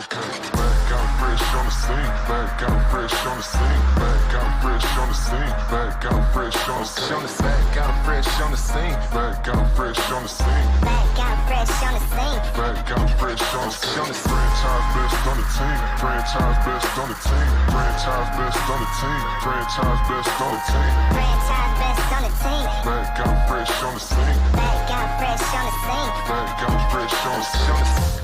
Okay, back out fresh on the scene, back out fresh on the scene, back out fresh on the scene, back out fresh on the scene, back out fresh on the scene, back out fresh on the scene, Back out fresh on the scene. back out fresh on the scene. Franchise best on the team, franchise best on the team, franchise best on the team, franchise best on the team, Franchise best on the team. back out fresh on the scene, Back out fresh on the scene. back out fresh on the scene.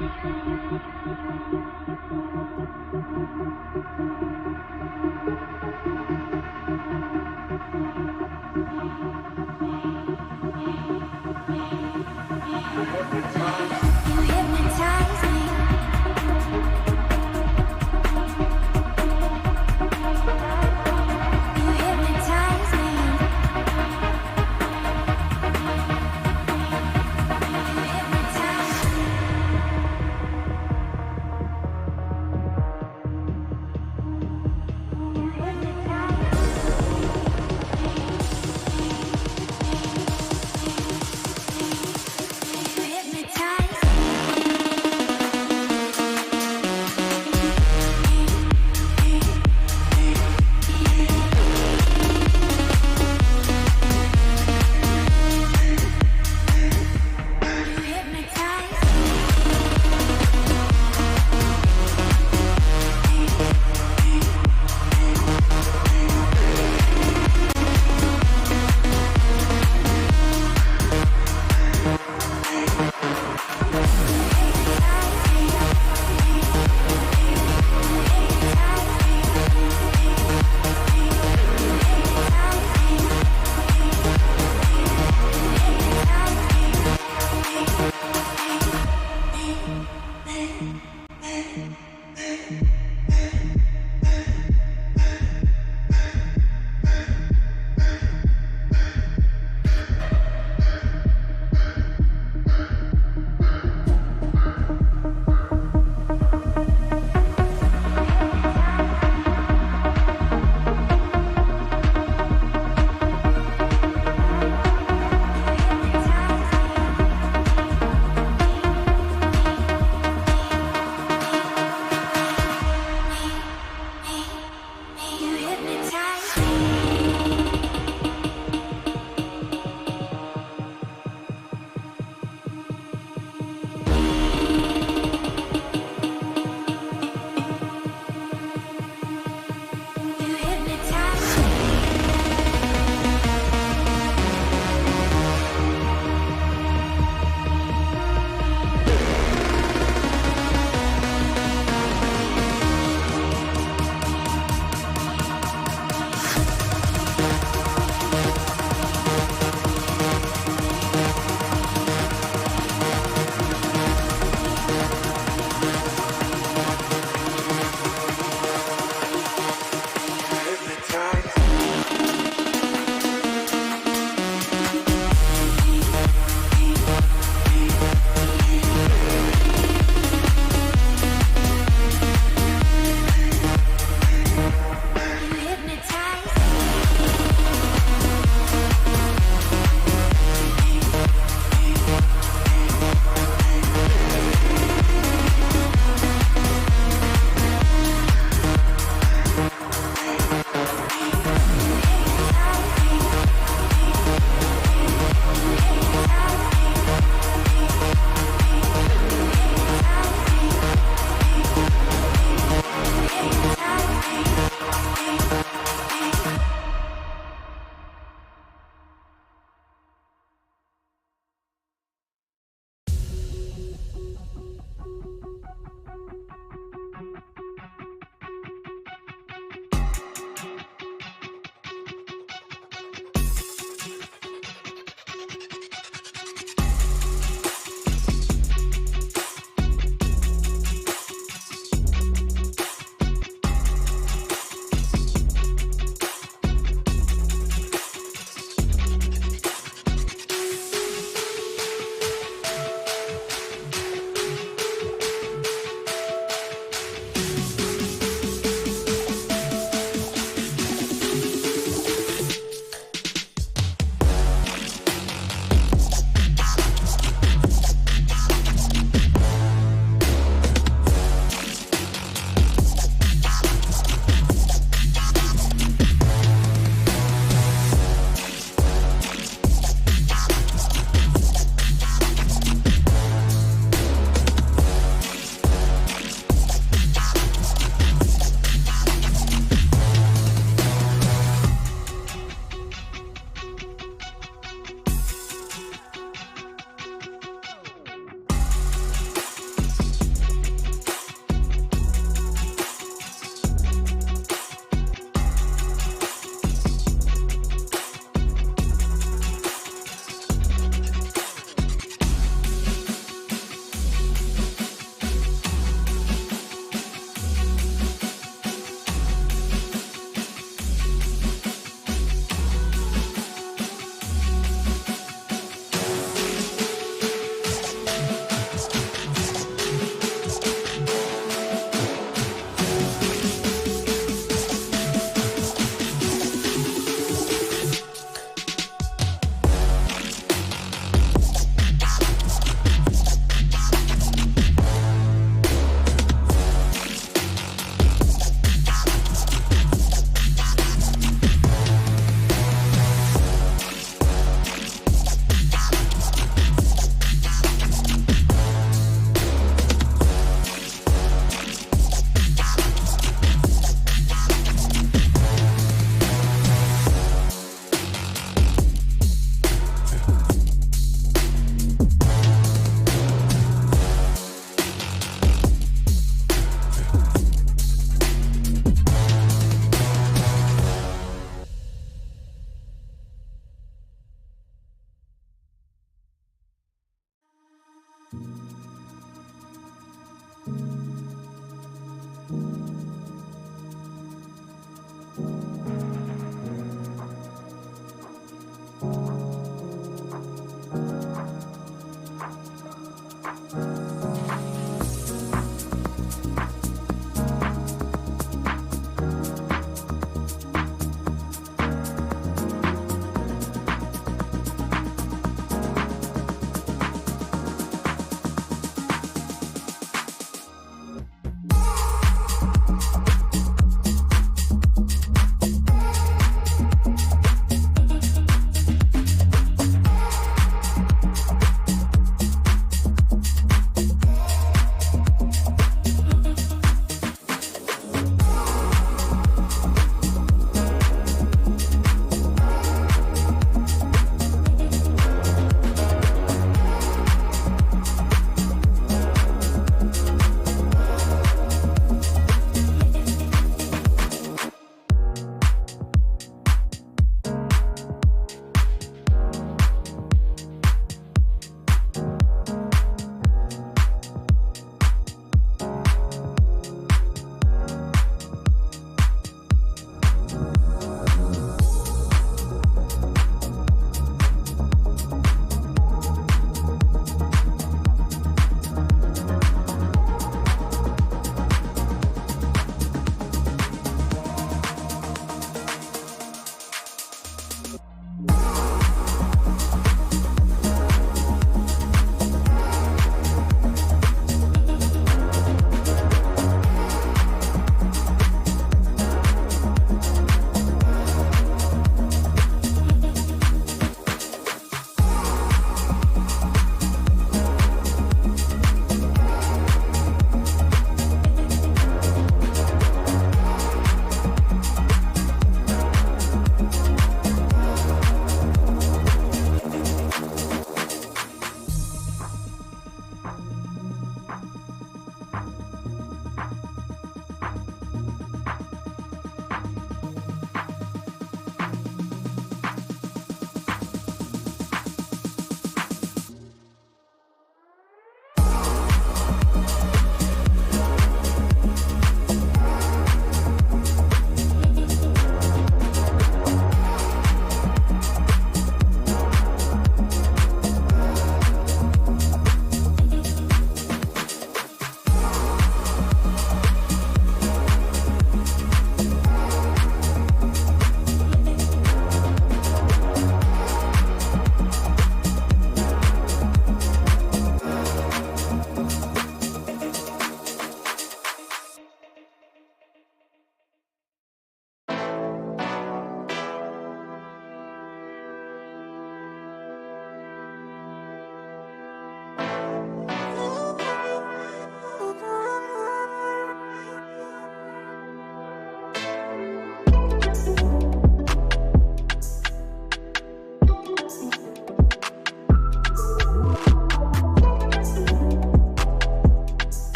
You hypnotize me. You hypnotize me. You hypnotize me. 'Cause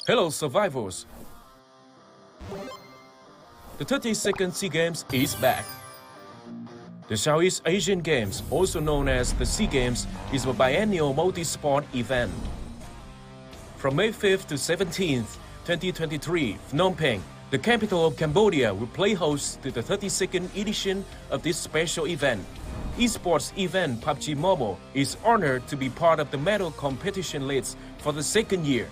Hello, survivors. The 32nd SEA Games is back. The Southeast Asian Games, also known as the SEA Games, is a biennial multi-sport event. From May 5th to 17th, 2023, Phnom Penh, the capital of Cambodia, will play host to the 32nd edition of this special event. Esports event PUBG Mobile is honored to be part of the medal competition list for the second year.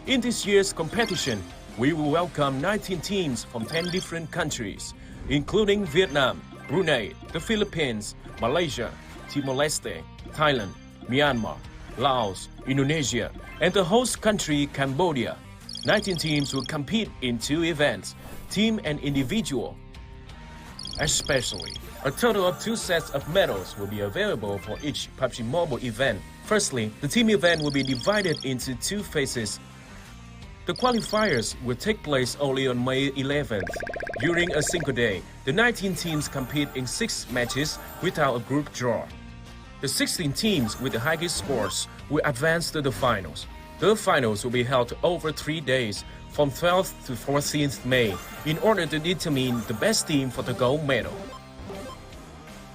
In this year's competition, we will welcome 19 teams from 10 different countries, including Vietnam, Brunei, the Philippines, Malaysia, Timor Leste, Thailand, Myanmar, Laos, Indonesia, and the host country Cambodia. 19 teams will compete in 2 events, team and individual. Especially, a total of 2 sets of medals will be available for each PUBG Mobile event. Firstly, the team event will be divided into 2 phases. The qualifiers will take place only on May 11th. During a single day, the 19 teams compete in 6 matches without a group draw. The 16 teams with the highest scores will advance to the finals. The finals will be held over 3 days, from 12th to 14th May, in order to determine the best team for the gold medal.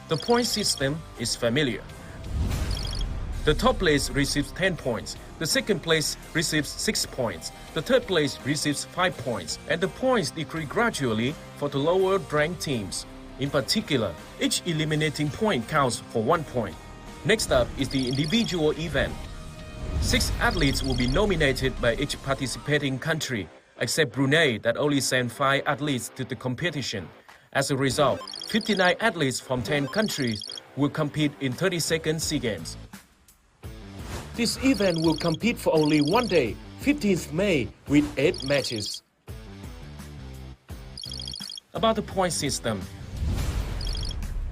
The point system is familiar. The top place receives 10 points, the second place receives 6 points, the third place receives 5 points, and the points decrease gradually for the lower ranked teams. In particular, each eliminating point counts for 1 point. Next up is the individual event. 6 athletes will be nominated by each participating country, except Brunei that only sent 5 athletes to the competition. As a result, 59 athletes from 10 countries will compete in 32nd SEA Games. This event will compete for only 1 day, 15th May, with 8 matches. About the point system,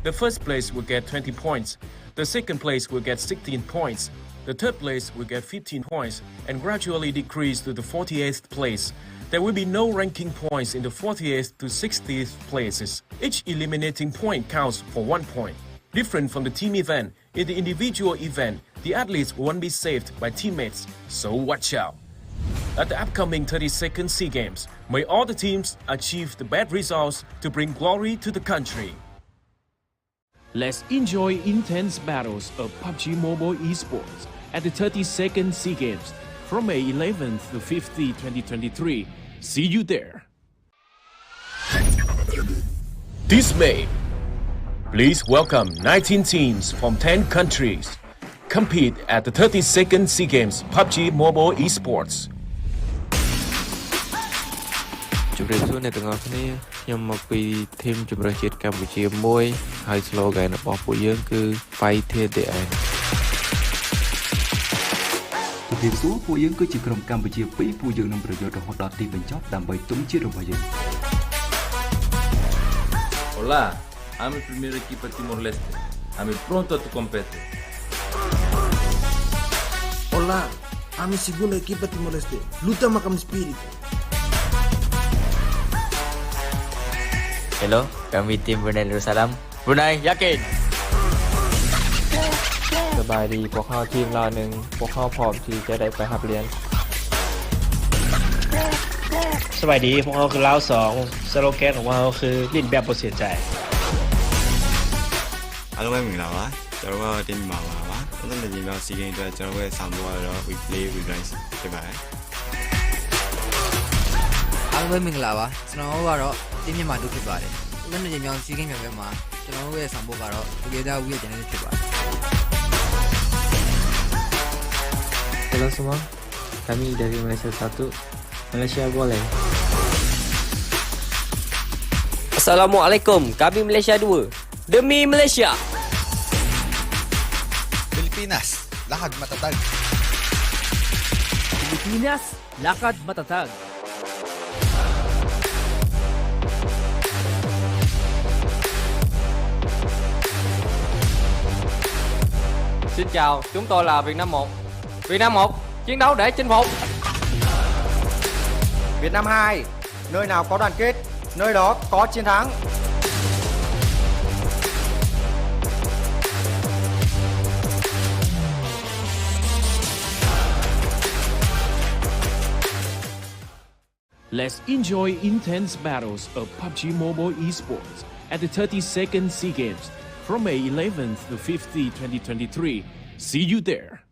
the first place will get 20 points, the second place will get 16 points, the third place will get 15 points and gradually decrease to the 48th place. There will be no ranking points in the 48th to 60th places. Each eliminating point counts for 1 point. Different from the team event, in the individual event, the athletes won't be saved by teammates, so watch out. At the upcoming 32nd SEA Games, may all the teams achieve the best results to bring glory to the country. Let's enjoy intense battles of PUBG Mobile Esports at the 32nd SEA Games from May 11th to 15th, 2023. See you there. This May, please welcome 19 teams from 10 countries. Compete at the 32nd SEA Games PUBG Mobile Esports. ជម្រាបសួរអ្នកទាំងអស់គ្នាខ្ញុំមកពីធីមជម្រើសជាតិកម្ពុជាមួយហើយ slogan របស់ពួកយើងគឺ Fight to the end ជំរាបសួរពួកយើងគឺជាក្រុមកម្ពុជា2ពួកយើងនឹងប្រយុទ្ធរហូតដល់ទីបញ្ចប់ដើម្បីទុំជាតិរបស់យើង Hola, I'm el primer equipo de Timor Leste. I'm pronto a tu competir. Hola, I'm el segundo equipo de Timor Leste. Lutamos con espíritu. Hello, kami tim Brunei Darussalam. Brunei, yakin. សប្បាយดีพวกเขาทีมเราหนึ่งพวกเขาพร้อมที่จะได้ไปหับเรียน สวัสดีพวกเขาคือลาว2สโลแกนของพวกเขาคือลิ้นแบบบ่เสียใจ အားလုံးပဲမင်္ဂလာပါကျွန်တော်ကတင်းမှာပါအဲ့ဒါလည်းဒီမှာစီကင်းအတွက်ကျွန်တော်ရဲ့ဆောင်သွားတော့ we play with guys ဖြစ်ပါတယ်အားလုံးပဲမင်္ဂလာပါကျွန်တော်ကတော့တင်းမြန်မာတို့ဖြစ်ပါတယ်လက်နေမြောင်စီကင်းမြောင်ပဲမှာကျွန်တော်ရဲ့ဆောင်ဖို့ကတော့ together we ရဲ့ channel ဖြစ်ပါတယ် Halo semua, kami dari Malaysia 1, Malaysia boleh. Assalamualaikum, kami Malaysia 2. Demi Malaysia. Pilipinas, lakad matatag. Pilipinas, lakad matatag. Xin chào, chúng tôi là Việt Nam 1. Việt Nam 1, chiến đấu để chinh phục. Việt Nam 2, nơi nào có đoàn kết, nơi đó có chiến thắng. Let's enjoy intense battles of PUBG Mobile Esports at the 32nd SEA Games from May 11th to 15th, 2023. See you there.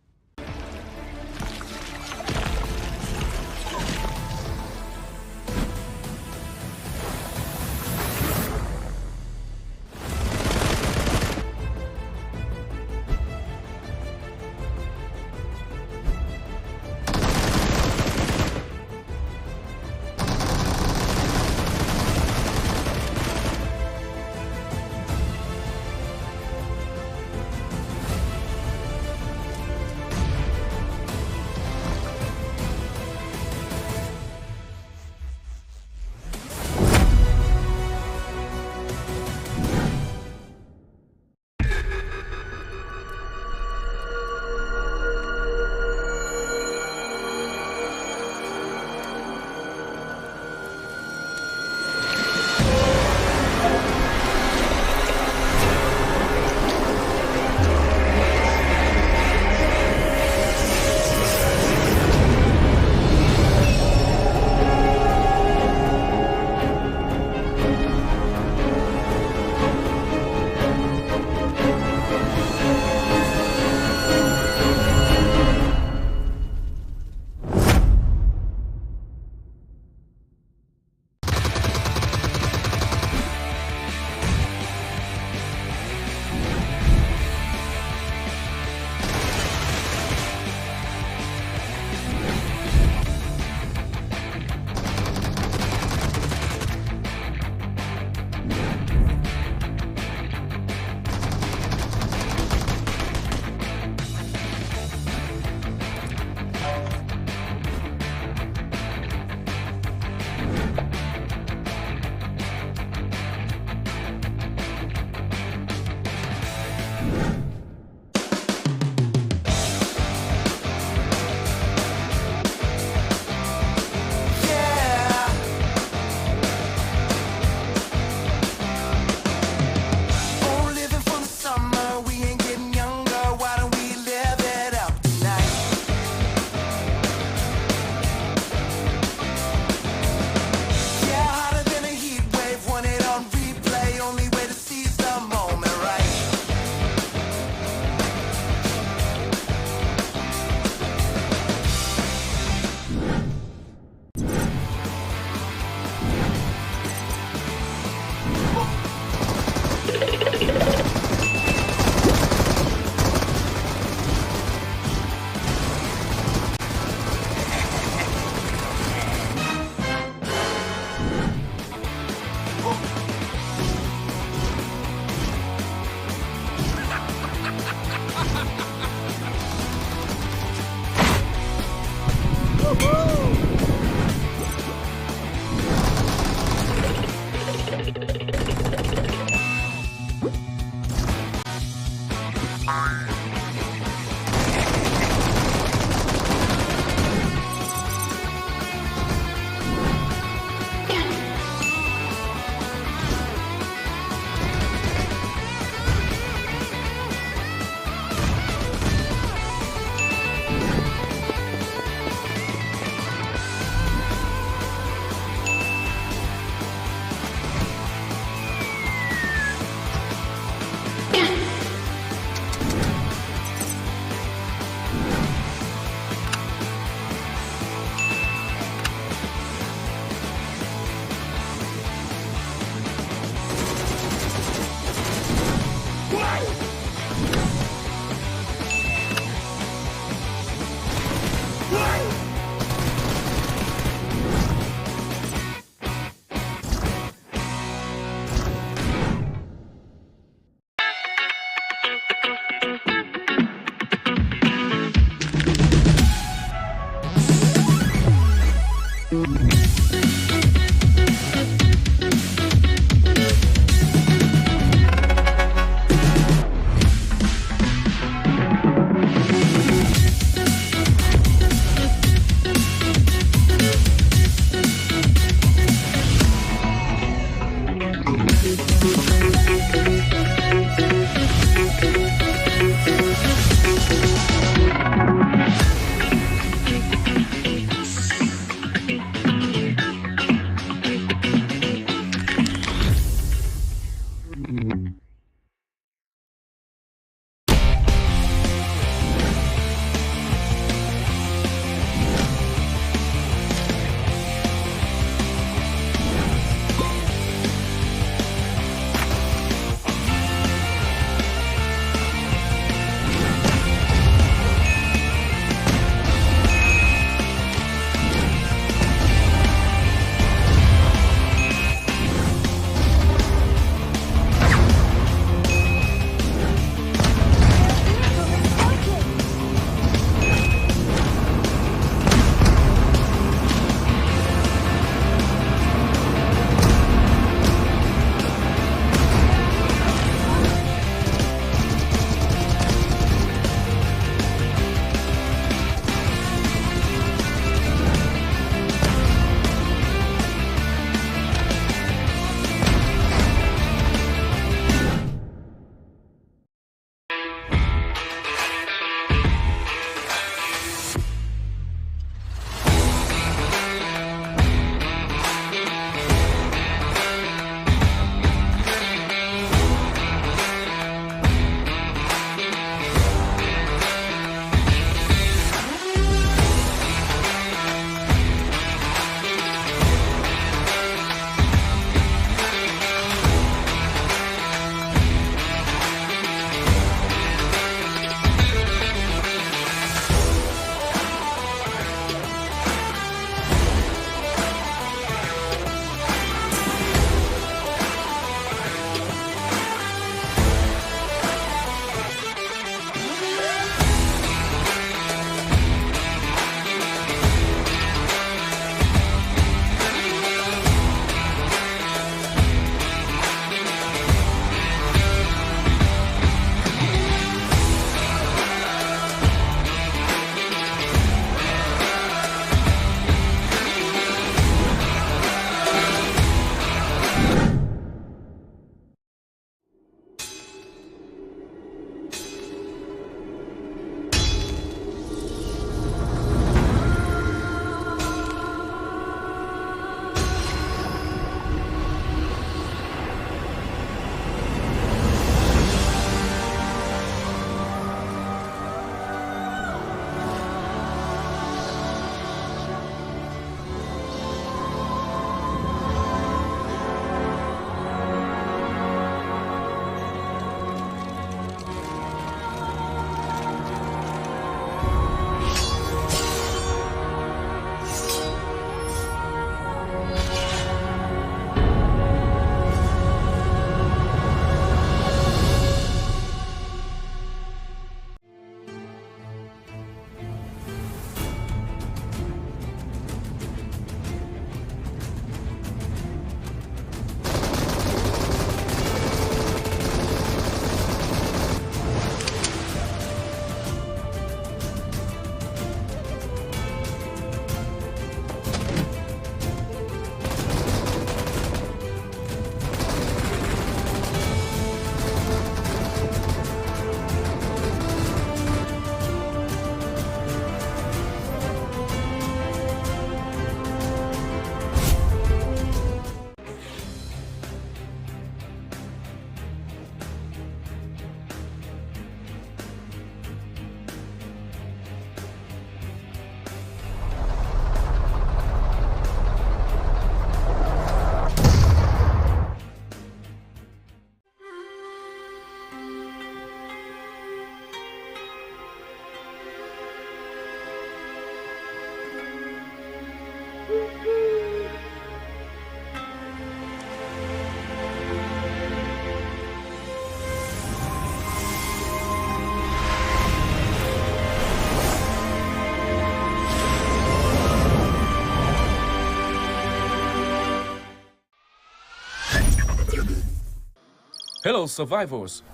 Hello, survivors.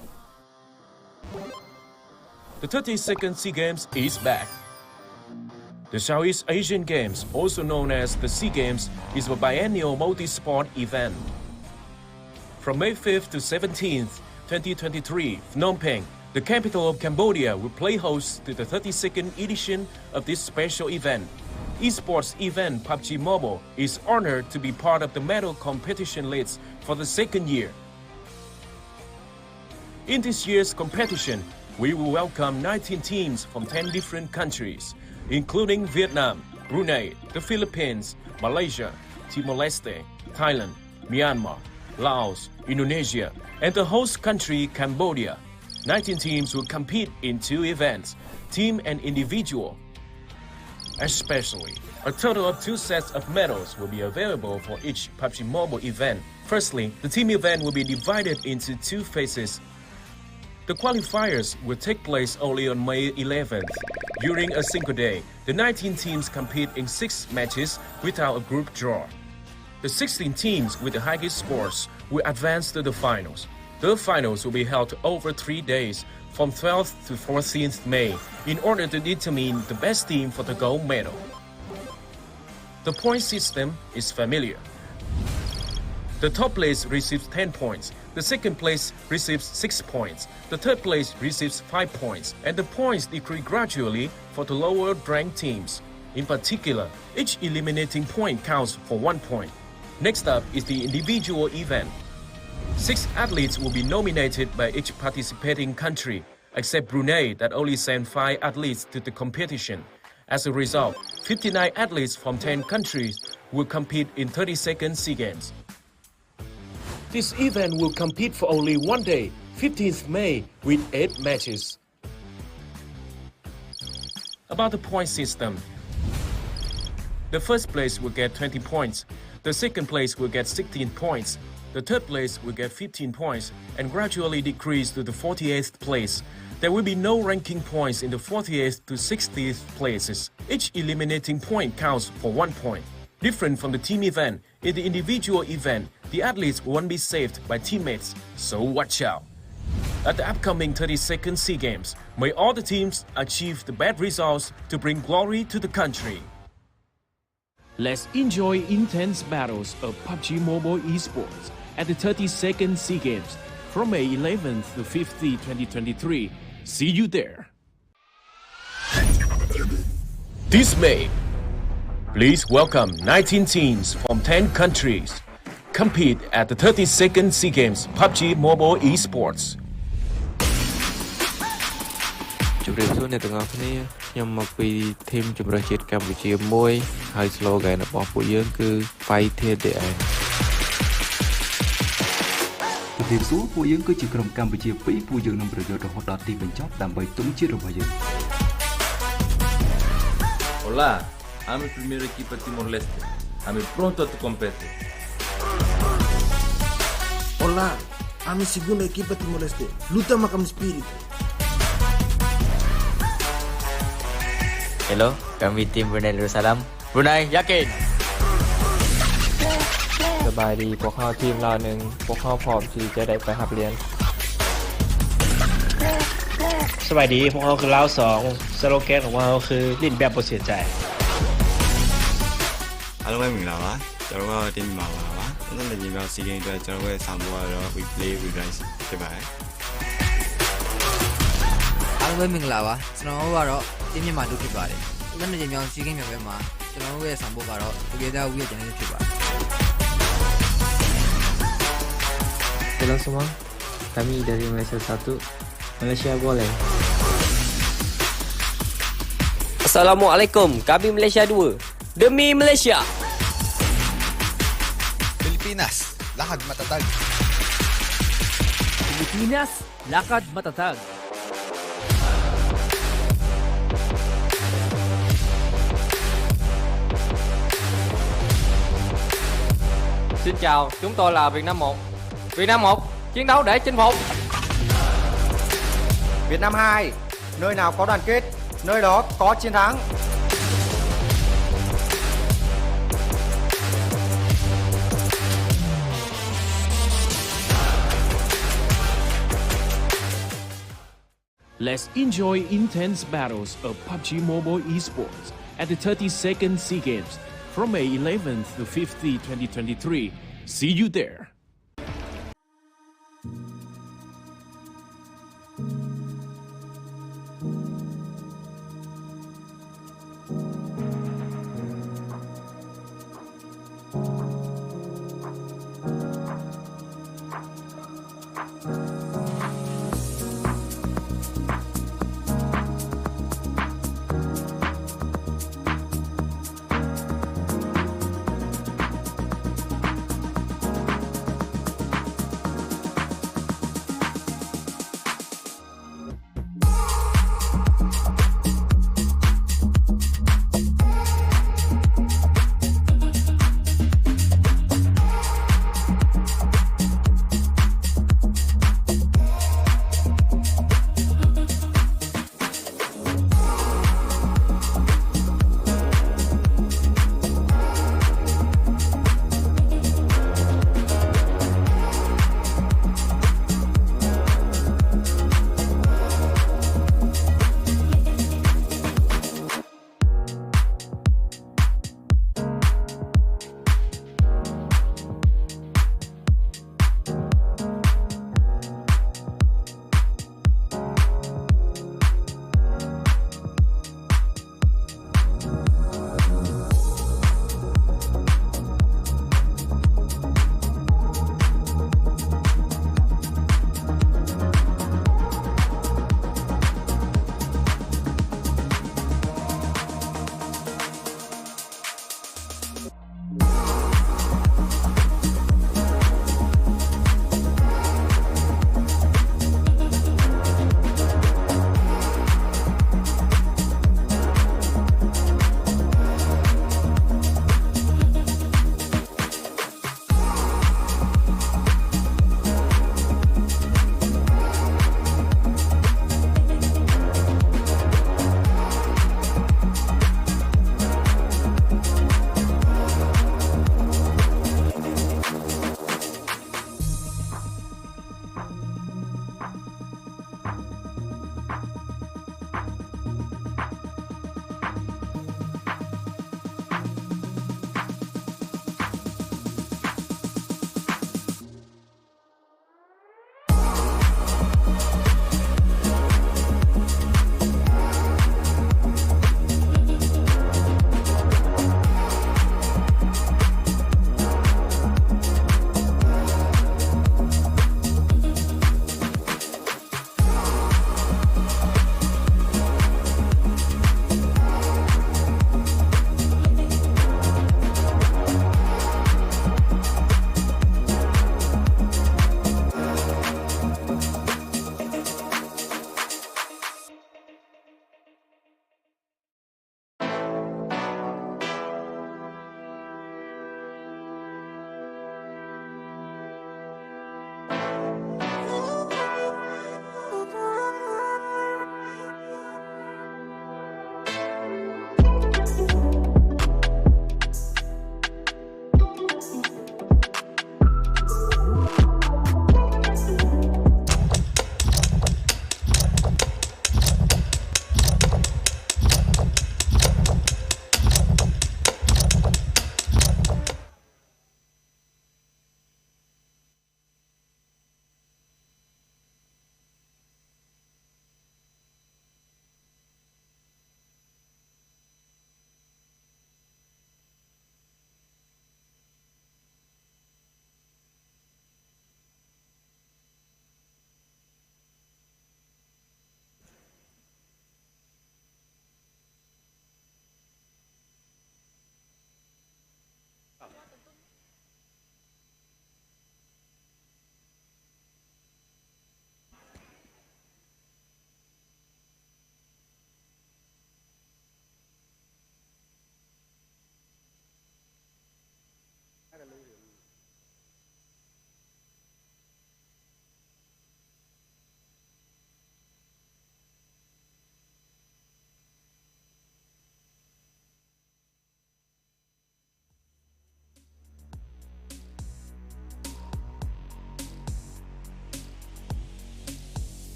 The 32nd SEA Games is back. The Southeast Asian Games, also known as the SEA Games, is a biennial multi-sport event. From May 5th to 17th, 2023, Phnom Penh, the capital of Cambodia, will play host to the 32nd edition of this special event. Esports event PUBG Mobile is honored to be part of the medal competition list for the second year. In this year's competition, we will welcome 19 teams from 10 different countries, including Vietnam, Brunei, the Philippines, Malaysia, Timor Leste, Thailand, Myanmar, Laos, Indonesia, and the host country Cambodia. 19 teams will compete in 2 events, team and individual. Especially, a total of 2 sets of medals will be available for each PUBG Mobile event. Firstly, the team event will be divided into 2 phases. The qualifiers will take place only on May 11th. During a single day, the 19 teams compete in 6 matches without a group draw. The 16 teams with the highest scores will advance to the finals. The finals will be held over 3 days, from 12th to 14th May, in order to determine the best team for the gold medal. The point system is familiar. The top place receives 10 points, the second place receives 6 points, the third place receives 5 points, and the points decrease gradually for the lower ranked teams. In particular, each eliminating point counts for 1 point. Next up is the individual event. 6 athletes will be nominated by each participating country, except Brunei that only sent 5 athletes to the competition. As a result, 59 athletes from 10 countries will compete in 32nd SEA Games. This event will compete for only 1 day, 15th May, with 8 matches. About the point system, the first place will get 20 points, the second place will get 16 points, the third place will get 15 points, and gradually decrease to the 48th place. There will be no ranking points in the 48th to 60th places. Each eliminating point counts for 1 point. Different from the team event, in the individual event, the athletes won't be saved by teammates, so watch out. At the upcoming 32nd SEA Games, may all the teams achieve the best results to bring glory to the country. Let's enjoy intense battles of PUBG Mobile Esports at the 32nd SEA Games from May 11th to 15th, 2023. See you there. This May, please welcome 19 teams from 10 countries. Compete at the 32nd SEA Games PUBG Mobile Esports. ជម្រាបសួរអ្នកទាំងអស់គ្នាខ្ញុំមកពីធីមជម្រើសជាតិកម្ពុជាមួយហើយ slogan របស់ពួកយើងគឺ Fight to the end ប្រទេសសួរពួកយើងគឺជាក្រុមកម្ពុជា2ពួកយើងនឹងប្រយុទ្ធរហូតដល់ទីបញ្ចប់ដើម្បីទង់ជាតិរបស់យើង Olá, I'm a primeira equipa Timor Leste. I'm pronto a competir. Olá, I'm a segunda equipa Timor Leste. Luta macam espírito. Hello, kami tim Brunei Darussalam. Brunei, yakin. สบายดีพวกเขาทีมเราหนึ่งพวกเขาพร้อมที่จะได้ไปหับเรียน สวัสดีพวกเราคือลาว2สโลแกนของเราคือลิ้นแบบบ่เสียใจ အားလုံးပဲမင်္ဂလာပါကျွန်တော်ကတင်းမြန်မာပါအဲ့ဒါလည်းညီမစီကင်းအတွက်ကျွန်တော်ရဲ့ဆောင်ပေါ်ကတော့ we play with guys ဖြစ်ပါတယ် အားလုံးပဲမင်္ဂလာပါကျွန်တော်ကတော့တင်းမြန်မာတို့ဖြစ်ပါတယ်။လက်နေမြောင်စီကင်းမြောင်ပဲမှာကျွန်တော်ရဲ့ဆောင်ဖို့ကတော့ Together We ရဲ့ channel ဖြစ်ပါတယ် Hello semua, kami dari Malaysia 1, Malaysia boleh. Assalamualaikum, kami Malaysia 2. Demi Malaysia. Pilipinas, lakad matatag. Pilipinas, lakad matatag. Xin chào, chúng tôi là Việt Nam 1. Việt Nam 1, chiến đấu để chinh phục. Việt Nam 2, nơi nào có đoàn kết, nơi đó có chiến thắng. Let's enjoy intense battles of PUBG Mobile Esports at the 32nd SEA Games from May 11th to 15th, 2023. See you there.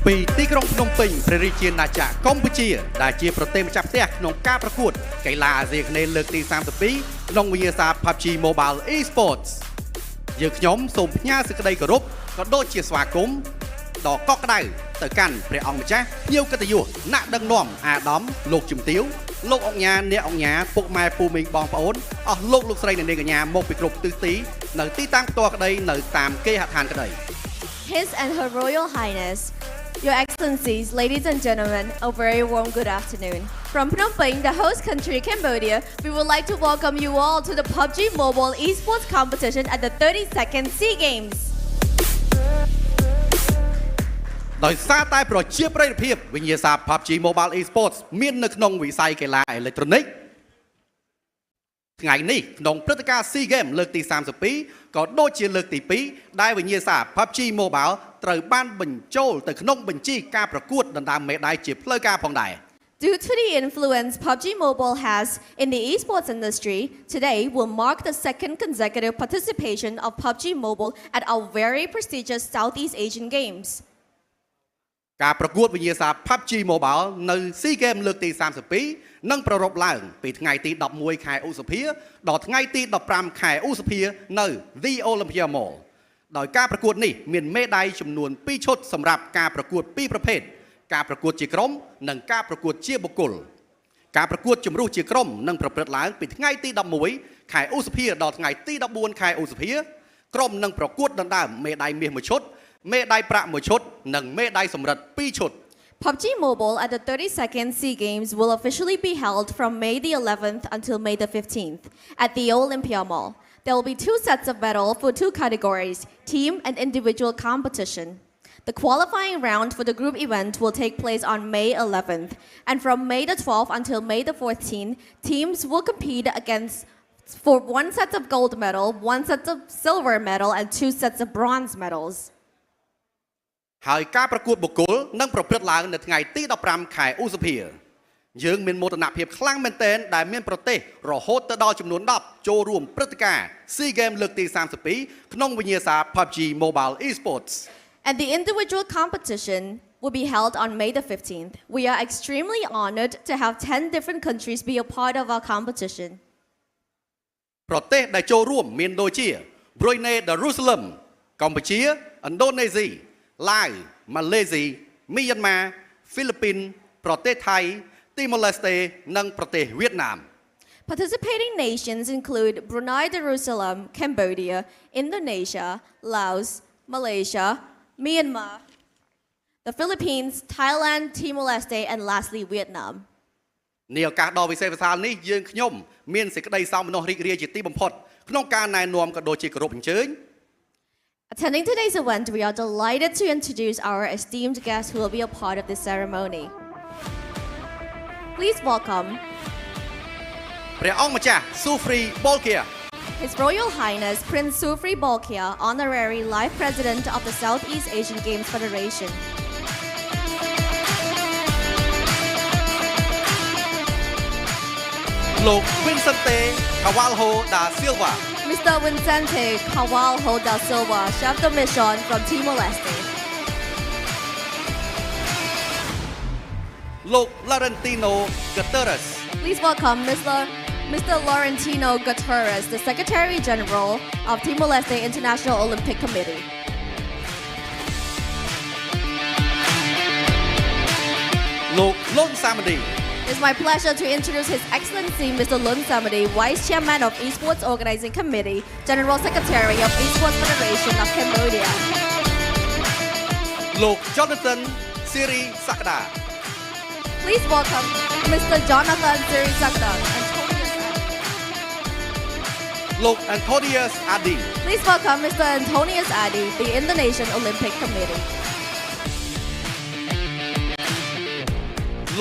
ពីទីក្រុងភ្នំពេញព្រះរាជាណាចក្រកម្ពុជាដែលជាប្រទេសម្ចាស់ផ្ទះក្នុងការប្រកួតកីឡាអាស៊ីអាគ្នេយ៍លើកទី32ក្នុងវិញ្ញាសា PUBG Mobile Esports យើងខ្ញុំសូមផ្ញើសេចក្តីគោរពក៏ដូចជាស្វាគមន៍ដ៏កក់ក្ដៅទៅកាន់ព្រះអង្គម្ចាស់ភ្ញៀវកិត្តិយសអ្នកដឹកនាំអាដាមលោកជំទាវលោកអង្គញាអ្នកអង្គញាពុកម៉ែពូមីងបងប្អូនអស់លោកស្រីអ្នកនាងកញ្ញាមកពីគ្រប់ទិសទីនៅទីតាំងផ្ទាល់ក្តីនៅតាមគេហដ្ឋានក្តី His and Her Royal Highness, Your Excellencies, ladies and gentlemen, a very warm good afternoon. From Phnom Penh, the host country Cambodia, we would like to welcome you all to the PUBG Mobile Esports competition at the 32nd SEA Games. ដោយសារតែប្រជាប្រិយភាពវិញ្ញាសា PUBG Mobile Esports មាននៅក្នុងវិស័យកីឡាអេឡិចត្រូនិកថ្ងៃនេះក្នុងព្រឹត្តិការណ៍ SEA Games លើកទី32ក៏ដូចជាលើកទី2ដែលវិញ្ញាសា PUBG Mobile ត្រូវបានបញ្ចូលទៅក្នុងបញ្ជីការប្រកួតដណ្ដើមមេដាយជាផ្លូវការផងដែរ Due to the influence PUBG Mobile has in the esports industry, today will mark the second consecutive participation of PUBG Mobile at our very prestigious Southeast Asian Games. ការប្រកួតវិញ្ញាសា PUBG Mobile នៅ SEA Games លើកទី32នឹងប្រារព្ធឡើងពីថ្ងៃទី11ខែឧសភាដល់ថ្ងៃទី15ខែឧសភានៅ The Olympia Mall ដោយការប្រកួតនេះមានមេដាយចំនួន2ឈុតសម្រាប់ការប្រកួត2ប្រភេទការប្រកួតជាក្រុមនិងការប្រកួតជាបុគ្គលការប្រកួតជម្រុះជាក្រុមនឹងប្រព្រឹត្តឡើងពីថ្ងៃទី11ខែឧសភាដល់ថ្ងៃទី14ខែឧសភាក្រុមនឹងប្រកួតដណ្ដើមមេដាយមាស1ឈុតមេដាយប្រាក់1ឈុតនិងមេដាយសំរិទ្ធ2ឈុត PUBG Mobile at the 32nd SEA Games will officially be held from May the 11th until May the 15th at the Olympia Mall. There will be 2 sets of medal for 2 categories, team and individual competition. The qualifying round for the group event will take place on May 11th, and from May the 12th until May the 14th, teams will compete against for 1 set of gold medal, 1 set of silver medal, and 2 sets of bronze medals. ហើយការប្រកួតបុគ្គលនឹងប្រព្រឹត្តឡើងនៅថ្ងៃទី15ខែឧសភាយើងមានមោទនភាពខ្លាំងមែនទែនដែលមានប្រទេសរហូតទៅដល់ចំនួន10ចូលរួមព្រឹត្តិការណ៍ SEA Games លើកទី32ក្នុងវិញ្ញាសា PUBG Mobile Esports And the individual competition will be held on May the 15th. We are extremely honored to have 10 different countries be a part of our competition. ប្រទេសដែលចូលរួមមានដូចជា Brunei, Darussalam, Cambodia, Indonesia, Laos, Malaysia, Myanmar, Philippines, ប្រទេសថៃ Timor Leste និងប្រទេសវៀតណាម Participating nations include Brunei, Darussalam, Cambodia, Indonesia, Laos, Malaysia, Myanmar, the Philippines, Thailand, Timor Leste, and lastly Vietnam. នាឱកាសដ៏វិសេសវិសាលនេះយើងខ្ញុំមានសេចក្តីសោមនស្សរីករាយជាទីបំផុតក្នុងការណែនាំក៏ដូចជាគោរពអញ្ជើញ Attending today's event, we are delighted to introduce our esteemed guests who will be a part of this ceremony. Please welcome ព្រះអង្គម្ចាស់ Sufri Bolkiah His Royal Highness Prince Sufri Bolkiah, Honorary Life President of the Southeast Asian Games Federation. Lord Vincente Cavalho da Silva Mr. Vincente Cavalho da Silva, Chef de Mission from Timor Leste. Lord Laurentino Guterres Please welcome Mr. Laurentino Guterres, the Secretary General of Timor Leste International Olympic Committee. Lord Lun Samadi It's my pleasure to introduce His Excellency Mr. Lun Samadi, Vice Chairman of Esports Organizing Committee, General Secretary of Esports Federation of Cambodia. Lord Jonathan Siri Sakda Please welcome Mr. Jonathan Siri Sakda. Lord Antonius Adi Please welcome Mr. Antonius Adi, the Indonesian Olympic Committee.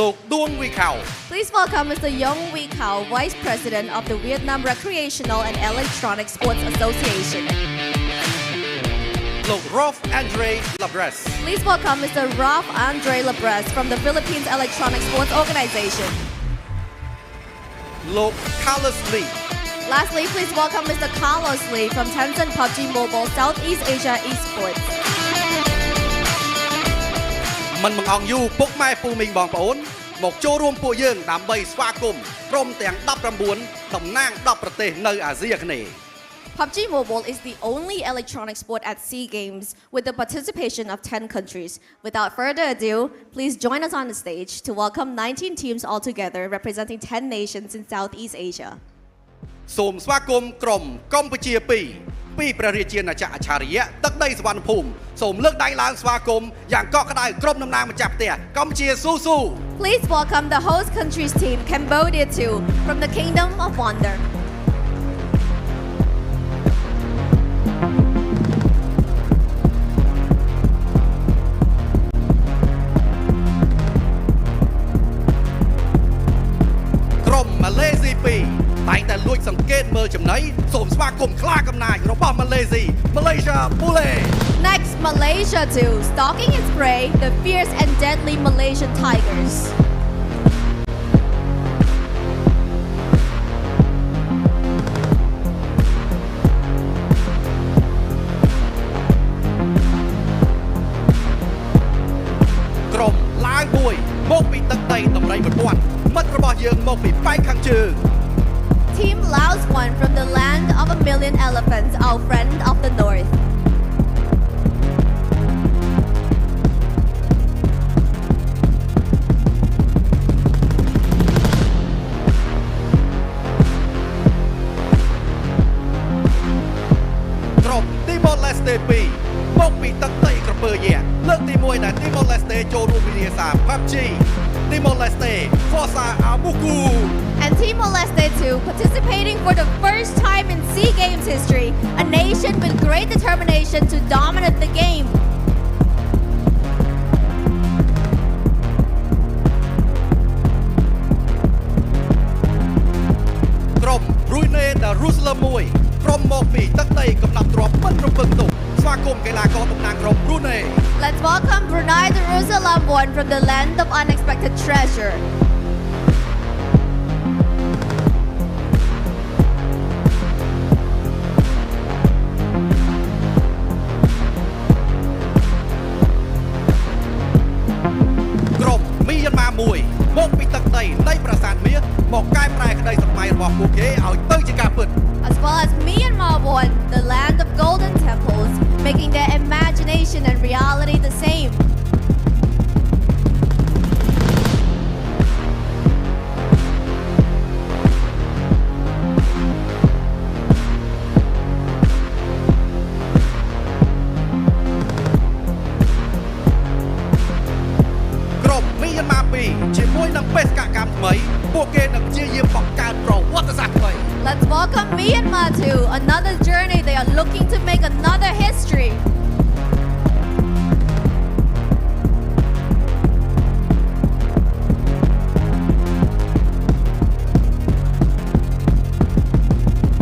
Lord Duong Huy Khao Please welcome Mr. Yong Huy Khao, Vice President of the Vietnam Recreational and Electronic Sports Association. Lord Rolf Andre Labres Please welcome Mr. Rolf Andre Labres from the Philippines Electronic Sports Organization. Lord Carlos Lee Lastly, please welcome Mr. Carlos Lee from Tencent PUBG Mobile Southeast Asia Esports. មិនបង្អង់យូរពុកម៉ែពូមីងបងប្អូនមកចូលរួមពួកយើងដើម្បីស្វាគមន៍ក្រុមទាំង19តំណាង10ប្រទេសនៅអាស៊ីអាគ្នេយ៍ PUBG Mobile is the only electronic sport at SEA Games with the participation of 10 countries. Without further ado, please join us on the stage to welcome 19 teams altogether representing 10 nations in Southeast Asia. សូមស្វាគមន៍ក្រុមកម្ពុជា2ពីព្រះរាជាណាចក្រអច្ឆរិយៈទឹកដីសុវណ្ណភូមិសូមលើកដៃឡើងស្វាគមន៍យ៉ាងកក់ក្ដៅក្រុមតំណាងម្ចាស់ផ្ទះកម្ពុជាស៊ូស៊ូ Please welcome the host country's team Cambodia 2 from the Kingdom of Wonder. Malaysia 2តែងតែលួចសង្កេតមើលចំណីសូមស្វាគមន៍ខ្លាកំណាចរបស់ Malaysia Bullet Next, Malaysia 2, stalking its prey, the fierce and deadly Malaysian tigers.ក្រុមឡាវមួយមកពីទឹកដីតម្រៃ1000មិត្តរបស់យើងមកពីប៉ែកខាងជើង Team Laos 1 from the land of a million elephants, our friend of the north.ក្រុម Timor Leste 2មកពីទឹកដីក្រពើយៈលើកទី1ដែល Timor Leste ចូលរួមវិញ្ញាសា PUBG Timor Leste Forza Amuku And Timor Leste 2, participating for the first time in SEA Games history, a nation with great determination to dominate the game.ក្រុម Brunei Darussalam 1ក្រុមមកពីទឹកដីកំណត់ទ្រព្យមិនរំពឹងទុកស្វាគមន៍កីឡាករតំណាងក្រុម Brunei Let's welcome Brunei Darussalam 1 from the land of unexpected treasure. Myanmar 1មកពីទឹកដីនៃប្រាសាទមាសមកកែប្រែក្តីសម័យរបស់ពួកគេឲ្យទៅជាការពិត As well as Myanmar 1, the land of golden temples, making their imagination and reality the same. Myanmar 2ជាមួយនឹងបេសកកម្មថ្មីពួកគេនឹងព្យាយាមបង្កើតប្រវត្តិសាស្ត្រថ្មី Let's welcome Myanmar 2, another journey they are looking to make another history.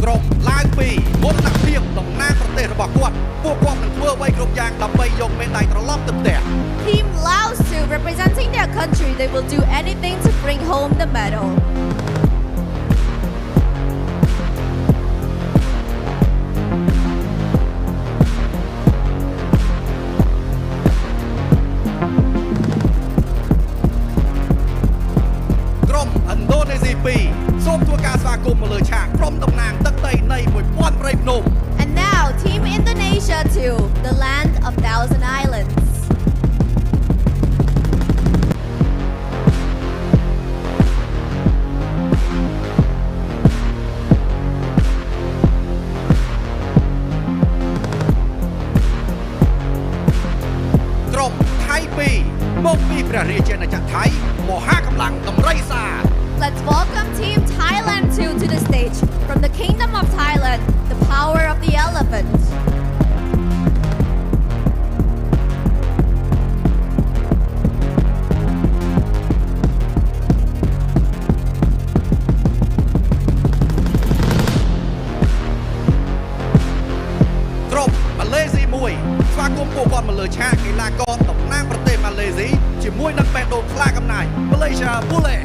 ក្រុមឡាវ2មរណភាពតំណាងប្រទេសរបស់គាត់ពួកគាត់នឹងធ្វើអ្វីគ្រប់យ៉ាងដើម្បីយកមេដាយត្រឡប់ទៅផ្ទះ Team Laos 2, representing their country, they will do anything to bring home the medal.ក្រុម Indonesia 2សូមធ្វើការស្វាគមន៍មកលើឆាកក្រុមតំណាងទឹកដីនៃ1000ព្រៃភ្នំ And now, Team Indonesia 2, the land of thousand islands.ក្រុម Thai 2មកពីព្រះរាជាណាចក្រថៃមហាកម្លាំងតម្រៃសា Let's welcome Team Thailand 2 to the stage. From the Kingdom of Thailand, the power of the elephant. Malaysia 1ស្វាគមន៍ពួកគាត់មកលើឆាកកីឡាករតំណាងប្រទេសម៉ាឡេស៊ីជាមួយនឹងបេះដូងខ្លាកំណាច Malaysia Bullet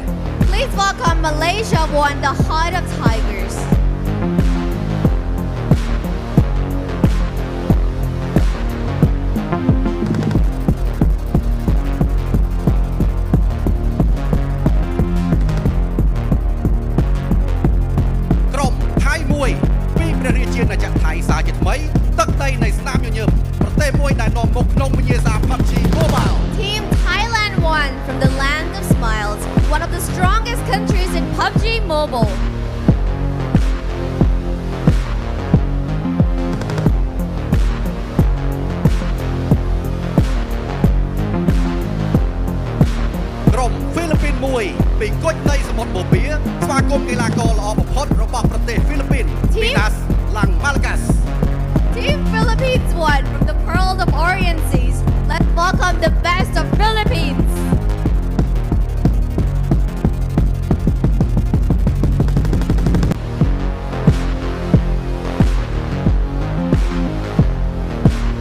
Please welcome Malaysia 1, the heart of tigers. នៃស្នាមញញឹមប្រទេសមួយដែលនាំមុខក្នុងវិញ្ញាសា PUBG Mobile Team Thailand won from the land of smiles, one of the strongest countries in PUBG Mobile. ក្រុមហ្វីលីពីនមួយពីគុជនៃសមុទ្របូព៌ាស្វាគមន៍កីឡាករល្អបំផុតរបស់ប្រទេសហ្វីលីពីន Pinas Lang Malakas Team Philippines won from the Pearl of Orient Seas. Let's welcome the best of Philippines.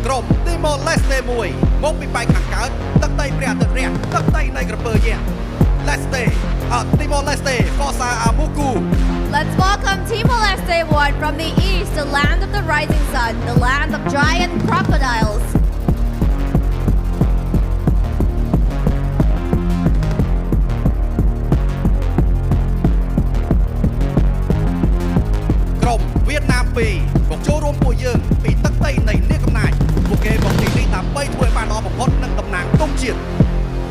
ក្រុម Timor Leste មួយមកពីបែកខាងកើតទឹកដីព្រះអាទិត្យរះទឹកដីនៃក្រពើយក្ស Leste Timor Leste Forza Amuku Let's welcome Timor Leste won from the east, the land of the rising sun, the land of giant crocodiles. ក្រុមវៀតណាម2មកចូលរួមពួកយើងពីទឹកដីនៃនាគកំណាចពួកគេមកទីនេះដើម្បីធ្វើឲ្យបានល្អបំផុតនិងតំណាងទង់ជាតិ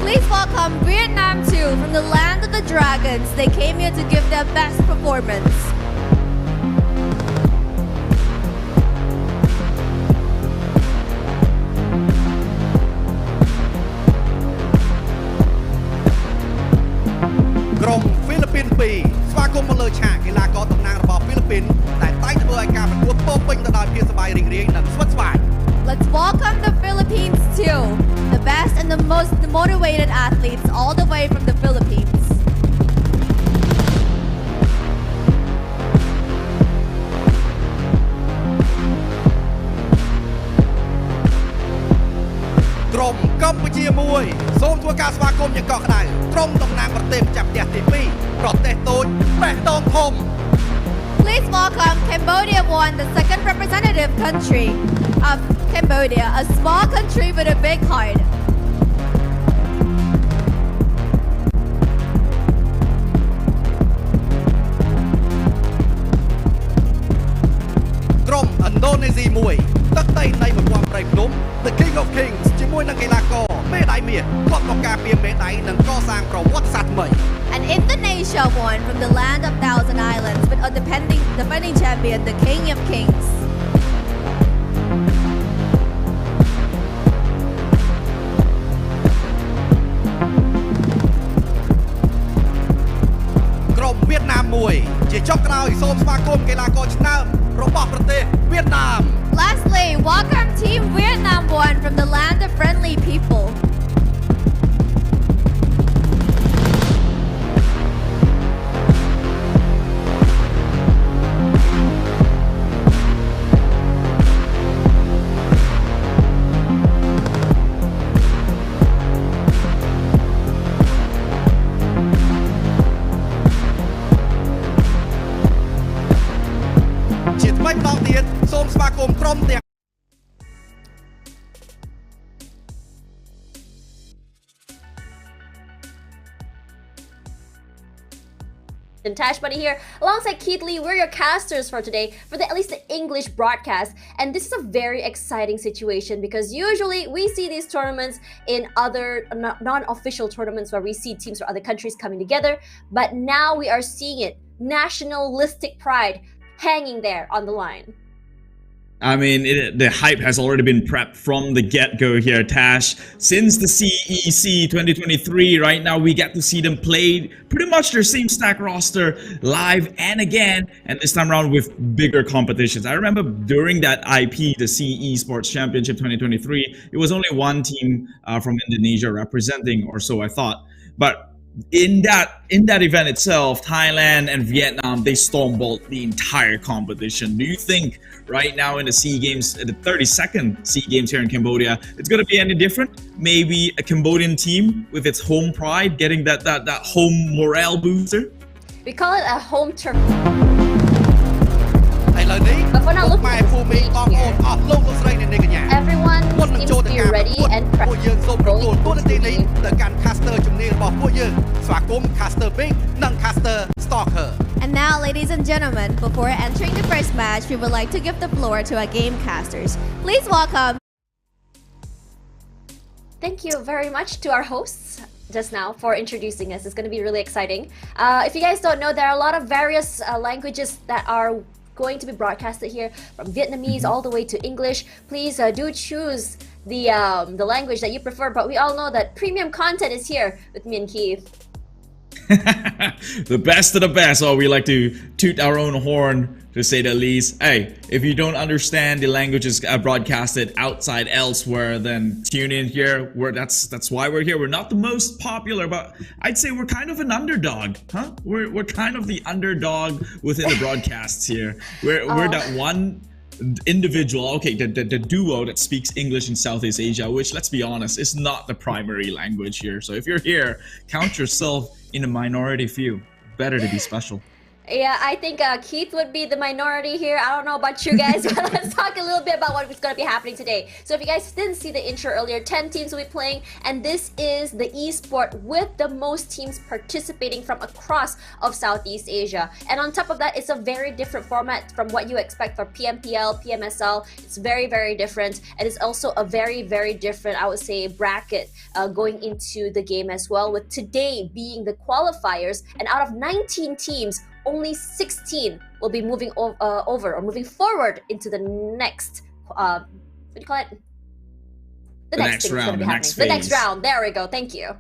Please welcome Vietnam 2 from the land of the dragons. They came here to give their best performance. ក្រុមហ្វីលីពីន2ស្វាគមន៍មកលើឆាកកីឡាករតំណាងរបស់ហ្វីលីពីនដែលតែងធ្វើឲ្យការប្រកួតពោរពេញទៅដោយភាពសប្បាយរីករាយនិងស្វិតស្វាញ Let's welcome the Philippines too, the best and the most motivated athletes all the way from the Philippines. ក្រុមកម្ពុជាមួយសូមធ្វើការស្វាគមន៍យ៉ាងកក់ក្ដៅក្រុមតំណាងប្រទេសម្ចាស់ផ្ទះទី2ប្រទេសតូចបេះដូងធំ Please welcome Cambodia 1, the second representative country of Cambodia, a small country with a big heart. ក្រុមឥណ្ឌូនេស៊ីមួយទឹកដីនៃប្រព័ន្ធព្រៃភ្នំ The King of Kings ជាមួយនឹងកីឡាករមេដាយមាសគាត់មកការពារមេដាយនិងកសាងប្រវត្តិសាស្ត្រថ្មី And Indonesia won from the land of Thousand Islands with a defending champion, the King of Kings. ក្រុមវៀតណាមមួយជាចុងក្រោយសូមស្វាគមន៍កីឡាករឆ្នើមរបស់ប្រទេសវៀតណាម Lastly, welcome Team Vietnam 1 from the land of friendly people. ជាថ្មីម្ដងទៀតសូមស្វាគមន៍ក្រុមទាំង And Tash Buddy here, alongside Keith Lee. We're your casters for today, for at least the English broadcast. And this is a very exciting situation because usually we see these tournaments in other non-official tournaments where we see teams from other countries coming together. But now we are seeing it, nationalistic pride hanging there on the line. I mean, the hype has already been prepped from the get-go here, Tash. Since the CEC 2023, right now we get to see them play pretty much their same stack roster live and again, and this time around with bigger competitions. I remember during that IP, the CE Esports Championship 2023, it was only one team from Indonesia representing, or so I thought. But in that event itself, Thailand and Vietnam, they stormbolt the entire competition. Do you think right now in the SEA Games, the 32nd SEA Games here in Cambodia, it's going to be any different? Maybe a Cambodian team with its home pride getting that home morale booster? We call it a home turf. ឥឡូវនេះ But for now, look ម៉ែ at ភូមិបងប្អូនអស់លោកលោកស្រីអ្នកនាងកញ្ញា everyone មុននឹង seems ចូល to ទៅ be ការប្រ ready កួត and ពួកយើងសូមប្រគល់ទូរទស្សន៍នេះទៅកាន់ caster ជំនាញរបស់ពួកយើងស្វាគមន៍ caster Big និង caster Stalker And now, ladies and gentlemen, before entering the first match, match, we would like to give the floor to our game casters. Please welcome. Thank you very much to our hosts just now for introducing us. It's going to be really exciting. If you guys don't know, there are a lot of various languages that are going to be broadcasted here, from Vietnamese all the way to English. Please do choose the language that you prefer, but we all know that premium content is here with me and Keith. The best of the best. Oh, we like to toot our own horn, to say the least. Hey, if you don't understand the languages broadcasted outside elsewhere, then tune in here. That's why we're here. We're not the most popular, but I'd say we're kind of an underdog, huh? We're kind of the underdog within the broadcasts here. We're that one individual, okay, the duo that speaks English in Southeast Asia, which, let's be honest, is not the primary language here. So if you're here, count yourself in a minority few. Better to be special. Yeah, I think Keith would be the minority here. I don't know about you guys, but let's talk a little bit about what's going to be happening today. So if you guys didn't see the intro earlier, 10 teams will be playing, and this is the esport with the most teams participating from across of Southeast Asia. And on top of that, it's a very different format from what you expect for PMPL, PMSL. It's very, very different, and it's also a very, very different, I would say, bracket going into the game as well, with today being the qualifiers, and out of 19 teams, only 16 will be moving over or moving forward into the next, what do you call it? The next round, the next round. There we go. Thank you.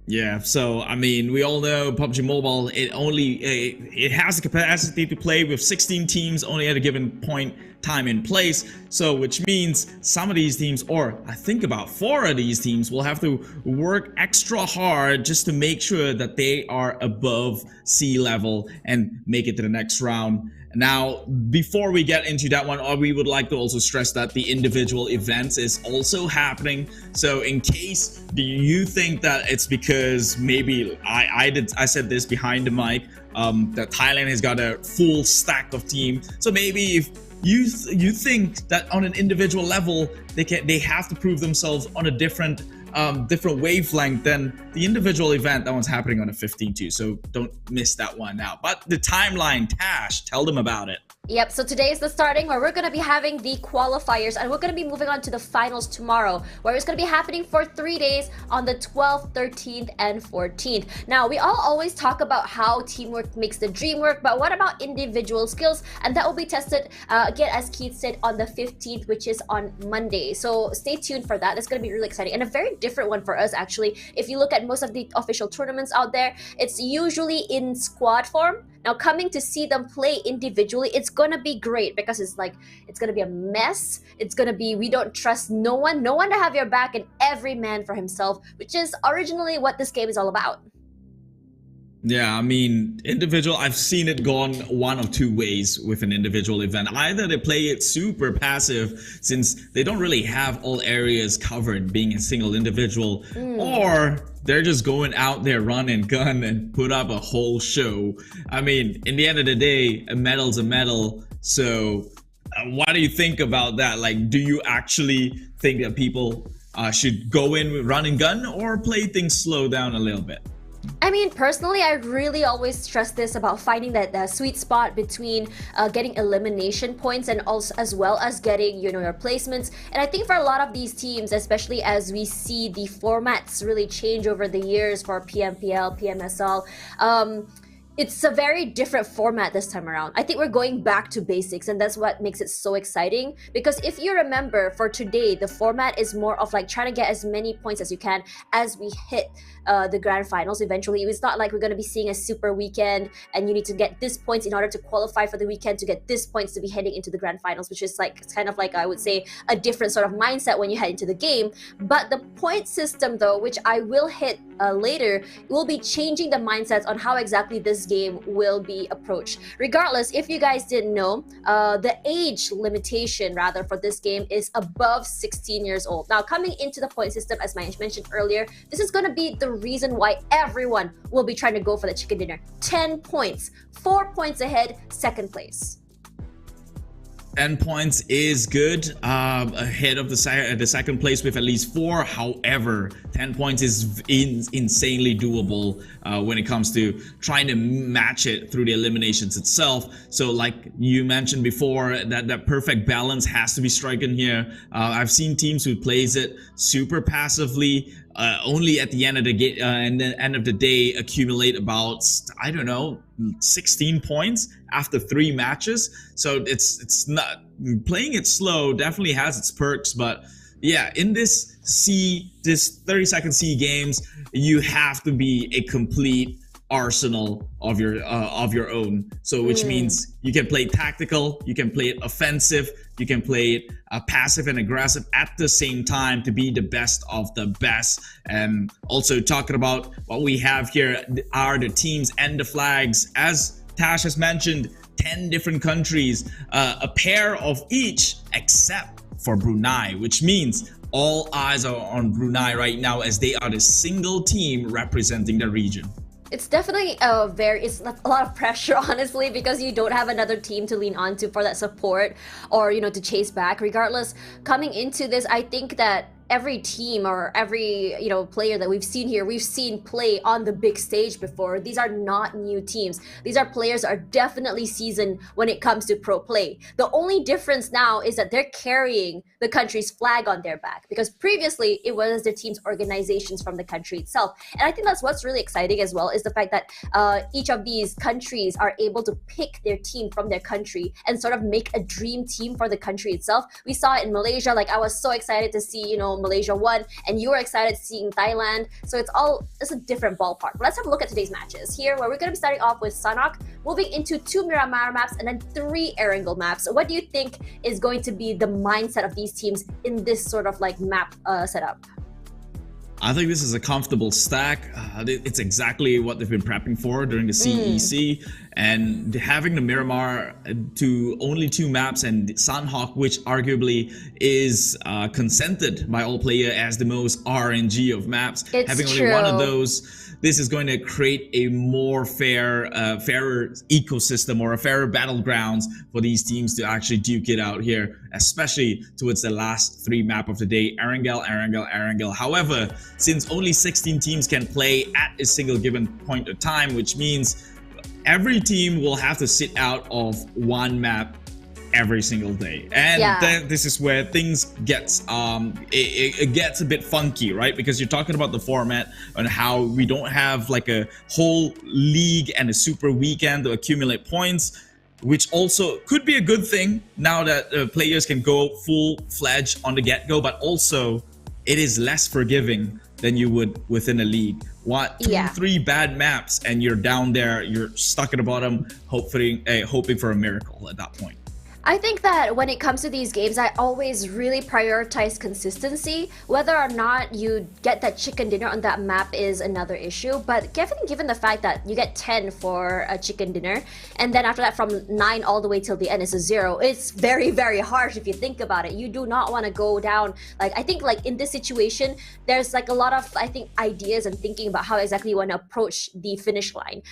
Yeah, so I mean, we all know PUBG Mobile, it has the capacity to play with 16 teams only at a given point time and place. So which means some of these teams, or I think about 4 of these teams, will have to work extra hard just to make sure that they are above sea level and make it to the next round. Now, before we get into that one, we would like to also stress that the individual events is also happening. So in case you think that it's because maybe I said this behind the mic, that Thailand has got a full stack of team. So maybe if you think that on an individual level they have to prove themselves on a different wavelength, then the individual event, that one's happening on the 15th too, so don't miss that one out. But the timeline, Tash, tell them about it. Yep, so today is the starting where we're going to be having the qualifiers, and we're going to be moving on to the finals tomorrow, where it's going to be happening for 3 days on the 12th, 13th, and 14th. Now, we all always talk about how teamwork makes the dream work, but what about individual skills? And that will be tested, again, as Keith said, on the 15th, which is on Monday. So stay tuned for that. It's going to be really exciting, and a very different one for us, actually. If you look at most of the official tournaments out there, it's usually in squad form. Now, coming to see them play individually, it's gonna be great, because it's gonna be a mess. It's gonna be, we don't trust no one to have your back, and every man for himself, which is originally what this game is all about. Yeah, I mean, individual, I've seen it gone one of two ways with an individual event. Either they play it super passive, since they don't really have all areas covered being a single individual, or they're just going out there, run and gun, and put up a whole show. I mean, in the end of the day, a medal's a medal. So what do you think about that? Like, do you actually think that people should go in with run and gun, or play things slow down a little bit? I mean, personally, I really always stress this about finding that sweet spot between getting elimination points and also as well as getting, you know, your placements. And I think for a lot of these teams, especially as we see the formats really change over the years for PMPL, PMSL, it's a very different format this time around. I think we're going back to basics, and that's what makes it so exciting. Because if you remember, for today, the format is more of like trying to get as many points as you can as we hit the grand finals eventually. It's not like we're going to be seeing a super weekend and you need to get this points in order to qualify for the weekend to get this points to be heading into the grand finals, which is like, it's kind of like, I would say, a different sort of mindset when you head into the game. But the point system though, which I will hit later, will be changing the mindsets on how exactly this game will be approached. Regardless, if you guys didn't know, the age limitation rather for this game is above 16 years old. Now, coming into the point system, as I mentioned earlier, this is going to be the reason why everyone will be trying to go for the chicken dinner. 10 points, 4 points ahead, second place. 10 points is good, ahead of the second place with at least 4. However, 10 points is insanely doable when it comes to trying to match it through the eliminations itself. So like you mentioned before, that perfect balance has to be stricken here. I've seen teams who plays it super passively, only at the end of the day accumulate about, I don't know, 16 points after 3 matches. So it's not, playing it slow definitely has its perks, but yeah, in this 30-second C games, you have to be a complete arsenal of your own. So which means you can play tactical, you can play it offensive, you can play it passive and aggressive at the same time to be the best of the best. And also talking about what we have here are the teams and the flags. As Tash has mentioned, 10 different countries, a pair of each except for Brunei, which means all eyes are on Brunei right now as they are the single team representing the region. It's definitely it's a lot of pressure, honestly, because you don't have another team to lean on to for that support or, you know, to chase back. Regardless, coming into this, I think that every team or every, you know, player that we've seen here, we've seen play on the big stage before. These are not new teams. These are players that are definitely seasoned when it comes to pro play. The only difference now is that they're carrying the country's flag on their back, because previously it was the team's organizations from the country itself. And I think that's what's really exciting as well, is the fact that each of these countries are able to pick their team from their country and sort of make a dream team for the country itself. We saw it in Malaysia. Like, I was so excited to see, you know, Malaysia won, and you were excited seeing Thailand. So it's a different ballpark. But let's have a look at today's matches here, where we're going to be starting off with Sanhok, moving into 2 Miramar maps and then 3 Erangel maps. So what do you think is going to be the mindset of these teams in this sort of like map setup? I think this is a comfortable stack. It's exactly what they've been prepping for during the CEC. And having the Miramar to only 2 maps and Sanhok, which arguably is consented by all players as the most RNG of maps. Having only one of those, this is going to create a more fairer ecosystem or a fairer battlegrounds for these teams to actually duke it out here, especially towards the last 3 map of the day, Erangel. However, since only 16 teams can play at a single given point of time, which means every team will have to sit out of 1 map every single day, and then this is where things gets it gets a bit funky, right? Because you're talking about the format and how we don't have like a whole league and a super weekend to accumulate points, which also could be a good thing now that players can go full-fledged on the get-go, but also it is less forgiving than you would within a league. What, 2-3 bad maps and you're down there, you're stuck at the bottom, hoping for a miracle at that point. I think that when it comes to these games, I always really prioritize consistency. Whether or not you get that chicken dinner on that map is another issue, but given the fact that you get 10 for a chicken dinner, and then after that from 9 all the way till the end is a 0, it's very, very harsh if you think about it. You do not want to go down. Like, I think like in this situation, there's like a lot of, I think, ideas and thinking about how exactly you want to approach the finish line.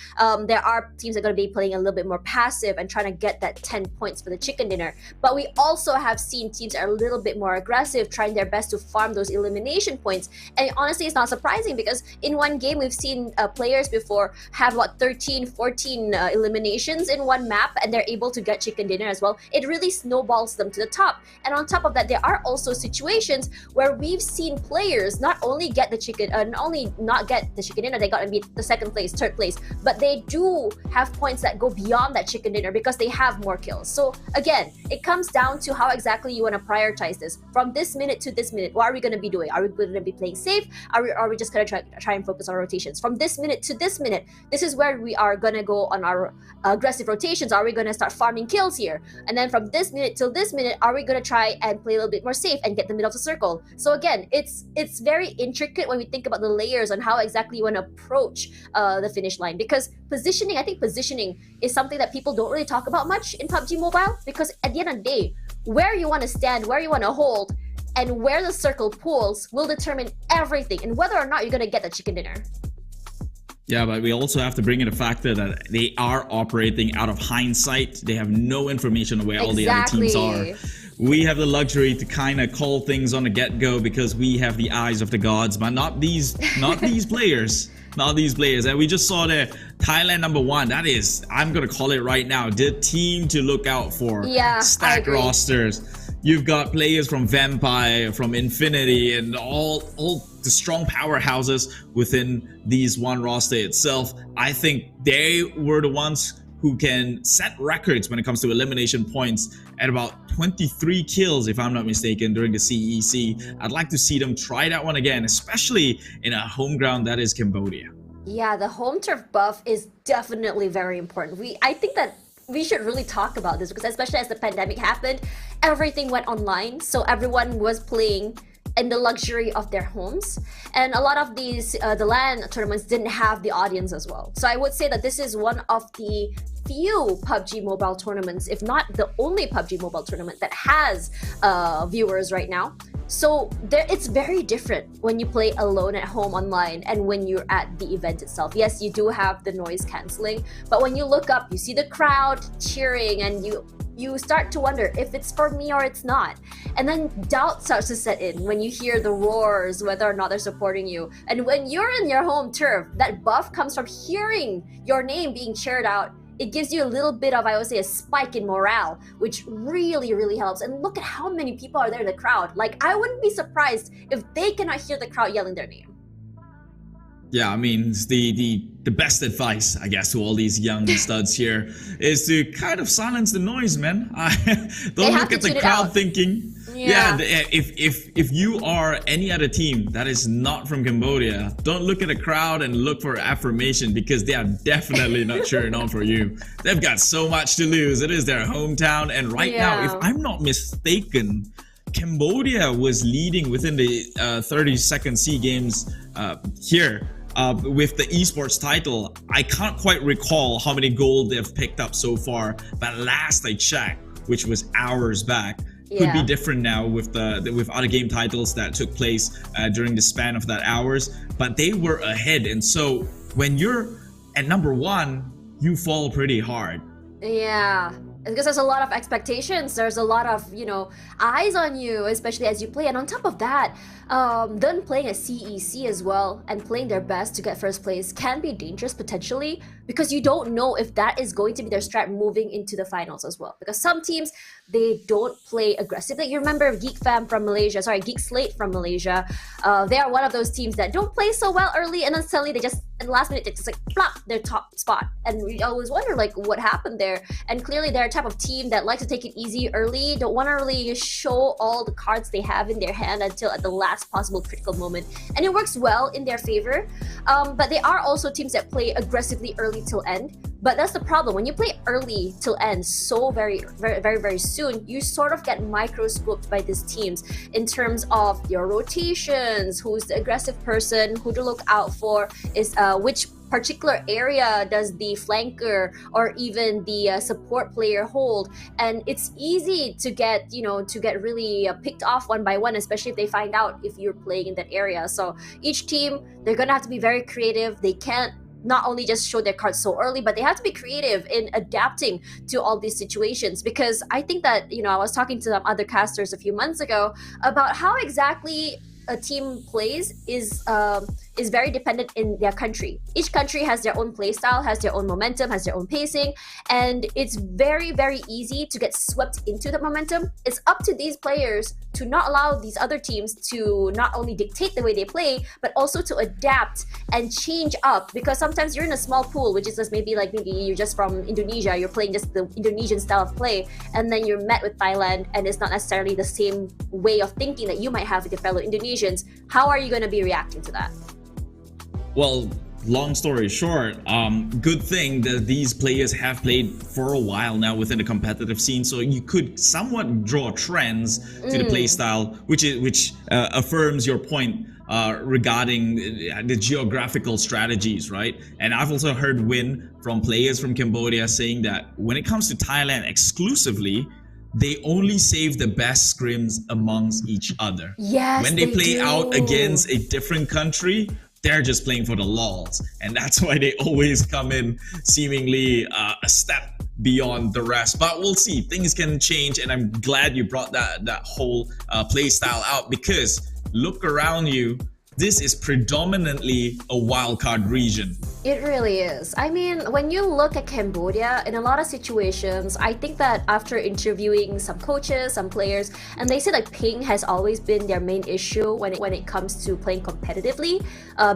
There are teams that are going to be playing a little bit more passive and trying to get that 10 points for the chicken dinner, but we also have seen teams that are a little bit more aggressive, trying their best to farm those elimination points. And honestly, it's not surprising, because in one game we've seen players before have 13-14 eliminations in one map, and they're able to get chicken dinner as well. It really snowballs them to the top. And on top of that, there are also situations where we've seen players not only get the chicken not get the chicken dinner, they got to be the 2nd place, 3rd place, but they do have points that go beyond that chicken dinner because they have more kills. So again, it comes down to how exactly you want to prioritize this. From this minute to this minute, what are we going to be doing? Are we going to be playing safe? Are we just going to try and focus on rotations? From this minute to this minute, this is where we are going to go on our aggressive rotations. Are we going to start farming kills here? And then from this minute till this minute, are we going to try and play a little bit more safe and get the middle of the circle? So again, it's very intricate when we think about the layers on how exactly you want to approach the finish line. Because positioning, I think positioning is something that people don't really talk about much in PUBG Mobile, because at the end of the day, where you want to stand, where you want to hold, and where the circle pulls will determine everything, and whether or not you're going to get the chicken dinner. Yeah, but we also have to bring in the factor that they are operating out of hindsight. They have no information on where all the other teams are. We have the luxury to kind of call things on the get-go because we have the eyes of the gods, but not these players. Not these players. And we just saw there, Thailand #1. That is, I'm going to call it right now, the team to look out for. Yeah, stacked rosters. You've got players from Vampire, from Infinity, and all the strong powerhouses within these one roster itself. I think they were the ones who can set records when it comes to elimination points at about 23 kills, if I'm not mistaken, during the CEC. I'd like to see them try that one again, especially in a home ground that is Cambodia. Yeah, the home turf buff is definitely very important. I think that we should really talk about this because especially as the pandemic happened, everything went online. So everyone was playing in the luxury of their homes. And a lot of these, the LAN tournaments didn't have the audience as well. So I would say that this is one of the few PUBG Mobile tournaments, if not the only PUBG Mobile tournament that has viewers right now. So it's very different when you play alone at home online and when you're at the event itself. Yes, you do have the noise cancelling, but when you look up, you see the crowd cheering and you start to wonder if it's for me or it's not. And then doubt starts to set in when you hear the roars, whether or not they're supporting you. And when you're in your home turf, that buff comes from hearing your name being cheered out. It gives you a little bit of, I would say, a spike in morale, which really, really helps. And look at how many people are there in the crowd. Like, I wouldn't be surprised if they cannot hear the crowd yelling their name. Yeah, I mean, it's the best advice, I guess, to all these young studs here is to kind of silence the noise, man. Don't look at the crowd thinking. Yeah, if you are any other team that is not from Cambodia, don't look at the crowd and look for affirmation because they are definitely not cheering on for you. They've got so much to lose. It is their hometown, and right now, if I'm not mistaken, Cambodia was leading within the 32nd SEA Games here. With the esports title. I can't quite recall how many gold they've picked up so far, but last I checked, which was hours back, could be different now with other game titles that took place during the span of that hours, but they were ahead. And so when you're at #1, you fall pretty hard. Yeah, because there's a lot of expectations, there's a lot of, eyes on you, especially as you play. And on top of that, them playing a CEC as well and playing their best to get first place can be dangerous potentially, because you don't know if that is going to be their strat moving into the finals as well. Because some teams, they don't play aggressively. You remember Geek Slate from Malaysia. They are one of those teams that don't play so well early, and then suddenly they just, in the last minute, they just like plop their top spot. And we always wonder like what happened there. And clearly they're a type of team that likes to take it easy early, don't want to really show all the cards they have in their hand until at the last possible critical moment. And it works well in their favor. But they are also teams that play aggressively early till end. But that's the problem. When you play early till end so very, very, very, very soon, you sort of get microscoped by these teams in terms of your rotations, who's the aggressive person, who to look out for, is which particular area does the flanker or even the support player hold. And it's easy to get, really picked off one by one, especially if they find out if you're playing in that area. So each team, they're gonna have to be very creative. They can't not only just show their cards so early, but they have to be creative in adapting to all these situations. Because I think that, I was talking to some other casters a few months ago about how exactly a team plays is very dependent in their country. Each country has their own play style, has their own momentum, has their own pacing, and it's very, very easy to get swept into the momentum. It's up to these players to not allow these other teams to not only dictate the way they play, but also to adapt and change up, because sometimes you're in a small pool, which is just maybe you're just from Indonesia, you're playing just the Indonesian style of play, and then you're met with Thailand, and it's not necessarily the same way of thinking that you might have with your fellow Indonesians. How are you going to be reacting to that? Well, long story short, good thing that these players have played for a while now within the competitive scene, so you could somewhat draw trends to the play style, which affirms your point regarding the geographical strategies, right? And I've also heard from players from Cambodia saying that when it comes to Thailand exclusively, they only save the best scrims amongst each other. Yes, when they play do. out against a different country, they're just playing for the lols, and that's why they always come in seemingly a step beyond the rest. But we'll see, things can change, and I'm glad you brought that whole play style out, because look around you, this is predominantly a wildcard region. It really is. I mean, when you look at Cambodia, in a lot of situations, I think that after interviewing some coaches, some players, and they say like ping has always been their main issue when it comes to playing competitively,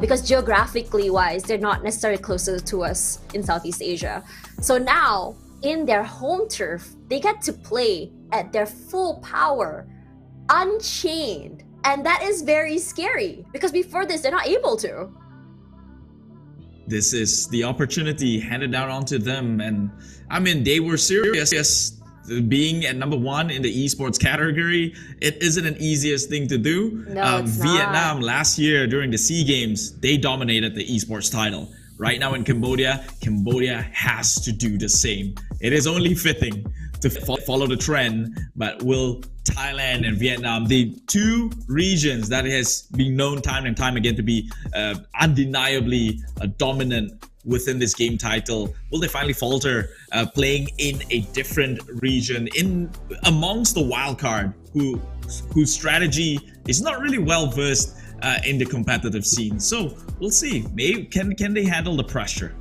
because geographically wise, they're not necessarily closer to us in Southeast Asia. So now, in their home turf, they get to play at their full power, unchained. And that is very scary, because before this, they're not able to. This is the opportunity handed down onto them, and I mean, they were serious. Being at number 1 in the esports category, it isn't an easiest thing to do. No, it's Vietnam not. last year during the SEA Games, they dominated the esports title. Right now in Cambodia has to do the same. It is only fitting to follow the trend, but will Thailand and Vietnam, the two regions that has been known time and time again to be undeniably dominant within this game title, will they finally falter playing in a different region in amongst the wild card whose strategy is not really well versed in the competitive scene? So we'll see. Maybe can they handle the pressure?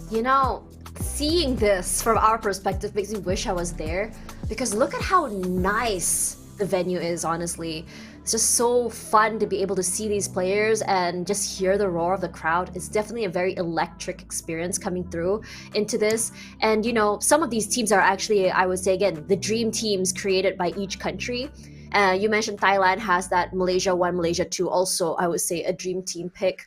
You know, seeing this from our perspective makes me wish I was there, because look at how nice the venue is, honestly. It's just so fun to be able to see these players and just hear the roar of the crowd. It's definitely a very electric experience coming through into this. And you know, some of these teams are actually, I would say again, the dream teams created by each country. You mentioned Thailand has that Malaysia 1, Malaysia 2, also I would say a dream team pick.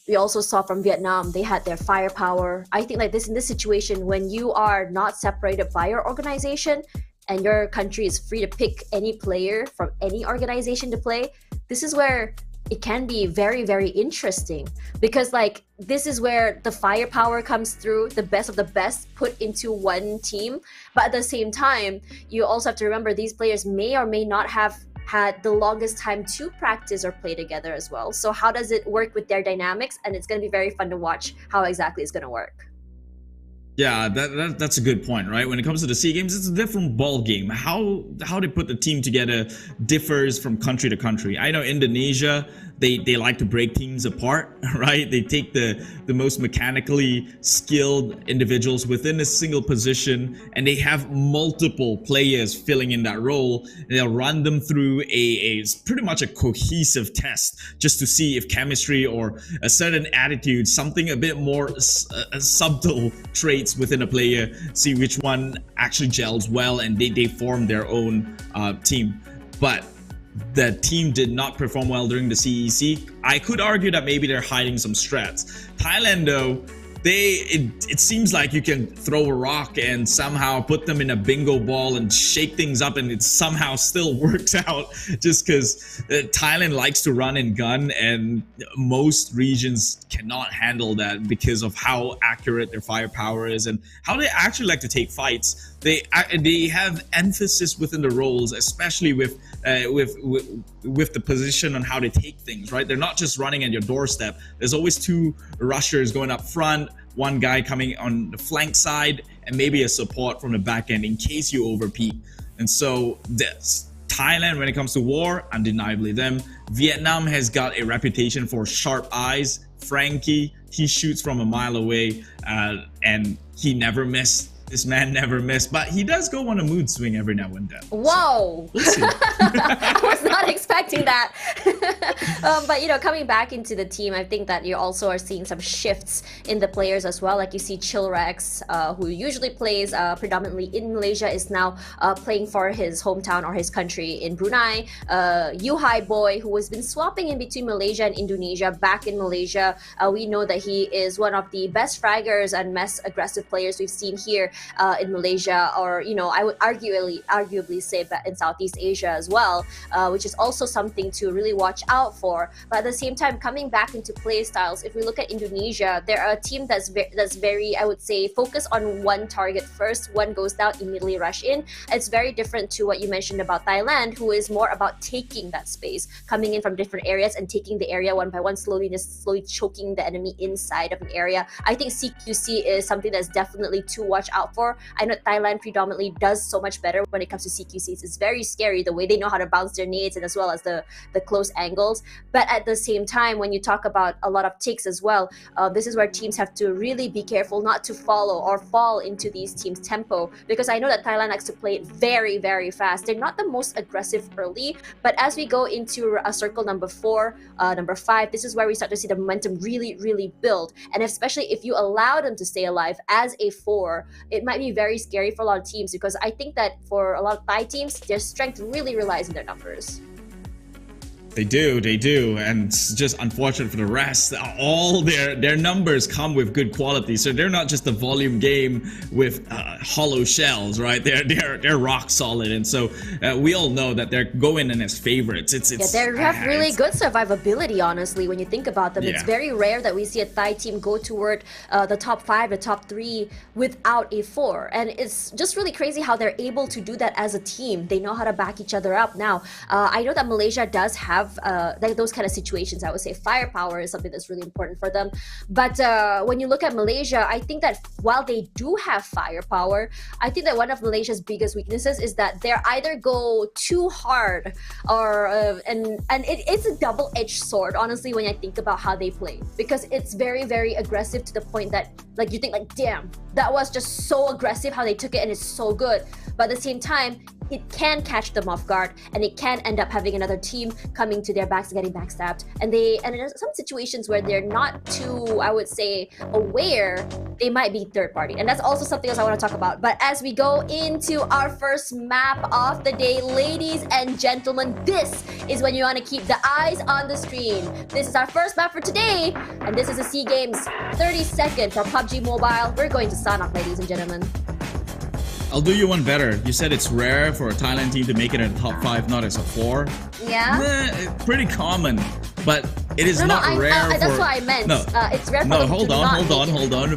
We also saw from Vietnam, they had their firepower. I think like this, in this situation, when you are not separated by your organization and your country is free to pick any player from any organization to play, this is where it can be very, very interesting, because like this is where the firepower comes through, the best of the best put into one team. But at the same time, you also have to remember these players may or may not have had the longest time to practice or play together as well. So how does it work with their dynamics? And it's going to be very fun to watch how exactly it's going to work. Yeah, that's a good point, right? When it comes to the SEA Games, it's a different ball game. How they put the team together differs from country to country. I know Indonesia, they like to break teams apart, right? They take the most mechanically skilled individuals within a single position, and they have multiple players filling in that role. And they'll run them through a pretty much a cohesive test just to see if chemistry or a certain attitude, something a bit more subtle traits within a player, see which one actually gels well, and they form their own team. But the team did not perform well during the CEC. I could argue that maybe they're hiding some strats. Thailand, though, it seems like you can throw a rock and somehow put them in a bingo ball and shake things up, and it somehow still works out, just because Thailand likes to run and gun, and most regions cannot handle that because of how accurate their firepower is and how they actually like to take fights. They have emphasis within the roles, especially with the position on how they take things, right? They're not just running at your doorstep. There's always two rushers going up front, one guy coming on the flank side, and maybe a support from the back end in case you overpeak. And so that's Thailand, when it comes to war, undeniably them. Vietnam has got a reputation for sharp eyes. Frankie, he shoots from a mile away, and he never missed. This man never missed, but he does go on a mood swing every now and then. Whoa! So, I was not expecting that. But you know, coming back into the team, I think that you also are seeing some shifts in the players as well. Like you see Chilrex, who usually plays predominantly in Malaysia, is now playing for his hometown or his country in Brunei. Yuhai Boy, who has been swapping in between Malaysia and Indonesia, back in Malaysia. We know that he is one of the best fraggers and most aggressive players we've seen here in Malaysia, or you know, I would arguably say that in Southeast Asia as well, which is also something to really watch watch out for. But at the same time, coming back into play styles, if we look at Indonesia, they're a team that's very, I would say, focused on one target first. One goes down, immediately rush in. It's very different to what you mentioned about Thailand, who is more about taking that space, coming in from different areas and taking the area one by one, slowly choking the enemy inside of an area. I think CQC is something that's definitely to watch out for. I know Thailand predominantly does so much better when it comes to CQCs. It's very scary the way they know how to bounce their nades and as well as the close angles. But at the same time, when you talk about a lot of takes as well, this is where teams have to really be careful not to follow or fall into these teams' tempo, because I know that Thailand likes to play it very, very fast. They're not the most aggressive early, but as we go into a circle number 4, number 5, this is where we start to see the momentum really, really build. And especially if you allow them to stay alive as a 4, it might be very scary for a lot of teams, because I think that for a lot of Thai teams, their strength really relies on their numbers. They do, and it's just unfortunate for the rest. All their numbers come with good quality, so they're not just a volume game with hollow shells, right? They're rock solid, and so we all know that they're going in as favorites. They have really good survivability. Honestly, when you think about them, it's very rare that we see a Thai team go toward the top 5, the top 3 without a 4, and it's just really crazy how they're able to do that as a team. They know how to back each other up. Now, I know that Malaysia does have like those kind of situations. I would say firepower is something that's really important for them. But when you look at Malaysia, I think that while they do have firepower, I think that one of Malaysia's biggest weaknesses is that they either go too hard or and it's a double-edged sword, honestly, when I think about how they play, because it's very, very aggressive to the point that like you think like, damn, that was just so aggressive how they took it and it's so good. But at the same time, it can catch them off guard, and it can end up having another team coming to their backs, getting backstabbed. And in some situations where they're not too, I would say, aware, they might be third party. And that's also something else I want to talk about. But as we go into our first map of the day, ladies and gentlemen, this is when you want to keep the eyes on the screen. This is our first map for today, and this is a SEA Games 32nd for PUBG Mobile. We're going to Sanhok, ladies and gentlemen. I'll do you one better. You said it's rare for a Thailand team to make it in the top 5, not as a 4. Yeah. Pretty common, but it is not rare. That's what I meant. No, it's rare for no. them Hold to on.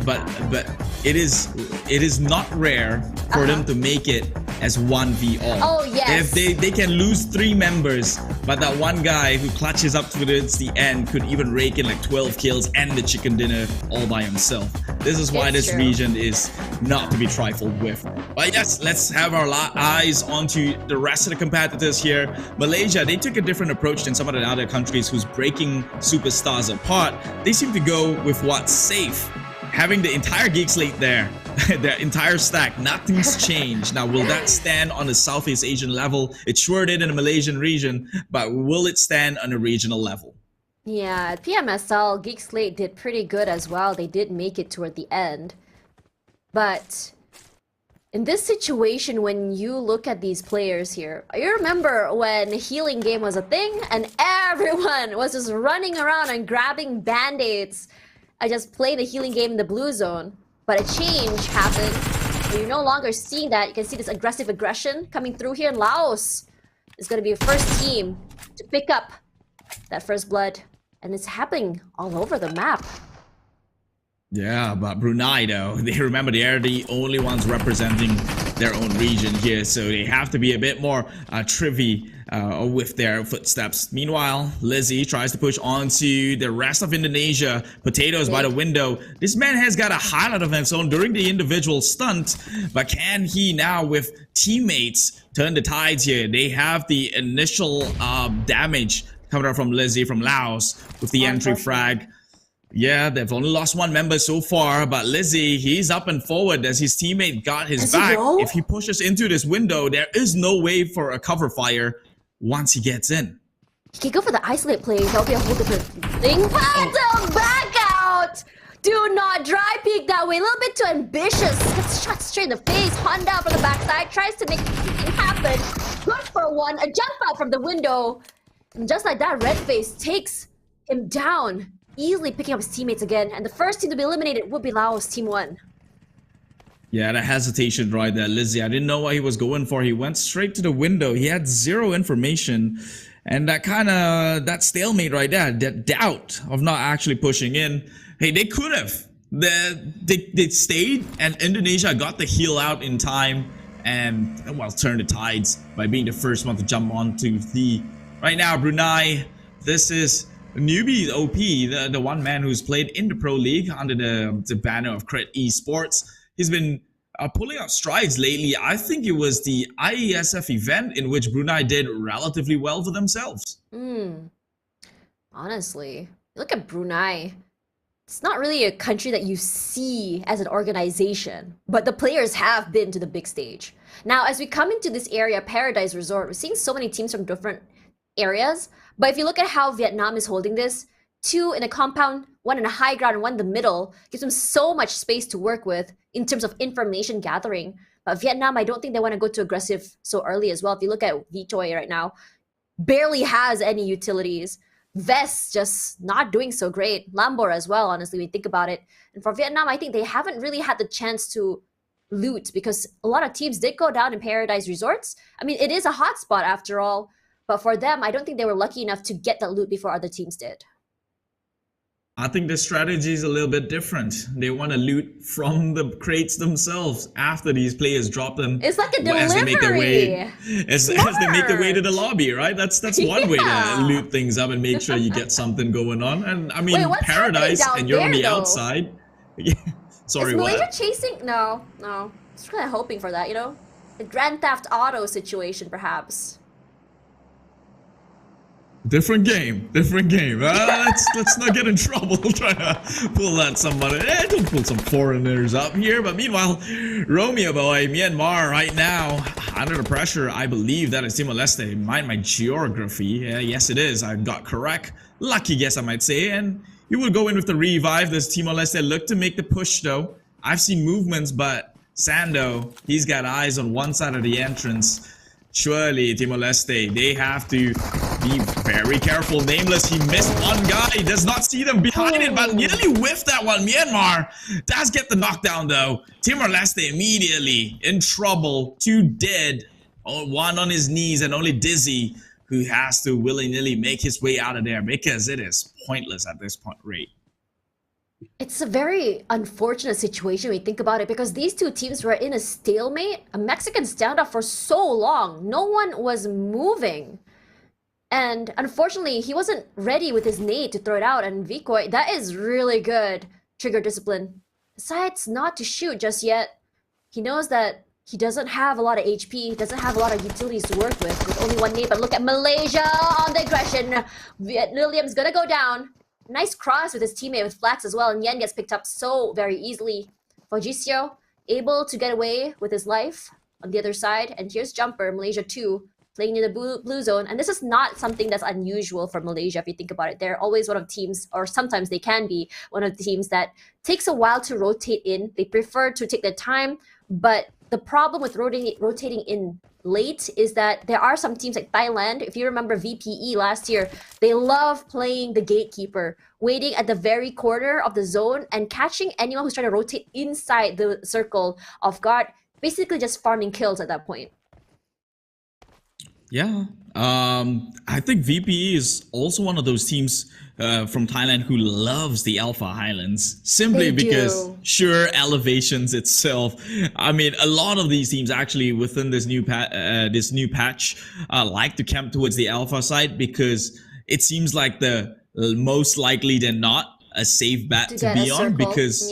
But it is not rare for them to make it as 1v all. Oh yes. If they can lose 3 members, but that one guy who clutches up towards the end could even rake in like 12 kills and the chicken dinner all by himself. This is why this region is not to be trifled with. But yes, let's have our eyes onto the rest of the competitors here. Malaysia, they took a different approach than some of the other countries who's breaking superstars apart. They seem to go with what's safe. Having the entire geek slate there, their entire stack, nothing's changed. Now, will that stand on the Southeast Asian level? It sure did in the Malaysian region, but will it stand on a regional level? Yeah, at PMSL, Geek Slate did pretty good as well. They did make it toward the end. But in this situation, when you look at these players here, you remember when healing game was a thing and everyone was just running around and grabbing band-aids. I just played the healing game in the blue zone, but a change happened. So you're no longer seeing that. You can see this aggressive aggression coming through here in Laos. It's going to be a first team to pick up that first blood, and it's happening all over the map. Yeah, but Brunei though, they remember they are the only ones representing their own region here, so they have to be a bit more tricky with their footsteps. Meanwhile, Lizzie tries to push onto the rest of Indonesia. Potatoes by the window. This man has got a highlight of his own during the individual stunt, but can he now with teammates turn the tides here? They have the initial damage coming out from Lizzie from Laos with the entry frag. Yeah, they've only lost 1 member so far, but Lizzie, he's up and forward as his teammate got his back. If he pushes into this window, there is no way for a cover fire once he gets in. He can go for the isolate play. That'll be a whole different thing. Phantom back out! Do not dry peek that way. A little bit too ambitious. Gets shot straight in the face. Honda from the backside tries to make something happen. Good for one. A jump out from the window. And just like that, Redface takes him down, easily picking up his teammates again. And the first team to be eliminated would be Laos, Team 1. Yeah, the hesitation right there, Lizzie. I didn't know what he was going for. He went straight to the window. He had 0 information. And that stalemate right there, that doubt of not actually pushing in. Hey, they could have. They stayed, and Indonesia got the heel out in time and, well, turned the tides by being the first one to jump onto the. Right now, Brunei, this is newbie OP, the one man who's played in the Pro League under the banner of Crit Esports. He's been pulling out strides lately. I think it was the IESF event in which Brunei did relatively well for themselves. Honestly, look at Brunei. It's not really a country that you see as an organization, but the players have been to the big stage. Now, as we come into this area, Paradise Resort, we're seeing so many teams from different areas. But if you look at how Vietnam is holding this, 2 in a compound, 1 in a high ground, and 1 in the middle, gives them so much space to work with in terms of information gathering. But Vietnam, I don't think they want to go too aggressive so early as well. If you look at Vitoy right now, barely has any utilities. Vest just not doing so great. Lambor as well, honestly, when you think about it. And for Vietnam, I think they haven't really had the chance to loot because a lot of teams did go down in Paradise Resorts. I mean, it is a hot spot after all. But for them, I don't think they were lucky enough to get that loot before other teams did. I think the strategy is a little bit different. They want to loot from the crates themselves after these players drop them. It's like a delivery. As they make their way, as they make their way to the lobby, right? That's one way to loot things up and make sure you get something going on. And I mean, wait, Paradise, and you're there, on the though? outside. Sorry, is Malaysia what? chasing? No. Just kind of hoping for that, you know, a Grand Theft Auto situation, perhaps. Different game. Let's not get in trouble trying to pull that somebody. Don't pull some foreigners up here. But meanwhile, Romeo boy, Myanmar right now under the pressure. I believe that is Timor Leste. Mind my geography. Yes, it is. I got correct. Lucky guess, I might say. And you will go in with the revive. This Timor Leste look to make the push though. I've seen movements, but Sando, he's got eyes on one side of the entrance. Surely, Timor Leste, they have to be very careful. Nameless, he missed one guy. He does not see them behind it, but nearly whiffed that one. Myanmar does get the knockdown, though. Timor Leste immediately in trouble. 2 dead. 1 on his knees, and only Dizzy, who has to willy-nilly make his way out of there because it is pointless at this point rate. It's a very unfortunate situation when you think about it because these two teams were in a stalemate, a Mexican standoff for so long. No one was moving. And unfortunately, he wasn't ready with his nade to throw it out. And Vikoy, that is really good trigger discipline. Decides not to shoot just yet. He knows that he doesn't have a lot of HP, doesn't have a lot of utilities to work with only 1 nade. But look at Malaysia on the aggression. William's gonna go down. Nice cross with his teammate with Flax as well, and Yen gets picked up so very easily. Fogisio able to get away with his life on the other side, and here's Jumper, Malaysia 2, playing in the blue zone. And this is not something that's unusual for Malaysia if you think about it. They're always one of the teams, or sometimes they can be one of the teams that takes a while to rotate in. They prefer to take their time, but the problem with rotating in late is that there are some teams like Thailand. If you remember VPE last year, they love playing the gatekeeper, waiting at the very corner of the zone and catching anyone who's trying to rotate inside the circle of guard, basically just farming kills at that point. Yeah, I think VPE is also one of those teams from Thailand who loves the Alpha Highlands simply because sure, elevations itself. I mean, a lot of these teams actually within this new patch like to camp towards the Alpha side because it seems like the most likely than not a safe bet to be on because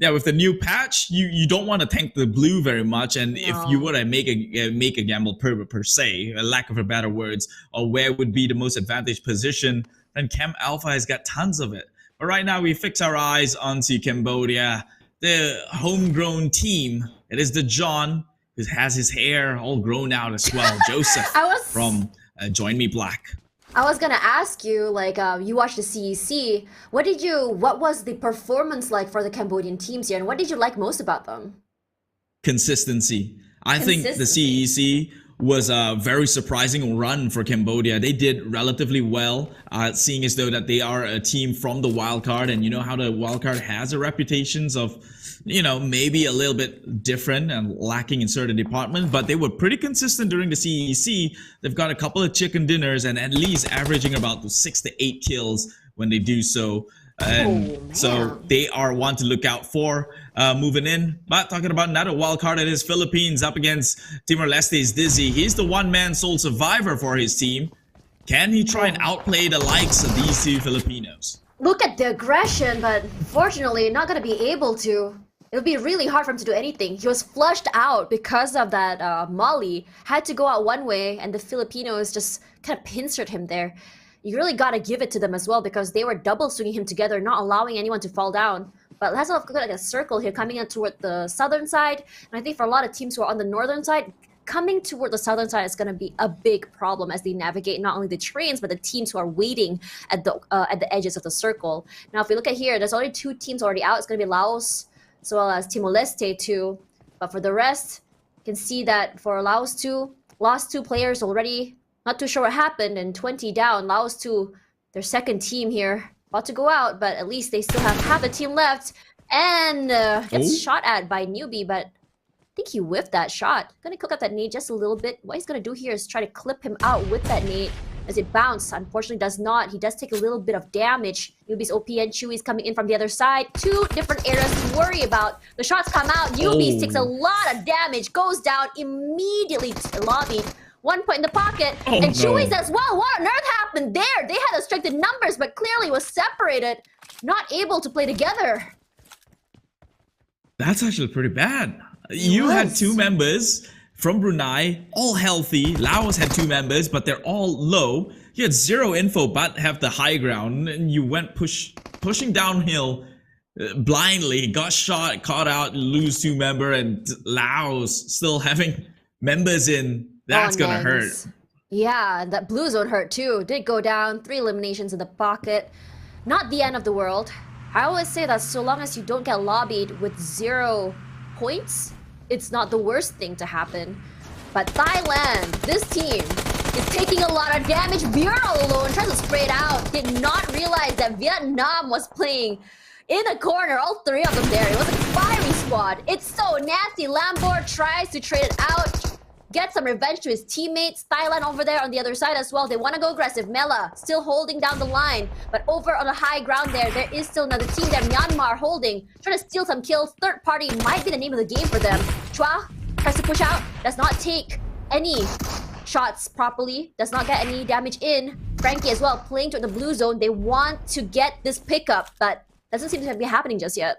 with the new patch you don't want to tank the blue very much, and if you were to make a gamble per se, a lack of a better words, or where would be the most advantaged position, then Camp Alpha has got tons of it. But right now we fix our eyes onto Cambodia, the homegrown team. It is the John who has his hair all grown out as well. Joseph from Join Me Black. I was gonna ask you, like, you watched the CEC. What was the performance like for the Cambodian teams here, and what did you like most about them? Consistency. I think the CEC was a very surprising run for Cambodia. They did relatively well, seeing as though that they are a team from the wildcard, and you know how the wildcard has a reputation of, you know, maybe a little bit different and lacking in certain departments, but they were pretty consistent during the CEC. They've got a couple of chicken dinners and at least averaging about 6 to 8 kills when they do so. And so they are one to look out for moving in. But talking about another wild card, it is Philippines up against Timor Leste's Dizzy. He's the one-man sole survivor for his team. Can he try and outplay the likes of these two Filipinos? Look at the aggression, but fortunately not going to be able to. It'll be really hard for him to do anything. He was flushed out because of that Molly. Had to go out one way, and the Filipinos just kind of pincered him there. You really got to give it to them as well because they were double swinging him together, not allowing anyone to fall down. But let's look at a circle here coming in toward the southern side. And I think for a lot of teams who are on the northern side, coming toward the southern side is going to be a big problem as they navigate not only the trains, but the teams who are waiting at the edges of the circle. Now, if we look at here, there's already 2 teams already out. It's going to be Laos as well as Timor-Leste too. But for the rest, you can see that for Laos 2, lost 2 players already. Not too sure what happened, and 20 down. Laos 2, their second team here, about to go out, but at least they still have half the team left. And gets shot at by Newbie, but I think he whiffed that shot. Gonna cook up that nade just a little bit. What he's gonna do here is try to clip him out with that nade as it bounced. Unfortunately does not. He does take a little bit of damage. Newbie's OP and Chewy's coming in from the other side. 2 different areas to worry about. The shots come out. Newbie takes a lot of damage, goes down immediately lobbied. 1 point in the pocket, and Chewy's as well. What on earth happened there? They had a strength in numbers, but clearly was separated, not able to play together. That's actually pretty bad. You had 2 members from Brunei, all healthy. Laos had 2 members, but they're all low. You had 0 info, but have the high ground, and you went pushing downhill blindly, got shot, caught out, lose 2 member, and Laos still having members in. That's gonna hurt. Yeah, that blue zone hurt too. Did go down, 3 eliminations in the pocket. Not the end of the world. I always say that so long as you don't get lobbied with 0 points, it's not the worst thing to happen. But Thailand, this team, is taking a lot of damage. Beer all alone, tries to spray it out. Did not realize that Vietnam was playing in a corner, all 3 of them there. It was a fiery squad. It's so nasty. Lambor tries to trade it out. Get some revenge to his teammates. Thailand over there on the other side as well. They want to go aggressive. Mela still holding down the line. But over on the high ground there is still another team there. Myanmar holding. Trying to steal some kills. Third party might be the name of the game for them. Chua tries to push out. Does not take any shots properly. Does not get any damage in. Frankie as well playing to the blue zone. They want to get this pickup, but doesn't seem to be happening just yet.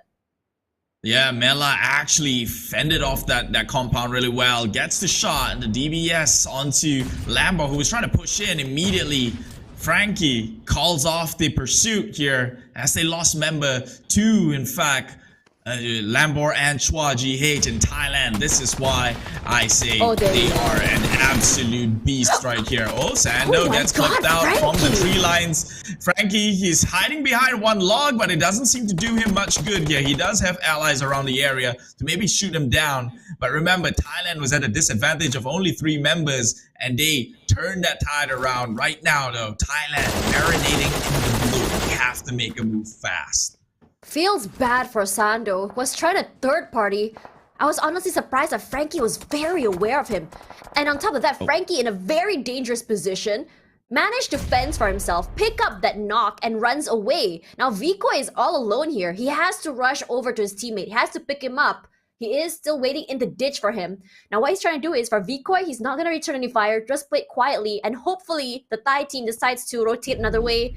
Yeah, Mela actually fended off that compound really well. Gets the shot and the DBS onto Lambo, who was trying to push in immediately. Frankie calls off the pursuit here as they lost member 2, in fact. Lambor and Chua GH in Thailand. This is why I say they are an absolute beast right here. Sando gets clipped out from the tree lines. Frankie, he's hiding behind one log, but it doesn't seem to do him much good here. He does have allies around the area to maybe shoot him down. But remember, Thailand was at a disadvantage of only 3 members, and they turned that tide around. Right now, though, Thailand marinating in the blue. They have to make a move fast. Feels bad for Sando. Was trying to third party. I was honestly surprised that Frankie was very aware of him. And on top of that, Frankie in a very dangerous position, managed to fence for himself, pick up that knock, and runs away. Now Vicoy is all alone here. He has to rush over to his teammate. He has to pick him up. He is still waiting in the ditch for him. Now what he's trying to do is, for Vicoy, he's not going to return any fire. Just play it quietly, and hopefully the Thai team decides to rotate another way.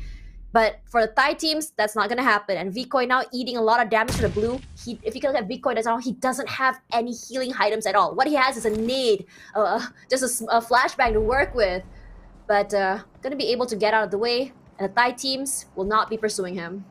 But for the Thai teams, that's not going to happen. And Vicoy now eating a lot of damage to the blue. If you can look at Vicoy, he doesn't have any healing items at all. What he has is a nade, just a flashbang to work with. But going to be able to get out of the way. And the Thai teams will not be pursuing him.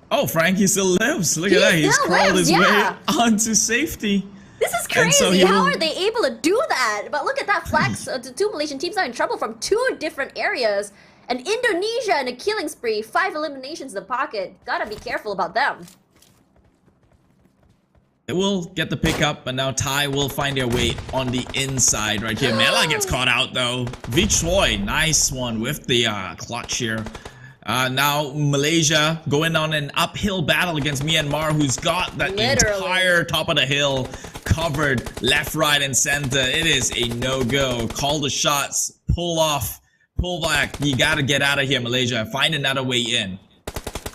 Oh, Frankie still lives. Look at that. He's crawled his way onto safety. This is crazy. How are they able to do that? But look at that. Flags, the 2 Malaysian teams are in trouble from 2 different areas. And Indonesia in a killing spree, 5 eliminations in the pocket. Gotta be careful about them. They will get the pickup, but now Thai will find their way on the inside right here. Mela gets caught out though. Vichoi, nice one with the clutch here. Now Malaysia going on an uphill battle against Myanmar, who's got that entire top of the hill covered left, right, and center. It is a no-go. Call the shots, pull off, pull back. You gotta get out of here, Malaysia. Find another way in.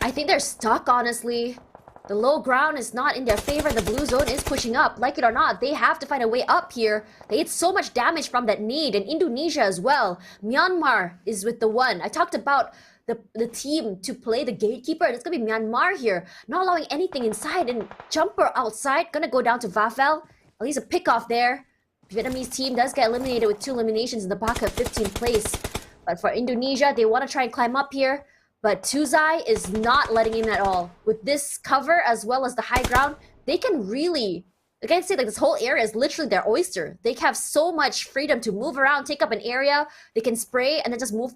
I think they're stuck, honestly. The low ground is not in their favor. The blue zone is pushing up. Like it or not, they have to find a way up here. They hit so much damage from that nade, and Indonesia as well. Myanmar is with the one. I talked about the team to play the gatekeeper, and it's gonna be Myanmar here, not allowing anything inside, and Jumper outside, gonna go down to Vavel. At least a pick off there. Vietnamese team does get eliminated with 2 eliminations in the pocket, 15th place. But for Indonesia, they want to try and climb up here. But Tuzai is not letting in at all. With this cover as well as the high ground, they can really, I can say like this whole area is literally their oyster. They have so much freedom to move around, take up an area. They can spray and then just move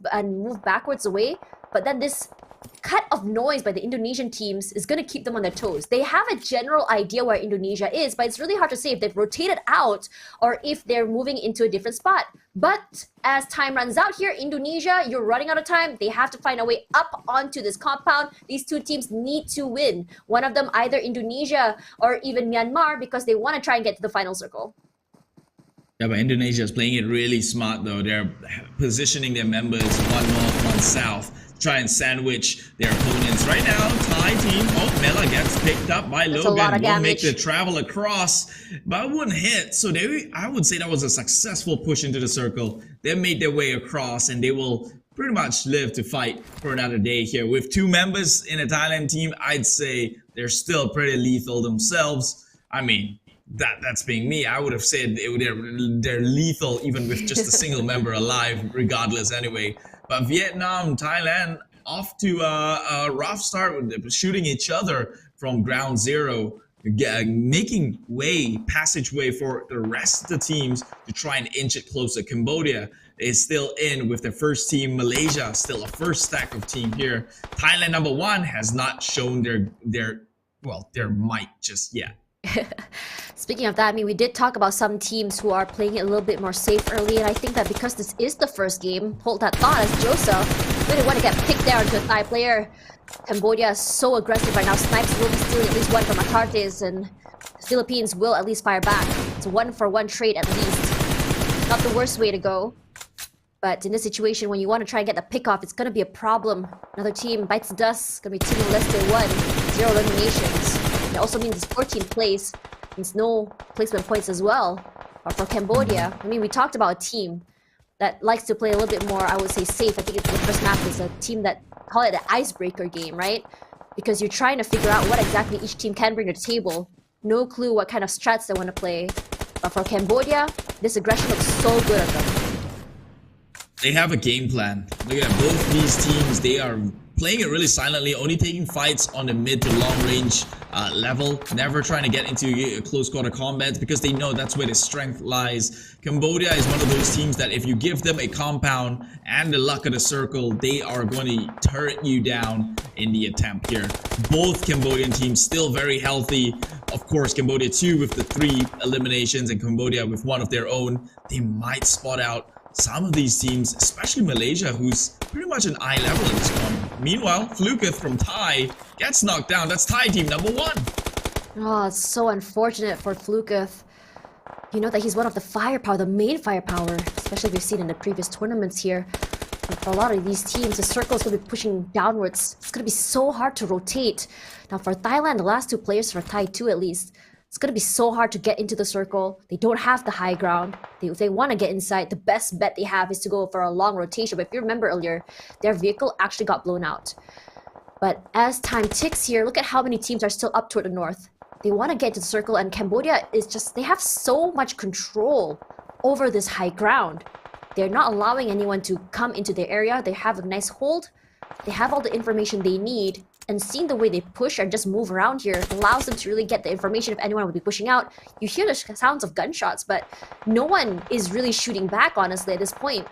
backwards away. But then this cut of noise by the Indonesian teams is going to keep them on their toes. They have a general idea where Indonesia is, but it's really hard to say if they've rotated out or if they're moving into a different spot. But as time runs out here, Indonesia, you're running out of time. They have to find a way up onto this compound. These two teams need to win. One of them either Indonesia or even Myanmar, because they want to try and get to the final circle. Yeah, but Indonesia is playing it really smart though. They're positioning their members one north, one south, try and sandwich their opponents. Right now, Thai team, Mela gets picked up by Logan. Won't make the travel across, but wouldn't hit. So I would say that was a successful push into the circle. They made their way across, and they will pretty much live to fight for another day here. With 2 members in a Thailand team, I'd say they're still pretty lethal themselves. I mean, that's being me. I would have said they're lethal even with just a single member alive, regardless anyway. But Vietnam, Thailand, off to a rough start with shooting each other from ground zero, making passageway for the rest of the teams to try and inch it closer. Cambodia is still in with their first team. Malaysia still a first stack of team here. Thailand number 1 has not shown their might just yet. Speaking of that, I mean, we did talk about some teams who are playing it a little bit more safe early, and I think that because this is the first game, hold that thought as Joseph really want to get picked there into a Thai player. Cambodia is so aggressive right now. Snipes will be stealing at least one from Akartes, and the Philippines will at least fire back. It's a 1-for-1 trade at least. Not the worst way to go. But in this situation, when you want to try and get the pick off, it's going to be a problem. Another team bites the dust. It's going to be Timor Leste 1, 0 eliminations. That also means it's 14th place. Means no placement points as well. But for Cambodia, I mean, we talked about a team that likes to play a little bit more, I would say, safe. I think the first map is a team that call it an icebreaker game, right? Because you're trying to figure out what exactly each team can bring to the table. No clue what kind of strats they want to play. But for Cambodia, this aggression looks so good at them. They have a game plan. Look at both these teams. They are playing it really silently, only taking fights on the mid to long range level, never trying to get into close quarter combats because they know that's where their strength lies. Cambodia is one of those teams that if you give them a compound and the luck of the circle, they are going to turret you down in the attempt here. Both Cambodian teams still very healthy. Of course, Cambodia 2 with the 3 eliminations and Cambodia with 1 of their own. They might spot out some of these teams, especially Malaysia, who's pretty much an eye level at this point. Meanwhile, Fluketh from Thai gets knocked down. That's Thai team number 1. Oh, it's so unfortunate for Fluketh. You know that he's one of the firepower, the main firepower, especially we've seen in the previous tournaments here. But for a lot of these teams, the circle is going to be pushing downwards. It's going to be so hard to rotate. Now for Thailand, the last 2 players, for Thai 2 at least, it's going to be so hard to get into the circle. They don't have the high ground. If they want to get inside, the best bet they have is to go for a long rotation. But if you remember earlier, their vehicle actually got blown out. But as time ticks here, look at how many teams are still up toward the north. They want to get to the circle, and Cambodia is just, they have so much control over this high ground. They're not allowing anyone to come into their area. They have a nice hold. They have all the information they need. And seeing the way they push and just move around here allows them to really get the information if anyone will be pushing out. You hear the sounds of gunshots, but no one is really shooting back, honestly, at this point.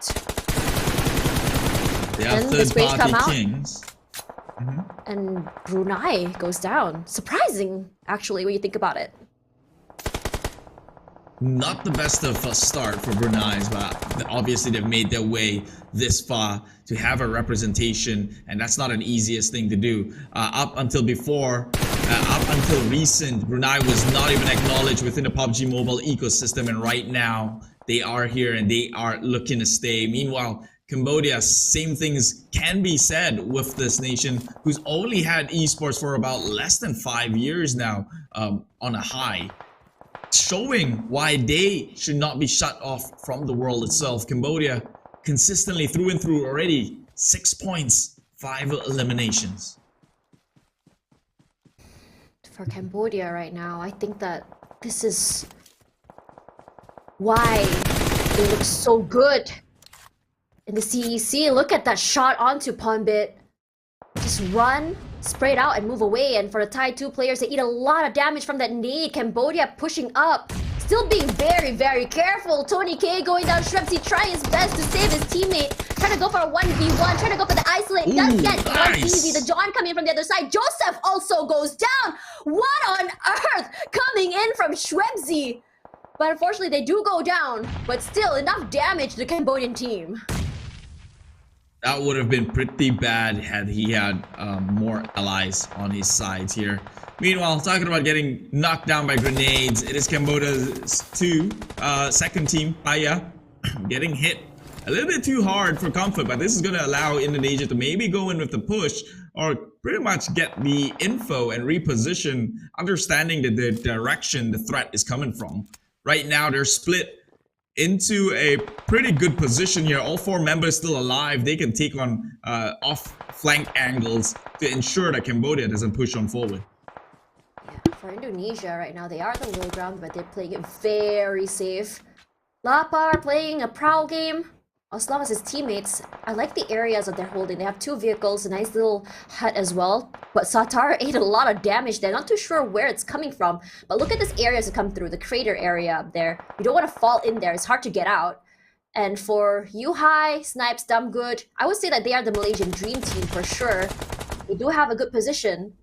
They are third-party kings. And Brunei goes down. Surprising, actually, when you think about it. Not the best of a start for Brunei, but obviously they've made their way this far to have a representation, and that's not an easiest thing to do. Up until recent, Brunei was not even acknowledged within the PUBG Mobile ecosystem, and right now they are here and they are looking to stay. Meanwhile, Cambodia, same things can be said with this nation who's only had esports for about less than 5 years now on a high, showing why they should not be shut off from the world itself. Cambodia consistently through and through already 6 points, 5 eliminations. For Cambodia right now, I think that this is why they look so good in the CEC. Look at that shot onto Ponbit. Just run, spray it out and move away. And for the Thai 2 players, they eat a lot of damage from that nade. Cambodia pushing up, still being very, very careful. Tony K going down, Shrebsy trying his best to save his teammate. Trying to go for a 1v1, trying to go for the isolate. Does get one easy. The John coming in from the other side. Joseph also goes down. What on earth coming in from Shrebsy? But unfortunately, they do go down. But still, enough damage to the Cambodian team. That would have been pretty bad had he had more allies on his sides here. Meanwhile, talking about getting knocked down by grenades, it is Cambodia's second team, Paya, getting hit a little bit too hard for comfort, but this is going to allow Indonesia to maybe go in with the push or pretty much get the info and reposition, understanding that the direction the threat is coming from. Right now, they're split into a pretty good position here. All 4 members still alive. They can take on off flank angles to ensure that Cambodia doesn't push on forward. Yeah, for Indonesia right now, they are the low ground, but they're playing it very safe. Lapar playing a prowl game. As long as his teammates, I like the areas that they're holding. They have 2 vehicles, a nice little hut as well. But Satar ate a lot of damage there. Not too sure where it's coming from. But look at this area to come through, the crater area up there. You don't want to fall in there. It's hard to get out. And for Yuhai, Snipes, Dumb Good, I would say that they are the Malaysian dream team for sure. They do have a good position.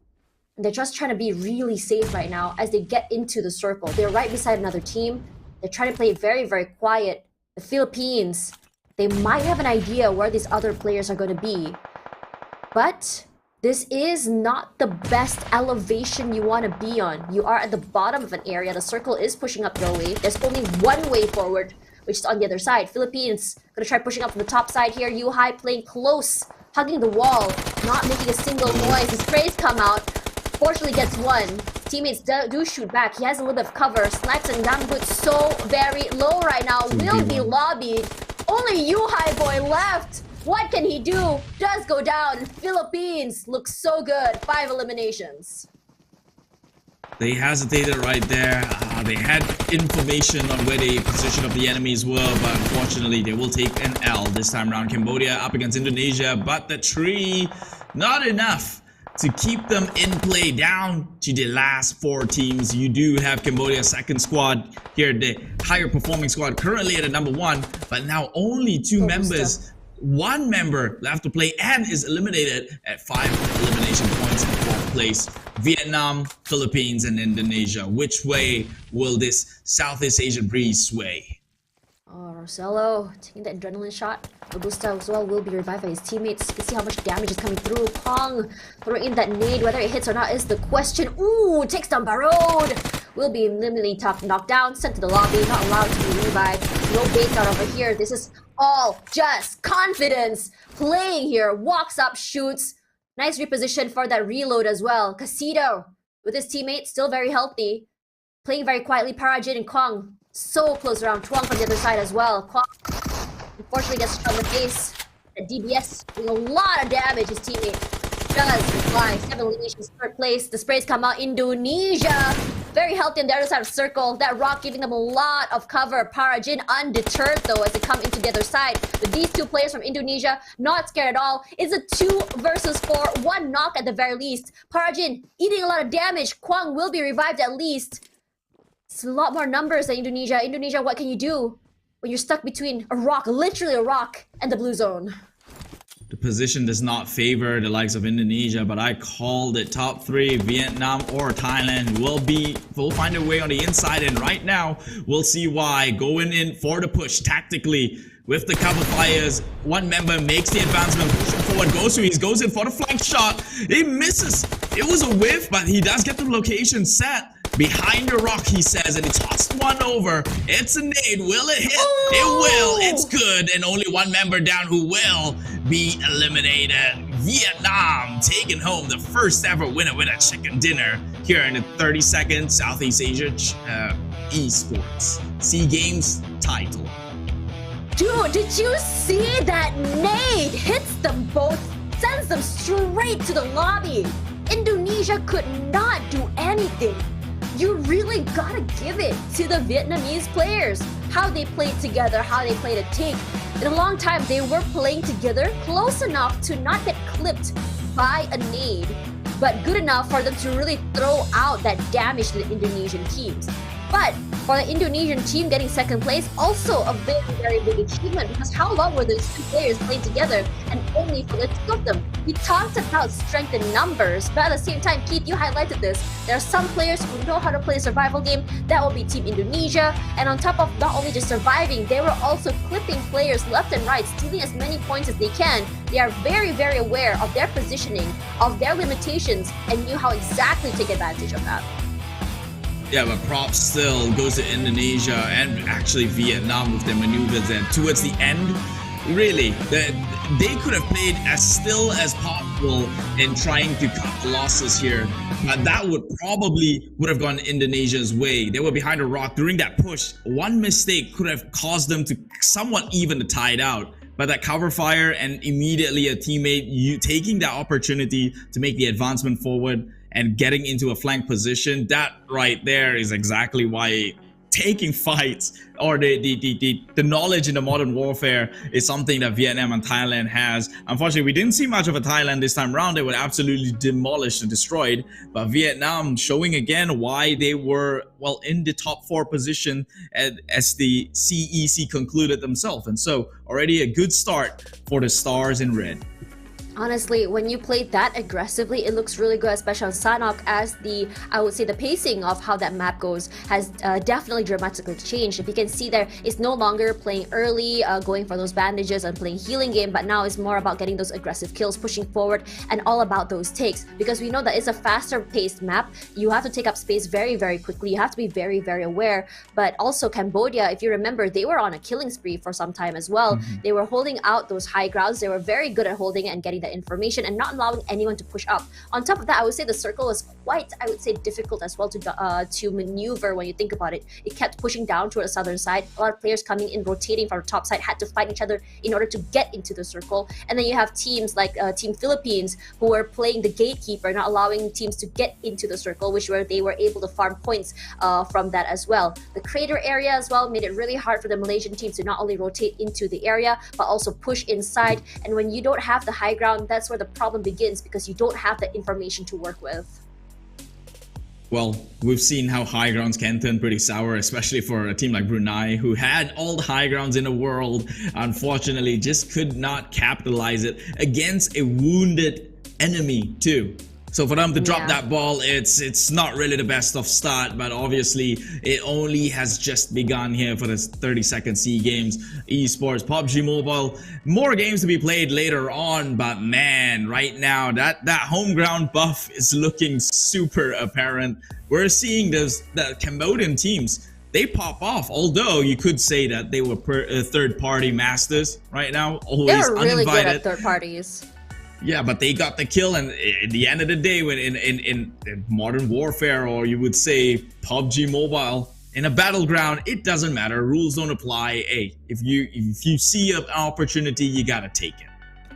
And they're just trying to be really safe right now as they get into the circle. They're right beside another team. They're trying to play it very, very quiet. The Philippines, they might have an idea where these other players are going to be. But this is not the best elevation you want to be on. You are at the bottom of an area. The circle is pushing up your way. There's only one way forward, which is on the other side. Philippines going to try pushing up from the top side here. Yuhai playing close, hugging the wall, not making a single noise. His sprays come out. Fortunately gets one. Teammates do shoot back. He has a little bit of cover. Snipes and Damgut so very low right now. Will be lobbied. Only Yuhai boy left. What can he do? Does go down. Philippines looks so good. 5 eliminations. They hesitated right there. They had information on where the position of the enemies were, but unfortunately they will take an L this time around. Cambodia up against Indonesia, but the tree, not enough to keep them in play. Down to the last 4 teams. You do have Cambodia's second squad here, the higher performing squad, currently at the number 1, but now only 2 members. 1 member left to play and is eliminated at 5 elimination points in 4th place. Vietnam, Philippines, and Indonesia. Which way will this Southeast Asian breeze sway? Oh, Rosello taking that adrenaline shot. Augusta as well will be revived by his teammates. You can see how much damage is coming through. Kong throwing in that nade. Whether it hits or not is the question. Ooh, takes down Barode. Will be minimally knocked down, sent to the lobby, not allowed to be revived. No bait out over here. This is all just confidence playing here. Walks up, shoots. Nice reposition for that reload as well. Casito with his teammate, still very healthy. Playing very quietly. Parajin and Kong so close around. Chuang from the other side as well. Kong unfortunately gets shot in the face. At DBS doing a lot of damage. His teammate does reply. 7 eliminations, 3rd place. The sprays come out. Indonesia very healthy on the other side of circle. That rock giving them a lot of cover. Parajin undeterred though as they come into the other side. But these 2 players from Indonesia not scared at all. It's a 2 versus 4. 1 knock at the very least. Parajin eating a lot of damage. Kwang will be revived at least. It's a lot more numbers than Indonesia. Indonesia, what can you do when you're stuck between a rock, literally a rock, and the blue zone? The position does not favor the likes of Indonesia, but I called it. Top 3, Vietnam or Thailand will find a way on the inside, and right now we'll see why. Going in for the push tactically with the cover fires. One member makes the advancement, pushing forward, goes in for the flank shot. He misses. It was a whiff, but he does get the location set. Behind the rock, he says, and he tossed one over. It's a nade. Will it hit? Oh! It will. It's good. And only one member down who will be eliminated. Vietnam taking home the first ever winner with a chicken dinner here in the 32nd Southeast Asia Esports SEA Games title. Dude, did you see that nade? Hits them both, sends them straight to the lobby. Indonesia could not do anything. You really gotta give it to the Vietnamese players. How they played together, how they played a take. In a long time, they were playing together close enough to not get clipped by a nade, but good enough for them to really throw out that damage to the Indonesian teams. But for the Indonesian team getting second place, also a very, very big achievement, because how long were those two players playing together and only for the two of them? We talked about strength in numbers, but at the same time, Keith, you highlighted this. There are some players who know how to play a survival game. That will be Team Indonesia. And on top of not only just surviving, they were also clipping players left and right, stealing as many points as they can. They are very, very aware of their positioning, of their limitations, and knew how exactly to take advantage of that. Yeah, but props still goes to Indonesia and actually Vietnam with their maneuvers. And towards the end, really, they could have played as still as possible in trying to cut the losses here. But that would have gone Indonesia's way. They were behind a rock during that push. One mistake could have caused them to somewhat even to tie it out. But that cover fire and immediately a teammate taking that opportunity to make the advancement forward and getting into a flank position, that right there is exactly why taking fights or the knowledge in the modern warfare is something that Vietnam and Thailand has. Unfortunately, we didn't see much of a Thailand this time around. They were absolutely demolished and destroyed. But Vietnam showing again why they were, well, in the top 4 position as the CEC concluded themselves. And so already a good start for the Stars in Red. Honestly, when you play that aggressively, it looks really good, especially on Sanhok, as I would say the pacing of how that map goes has definitely dramatically changed. If you can see there, it's no longer playing early, going for those bandages and playing healing game, but now it's more about getting those aggressive kills, pushing forward, and all about those takes. Because we know that it's a faster paced map. You have to take up space very, very quickly. You have to be very, very aware. But also Cambodia, if you remember, they were on a killing spree for some time as well. They were holding out those high grounds. They were very good at holding it and getting that information and not allowing anyone to push up. On top of that, I would say the circle was quite, I would say, difficult as well to maneuver when you think about it. It kept pushing down toward the southern side. A lot of players coming in, rotating from the top side, had to fight each other in order to get into the circle. And then you have teams like Team Philippines who were playing the gatekeeper, not allowing teams to get into the circle, which where they were able to farm points from that as well. The crater area as well made it really hard for the Malaysian teams to not only rotate into the area, but also push inside. And when you don't have the high ground, that's where the problem begins, because you don't have the information to work with. Well, we've seen how high grounds can turn pretty sour, especially for a team like Brunei, who had all the high grounds in the world. Unfortunately, just could not capitalize it against a wounded enemy too. So for them to drop that ball, it's not really the best of start, but obviously it only has just begun here for the 32nd SEA Games Esports. PUBG Mobile, more games to be played later on, but man, right now that home ground buff is looking super apparent. We're seeing the Cambodian teams, they pop off, although you could say that they were third-party masters right now, always They're really uninvited. good at third parties. Yeah, but they got the kill, and at the end of the day, when in modern warfare, or you would say PUBG Mobile, in a battleground, it doesn't matter. Rules don't apply. Hey, if you see an opportunity, you gotta take it.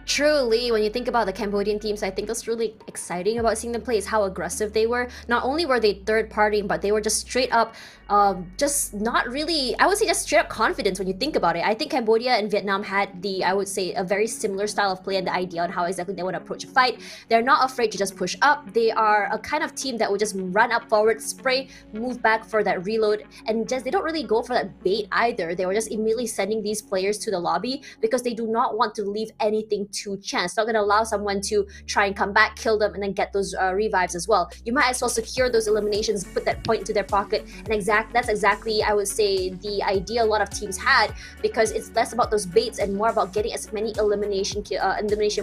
Truly, when you think about the Cambodian teams, I think that's really exciting about seeing them play is how aggressive they were. Not only were they third party, but they were just straight up, just not really, I would say just straight up confidence when you think about it. I think Cambodia and Vietnam had I would say, a very similar style of play and the idea on how exactly they want to approach a fight. They're not afraid to just push up. They are a kind of team that would just run up forward, spray, move back for that reload, and they don't really go for that bait either. They were just immediately sending these players to the lobby because they do not want to leave anything 1-2 chance. Not going to allow someone to try and come back, kill them, and then get those revives as well. You might as well secure those eliminations, put that point into their pocket, and that's exactly, I would say, the idea a lot of teams had, because it's less about those baits and more about getting as many elimination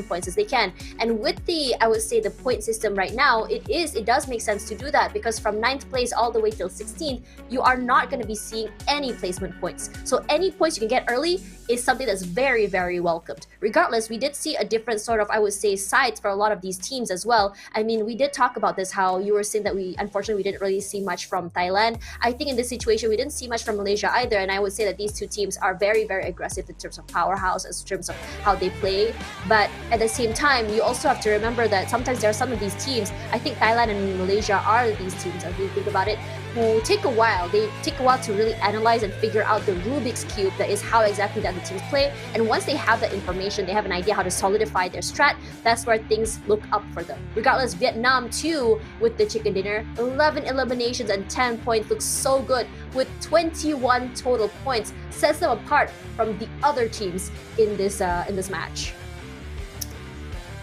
points as they can. And with the, I would say, the point system right now, it does make sense to do that, because from 9th place all the way till 16th, you are not going to be seeing any placement points. So any points you can get early is something that's very, very welcomed. Regardless, we did see a different sort of, I would say, sides for a lot of these teams as well. I mean, we did talk about this, how you were saying that unfortunately, we didn't really see much from Thailand. I think in this situation, we didn't see much from Malaysia either. And I would say that these two teams are very, very aggressive in terms of powerhouse, in terms of how they play. But at the same time, you also have to remember that sometimes there are some of these teams, I think Thailand and Malaysia are these teams, if you think about it, who take a while. They take a while to really analyze and figure out the Rubik's Cube, that is how exactly the other teams play. And once they have that information, they have an idea how to solidify their strat. That's where things look up for them. Regardless, Vietnam too, with the chicken dinner, 11 eliminations and 10 points, looks so good with 21 total points. Sets them apart from the other teams in this match.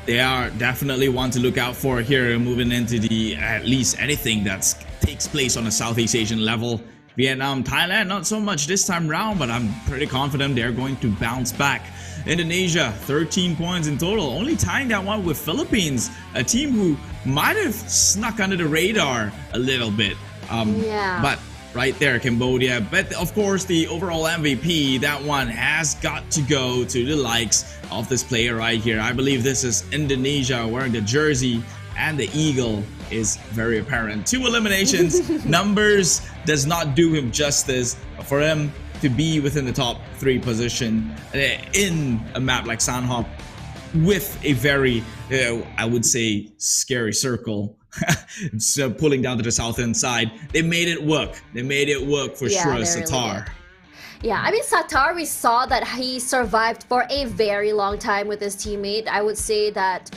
They are definitely one to look out for here, moving into the at least anything that takes place on a Southeast Asian level. Vietnam, Thailand, not so much this time round, but I'm pretty confident they're going to bounce back. Indonesia, 13 points in total, only tying that one with Philippines, a team who might have snuck under the radar a little bit. But right there, Cambodia. But of course, the overall MVP, that one has got to go to the likes of this player right here. I believe this is Indonesia wearing the jersey, and the eagle is very apparent. 2 eliminations, numbers does not do him justice. For him to be within the top 3 position in a map like Sanhok with a very, I would say, scary circle. So pulling down to the southern side, they made it work. They made it work for sure, Satar. Really, yeah, I mean, Satar, we saw that he survived for a very long time with his teammate. I would say that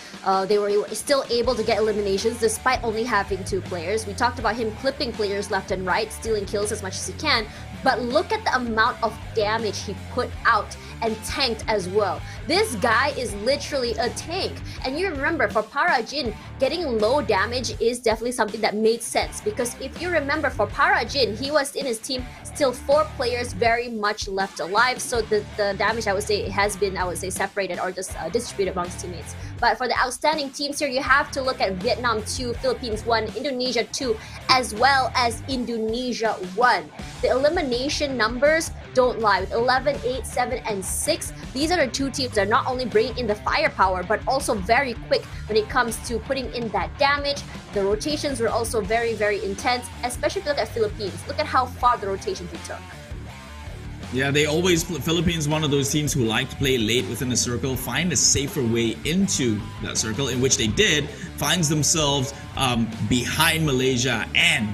they were still able to get eliminations despite only having 2 players. We talked about him clipping players left and right, stealing kills as much as he can. But look at the amount of damage he put out and tanked as well. This guy is literally a tank. And you remember, for Parajin, getting low damage is definitely something that made sense. Because if you remember, for Parajin, he was in his team, still 4 players very much left alive. So the damage, I would say, has been, separated or just distributed amongst teammates. But for the outstanding teams here, you have to look at Vietnam 2, Philippines 1, Indonesia 2, as well as Indonesia 1. The elimination numbers don't lie. With 11, 8, 7, and 6, these are the 2 teams that are not only bringing in the firepower, but also very quick when it comes to putting in that damage. The rotations were also very, very intense, especially if you look at Philippines. Look at how far the rotations we took. Yeah, they always, Philippines, one of those teams who like to play late within the circle, find a safer way into that circle, in which they did, finds themselves behind Malaysia, and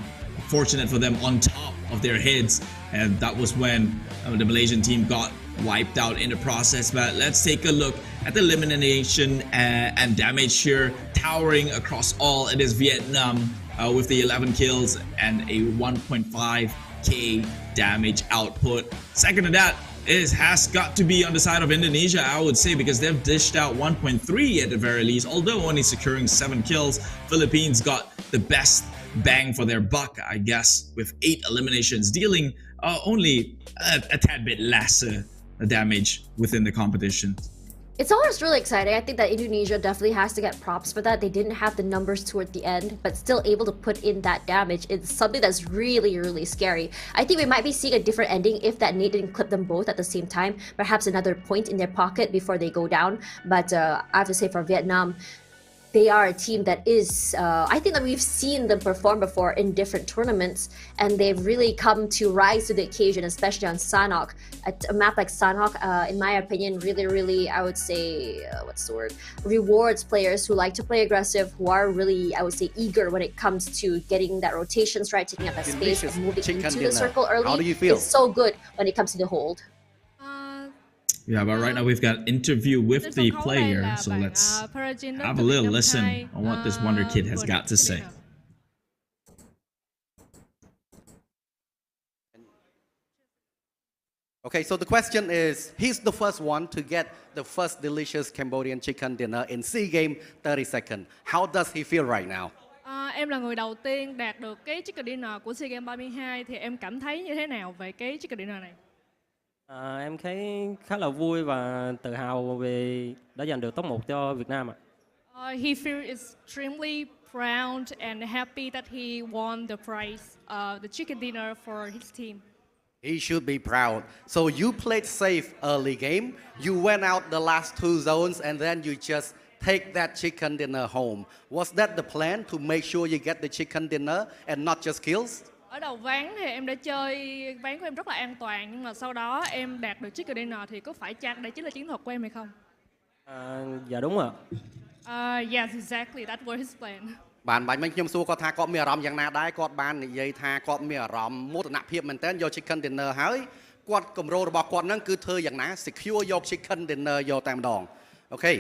fortunate for them, on top of their heads. And that was when the Malaysian team got wiped out in the process. But let's take a look at the elimination and damage here. Towering across all, it is Vietnam with the 11 kills and a 1.5k damage output. Second to that has got to be on the side of Indonesia, I would say, because they've dished out 1.3 at the very least, although only securing 7 kills. Philippines got the best bang for their buck, I guess, with 8 eliminations, dealing only a tad bit less damage within the competition. It's always really exciting. I think that Indonesia definitely has to get props for that. They didn't have the numbers toward the end, but still able to put in that damage. It's something that's really, really scary. I think we might be seeing a different ending if that nade didn't clip them both at the same time. Perhaps another point in their pocket before they go down. But I have to say, for Vietnam, they are a team that is, I think that we've seen them perform before in different tournaments, and they've really come to rise to the occasion, especially on Sanhok. A map like Sanhok, in my opinion, really, I would say, rewards players who like to play aggressive, who are really, I would say, eager when it comes to getting that rotations right, taking up that space, and moving into the circle early. How do you feel? It's so good when it comes to the hold. Yeah, but right now we've got interview with the player, so let's have a little listen on what this Wonder Kid has got to say. Okay, so the question is, he's the first one to get the first delicious Cambodian chicken dinner in SEA Games 30 seconds. How does he feel right now? Em là người đầu tiên đạt được cái chicken dinner của SEA Games 32 thì em cảm thấy như thế nào về cái chicken dinner này? Em thấy khá là vui và tự hào vì đã giành được top 1 cho Việt Nam ạ. He feels extremely proud and happy that he won the prize, the chicken dinner for his team. He should be proud. So you played safe early game. You went out the last 2 zones and then you just take that chicken dinner home. Was that the plan to make sure you get the chicken dinner and not just kills? Ở đầu ván thì em đã chơi ván của em rất là an toàn, nhưng mà sau đó em đạt được chicken dinner thì có phải chăng đây chính là chiến thuật của em hay không? Dạ đúng ạ. Yes, exactly. That was his plan. បានបាញ់មិញខ្ញុំសួរគាត់ថាគាត់មានអារម្មណ៍យ៉ាងណាដែរគាត់បាននិយាយថាគាត់មានអារម្មណ៍មោទនភាពមែនតើយក chicken dinner ហើយគាត់កម្រោរបស់គាត់ហ្នឹងគឺធ្វើយ៉ាងណា secure យក chicken dinner យកតែម្ដង Okay,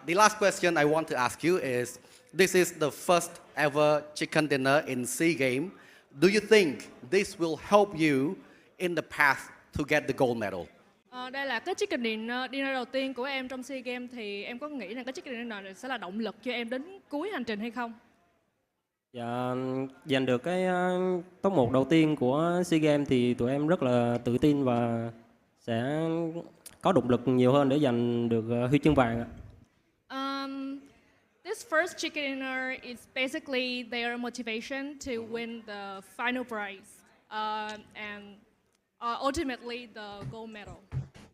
the last question I want to ask you is, this is the first ever chicken dinner in SEA Games. Do you think this will help you in the path to get the gold medal? Đây là cái chicken dinner đầu tiên của em trong SEA Games thì em có nghĩ rằng cái chicken dinner này sẽ là động lực cho em đến cuối hành trình hay không? Dạ, giành được cái top 1 đầu tiên của SEA Games thì tụi em rất là tự tin và sẽ có động lực nhiều hơn để giành được huy chương vàng ạ. This first chicken dinner is basically their motivation to win the final prize and ultimately the gold medal.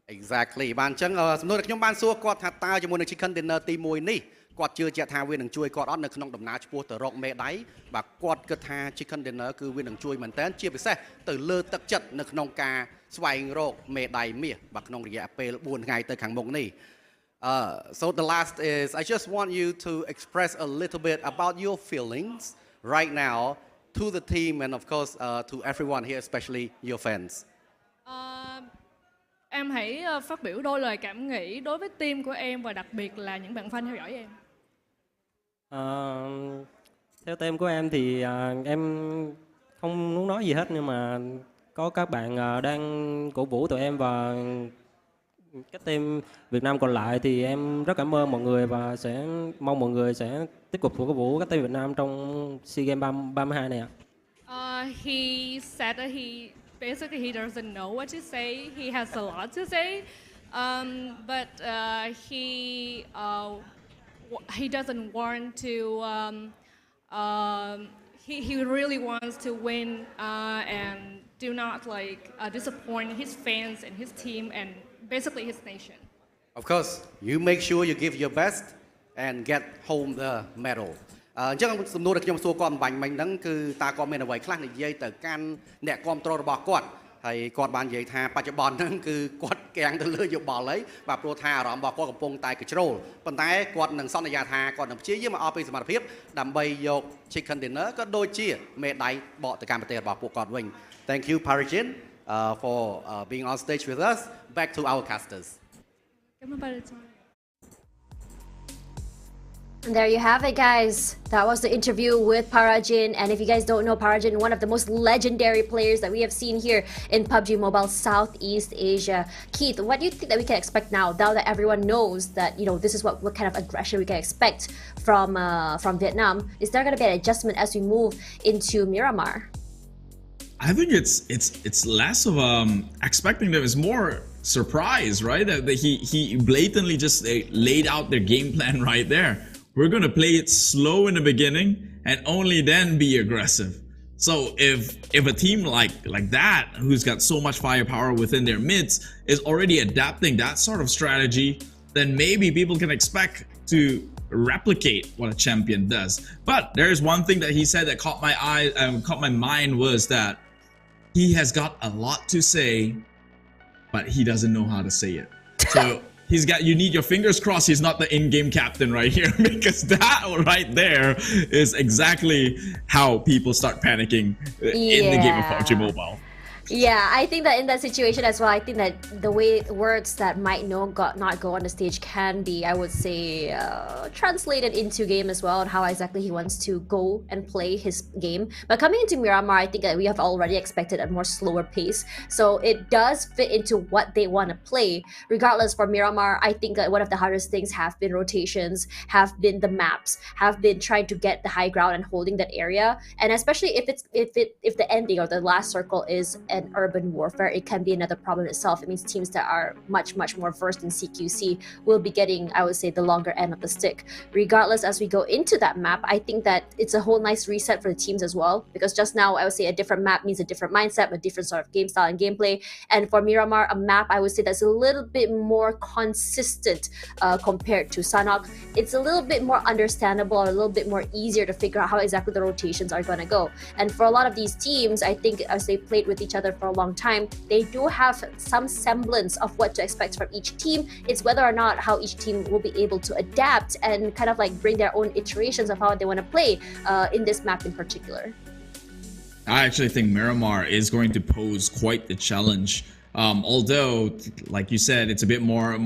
Exactly បានអញ្ចឹងសំណួរដែលខ្ញុំបានសួរគាត់ថាតើជាមួយនឹង chicken dinner ទី1នេះគាត់ជឿជាក់ថាវានឹងជួយគាត់អត់នៅក្នុងដំណើរឆ្ពោះទៅរកមេដាយបាទគាត់គិតថា chicken dinner គឺវានឹងជួយមែនតើជាពិសេសទៅលើទឹកចិត្តនៅក្នុងការស្វែងរកមេដាយមាសបាទក្នុងរយៈពេល4ថ្ងៃទៅខាងមុខនេះ So the last is, I just want you to express a little bit about your feelings right now to the team and of course to everyone here, especially your fans. Em hãy phát biểu đôi lời cảm nghĩ đối với team của em và đặc biệt là những bạn fan theo dõi em. Theo team của em thì em không muốn nói gì hết, nhưng mà có các bạn đang cổ vũ tụi em và cái team Việt Nam còn lại thì em rất cảm ơn mọi người và sẽ mong mọi người sẽ tiếp tục cổ vũ các team Việt Nam trong SEA Games 32 này ạ. He said that basically he doesn't know what to say. He has a lot to say, but he doesn't want to. He really wants to win and do not disappoint his fans and his team and basically his nation. Of course, you make sure you give your best and get home the medal. អញ្ចឹងសំណួរដែលខ្ញុំសួរគាត់បាញ់មិញហ្នឹងគឺតើគាត់មានអ្វីខ្លះនិយាយទៅកាន់អ្នកគ្រប់គ្រងរបស់គាត់ហើយគាត់បាននិយាយថាបច្ចុប្បន្នហ្នឹងគឺគាត់កាំងទៅលើយោបល់ហើយបាទព្រោះថាអារម្មណ៍របស់គាត់កំពុងតែកជ្រោលប៉ុន្តែគាត់នឹងសន្យាថាគាត់នឹងព្យាយាមមកអស់ពីសមត្ថភាពដើម្បីយក chicken dinner ក៏ដូចជាមេដាយបកទៅកាន់ប្រទេសរបស់ពួកគាត់វិញ Thank you Parajin for being on stage with us. Back to our casters. And there you have it, guys. That was the interview with Parajin. And if you guys don't know Parajin, one of the most legendary players that we have seen here in PUBG Mobile Southeast Asia. Keith, what do you think that we can expect now that everyone knows that, you know, this is what kind of aggression we can expect from Vietnam? Is there going to be an adjustment as we move into Miramar? I think it's less of expecting them. It's more surprise, right? That he blatantly just laid out their game plan right there. We're going to play it slow in the beginning and only then be aggressive. So if a team like that, who's got so much firepower within their midst, is already adapting that sort of strategy, then maybe people can expect to replicate what a champion does. But there is one thing that he said that caught my mind was that he has got a lot to say, but he doesn't know how to say it. So you need your fingers crossed he's not the in-game captain right here, because that right there is exactly how people start panicking in the game of PUBG Mobile. Yeah, I think that in that situation as well, I think that the way words that might not go on the stage can be, I would say, translated into game as well, and how exactly he wants to go and play his game. But coming into Miramar, I think that we have already expected a more slower pace, so it does fit into what they want to play. Regardless, for Miramar, I think that one of the hardest things have been rotations, have been the maps, have been trying to get the high ground and holding that area, and especially if the ending or the last circle is an urban warfare, it can be another problem itself. It means teams that are much more versed in CQC will be getting, I would say, the longer end of the stick. Regardless, as we go into that map, I think that it's a whole nice reset for the teams as well, because just now I would say a different map means a different mindset, a different sort of game style and gameplay. And for Miramar, a map I would say that's a little bit more consistent compared to Sanhok. It's a little bit more understandable, or a little bit more easier to figure out how exactly the rotations are going to go. And for a lot of these teams, I think as they played with each other for a long time, they do have some semblance of what to expect from each team. It's whether or not how each team will be able to adapt and kind of like bring their own iterations of how they want to play in this map in particular. I actually think Miramar is going to pose quite the challenge. Although, like you said, it's a bit more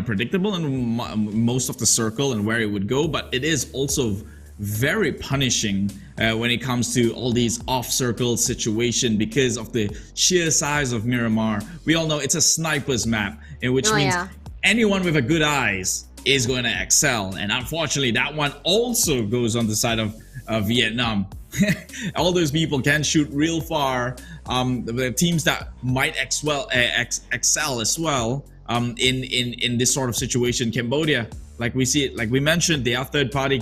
predictable in most of the circle and where it would go, but it is also very punishing when it comes to all these off-circle situation because of the sheer size of Miramar. We all know it's a sniper's map, which means anyone with a good eyes is going to excel. And unfortunately, that one also goes on the side of Vietnam. All those people can shoot real far. The teams that might excel as well in this sort of situation, Cambodia, like we see it, like we mentioned, they are third party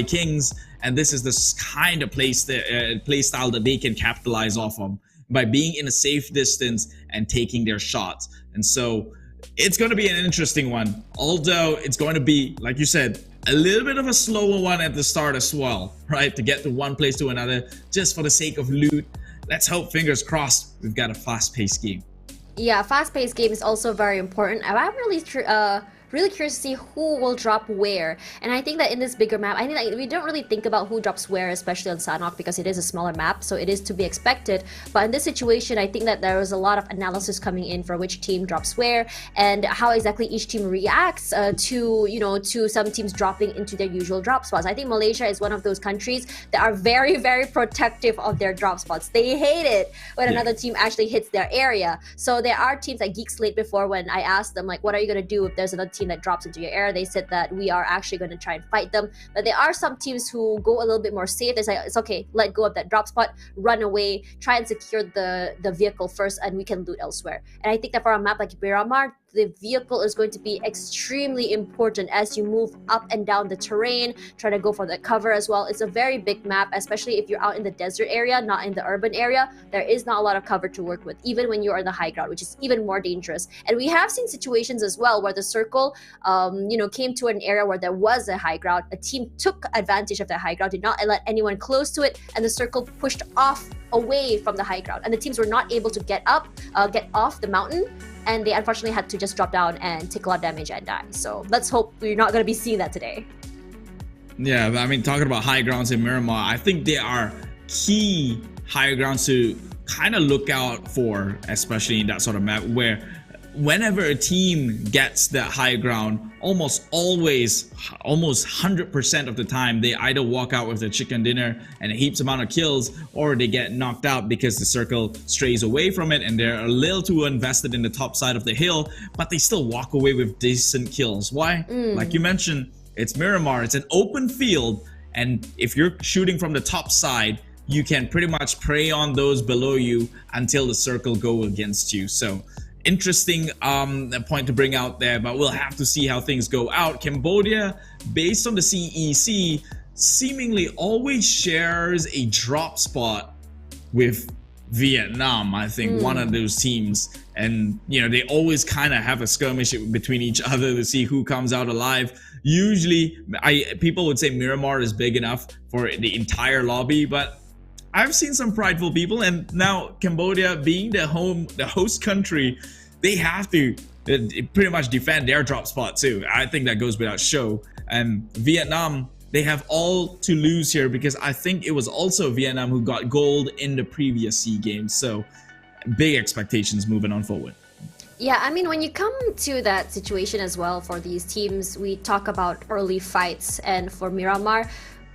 kings, and this is the kind of play style that they can capitalize off of by being in a safe distance and taking their shots. And so it's going to be an interesting one, although it's going to be, like you said, a little bit of a slower one at the start as well, right? To get to one place to another just for the sake of loot. Let's hope, fingers crossed, we've got a fast-paced game. Yeah, fast-paced game is also very important. I'm really curious to see who will drop where. And I think that in this bigger map, I think that we don't really think about who drops where, especially on Sanhok, because it is a smaller map, so it is to be expected. But in this situation, I think that there was a lot of analysis coming in for which team drops where and how exactly each team reacts to some teams dropping into their usual drop spots. I think Malaysia is one of those countries that are very, very protective of their drop spots. They hate it when another team actually hits their area. So there are teams like Geek Slate before, when I asked them, like, what are you going to do if there's another team that drops into your area, they said that we are actually going to try and fight them. But there are some teams who go a little bit more safe. They say it's okay, let go of that drop spot, run away, try and secure the vehicle first, and we can loot elsewhere. And I think that for a map like Miramar, the vehicle is going to be extremely important as you move up and down the terrain, try to go for the cover as well. It's a very big map, especially if you're out in the desert area, not in the urban area. There is not a lot of cover to work with, even when you're on the high ground, which is even more dangerous. And we have seen situations as well where the circle came to an area where there was a high ground. A team took advantage of the high ground, did not let anyone close to it, and the circle pushed off away from the high ground, and the teams were not able to get off the mountain, and they unfortunately had to just drop down and take a lot of damage and die. So let's hope we're not going to be seeing that today. Yeah, I mean, talking about high grounds in Miramar, I think there are key high grounds to kind of look out for, especially in that sort of map, where whenever a team gets that high ground, almost 100% of the time, they either walk out with their chicken dinner and a heaps amount of kills, or they get knocked out because the circle strays away from it and they're a little too invested in the top side of the hill, but they still walk away with decent kills. Why? Like you mentioned, it's Miramar, it's an open field, and if you're shooting from the top side, you can pretty much prey on those below you until the circle go against you. So interesting point to bring out there, but we'll have to see how things go out. Cambodia, based on the CEC, seemingly always shares a drop spot with Vietnam, I think, one of those teams. And, they always kind of have a skirmish between each other to see who comes out alive. Usually, people would say Miramar is big enough for the entire lobby, but I've seen some prideful people, and now Cambodia being the host country, they have to pretty much defend their drop spot too. I think that goes without show. And Vietnam, they have all to lose here, because I think it was also Vietnam who got gold in the previous SEA Games. So big expectations moving on forward. Yeah, I mean, when you come to that situation as well for these teams, we talk about early fights, and for Miramar,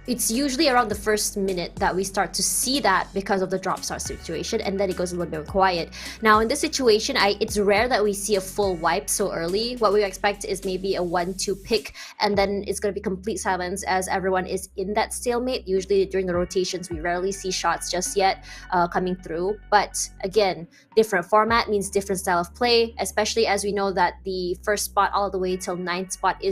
it's usually around the first minute that we start to see that because of the drop start situation, and then it goes a little bit quiet. Now in this situation, it's rare that we see a full wipe so early. What we expect is maybe a 1-2 pick, and then it's going to be complete silence as everyone is in that stalemate. Usually during the rotations, we rarely see shots just yet coming through. But again, different format means different style of play, especially as we know that the first spot all the way till 9th spot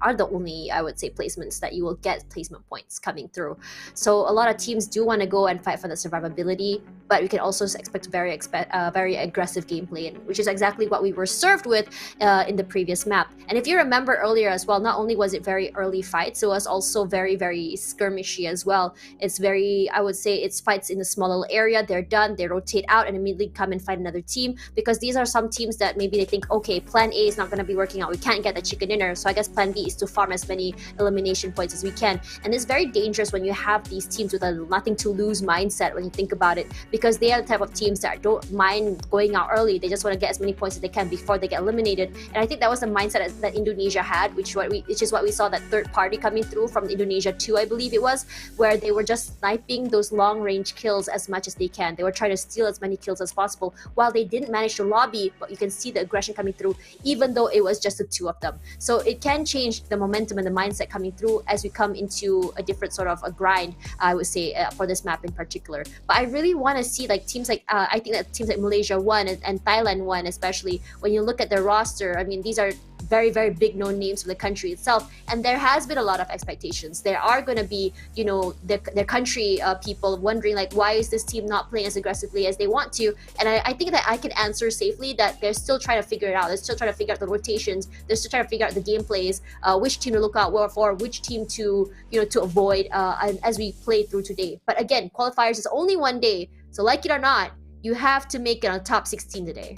are the only I would say placements that you will get placement points coming through. So a lot of teams do want to go and fight for the survivability, but we can also expect very aggressive gameplay, which is exactly what we were served with in the previous map. And if you remember earlier as well, not only was it very early fights, it was also very, very skirmishy as well. It's very, I would say, it's fights in a small little area. They're done, they rotate out and immediately come and fight another team, because these are some teams that maybe they think, okay, plan A is not going to be working out, we can't get the chicken dinner, so I guess plan B is to farm as many elimination points as we can. And it's very dangerous when you have these teams with a nothing to lose mindset when you think about it, because they are the type of teams that don't mind going out early. They just want to get as many points as they can before they get eliminated. And I think that was the mindset that Indonesia had, which is what we saw that third party coming through from Indonesia 2, I believe it was, where they were just sniping those long range kills as much as they can. They were trying to steal as many kills as possible while they didn't manage to lobby, but you can see the aggression coming through even though it was just the two of them. So it can change the momentum and the mindset coming through as we come into a different sort of a grind, I would say, for this map in particular. But I really want to see like teams like I think that teams like Malaysia won and Thailand won, especially when you look at their roster. I mean, these are very, very big known names for the country itself, and there has been a lot of expectations. There are going to be, you know, their country people wondering like, why is this team not playing as aggressively as they want to? And I think that I can answer safely that they're still trying to figure it out. They're still trying to figure out the rotations. They're still trying to figure out the gameplays, which team to look out for, which team to, you know, to avoid as we play through today. But again, qualifiers is only one day, so like it or not, you have to make it on top 16 today.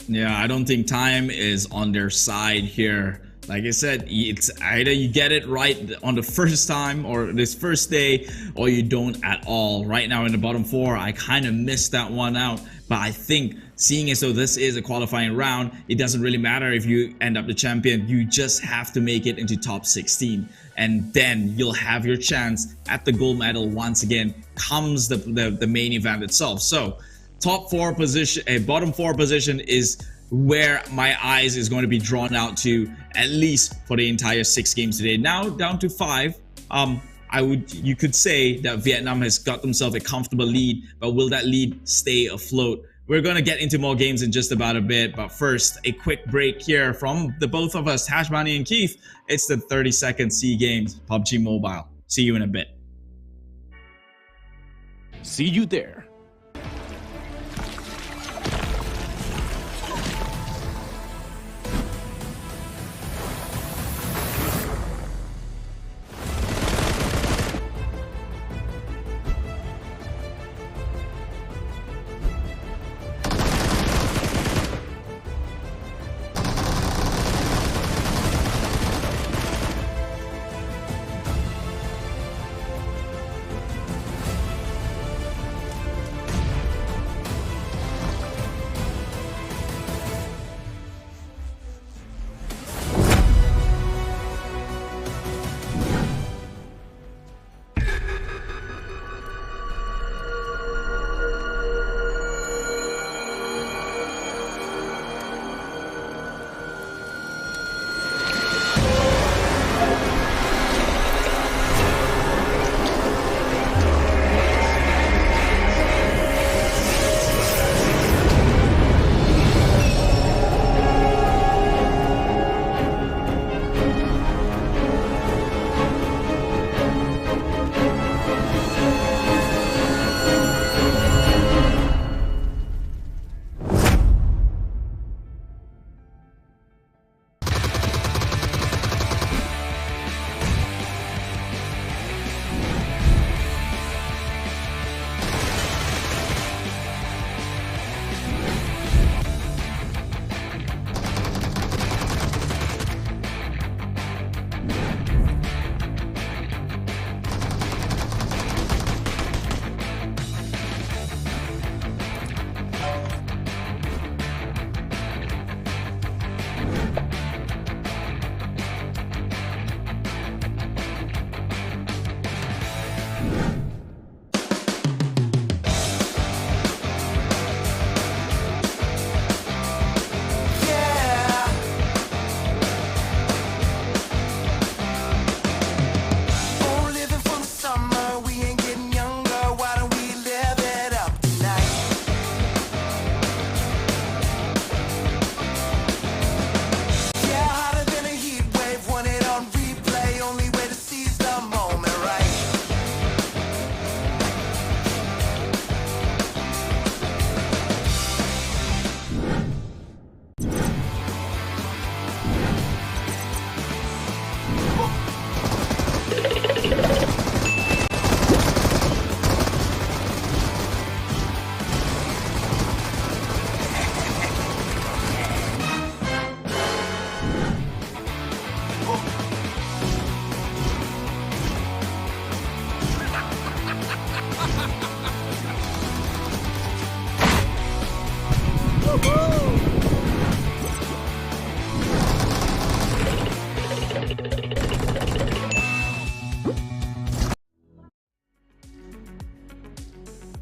Yeah, I don't think time is on their side here. Like I said, it's either you get it right on the first time or this first day, or you don't at all. Right now in the bottom 4, I kind of missed that one out. But I think seeing as though this is a qualifying round, it doesn't really matter if you end up the champion. You just have to make it into top 16. And then you'll have your chance at the gold medal once again comes the main event itself. So top 4 position, bottom 4 position is where my eyes is going to be drawn out to, at least for the entire 6 games today. Now down to 5. You could say that Vietnam has got themselves a comfortable lead, but will that lead stay afloat? We're going to get into more games in just about a bit, but first, a quick break here from the both of us, Tash, Bani, and Keith. It's the 30-second SEA Games, PUBG Mobile. See you in a bit. See you there.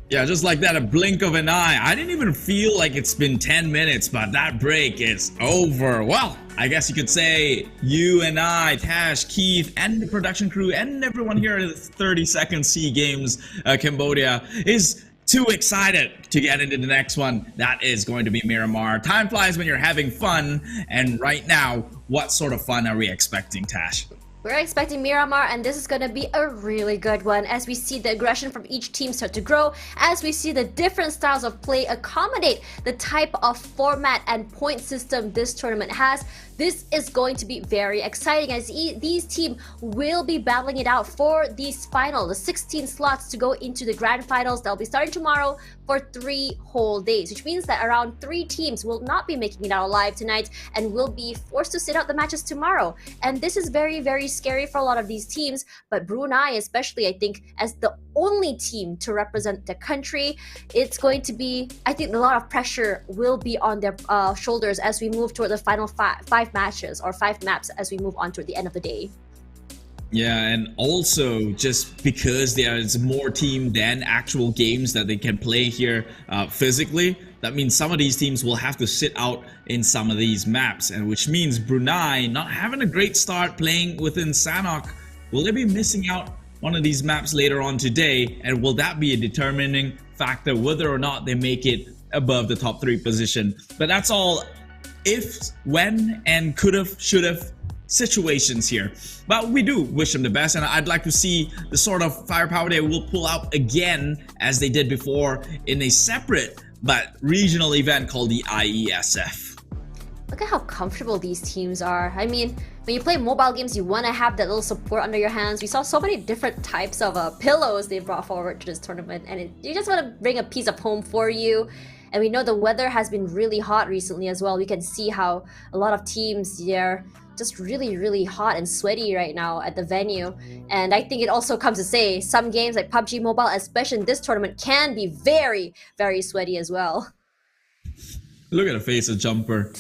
Yeah, just like that, a blink of an eye. I didn't even feel like it's been 10 minutes, but that break is over. Well, I guess you could say you and I, Tash, Keith, and the production crew, and everyone here at the 32nd SEA Games Cambodia is too excited to get into the next one. That is going to be Miramar. Time flies when you're having fun, and right now, what sort of fun are we expecting, Tash? We're expecting Miramar, and this is going to be a really good one as we see the aggression from each team start to grow, as we see the different styles of play accommodate the type of format and point system this tournament has. This is going to be very exciting as these teams will be battling it out for these the 16 slots to go into the grand finals. They'll be starting tomorrow for 3 whole days, which means that around 3 teams will not be making it out alive tonight and will be forced to sit out the matches tomorrow. And this is very, very scary for a lot of these teams, but Brunei especially, I think, as the only team to represent the country, it's going to be, I think, a lot of pressure will be on their shoulders as we move toward the final 5 matches or 5 maps as we move on toward the end of the day. Yeah, and also just because there's more team than actual games that they can play here physically, that means some of these teams will have to sit out in some of these maps, and which means Brunei not having a great start playing within Sanhok. Will they be missing out one of these maps later on today, and will that be a determining factor whether or not they make it above the top 3 position? But that's all if, when, and could've, should've situations here. But we do wish them the best, and I'd like to see the sort of firepower they will pull out again as they did before in a separate but regional event called the IESF. Look at how comfortable these teams are. I mean, when you play mobile games, you want to have that little support under your hands. We saw so many different types of pillows they brought forward to this tournament, and you just want to bring a piece of home for you. And we know the weather has been really hot recently as well. We can see how a lot of teams, they're just really, really hot and sweaty right now at the venue. And I think it also comes to say some games like PUBG Mobile, especially in this tournament, can be very, very sweaty as well. Look at the face of Jumper.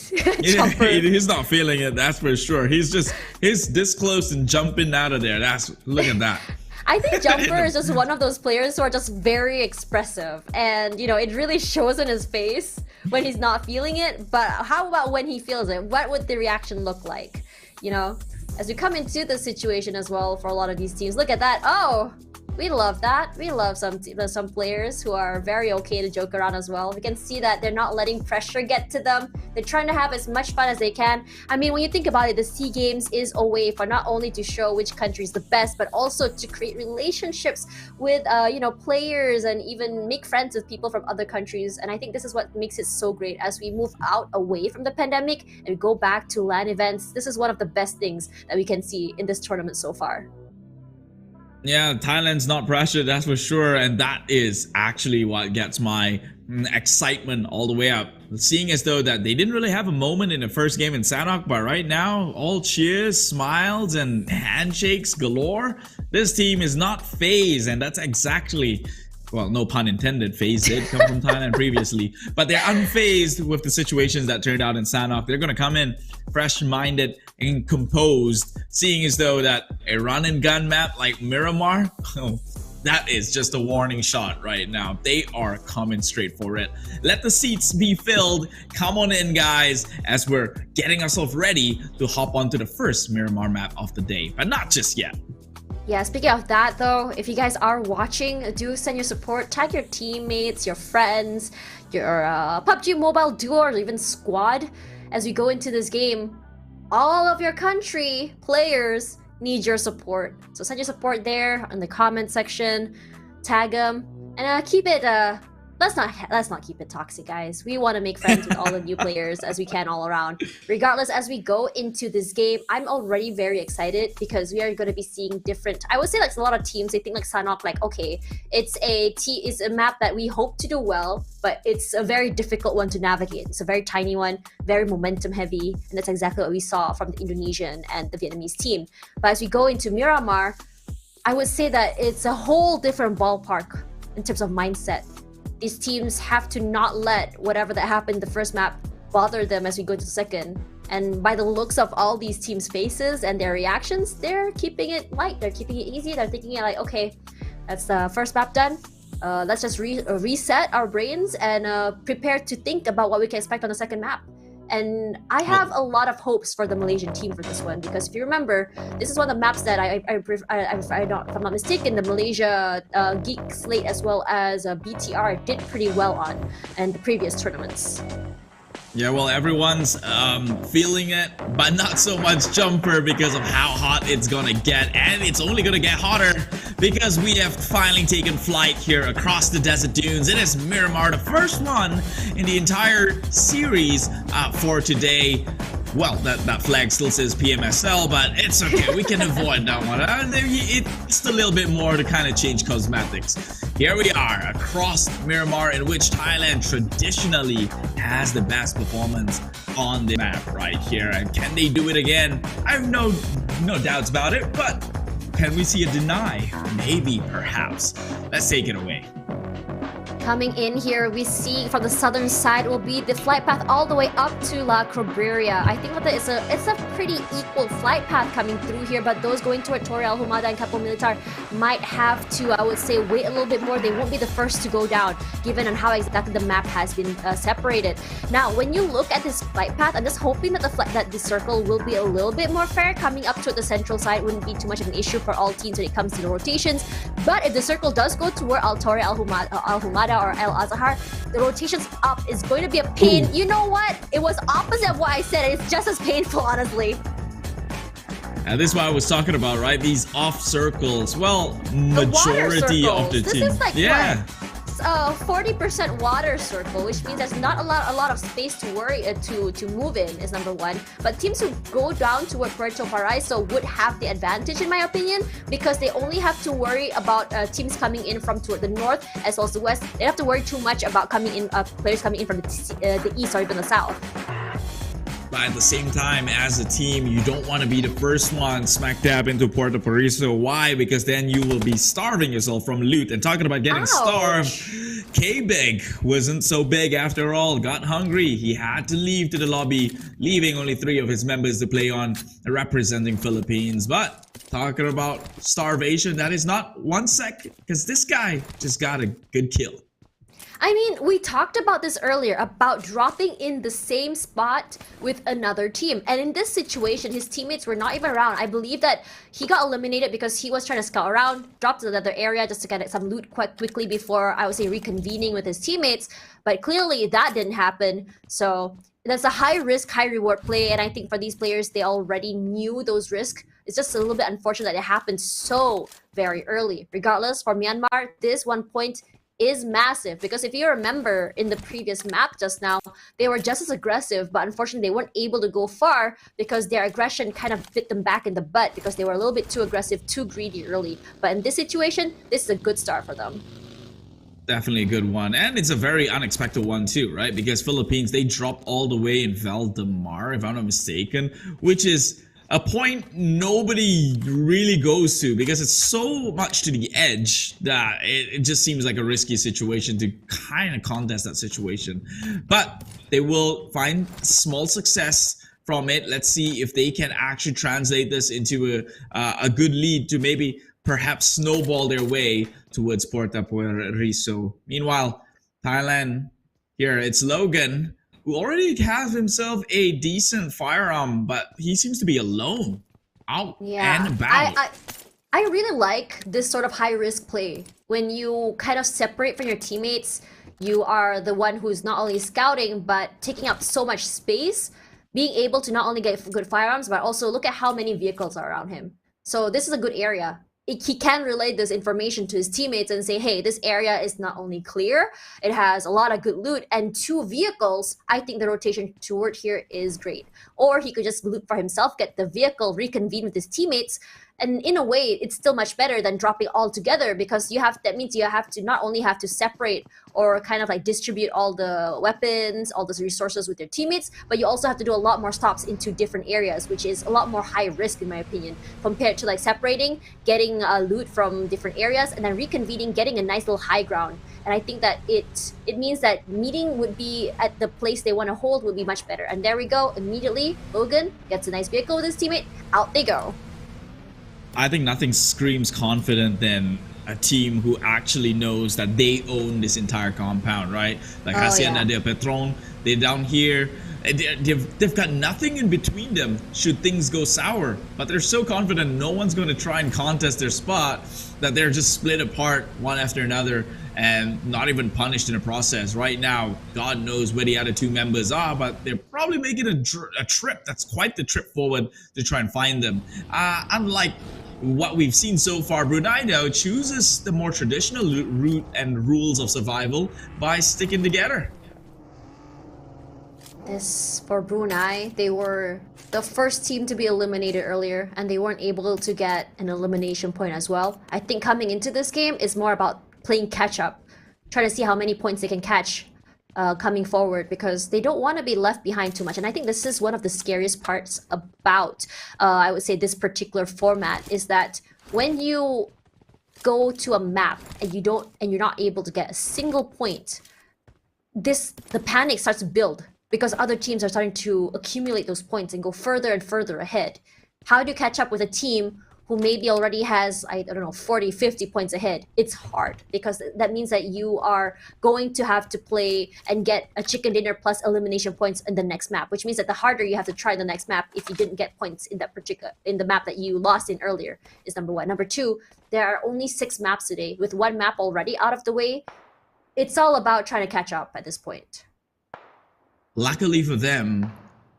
He's not feeling it, that's for sure. He's this close and jumping out of there. Look at that. I think Jumper is just one of those players who are just very expressive, and it really shows in his face when he's not feeling it. But how about when he feels it? What would the reaction look like? As we come into the situation as well for a lot of these teams. Look at that. Oh, we love that. We love some players who are very okay to joke around as well. We can see that they're not letting pressure get to them. They're trying to have as much fun as they can. I mean, when you think about it, the SEA Games is a way for not only to show which country is the best, but also to create relationships with players and even make friends with people from other countries. And I think this is what makes it so great as we move out away from the pandemic and we go back to LAN events. This is one of the best things that we can see in this tournament so far. Yeah, Thailand's not pressured, that's for sure, and that is actually what gets my excitement all the way up. Seeing as though that they didn't really have a moment in the first game in Sanhok, but right now, all cheers, smiles, and handshakes galore. This team is not phased, and that's exactly, well, no pun intended, phased did come from Thailand previously, but they're unfazed with the situations that turned out in Sanhok. They're going to come in fresh-minded and composed, seeing as though that a run-and-gun map like Miramar, that is just a warning shot right now. They are coming straight for it. Let the seats be filled. Come on in, guys, as we're getting ourselves ready to hop onto the first Miramar map of the day, but not just yet. Yeah, speaking of that though, if you guys are watching, do send your support, tag your teammates, your friends, your PUBG Mobile duo or even squad as we go into this game. All of your country players need your support. So send your support there in the comment section, tag them, and keep it let's not keep it toxic, guys. We want to make friends with all the new players as we can all around. Regardless, as we go into this game, I'm already very excited because we are going to be seeing different. I would say like a lot of teams, they think like Sanhok, like okay, it's a map that we hope to do well, but it's a very difficult one to navigate. It's a very tiny one, very momentum heavy, and that's exactly what we saw from the Indonesian and the Vietnamese team. But as we go into Miramar, I would say that it's a whole different ballpark in terms of mindset. These teams have to not let whatever that happened in the first map bother them as we go to the second. And by the looks of all these teams' faces and their reactions, they're keeping it light, they're keeping it easy, they're thinking like, okay, that's the first map done. let's just reset our brains and prepare to think about what we can expect on the second map. And I have a lot of hopes for the Malaysian team for this one, because if you remember, this is one of the maps that if I'm not mistaken, the Malaysia Geek Slate as well as BTR did pretty well on in the previous tournaments. Yeah, well, everyone's feeling it, but not so much Jumper because of how hot it's gonna get, and it's only gonna get hotter because we have finally taken flight here across the desert dunes. It is Miramar, the first one in the entire series for today. Well, that flag still says PMSL, but it's okay. We can avoid that one. It's a little bit more to kind of change cosmetics. Here we are across Miramar, in which Thailand traditionally has the best performance on the map right here. And can they do it again? I have no doubts about it, but can we see a deny? Maybe, perhaps. Let's take it away. Coming in here, we see from the southern side will be the flight path all the way up to La Crobreria. I think that it's a pretty equal flight path coming through here, but those going toward Torre Al Humada and Capo Militar might have to, I would say, wait a little bit more. They won't be the first to go down, given on how exactly the map has been separated. Now, when you look at this flight path, I'm just hoping that the circle will be a little bit more fair. Coming up to the central side wouldn't be too much of an issue for all teams when it comes to the rotations. But if the circle does go toward Torre Al Humada or El Azhar, the rotations up is going to be a pain. You know what? It was opposite of what I said. It's just as painful, honestly. And this is what I was talking about, right? These off circles. Well, majority of the team. This is like 40% water circle, which means there's not a lot of space to worry to move in, is number one. But teams who go down toward Puerto Paraiso would have the advantage, in my opinion, because they only have to worry about teams coming in from toward the north as well as the west. They don't have to worry too much about players coming in from the east or even the south. But at the same time, as a team, you don't want to be the first one smack dab into Puerto Paraiso. Why? Because then you will be starving yourself from loot. And talking about getting starved, K-Big wasn't so big after all. Got hungry. He had to leave to the lobby, leaving only 3 of his members to play on, representing Philippines. But talking about starvation, that is not 1 sec, because this guy just got a good kill. I mean, we talked about this earlier, about dropping in the same spot with another team. And in this situation, his teammates were not even around. I believe that he got eliminated because he was trying to scout around, dropped to another area just to get some loot quite quickly before, I would say, reconvening with his teammates. But clearly that didn't happen. So that's a high risk, high reward play. And I think for these players, they already knew those risks. It's just a little bit unfortunate that it happened so very early. Regardless, for Myanmar, this 1 point is massive, because if you remember in the previous map just now, they were just as aggressive, but unfortunately they weren't able to go far because their aggression kind of bit them back in the butt because they were a little bit too aggressive, too greedy early. But in this situation, this is a good start for them. Definitely a good one, and it's a very unexpected one too, right? Because Philippines, they dropped all the way in Valdemar, if I'm not mistaken, which is a point nobody really goes to because it's so much to the edge that it just seems like a risky situation to kind of contest that situation. But they will find small success from it. Let's see if they can actually translate this into a good lead to maybe perhaps snowball their way towards Puerto Paraiso. Meanwhile, Thailand, here it's Logan, who already has himself a decent firearm, but he seems to be alone, out and about. I really like this sort of high-risk play. When you kind of separate from your teammates, you are the one who's not only scouting, but taking up so much space, being able to not only get good firearms, but also look at how many vehicles are around him. So this is a good area. He can relay this information to his teammates and say, hey, this area is not only clear, it has a lot of good loot and 2 vehicles. I think the rotation toward here is great. Or he could just loot for himself, get the vehicle, reconvene with his teammates. And in a way, it's still much better than dropping all together, because that means you have to not only have to separate or kind of like distribute all the weapons, all the resources with your teammates, but you also have to do a lot more stops into different areas, which is a lot more high risk in my opinion, compared to like separating, getting loot from different areas, and then reconvening, getting a nice little high ground. And I think that it means that meeting would be at the place they want to hold would be much better. And there we go. Immediately, Logan gets a nice vehicle with his teammate. Out they go. I think nothing screams confident than a team who actually knows that they own this entire compound, right? Like Hacienda de Petron, they're down here. They've got nothing in between them should things go sour, but they're so confident no one's going to try and contest their spot that they're just split apart one after another and not even punished in the process. Right now, God knows where the other two members are, but they're probably making a trip. That's quite the trip forward to try and find them. Unlike what we've seen so far, Brunei now chooses the more traditional route and rules of survival by sticking together. This for Brunei, they were the first team to be eliminated earlier, and they weren't able to get an elimination point as well. I think coming into this game is more about playing catch up, trying to see how many points they can catch coming forward, because they don't want to be left behind too much. And I think this is one of the scariest parts about I would say this particular format, is that when you go to a map and you're not able to get a single point, the panic starts to build, because other teams are starting to accumulate those points and go further and further ahead. How do you catch up with a team who maybe already has, I don't know, 40, 50 points ahead? It's hard, because that means that you are going to have to play and get a chicken dinner plus elimination points in the next map, which means that the harder you have to try the next map if you didn't get points in the map that you lost in earlier, is number one. Number two, there are only 6 maps today. With one map already out of the way, it's all about trying to catch up at this point. Luckily for them,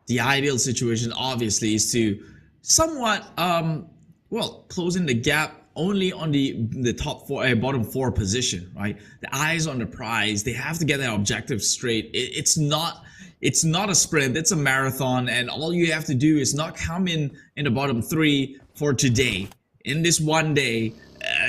the ideal situation obviously is to somewhat closing the gap only on the top 4, bottom 4 position, right? The eyes on the prize. They have to get their objective straight. It's not a sprint, it's a marathon, and all you have to do is not come in the bottom 3 for today. In this one day,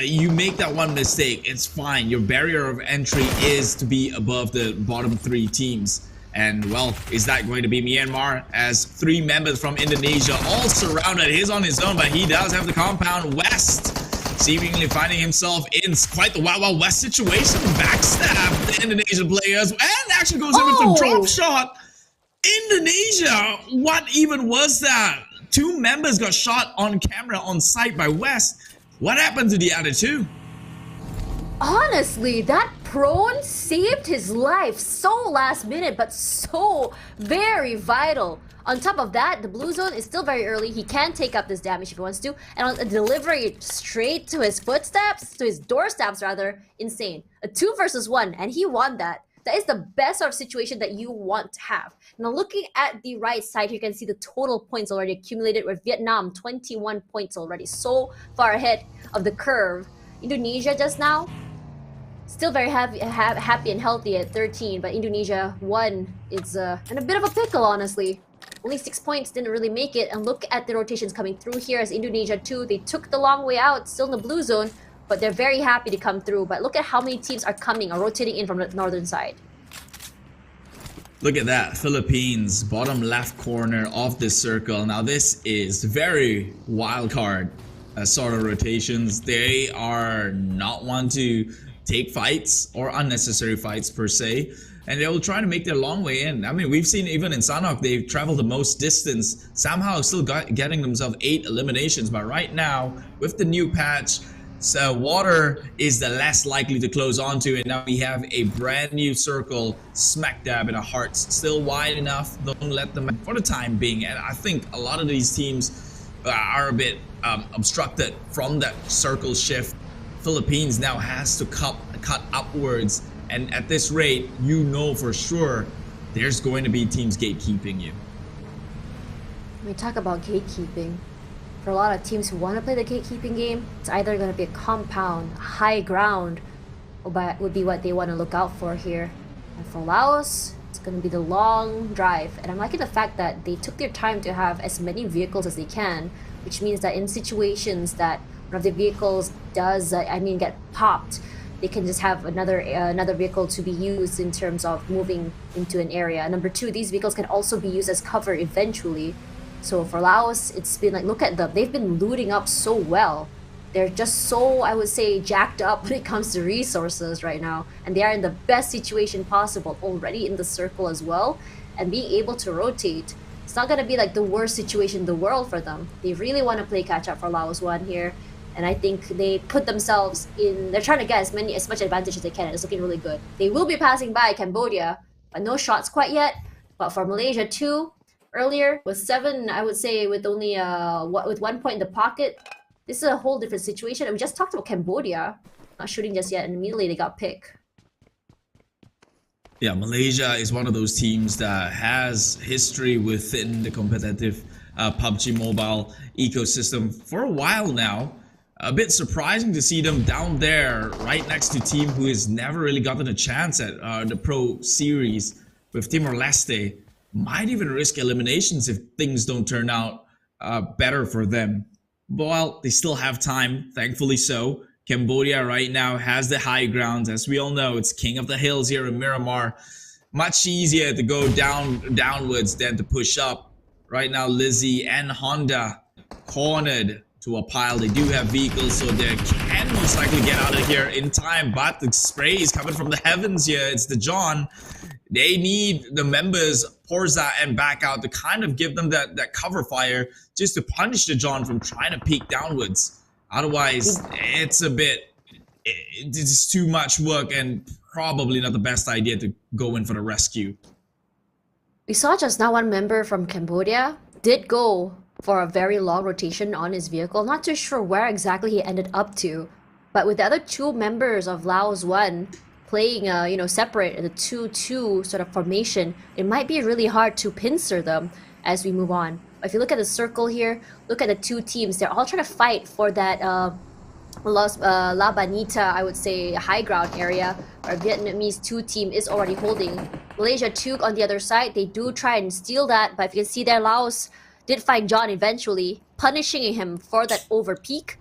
you make that one mistake, it's fine. Your barrier of entry is to be above the bottom 3 teams. And well, is that going to be Myanmar, as 3 members from Indonesia all surrounded? He's on his own, but he does have the compound. West seemingly finding himself in quite the Wild Wild West situation. Backstab the Indonesian players and actually goes in with a drop shot. Indonesia, what even was that? 2 members got shot on camera on site by West. What happened to the other 2? Honestly, that prone saved his life. So last minute, but so very vital. On top of that, the blue zone is still very early. He can take up this damage if he wants to. And on a delivery straight to his footsteps, to his doorsteps rather, insane. A 2 versus 1, and he won that. That is the best sort of situation that you want to have. Now looking at the right side, you can see the total points already accumulated with Vietnam, 21 points already. So far ahead of the curve. Indonesia just now, still very happy and healthy at 13, but Indonesia 1 is in a bit of a pickle, honestly. Only 6 points, didn't really make it. And look at the rotations coming through here as Indonesia 2, they took the long way out, still in the blue zone, but they're very happy to come through. But look at how many teams are coming or rotating in from the northern side. Look at that, Philippines, bottom left corner of this circle. Now this is very wild card sort of rotations. They are not one to take fights or unnecessary fights per se, and they will try to make their long way in. I mean, we've seen even in Sanhok, they've traveled the most distance, somehow still getting themselves 8 eliminations. But right now, with the new patch, so water is the less likely to close onto, and now we have a brand new circle smack dab in our hearts, still wide enough. Don't let them for the time being. And I think a lot of these teams are a bit obstructed from that circle shift. Philippines now has to cut upwards, and at this rate, you know for sure there's going to be teams gatekeeping you. When we talk about gatekeeping, for a lot of teams who want to play the gatekeeping game, it's either going to be a compound, high ground, would be what they want to look out for here. And for Laos, it's going to be the long drive. And I'm liking the fact that they took their time to have as many vehicles as they can, which means that in situations that one of the vehicles does, get popped, they can just have another vehicle to be used in terms of moving into an area. Number 2, these vehicles can also be used as cover eventually. So for Laos, it's been like, look at them. They've been looting up so well. They're just so, I would say, jacked up when it comes to resources right now. And they are in the best situation possible, already in the circle as well. And being able to rotate, it's not going to be like the worst situation in the world for them. They really want to play catch up for Laos 1 here. And I think they put themselves in, they're trying to get as much advantage as they can, and it's looking really good. They will be passing by Cambodia, but no shots quite yet. But for Malaysia too, earlier with 7, I would say with only with 1 point in the pocket, this is a whole different situation. And we just talked about Cambodia not shooting just yet, and immediately they got picked. Yeah, Malaysia is one of those teams that has history within the competitive PUBG Mobile ecosystem for a while now. A bit surprising to see them down there right next to a team who has never really gotten a chance at the Pro Series with Timor Leste. Might even risk eliminations if things don't turn out better for them. But well, they still have time, thankfully so. Cambodia right now has the high ground. As we all know, it's king of the hills here in Miramar. Much easier to go downwards than to push up. Right now, Lizzie and Honda cornered to a pile. They do have vehicles, so they can most likely get out of here in time. But the spray is coming from the heavens here. It's the John. They need the members, Porza and back out, to kind of give them that cover fire just to punish the John from trying to peek downwards. Otherwise, it's too much work and probably not the best idea to go in for the rescue. We saw just now one member from Cambodia did go for a very long rotation on his vehicle. Not too sure where exactly he ended up to, but with the other 2 members of Laos 1 playing, separate in the 2-2 sort of formation, it might be really hard to pincer them as we move on. If you look at the circle here, look at the 2 teams. They're all trying to fight for that La Banita, I would say, high ground area. Our Vietnamese 2 team is already holding. Malaysia 2 on the other side, they do try and steal that, but if you can see there, Laos did find John eventually, punishing him for that over peak.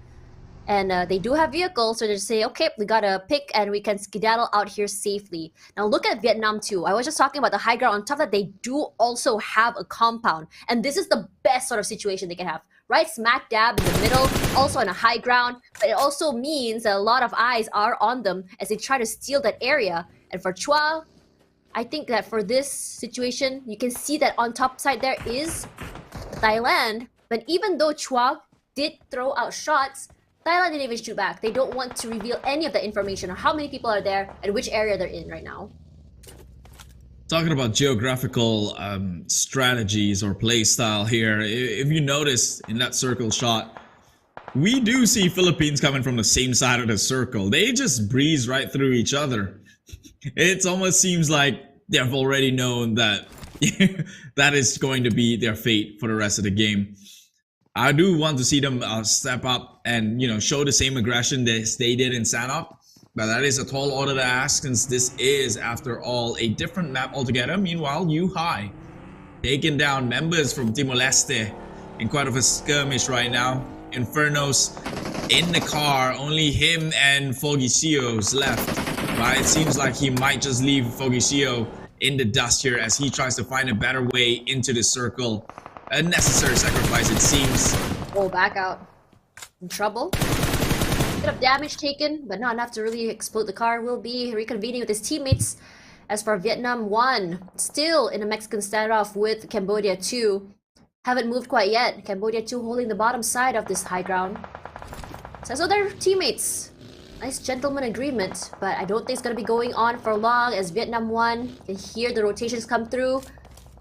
And they do have vehicles, so they say, okay, we gotta pick and we can skedaddle out here safely. Now look at Vietnam too. I was just talking about the high ground. On top of that, they do also have a compound. And this is the best sort of situation they can have. Right smack dab in the middle, also on a high ground. But it also means that a lot of eyes are on them as they try to steal that area. And for Chua, I think that for this situation, you can see that on top side there is Thailand. But even though Chua did throw out shots, Thailand didn't even shoot back. They don't want to reveal any of the information on how many people are there and which area they're in right now. Talking about geographical strategies or play style here, if you notice in that circle shot, we do see Philippines coming from the same side of the circle. They just breeze right through each other. It almost seems like they've already known that that is going to be their fate for the rest of the game. I do want to see them step up and, show the same aggression that they did in Sanhok. But that is a tall order to ask, since this is, after all, a different map altogether. Meanwhile, U-High taking down members from Timor Leste in quite of a skirmish right now. Infernos in the car, only him and Fogicio's left. But it seems like he might just leave Fogicio in the dust here as he tries to find a better way into the circle. A necessary sacrifice, it seems. Oh, back out. In trouble. Bit of damage taken, but not enough to really explode the car. Will be reconvening with his teammates. As for Vietnam 1, still in a Mexican standoff with Cambodia 2. Haven't moved quite yet. Cambodia 2 holding the bottom side of this high ground. So they're teammates. Nice gentleman agreement, but I don't think it's going to be going on for long as Vietnam 1 can hear the rotations come through.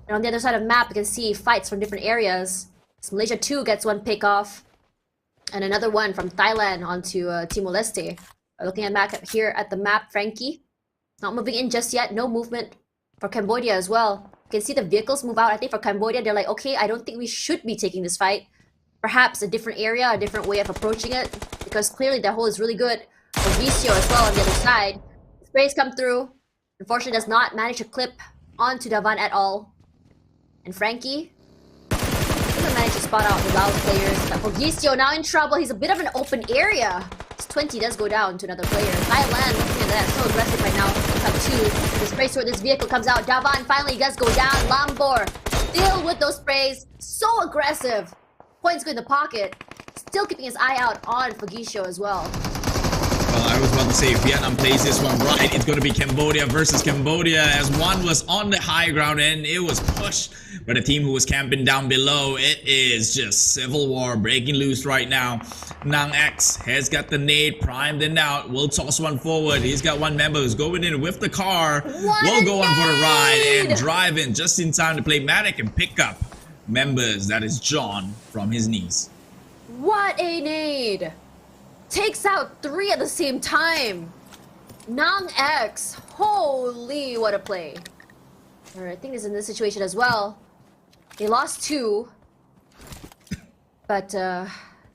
And on the other side of the map, you can see fights from different areas. So Malaysia 2 gets one pick off. And another one from Thailand onto Timor Leste. Looking at back here at the map, Frankie. Not moving in just yet. No movement for Cambodia as well. You can see the vehicles move out. I think for Cambodia, they're like, okay, I don't think we should be taking this fight. Perhaps a different area, a different way of approaching it. Because clearly their hold is really good. Vicio as well on the other side. Sprays come through. Unfortunately, does not manage to clip onto Davan at all. And Frankie doesn't manage to spot out the Laos players. Fogicio now in trouble. He's a bit of an open area. His 20 does go down to another player. Thailand, looking at that, so aggressive right now. Top 2. The spray sword, this vehicle comes out. Davan finally does go down. Lambor still with those sprays. So aggressive. Points go in the pocket. Still keeping his eye out on Fogicio as well. I was about to say, if Vietnam plays this one right, it's going to be Cambodia versus Cambodia, as one was on the high ground and it was pushed by the team who was camping down below. It is just civil war breaking loose right now. Nang X has got the nade primed and out. Will toss one forward. He's got one member who's going in with the car. Will go on for a ride and drive in just in time to play Matic and pick up members. That is John from his knees. What a nade! Takes out 3 at the same time. Nang X, holy, what a play. Or I think is in this situation as well. They lost 2, but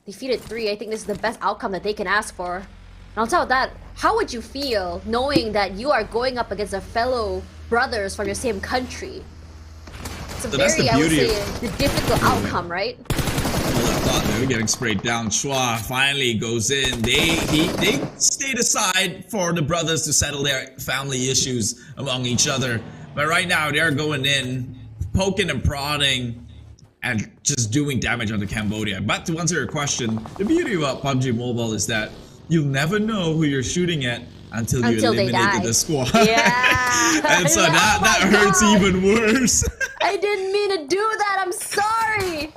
defeated 3. I think this is the best outcome that they can ask for. And on top of that, how would you feel knowing that you are going up against a fellow brothers from your same country? It's a very, I would say, difficult outcome, right? Well, I thought they were getting sprayed down. Chua finally goes in. They stayed aside for the brothers to settle their family issues among each other. But right now they're going in, poking and prodding, and just doing damage onto Cambodia. But to answer your question, the beauty about PUBG Mobile is that you'll never know who you're shooting at until you eliminated the squad. Yeah. And so that hurts even worse. I didn't mean to do that. I'm sorry.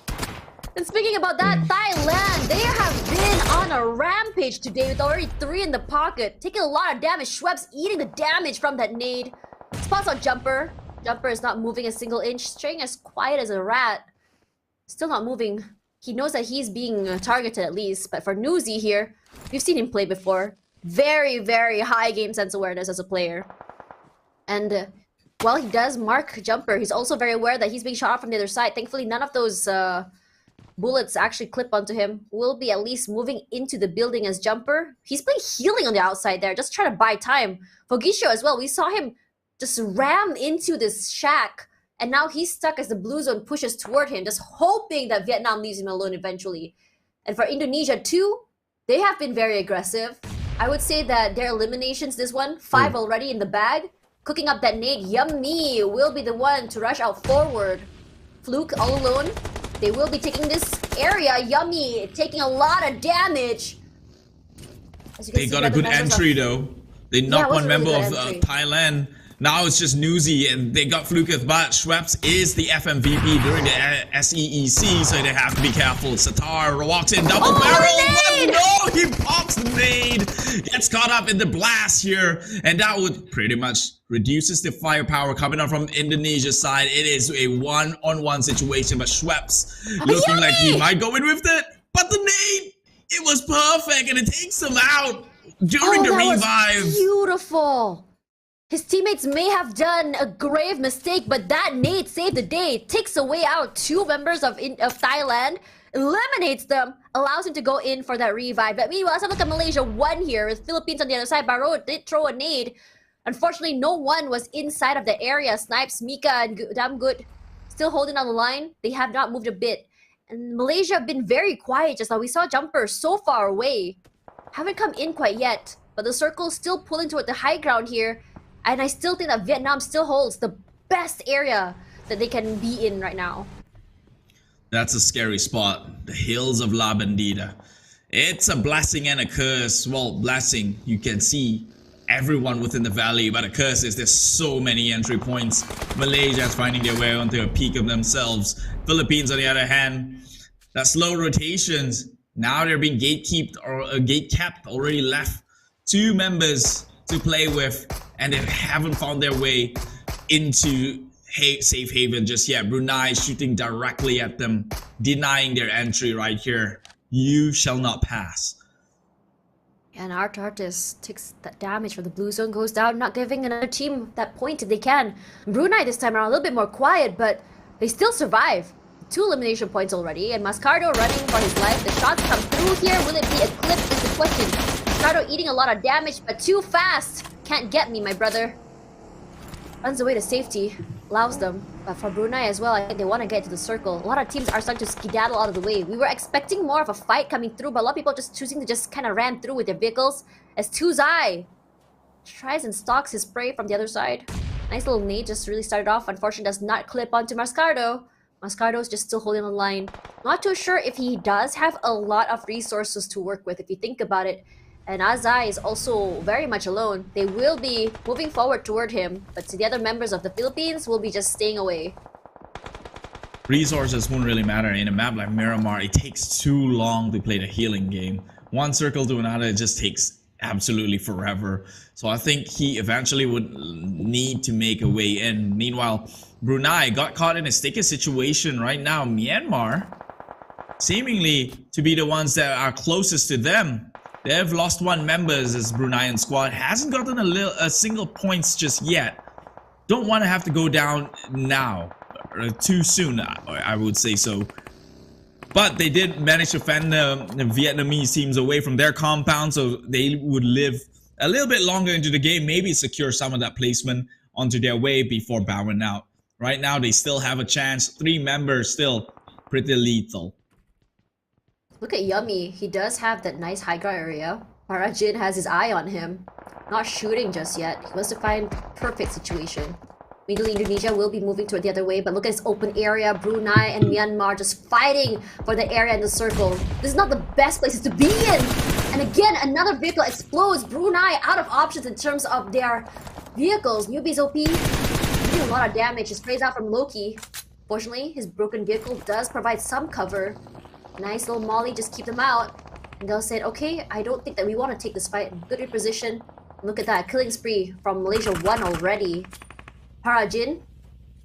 And speaking about that, Thailand, they have been on a rampage today with already 3 in the pocket, taking a lot of damage. Schweppes eating the damage from that nade. Spots on Jumper. Jumper is not moving a single inch, staying as quiet as a rat. Still not moving. He knows that he's being targeted at least, but for Newsy here, we've seen him play before. Very, very high game sense awareness as a player. And while he does mark Jumper, he's also very aware that he's being shot off from the other side. Thankfully, none of those bullets actually clip onto him. Will be at least moving into the building as Jumper. He's playing healing on the outside there, just trying to buy time. Fogisho as well, we saw him just ram into this shack, and now he's stuck as the blue zone pushes toward him, just hoping that Vietnam leaves him alone eventually. And for Indonesia too, they have been very aggressive. I would say that their eliminations this one, 5 already in the bag. Cooking up that nade, Yummy will be the one to rush out forward. Fluke all alone. They will be taking this area. Yummy taking a lot of damage. They got a good entry though. They knocked one member of Thailand. Now it's just Newsy, and they got Fluketh, but Schweppes is the FMVP during the SEEC, so they have to be careful. Satar walks in, double barrel, no, he pops the nade, gets caught up in the blast here, and that would pretty much reduces the firepower coming up from Indonesia's side. It is a one-on-one situation, but Schweppes looking like he might go in with it, but the nade, it was perfect, and it takes him out during the revive. Was beautiful. His teammates may have done a grave mistake, but that nade saved the day. Takes away out 2 members of Thailand, eliminates them, allows him to go in for that revive. But meanwhile, let's have a look at Malaysia 1 here with Philippines on the other side. Baro did throw a nade. Unfortunately, no one was inside of the area. Snipes, Mika, and Damn Good still holding on the line. They have not moved a bit. And Malaysia have been very quiet just now. We saw Jumper so far away. Haven't come in quite yet, but the circle still pulling toward the high ground here. And I still think that Vietnam still holds the best area that they can be in right now. That's a scary spot. The hills of La Bandida. It's a blessing and a curse. Well, blessing, you can see everyone within the valley, but a curse is there's so many entry points. Malaysia is finding their way onto a peak of themselves. Philippines, on the other hand, that slow rotations. Now they're being gate-capped, already left 2 members to play with, and they haven't found their way into safe haven just yet. Brunei shooting directly at them, denying their entry right here. You shall not pass. And Artis takes that damage from the blue zone, goes down, not giving another team that point if they can. Brunei this time around a little bit more quiet, but they still survive. 2 elimination points already, and Mascardo running for his life. The shots come through here. Will it be a clip is the question. Mascardo eating a lot of damage, but too fast. Can't get me, my brother. Runs away to safety. Allows them. But for Brunei as well, I think they want to get to the circle. A lot of teams are starting to skedaddle out of the way. We were expecting more of a fight coming through, but a lot of people just choosing to just kind of ram through with their vehicles. As Tuzai tries and stalks his prey from the other side. Nice little nade just really started off. Unfortunately, does not clip onto Mascardo. Mascardo's just still holding the line. Not too sure if he does have a lot of resources to work with, if you think about it. And Azai is also very much alone. They will be moving forward toward him, but the other members of the Philippines will be just staying away. Resources won't really matter in a map like Miramar. It takes too long to play the healing game. One circle to another, it just takes absolutely forever. So I think he eventually would need to make a way in. Meanwhile, Brunei got caught in a sticky situation right now. Myanmar, seemingly to be the ones that are closest to them. They've lost one member as Bruneian squad. Hasn't gotten a single points just yet. Don't want to have to go down now. Too soon, I would say so. But they did manage to fend the Vietnamese teams away from their compound, so they would live a little bit longer into the game, maybe secure some of that placement onto their way before bowing out. Right now, they still have a chance. 3 members still pretty lethal. Look at Yummy. He does have that nice high ground area. Parajin has his eye on him. Not shooting just yet. He wants to find perfect situation. Immediately, Indonesia will be moving toward the other way, but look at this open area. Brunei and Myanmar just fighting for the area in the circle. This is not the best places to be in. And again, another vehicle explodes. Brunei out of options in terms of their vehicles. Newbie's OP doing a lot of damage. He sprays out from Loki. Fortunately, his broken vehicle does provide some cover. Nice little molly, just keep them out. And they'll say, okay, I don't think that we want to take this fight. Good reposition. Look at that, killing spree from Malaysia 1 already. Parajin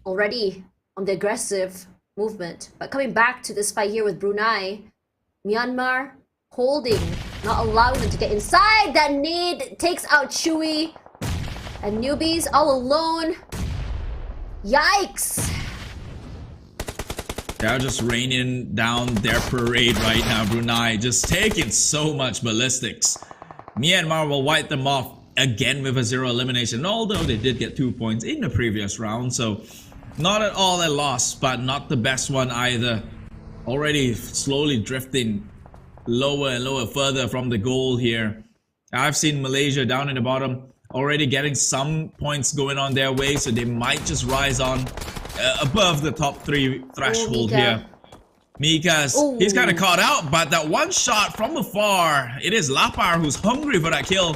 already on the aggressive movement. But coming back to this fight here with Brunei, Myanmar holding, not allowing them to get inside. That nade takes out Chewy. And newbies all alone. Yikes! They're just raining down their parade right now. Brunei just taking so much ballistics. Myanmar will wipe them off again with a 0 elimination, although they did get 2 points in the previous round, so not at all a loss, but not the best one either. Already slowly drifting lower and lower, further from the goal here. I've seen Malaysia down in the bottom already getting some points going on their way, so they might just rise on above the top 3 threshold here. Mika's, he's kind of caught out, but that one shot from afar, it is Lapar who's hungry for that kill.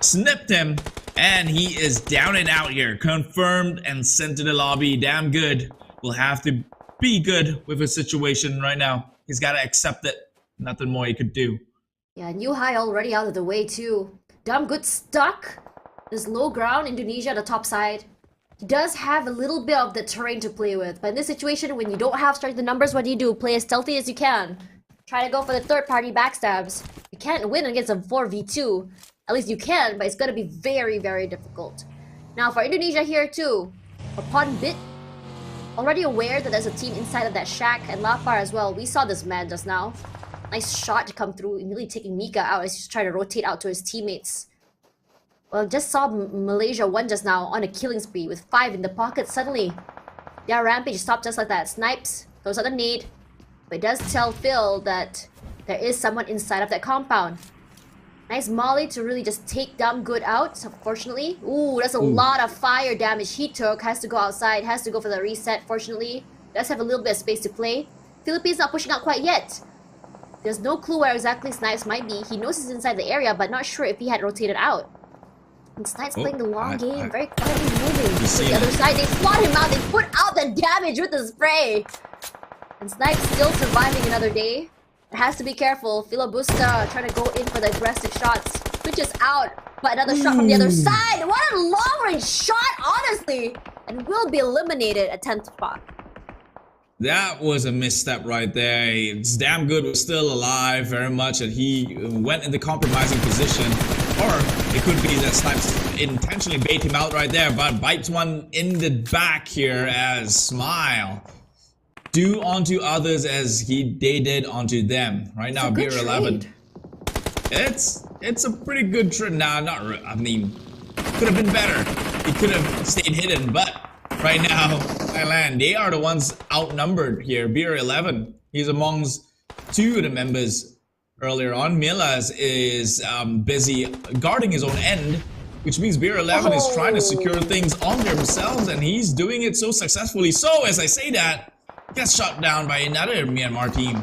Snipped him, and he is down and out here. Confirmed and sent to the lobby. Damn good. Will have to be good with his situation right now. He's got to accept it. Nothing more he could do. Yeah, new high already out of the way too. Damn good stuck. There's low ground, Indonesia on the top side. He does have a little bit of the terrain to play with, but in this situation, when you don't have strength in numbers, what do? Play as stealthy as you can. Try to go for the third-party backstabs. You can't win against a 4v2. At least you can, but it's gonna be very, very difficult. Now for Indonesia here too, upon bit, already aware that there's a team inside of that shack, and Lapar as well. We saw this man just now. Nice shot to come through, immediately taking Mika out as he's trying to rotate out to his teammates. Well, just saw Malaysia 1 just now on a killing spree with 5 in the pocket. Suddenly, their rampage stopped just like that. Snipes, throws out the nade, but it does tell Phil that there is someone inside of that compound. Nice molly to really just take Dumb Good out, unfortunately. Ooh, that's a lot of fire damage he took. Has to go outside, has to go for the reset, fortunately. Does have a little bit of space to play. Philippines not pushing out quite yet. There's no clue where exactly Snipes might be. He knows he's inside the area, but not sure if he had rotated out. And Snipes playing the long game, very quietly moving. To the other side, they slot him out, they put out the damage with the spray. And Snipes still surviving another day. It has to be careful. Filobusta trying to go in for the aggressive shots. Switches out, but another shot from the other side. What a long-range shot, honestly! And will be eliminated at 10th spot. That was a misstep right there. It's Damn Good was still alive very much, and he went in the compromising position. Or it could be that Snipes intentionally bait him out right there, but bites one in the back here as Smile do onto others as they did onto them. Right now, Beer 11. It's a pretty good trade. Nah, not really. I mean, could have been better. He could have stayed hidden, but right now, Thailand, they are the ones outnumbered here. Beer 11, he's amongst 2 of the members earlier on. Milas is busy guarding his own end, which means Beer 11 is trying to secure things on themselves, and he's doing it so successfully. So, as I say that, gets shot down by another Myanmar team.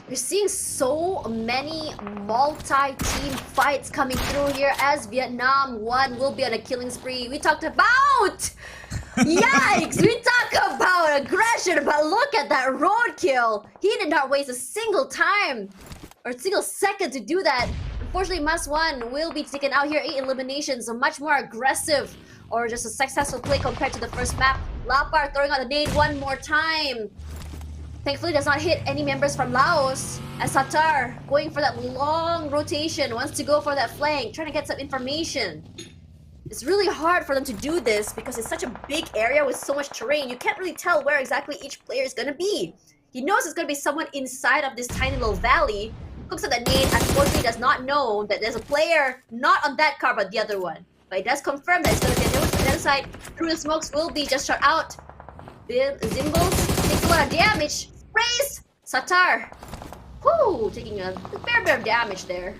We're seeing so many multi-team fights coming through here as Vietnam 1 will be on a killing spree. We talked about... Yikes! We talk about aggression, but look at that roadkill. He did not waste a single time or a single second to do that. Unfortunately, Mas 1 will be taken out here. 8 eliminations, a much more aggressive or just a successful play compared to the first map. Lapar throwing out the nade one more time. Thankfully, does not hit any members from Laos. As Satar going for that long rotation, wants to go for that flank, trying to get some information. It's really hard for them to do this because it's such a big area with so much terrain. You can't really tell where exactly each player is going to be. He knows it's going to be someone inside of this tiny little valley. Cooks at the nade, unfortunately does not know that there's a player not on that car but the other one. But it does confirm that it's going to be on the other side. Through the smokes will be just shot out. Zimbles takes a lot of damage. Sprays! Satar. Whoo! Taking a fair bit of damage there.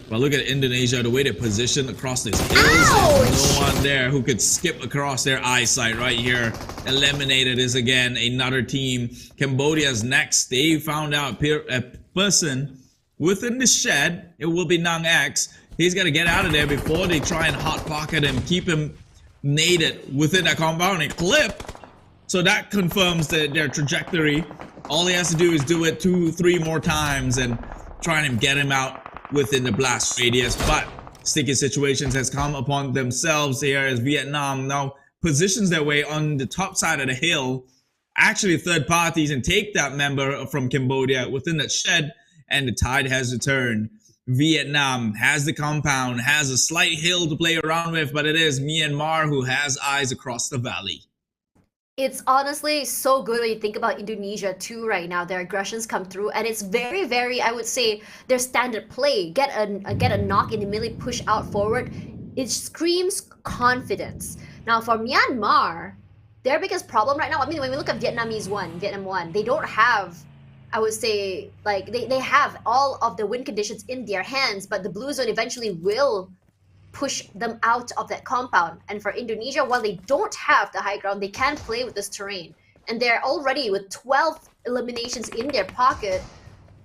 Well, look at Indonesia, the way they're positioned across this hills. There's no one there who could skip across their eyesight right here. Eliminated is again another team. Cambodia's next. They found out a person within the shed. It will be Nang X. He's got to get out of there before they try and hot pocket him, keep him naded within that compound and clip. So that confirms their trajectory. All he has to do is do it 2-3 more times and try and get him out within the blast radius. But sticky situations has come upon themselves here as Vietnam now positions their way on the top side of the hill, actually third parties, and take that member from Cambodia within that shed, and the tide has returned. Vietnam has the compound, has a slight hill to play around with, but it is Myanmar who has eyes across the valley. It's honestly so good when you think about Indonesia too right now. Their aggressions come through and it's very, very, I would say, their standard play. Get a knock and immediately push out forward. It screams confidence. Now for Myanmar, their biggest problem right now, I mean, when we look at Vietnam 1, they don't have, I would say, like, they have all of the win conditions in their hands, but the blue zone eventually will push them out of that compound. And for Indonesia, while they don't have the high ground, they can play with this terrain. And they're already with 12 eliminations in their pocket.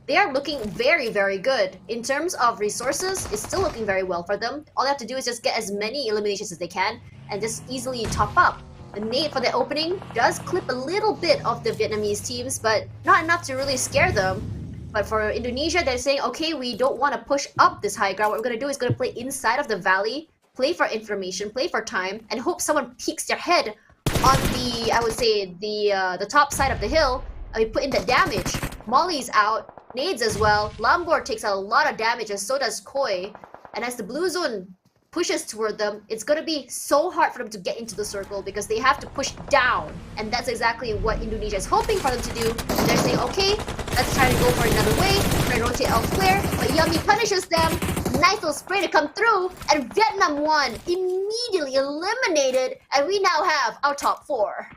They are looking very, very good. In terms of resources, it's still looking very well for them. All they have to do is just get as many eliminations as they can and just easily top up. The nade for the opening does clip a little bit of the Vietnamese teams, but not enough to really scare them. But for Indonesia, they're saying, okay, we don't want to push up this high ground. What we're going to do is going to play inside of the valley, play for information, play for time, and hope someone peeks their head on the, I would say, the top side of the hill. And we put in the damage. Molly's out, nades as well. Lambor takes a lot of damage, and so does Koi. And as the blue zone pushes toward them, it's going to be so hard for them to get into the circle because they have to push down. And that's exactly what Indonesia is hoping for them to do. And they're saying, okay, let's try to go for another way, try to rotate elsewhere. But Yummy punishes them. Nice little spray to come through. And Vietnam 1 immediately eliminated. And we now have our top 4.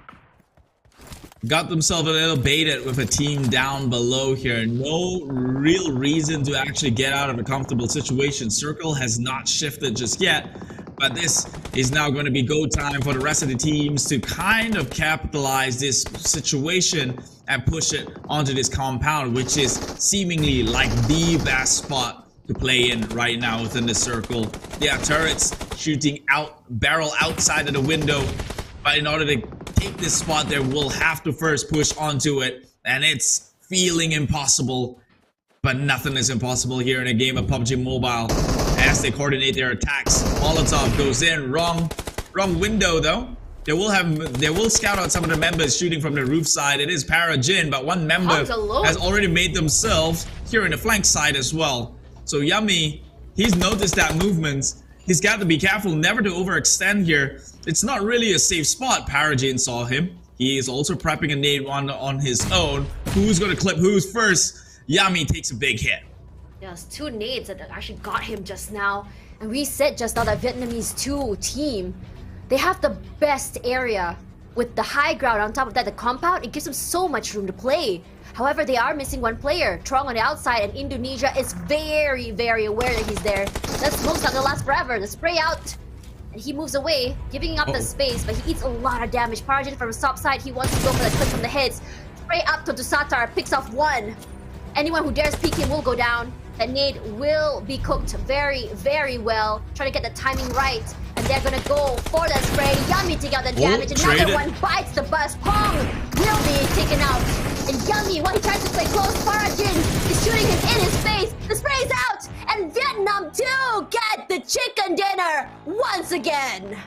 Got themselves a little baited with a team down below here. No real reason to actually get out of a comfortable situation. Circle has not shifted just yet, but this is now going to be go time for the rest of the teams to kind of capitalize this situation and push it onto this compound, which is seemingly like the best spot to play in right now within the circle. Yeah, turrets shooting out, barrel outside of the window, but in order to take this spot there, we'll have to first push onto it, and it's feeling impossible, but nothing is impossible here in a game of PUBG Mobile as they coordinate their attacks. Molotov goes in, wrong window though. They will scout out some of the members shooting from the roof side. It is Parajin, but one member has already made themselves here in the flank side as well. So Yummy, he's noticed that movement. He's got to be careful never to overextend here. It's not really a safe spot. Parajin saw him. He is also prepping a nade one on his own. Who's going to clip who's first? Yummy takes a big hit. Yes, 2 nades that actually got him just now. And we said just now that Vietnamese 2 team, they have the best area with the high ground. On top of that, the compound, it gives them so much room to play. However, they are missing one player, Trong on the outside, and Indonesia is very, very aware that he's there. That smoke's not gonna last forever. The spray out, and he moves away, giving up the space, but he eats a lot of damage. Parajin from the top side, he wants to go for the clip from the heads. Spray up to Satar, picks off one. Anyone who dares peek him will go down. That nade will be cooked very, very well. Try to get the timing right. And they're gonna go for the spray. Yummy taking out the damage. Another one bites the bus. Pong will be taken out. And Yummy, while he tries to play close, Farajin is shooting him in his face. The spray's out. And Vietnam too get the chicken dinner once again.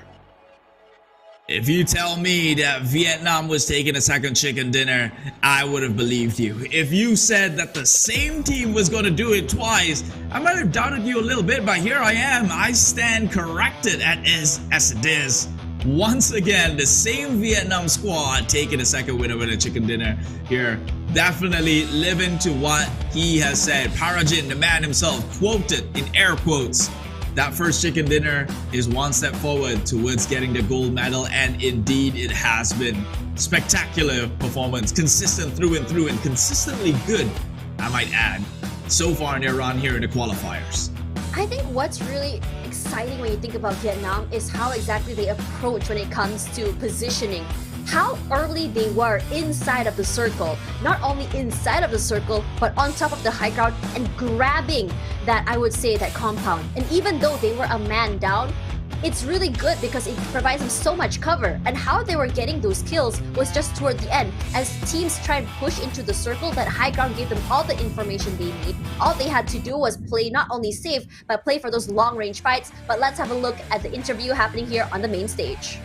If you tell me that Vietnam was taking a second chicken dinner, I would have believed you. If you said that the same team was going to do it twice, I might have doubted you a little bit, but here I am. I stand corrected as it is. Once again, the same Vietnam squad taking a second winner with a chicken dinner here. Definitely living to what he has said. Parajin, the man himself, quoted in air quotes. That first chicken dinner is one step forward towards getting the gold medal, and indeed it has been. Spectacular performance, consistent through and through, and consistently good, I might add, so far in their run here in the qualifiers. I think what's really exciting when you think about Vietnam is how exactly they approach when it comes to positioning. How early they were inside of the circle, not only inside of the circle, but on top of the high ground and grabbing that, I would say, that compound. And even though they were a man down, it's really good because it provides them so much cover. And how they were getting those kills was just toward the end. As teams tried to push into the circle, that high ground gave them all the information they need. All they had to do was play not only safe, but play for those long range fights. But let's have a look at the interview happening here on the main stage.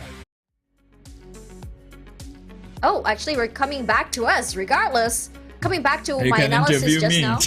Oh, actually, we're coming back to us regardless. Coming back to my analysis just now.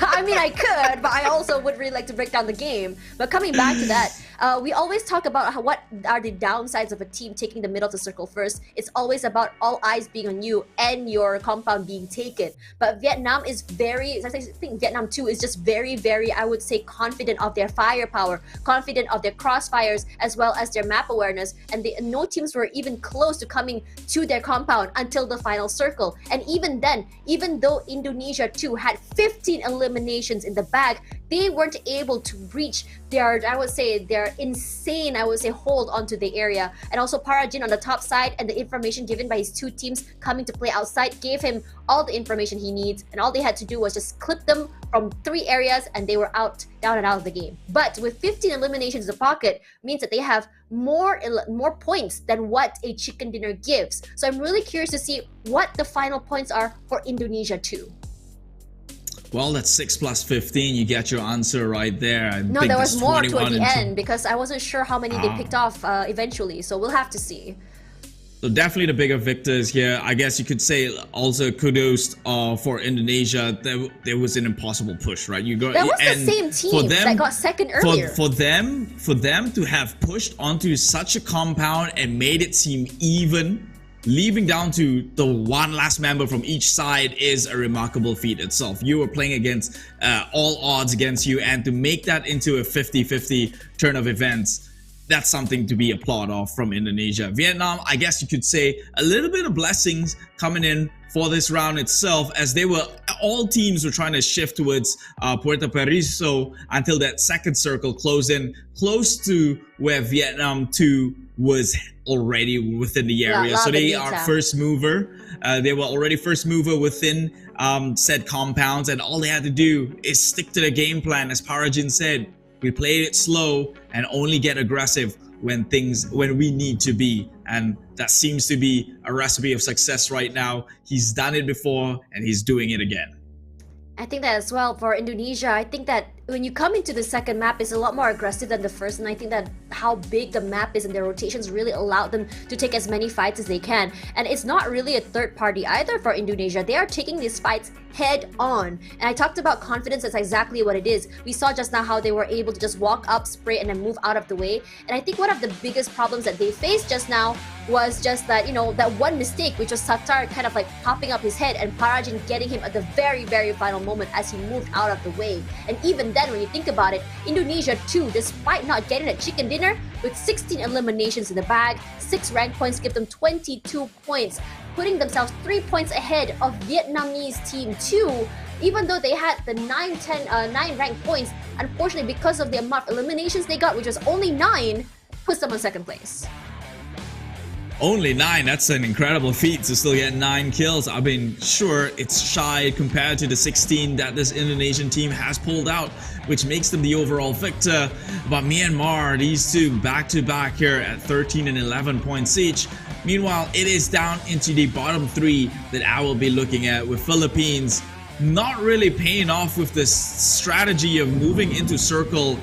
I mean, I could, but I also would really like to break down the game. But coming back to that, we always talk about what are the downsides of a team taking the middle of the circle first. It's always about all eyes being on you and your compound being taken. But Vietnam is very, I think Vietnam too is just very, very, I would say, confident of their firepower, confident of their crossfires, as well as their map awareness. And no teams were even close to coming to their compound until the final circle. And even then, even though Indonesia too had 15 eliminations in the bag, they weren't able to reach their, I would say, their insane, I would say, hold onto the area. And also Parajin on the top side, and the information given by his two teams coming to play outside gave him all the information he needs, and all they had to do was just clip them from 3 areas and they were out, down and out of the game. But with 15 eliminations in the pocket means that they have more points than what a chicken dinner gives. So I'm really curious to see what the final points are for Indonesia too. Well, that's 6 plus 15. You get your answer right there. No, there was more toward the end because I wasn't sure how many they picked off eventually. So we'll have to see. So definitely the bigger victors here. I guess you could say also kudos for Indonesia. There was an impossible push, right? That was the same team that got second earlier. For them to have pushed onto such a compound and made it seem even, leaving down to the one last member from each side is a remarkable feat itself. You were playing against all odds against you, and to make that into a 50-50 turn of events, that's something to be applauded of from Indonesia. Vietnam, I guess you could say, a little bit of blessings coming in for this round itself, as all teams were trying to shift towards Puerto Periso until that second circle closed in close to where Vietnam 2 was already within the area. So they are first mover. They were already first mover within said compounds, and all they had to do is stick to the game plan. As Parajin said, we played it slow and only get aggressive when we need to be. And that seems to be a recipe of success right now. He's done it before and he's doing it again. I think that as well for Indonesia. I think that when you come into the second map, it's a lot more aggressive than the first, and I think that how big the map is and their rotations really allowed them to take as many fights as they can. And it's not really a third party either for Indonesia. They are taking these fights head on. And I talked about confidence. That's exactly what it is. We saw just now how they were able to just walk up, spray, and then move out of the way. And I think one of the biggest problems that they faced just now was just that, that one mistake, which was Sattar kind of like popping up his head and Parajin getting him at the very, very final moment as he moved out of the way. And even then, when you think about it, Indonesia too, despite not getting a chicken dinner, with 16 eliminations in the bag, 6 rank points give them 22 points, putting themselves 3 points ahead of Vietnamese team 2, even though they had the 9 rank points. Unfortunately, because of the amount of eliminations they got, which was only 9, puts them on second place. Only 9, that's an incredible feat to still get 9 kills. I mean, sure, it's shy compared to the 16 that this Indonesian team has pulled out, which makes them the overall victor. But Myanmar, these two back-to-back here at 13 and 11 points each. Meanwhile, it is down into the bottom 3 that I will be looking at, with Philippines not really paying off with this strategy of moving into circle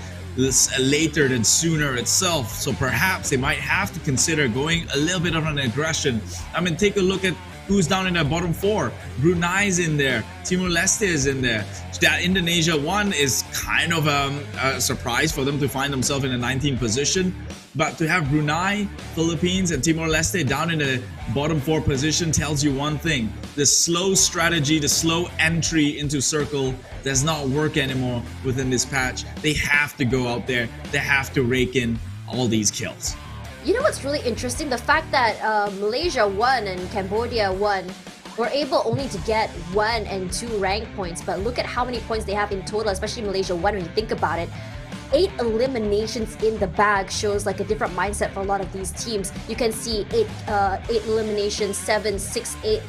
later than sooner itself. So perhaps they might have to consider going a little bit of an aggression. I mean, take a look at who's down in the bottom 4. Brunei's in there, Timor Leste is in there. That Indonesia one is kind of a surprise for them to find themselves in a 19th position. But to have Brunei, Philippines, and Timor Leste down in the bottom 4 position tells you one thing. The slow strategy, the slow entry into circle does not work anymore within this patch. They have to go out there. They have to rake in all these kills. You know what's really interesting? The fact that Malaysia won and Cambodia won were able only to get 1 and 2 rank points. But look at how many points they have in total, especially Malaysia won when you think about it. 8 eliminations in the bag shows like a different mindset for a lot of these teams. You can see 8 eliminations, 7, 6, 8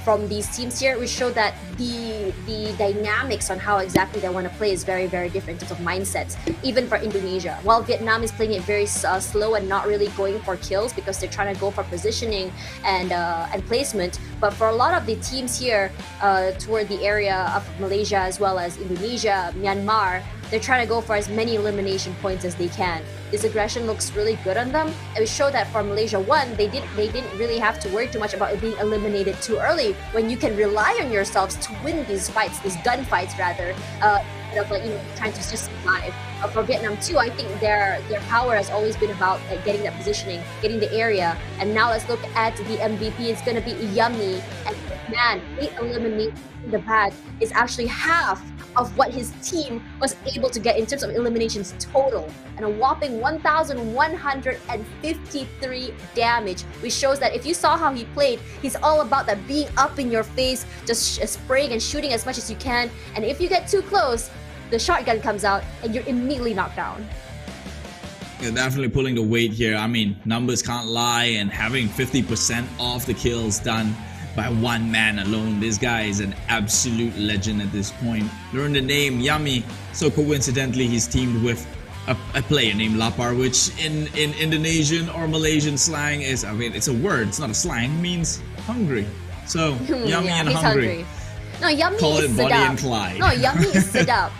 from these teams here, which show that the dynamics on how exactly they want to play is very, very different in terms of mindsets, even for Indonesia. While Vietnam is playing it very slow and not really going for kills because they're trying to go for positioning and placement. But for a lot of the teams here toward the area of Malaysia as well as Indonesia, Myanmar, they're trying to go for as many elimination points as they can. This aggression looks really good on them. It would show that for Malaysia 1, they didn't really have to worry too much about being eliminated too early when you can rely on yourselves to win these fights, these gunfights rather, instead of trying to just survive. For Vietnam 2, I think their power has always been about getting that positioning, getting the area. And now let's look at the MVP. It's going to be Yummy. And man, 8 eliminations in the bag is actually half of what his team was able to get in terms of eliminations total, and a whopping 1,153 damage, which shows that if you saw how he played, he's all about that being up in your face, just spraying and shooting as much as you can, and if you get too close, the shotgun comes out and you're immediately knocked down. You're definitely pulling the weight here. I mean, numbers can't lie, and having 50% of the kills done by one man alone. This guy is an absolute legend at this point. Learn the name Yummy. So coincidentally, he's teamed with a player named Lapar, which in Indonesian or Malaysian slang is, I mean, it's a word, it's not a slang, it means hungry. So Yummy and hungry. No, Yummy Call is it Bonnie sedap. and Clyde. No, Yummy is sedap.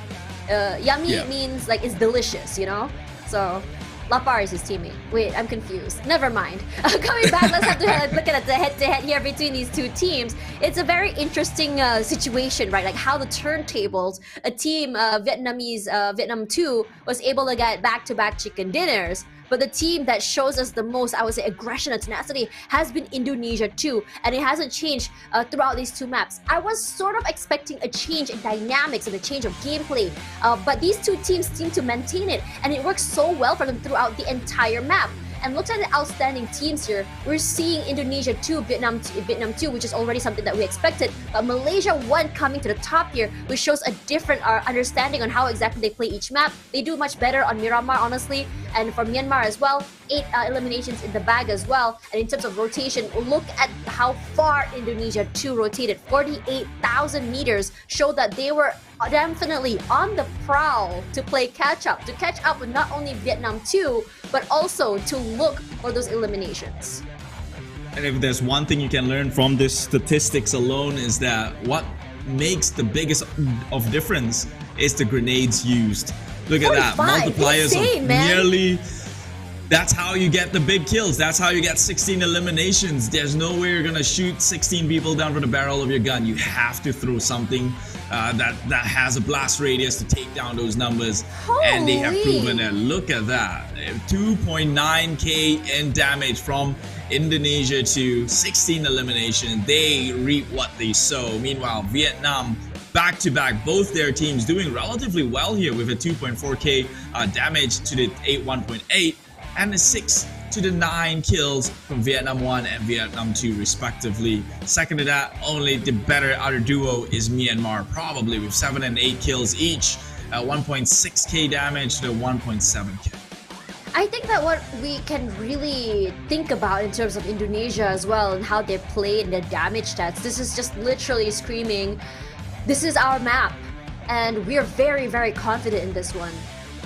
Yummy Yeah. means like it's delicious, you know? So Lapar is his teammate. Wait, I'm confused. Never mind. Coming back, let's have to look at the head-to-head here between these two teams. It's a very interesting situation, right? Like how the turntables, a team, Vietnam 2, was able to get back-to-back chicken dinners. But the team that shows us the most, I would say, aggression and tenacity has been Indonesia 2, and it hasn't changed throughout these two maps. I was sort of expecting a change in dynamics and a change of gameplay, but these two teams seem to maintain it, and it works so well for them throughout the entire map. And look at the outstanding teams here. We're seeing Indonesia 2, Vietnam 2, which is already something that we expected. But Malaysia 1 coming to the top here, which shows a different understanding on how exactly they play each map. They do much better on Miramar, honestly. And for Myanmar as well, 8 eliminations in the bag as well. And in terms of rotation, look at how far Indonesia 2 rotated. 48,000 meters show that they were definitely on the prowl to play catch up with not only Vietnam 2, but also to look for those eliminations. And if there's one thing you can learn from this statistics alone, is that what makes the biggest of difference is the grenades used. Look at that, 45, multipliers insane, of man. nearly. That's how you get the big kills. That's how you get 16 eliminations. There's no way you're gonna shoot 16 people down from the barrel of your gun. You have to throw something that has a blast radius to take down those numbers. And they have proven it. Look at that. 2.9k in damage from Indonesia to 16 elimination. They reap what they sow. Meanwhile, Vietnam, back-to-back, both their teams doing relatively well here with a 2.4k damage to the 1.8 and the 6 to the 9 kills from Vietnam 1 and Vietnam 2 respectively. Second to that, only the better other duo is Myanmar, probably with 7 and 8 kills each, 1.6k damage to the 1.7k. I think that what we can really think about in terms of Indonesia as well and how they play and their damage stats, this is just literally screaming, this is our map. And we're very, very confident in this one.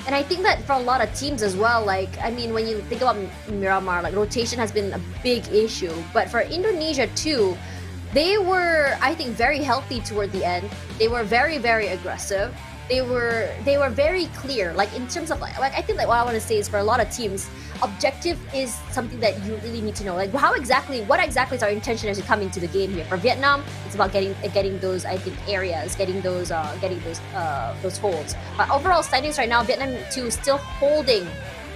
And I think that for a lot of teams as well, like, I mean, when you think about Miramar, like rotation has been a big issue. But for Indonesia too, they were, I think, very healthy toward the end. They were very, very aggressive. They were very clear. Like in terms of like I think that what I want to say is for a lot of teams, objective is something that you really need to know. Like what exactly is our intention as we come into the game here? For Vietnam, it's about getting those, I think, areas, getting those holds. But overall standings right now, Vietnam too still holding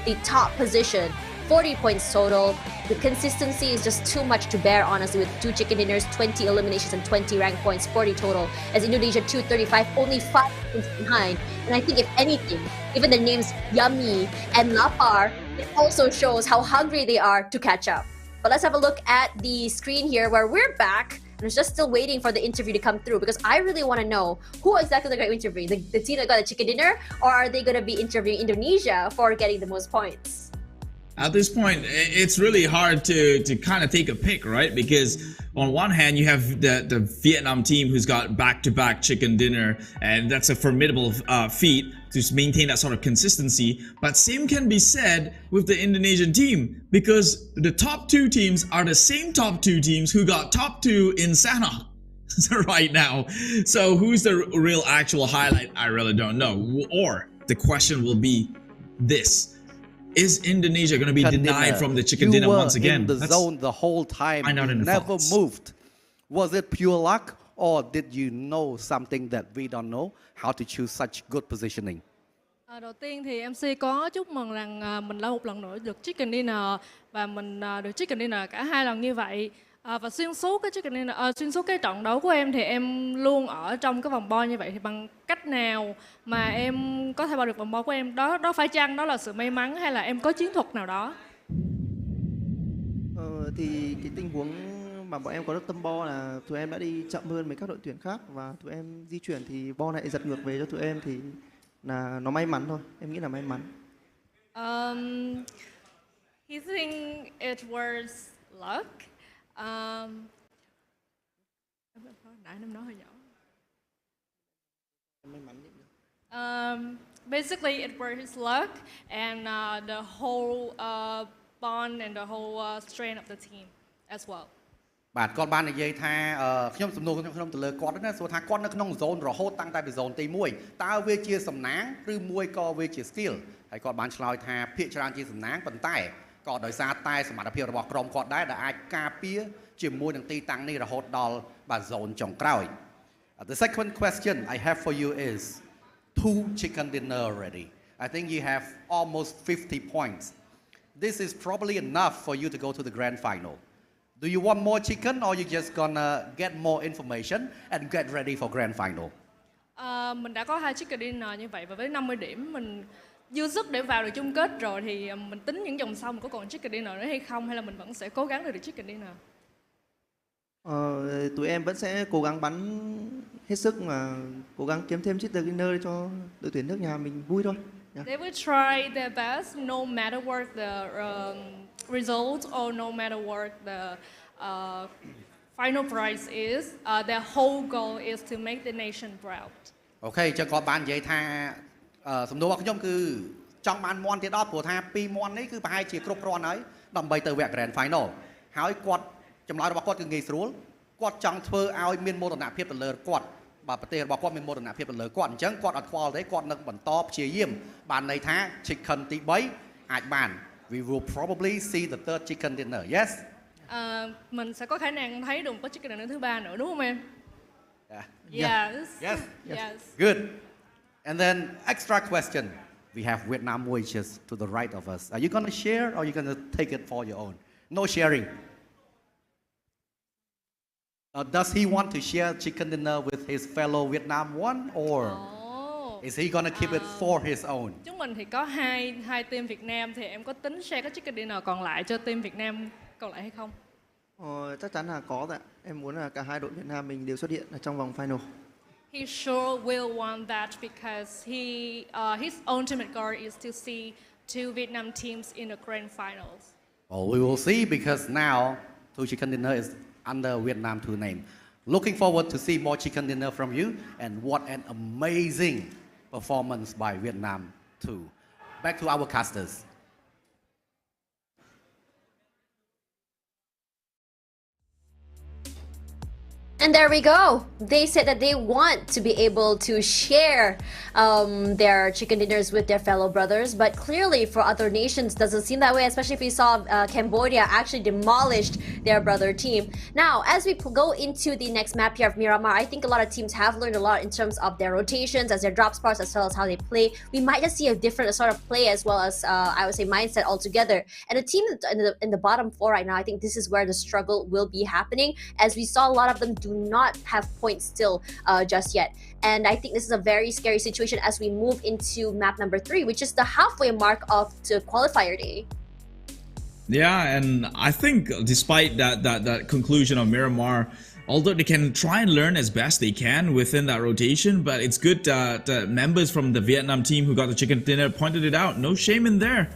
the top position. 40 points total. The consistency is just too much to bear, honestly, with 2 chicken dinners, 20 eliminations, and 20 rank points, 40 total. As Indonesia 235, only 5 points behind. And I think if anything, even the names Yummy and Lapar, it also shows how hungry they are to catch up. But let's have a look at the screen here where we're back. And it's just still waiting for the interview to come through because I really want to know who exactly they're going to interview. The team that got a chicken dinner, or are they going to be interviewing Indonesia for getting the most points? At this point, it's really hard to kind of take a pick, right? Because on one hand, you have the Vietnam team who's got back-to-back chicken dinner, and that's a formidable feat to maintain that sort of consistency. But same can be said with the Indonesian team, because the top 2 teams are the same top 2 teams who got top 2 in Sanhok right now. So who's the real actual highlight? I really don't know. Or the question will be this. Is Indonesia going to be denied from the chicken dinner once again? You were in the zone the whole time. You never moved. Was it pure luck, or did you know something that we don't know? How to choose such good positioning? Đầu tiên thì MC có chúc mừng rằng mình lại một lần nữa được chicken dinner và mình được chicken dinner cả 2 lần như vậy. Và xuyên suốt cái trận đấu của em thì em luôn ở trong cái vòng bo như vậy, thì bằng cách nào mà em có thể vào được vòng bo của em đó phải chăng đó là sự may mắn hay là em có chiến thuật nào đó? Thì cái tình huống mà bọn em có được tâm bo là tụi em đã đi chậm hơn mấy các đội tuyển khác và tụi em di chuyển thì bo lại giật ngược về cho tụi em, thì là nó may mắn thôi, em nghĩ là may mắn. He think it was luck. Nãy em nói hơi nhỏ. Basically, it was his luck and the whole bond and the whole strength of the team as well. បាទគាត់បាននិយាយថាខ្ញុំសំណួរខ្ញុំទៅលើគាត់ណាសួរថាគាត់នៅក្នុង zone រហូតតាំងតែពី zone ទី1 តើវាជាសំណាងឬមួយក៏វាជា skill ហើយគាត់បានឆ្លើយថាភាគច្រើនជាសំណាងប៉ុន្តែក៏ដោយសារតែសមត្ថភាពរបស់ក្រុមគាត់ដែរដែលអាចការពារជាមួយនឹងទីតាំងនេះរហូតដល់បាទ zone ចុងក្រោយ The second question I have for you is 2 chicken dinner already. I think you have almost 50 points. This is probably enough for you to go to the grand final. Do you want more chicken, or you just gonna get more information and get ready for grand final? Mình đã có 2 chicken dinner như vậy và với 50 điểm mình dư sức để vào được chung kết rồi, thì mình tính những vòng sau mình có còn chicken dinner nữa hay không, hay là mình vẫn sẽ cố gắng được chicken dinner? Tụi em vẫn sẽ cố gắng bắn hết sức mà cố gắng kiếm thêm chicken dinner cho đội tuyển nước nhà mình vui thôi. They will try their best no matter what the result or no matter what the final prize is. Their whole goal is to make the nation proud. Okay, ចឹងគាត់បាននិយាយថាសំណួររបស់ខ្ញុំគឺចង់បានមន់ទៀតដល់ព្រោះថា2មន់នេះគឺប្រហែលជាគ្រប់គ្រាន់ហើយដើម្បីទៅវគ្គ Grand Final ហើយគាត់ចម្លើយរបស់គាត់គឺងាយស្រួលគាត់ចង់ធ្វើឲ្យមានមោទនភាពទៅលើគាត់បាទប្រទេសរបស់គាត់មានមោទនភាពទៅលើគាត់អញ្ចឹងគាត់អត់ខ្វល់ទេគាត់នឹងបន្តព្យាយាមបានន័យថា chicken ទី3អាចបាន We will probably see the third chicken dinner. Yes? Mình sẽ có khả năng thấy được có chicken dinner thứ 3 nữa đúng không em? Yeah. Yes. Good. And then extra question. We have Vietnam wages to the right of us. Are you gonna share or are you gonna take it for your own? No sharing. Does he want to share chicken dinner with his fellow Vietnam one, or is he gonna keep it for his own? Chúng mình thì có hai team Việt Nam, thì em có tính share cái chicken dinner còn lại cho team Việt Nam còn lại hay không? Chắc chắn là có ạ. Em muốn là cả hai đội Việt Nam mình đều xuất hiện ở trong vòng final. He sure will want that because his ultimate goal is to see two Vietnam teams in the grand finals? Well, we will see because now two chicken dinner is under Vietnam 2 name. Looking forward to see more chicken dinner from you, and what an amazing performance by Vietnam 2. Back to our casters. And there we go. They said that they want to be able to share their chicken dinners with their fellow brothers, but clearly for other nations doesn't seem that way, especially if we saw Cambodia actually demolished their brother team. Now, as we go into the next map here of Miramar, I think a lot of teams have learned a lot in terms of their rotations, as their drop spots, as well as how they play. We might just see a different sort of play as well as, I would say, mindset altogether. And the team in the bottom 4 right now, I think this is where the struggle will be happening, as we saw a lot of them do not have points still just yet. And I think this is a very scary situation as we move into map number 3, which is the halfway mark of the qualifier day. Yeah, and I think despite that conclusion of Miramar, although they can try and learn as best they can within that rotation, but it's good that members from the Vietnam team who got the chicken dinner pointed it out. No shame in there.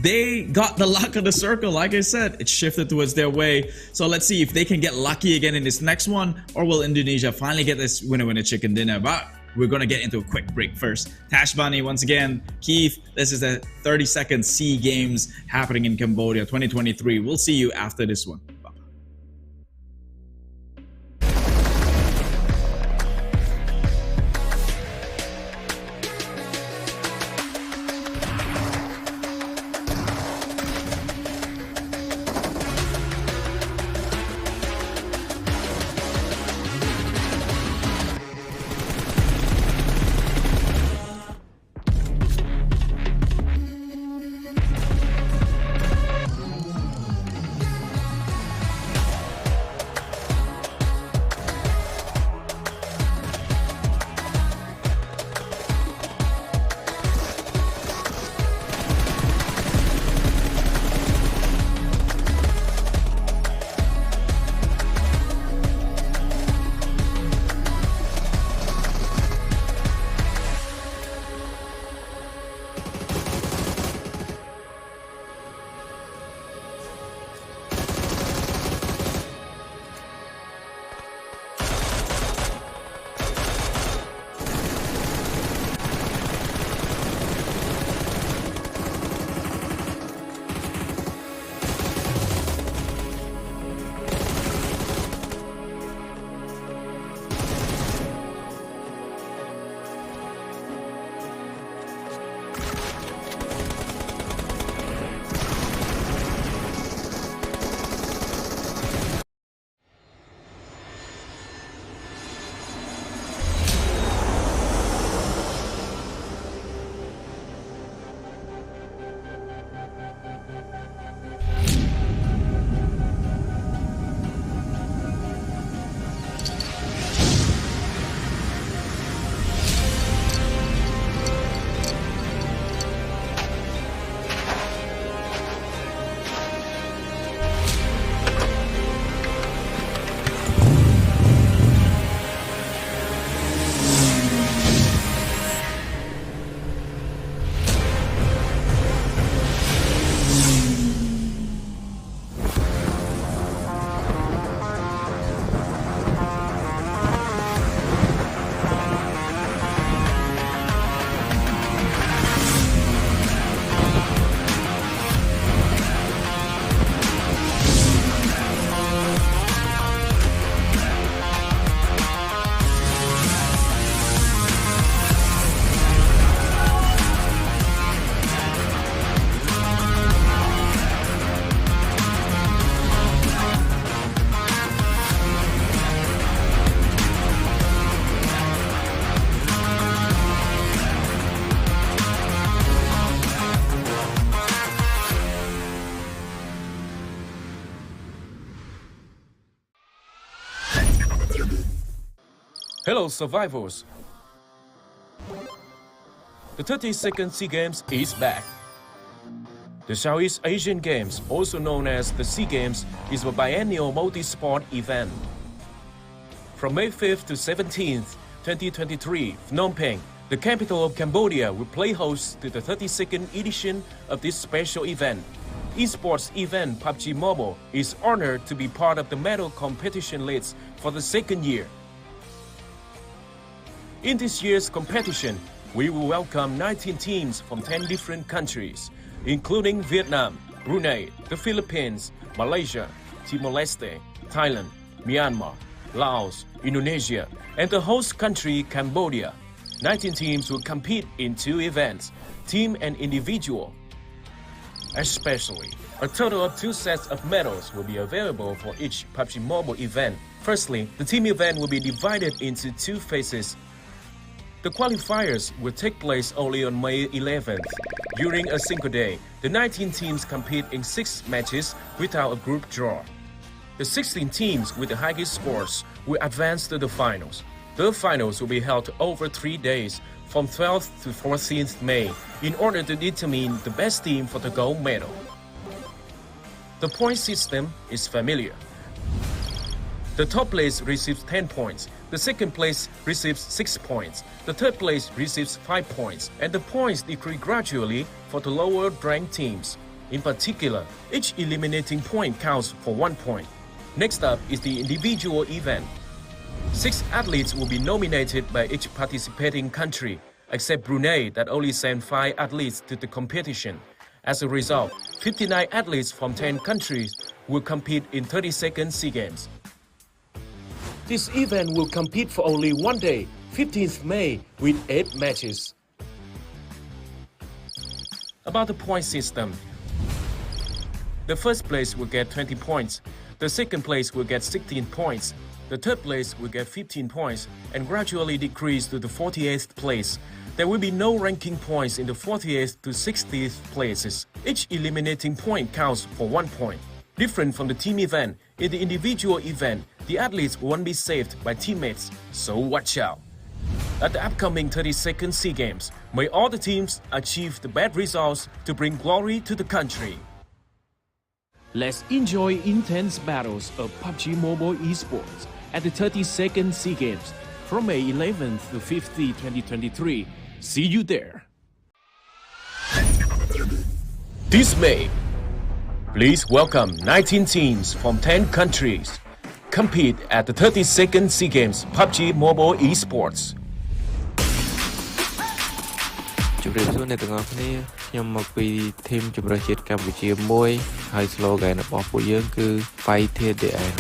They got the luck of the circle. Like I said, it shifted towards their way. So let's see if they can get lucky again in this next one, or will Indonesia finally get this winner chicken dinner. But we're going to get into a quick break first. Tash Bunny, once again, Keith, this is the 32nd SEA Games happening in Cambodia 2023. We'll see you after this one. Hello, survivors. The 32nd SEA Games is back. The Southeast Asian Games, also known as the SEA Games, is a biennial multi-sport event. From May 5th to 17th, 2023, Phnom Penh, The capital of Cambodia will play host to the 32nd edition of this special event. Esports event PUBG Mobile is honored to be part of the medal competition list for the second year. In this year's competition, we will welcome 19 teams from 10 different countries, including Vietnam, Brunei, the Philippines, Malaysia, Timor Leste, Thailand, Myanmar, Laos, Indonesia, and the host country Cambodia. 19 teams will compete in 2 events, team and individual. Especially, a total of 2 sets of medals will be available for each PUBG Mobile event. Firstly, the team event will be divided into 2 phases. The qualifiers will take place only on May 11th. During a single day, the 19 teams compete in 6 matches without a group draw. The 16 teams with the highest scores will advance to the finals. The finals will be held over 3 days, from 12th to 14th May, in order to determine the best team for the gold medal. The point system is familiar. The top place receives 10 points, the second place receives 6 points, the third place receives 5 points, and the points decrease gradually for the lower ranked teams. In particular, each eliminating point counts for 1 point. Next up is the individual event. 6 athletes will be nominated by each participating country, except Brunei that only sent 5 athletes to the competition. As a result, 59 athletes from 10 countries will compete in 32nd SEA Games. This event will compete for only 1 day, 15th May, with 8 matches. About the point system, the first place will get 20 points, the second place will get 16 points, the third place will get 15 points and gradually decrease to the 48th place. There will be no ranking points in the 48th to 60th places. Each eliminating point counts for 1 point. Different from the team event, in the individual event, the athletes won't be saved by teammates, so watch out. At the upcoming 32nd SEA Games, may all the teams achieve the best results to bring glory to the country. Let's enjoy intense battles of PUBG Mobile Esports at the 32nd SEA Games from May 11th to 15th, 2023. See you there. This May, please welcome 19 teams from 10 countries. Compete at the 32nd SEA Games PUBG Mobile Esports. ជម្រាបសួរអ្នកទាំងអស់គ្នាខ្ញុំមកពីធីមជម្រើសជាតិកម្ពុជាមួយហើយ slogan របស់ពួកយើងគឺ Fight to the end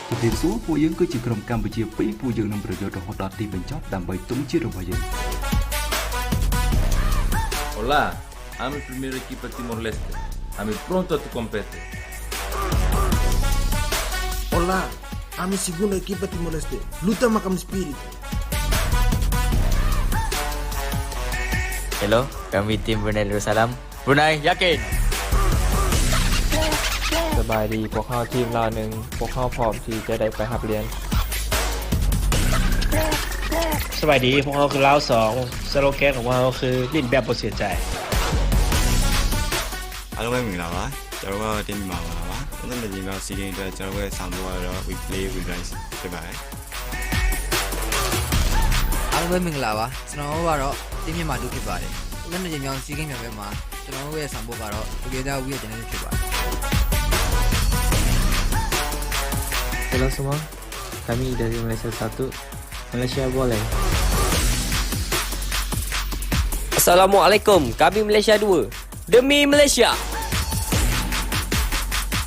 ជំរាបសួរពួកយើងគឺជាក្រុមកម្ពុជា2ពួកយើងនឹងប្រយុទ្ធរហូតដល់ទីបញ្ចប់ដើម្បីទង់ជាតិរបស់យើង Hola, I'm el primer equipo de Timor Leste. I'm pronto a competir. Hola, I'm el segundo equipo de Timor Leste. Luta macam spirit. Hello, kami tim Brunei Darussalam. Brunei, yakin. สบายดีพวกเขาทีมเราหนึ่งพวกเขาพร้อมที่จะได้ไปหับเรียน สวัสดีพวกเขาคือลาวสองสโลแกนของพวกเขาคือลิ้นแบบบ่เสียใจ အားလုံးပဲမင်္ဂလာပါကျွန်တော်ကတင်းမြန်မာပါပါ။အဲ့ဒါလည်းဒီမှာစီးကင်းအတွက်ကျွန်တော်ရဲ့ဆောင်ပွဲတော့ we play with guys ဖြစ်ပါတယ် အားလုံးပဲမင်္ဂလာပါကျွန်တော်ကတော့တင်းမြန်မာတို့ဖြစ်ပါတယ်။လက်နက်ကြီးမြောင်စီးကင်းမြောင်ပဲမှာကျွန်တော်ရဲ့ဆောင်ပွဲကတော့ Together We ရဲ့ကျွန်တော်ဖြစ်ပါတယ် Halo semua, kami dari Malaysia 1, Malaysia boleh. Assalamualaikum, kami Malaysia 2. Demi Malaysia.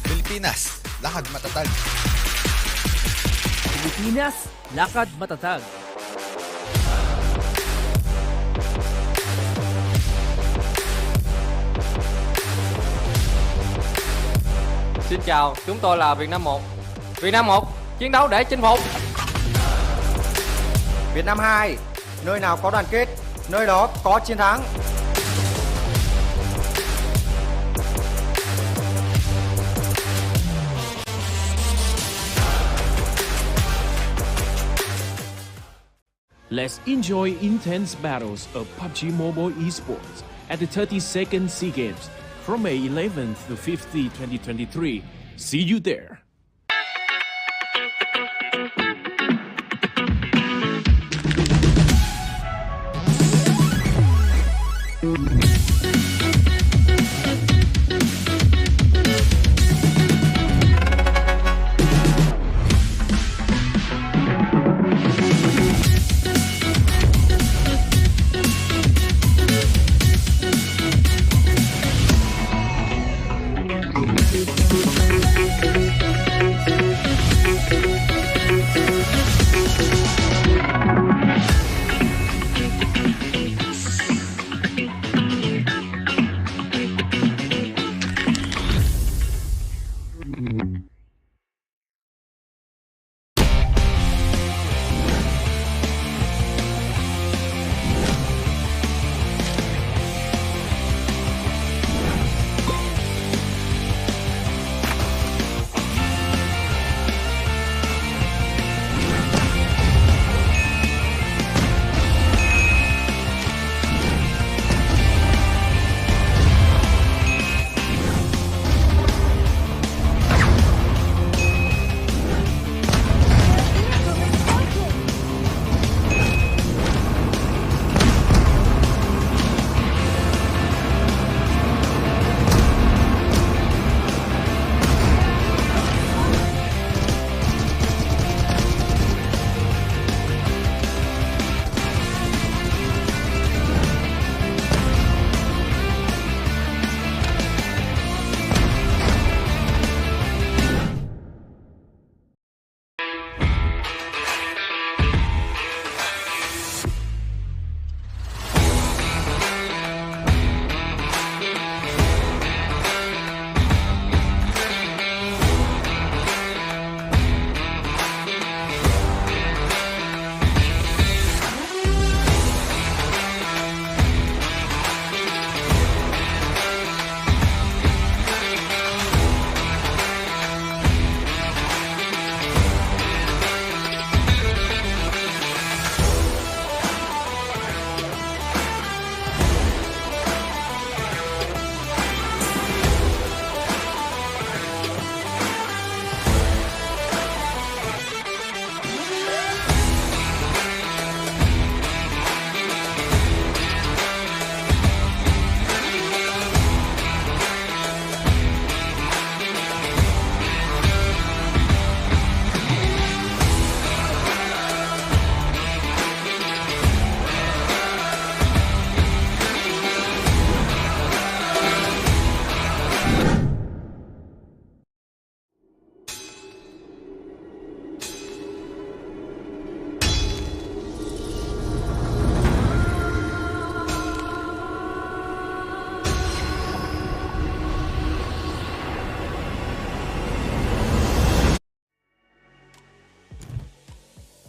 Pilipinas, lakad matatag. Pilipinas, lakad matatag. Xin chào, chúng tôi là Việt Nam 1. Việt Nam 1, chiến đấu để chinh phục. Việt Nam 2, nơi nào có đoàn kết, nơi đó có chiến thắng. Let's enjoy intense battles of PUBG Mobile Esports at the 32nd SEA Games from May 11th to 15th, 2023. See you there.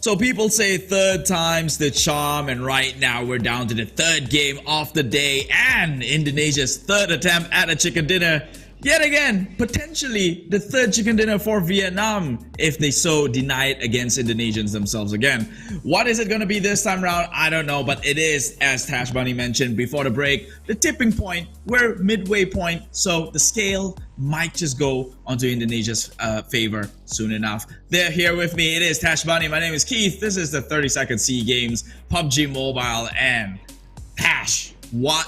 So people say third time's the charm, and right now we're down to the third game of the day and Indonesia's third attempt at a chicken dinner. Yet again, potentially the third chicken dinner for Vietnam if they so deny it against Indonesians themselves again. What is it going to be this time around? I don't know, but it is, as Tash Bunny mentioned before the break, the tipping point. We're midway point, so the scale might just go onto Indonesia's favor soon enough. They're here with me. It is Tash Bunny. My name is Keith. This is the 30-second SEA Games, PUBG Mobile, and Tash, what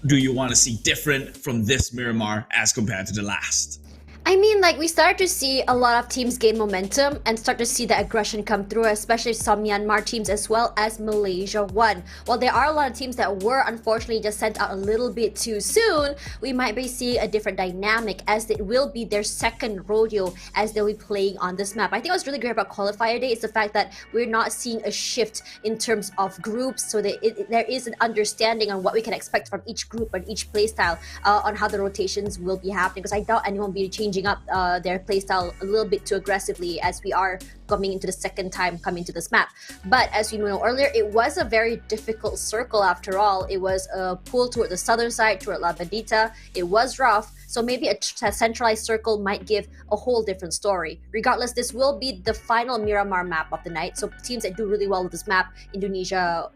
do you want to see different from this Miramar as compared to the last? I mean, like, we start to see a lot of teams gain momentum and start to see the aggression come through, especially some Myanmar teams as well as Malaysia won. While there are a lot of teams that were unfortunately just sent out a little bit too soon, we might be seeing a different dynamic as it will be their second rodeo as they'll be playing on this map. I think what's really great about Qualifier Day is the fact that we're not seeing a shift in terms of groups, so that there is an understanding on what we can expect from each group and each playstyle on how the rotations will be happening, because I doubt anyone will be changing up their playstyle a little bit too aggressively as we are coming into the second time coming to this map. But as you know earlier, it was a very difficult circle after all. It was a pull toward the southern side, toward La Bandita. It was rough, so maybe a centralized circle might give a whole different story. Regardless, this will be the final Miramar map of the night, so teams that do really well with this map, Indonesia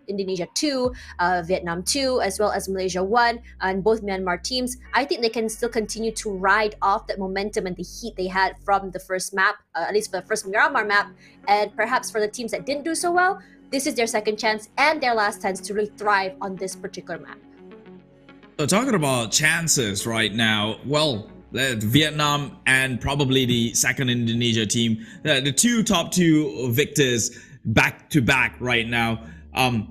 2, Vietnam 2, as well as Malaysia 1, and both Myanmar teams, I think they can still continue to ride off that momentum and the heat they had from the first map, at least for the first Miramar map. And perhaps for the teams that didn't do so well, this is their second chance and their last chance to really thrive on this particular map. Talking about chances right now, well, Vietnam and probably the second Indonesia team, the top two victors back to back right now.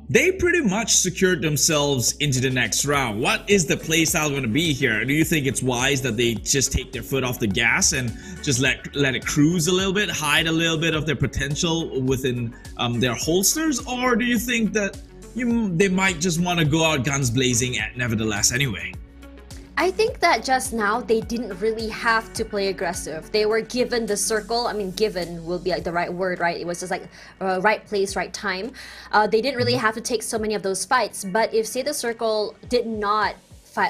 They pretty much secured themselves into the next round. What is the playstyle going to be here? Do you think it's wise that they just take their foot off the gas and just let it cruise a little bit, hide a little bit of their potential within their holsters, or do you think that they might just want to go out guns blazing nevertheless anyway? I think that just now they didn't really have to play aggressive. They were given the circle. I mean, given will be like the right word, right? It was just like right place, right time. They didn't really have to take so many of those fights. But if, say, the circle did not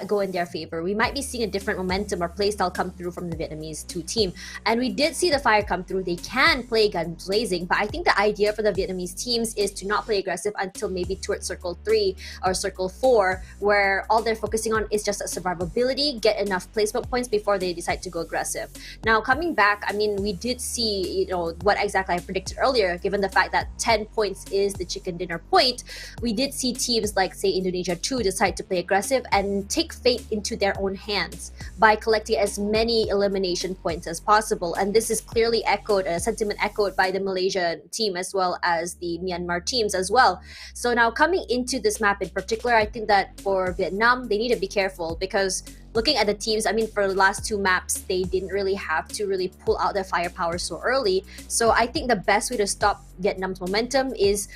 go in their favor, we might be seeing a different momentum or playstyle come through from the Vietnamese team. And we did see the fire come through. They can play gun blazing, but I think the idea for the Vietnamese teams is to not play aggressive until maybe towards circle 3 or circle 4, where all they're focusing on is just a survivability, get enough placement points before they decide to go aggressive. Now, coming back, I mean, we did see, what exactly I predicted earlier, given the fact that 10 points is the chicken dinner point. We did see teams like, say, Indonesia 2 decide to play aggressive and take fate into their own hands by collecting as many elimination points as possible. And this is clearly echoed, a sentiment echoed by the Malaysia team as well as the Myanmar teams as well. So now coming into this map in particular, I think that for Vietnam, they need to be careful because looking at the teams, I mean, for the last 2 maps, they didn't really have to really pull out their firepower so early. So I think the best way to stop Vietnam's momentum is,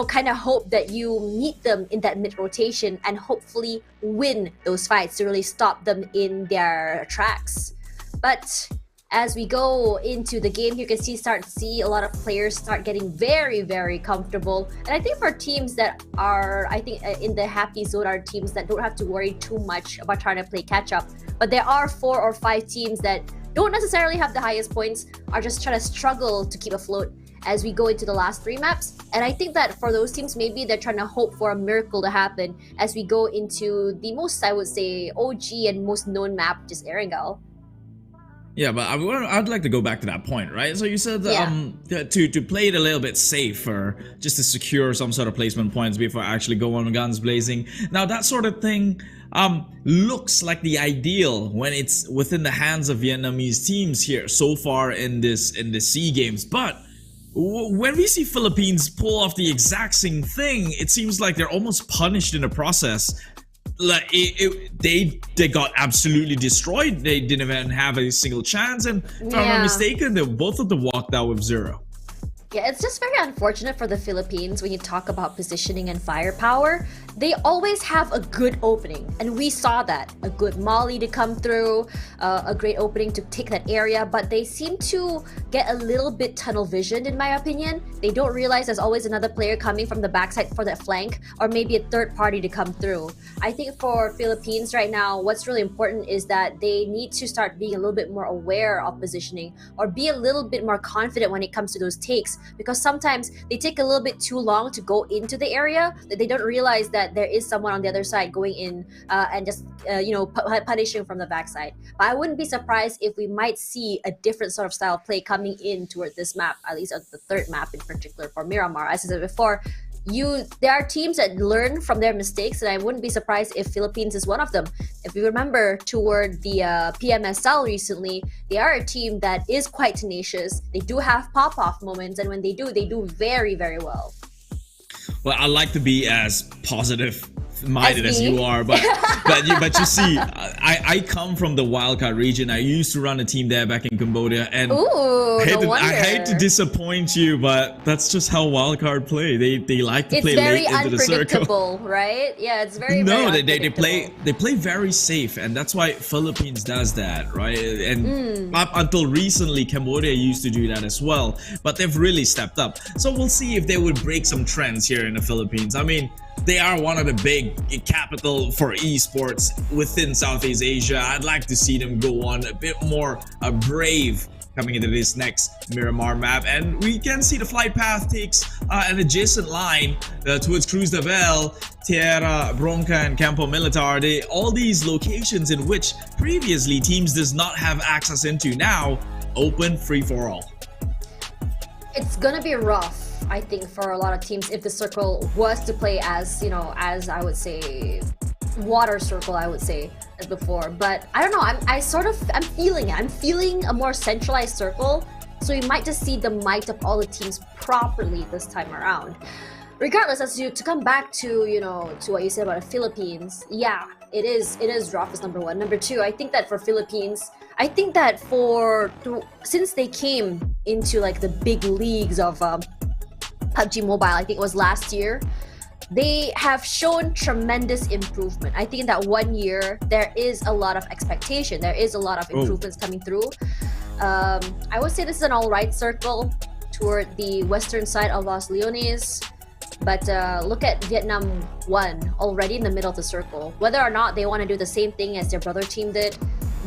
kind of hope that you meet them in that mid-rotation and hopefully win those fights to really stop them in their tracks. But as we go into the game, you can start to see a lot of players start getting very, very comfortable. And I think for teams that are, in the happy zone are teams that don't have to worry too much about trying to play catch up. But there are 4 or 5 teams that don't necessarily have the highest points, are just trying to struggle to keep afloat as we go into the last 3 maps. And I think that for those teams, maybe they're trying to hope for a miracle to happen as we go into the most, I would say, OG and most known map, which is Erangel. Yeah, but I'd like to go back to that point, right? So you said to play it a little bit safer, just to secure some sort of placement points before actually go on guns blazing. Now that sort of thing looks like the ideal when it's within the hands of Vietnamese teams here so far in the SEA Games. But when we see Philippines pull off the exact same thing, it seems like they're almost punished in the process. Like they got absolutely destroyed. They didn't even have a single chance, and if I'm not mistaken, both of them walked out with 0. Yeah, it's just very unfortunate for the Philippines when you talk about positioning and firepower. They always have a good opening, and we saw that. A good molly to come through, a great opening to take that area, but they seem to get a little bit tunnel visioned in my opinion. They don't realize there's always another player coming from the backside for that flank, or maybe a third party to come through. I think for Philippines right now, what's really important is that they need to start being a little bit more aware of positioning, or be a little bit more confident when it comes to those takes, because sometimes they take a little bit too long to go into the area, that they don't realize that there is someone on the other side going in and just punishing from the backside. But I wouldn't be surprised if we might see a different sort of style of play coming in toward this map, at least on the 3rd map in particular for Miramar. As I said before, there are teams that learn from their mistakes, and I wouldn't be surprised if Philippines is one of them. If you remember toward the PMSL recently, they are a team that is quite tenacious. They do have pop-off moments, and when they do very, very well. Well, I like to be as positive minded as you are, but you see, I come from the wildcard region. I used to run a team there back in Cambodia, and I hate to disappoint you, but that's just how wildcard play. They like to play late into the circle. It's very unpredictable, right? Yeah, it's very they play very safe, and that's why Philippines does that, right? And up until recently, Cambodia used to do that as well, but they've really stepped up. So we'll see if they would break some trends here in the Philippines. I mean, they are one of the big capital for esports within Southeast Asia. I'd like to see them go on a bit more brave coming into this next Miramar map. And we can see the flight path takes an adjacent line towards Cruz de Bel, Tierra Bronca, and Campo Militar. All these locations in which previously teams does not have access into, now open free for all. It's gonna be rough, I think, for a lot of teams if the circle was to play as, as I would say, water circle, I would say, as before. But I don't know, I'm feeling it. I'm feeling a more centralized circle. So we might just see the might of all the teams properly this time around. Regardless, to come back to, you know, to what you said about the Philippines, yeah, it is rough as number one. Number two, I think that for Philippines, I think that since they came into like the big leagues of PUBG Mobile, I think it was last year, they have shown tremendous improvement. I think in that 1 year, there is a lot of expectation. There is a lot of improvements coming through. I would say this is an alright circle toward the western side of Los Leones. But look at Vietnam 1 already in the middle of the circle. Whether or not they want to do the same thing as their brother team did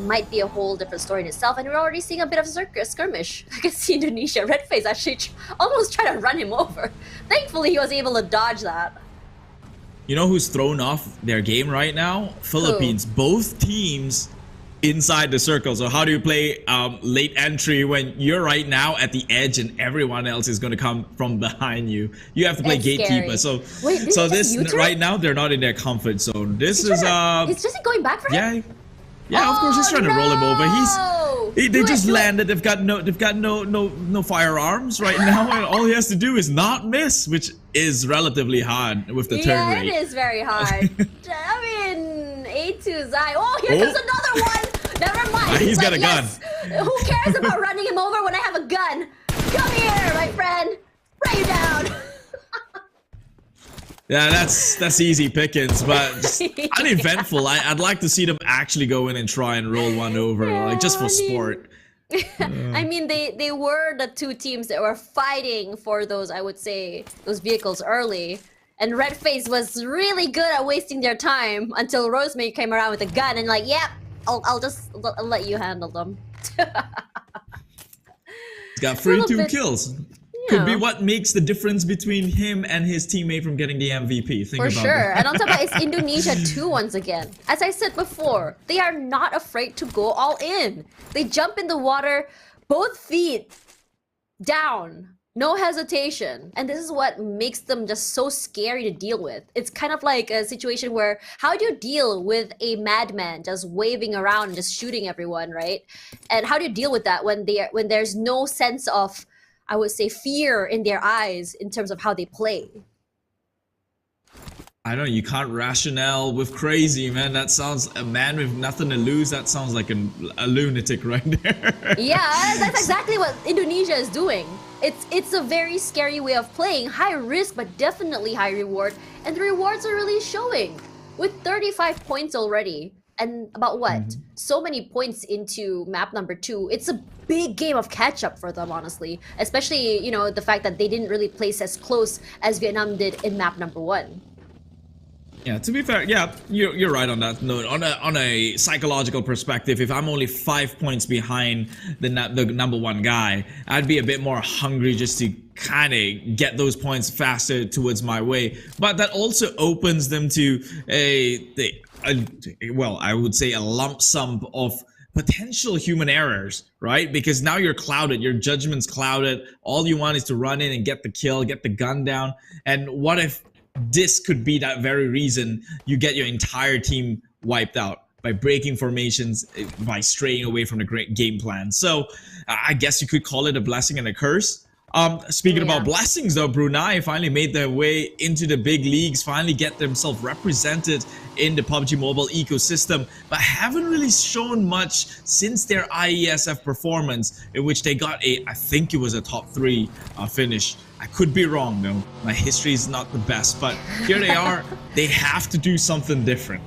might be a whole different story in itself. And we're already seeing a bit of a skirmish. I can see Indonesia. Redface actually almost tried to run him over. Thankfully, he was able to dodge that. You know who's thrown off their game right now? Philippines. Who? Both teams inside the circle. So how do you play late entry when you're right now at the edge and everyone else is going to come from behind you? You have to play That's gatekeeper. scary. So Wait, so did he this just U-turn? right now they're not in their comfort zone. This is It's just going back for him? yeah, of course he's trying to roll him over. They just Do it. landed. They've got no firearms right now, and all he has to do is not miss, which is relatively hard with the turn Yeah, rate. it is very hard. I mean, A2 Zai. Oh, here comes another one. Never mind. He's got a gun. Who cares about running him over when I have a gun? Come here, my friend. Spray you down. Yeah, that's easy pickings, but just uneventful. I'd like to see them actually go in and try and roll one over, like just for sport. I mean, they were the two teams that were fighting for those, I would say, those vehicles early. And Redface was really good at wasting their time until Rosemary came around with a gun and like, yep, I'll let you handle them. He's got 32 kills. Could be what makes the difference between him and his teammate from getting the MVP. Think For about sure. that. And on top of that, it's Indonesia too once again. As I said before, they are not afraid to go all in. They jump in the water, both feet down, no hesitation. And this is what makes them just so scary to deal with. It's kind of like a situation where, how do you deal with a madman just waving around and just shooting everyone, right? And how do you deal with that when there's no sense of, I would say, fear in their eyes in terms of how they play? I don't know, you can't rationale with crazy, man. That sounds, a man with nothing to lose, that sounds like a lunatic right there. Yeah, that's exactly what Indonesia is doing. It's a very scary way of playing. High risk, but definitely high reward. And the rewards are really showing. With 35 points already. And about what? So many points into map number 2. It's a big game of catch-up for them, honestly. Especially, you know, the fact that they didn't really place as close as Vietnam did in map number 1. Yeah, to be fair, yeah, you're right on that note. On a psychological perspective, if I'm only 5 points behind the number 1 guy, I'd be a bit more hungry just to kind of get those points faster towards my way. But that also opens them to well, I would say a lump sum of potential human errors, right? Because now you're clouded, your judgment's clouded. All you want is to run in and get the kill, get the gun down. And what if this could be that very reason you get your entire team wiped out by breaking formations, by straying away from the great game plan? So I guess you could call it a blessing and a curse. Speaking about blessings though, Brunei finally made their way into the big leagues, finally get themselves represented in the PUBG Mobile ecosystem, but haven't really shown much since their IESF performance, in which they got I think it was a top 3 finish. I could be wrong though, my history is not the best, but here they are. They have to do something different.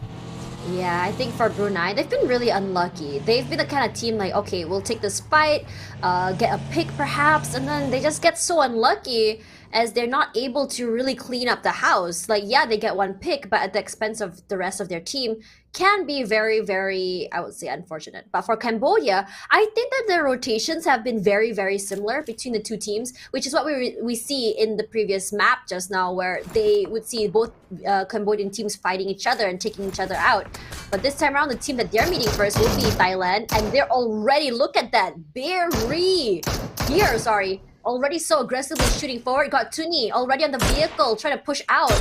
Yeah, I think for Brunei, they've been really unlucky. They've been the kind of team like, okay, we'll take this fight, get a pick perhaps, and then they just get so unlucky as they're not able to really clean up the house. Like, yeah, they get 1 pick, but at the expense of the rest of their team can be very, very, I would say, unfortunate. But for Cambodia, I think that their rotations have been very, very similar between the two teams, which is what we see in the previous map just now, where they would see both Cambodian teams fighting each other and taking each other out. But this time around, the team that they're meeting first will be Thailand, and they're already, look at that, already so aggressively shooting forward. Got Tuni already on the vehicle, trying to push out.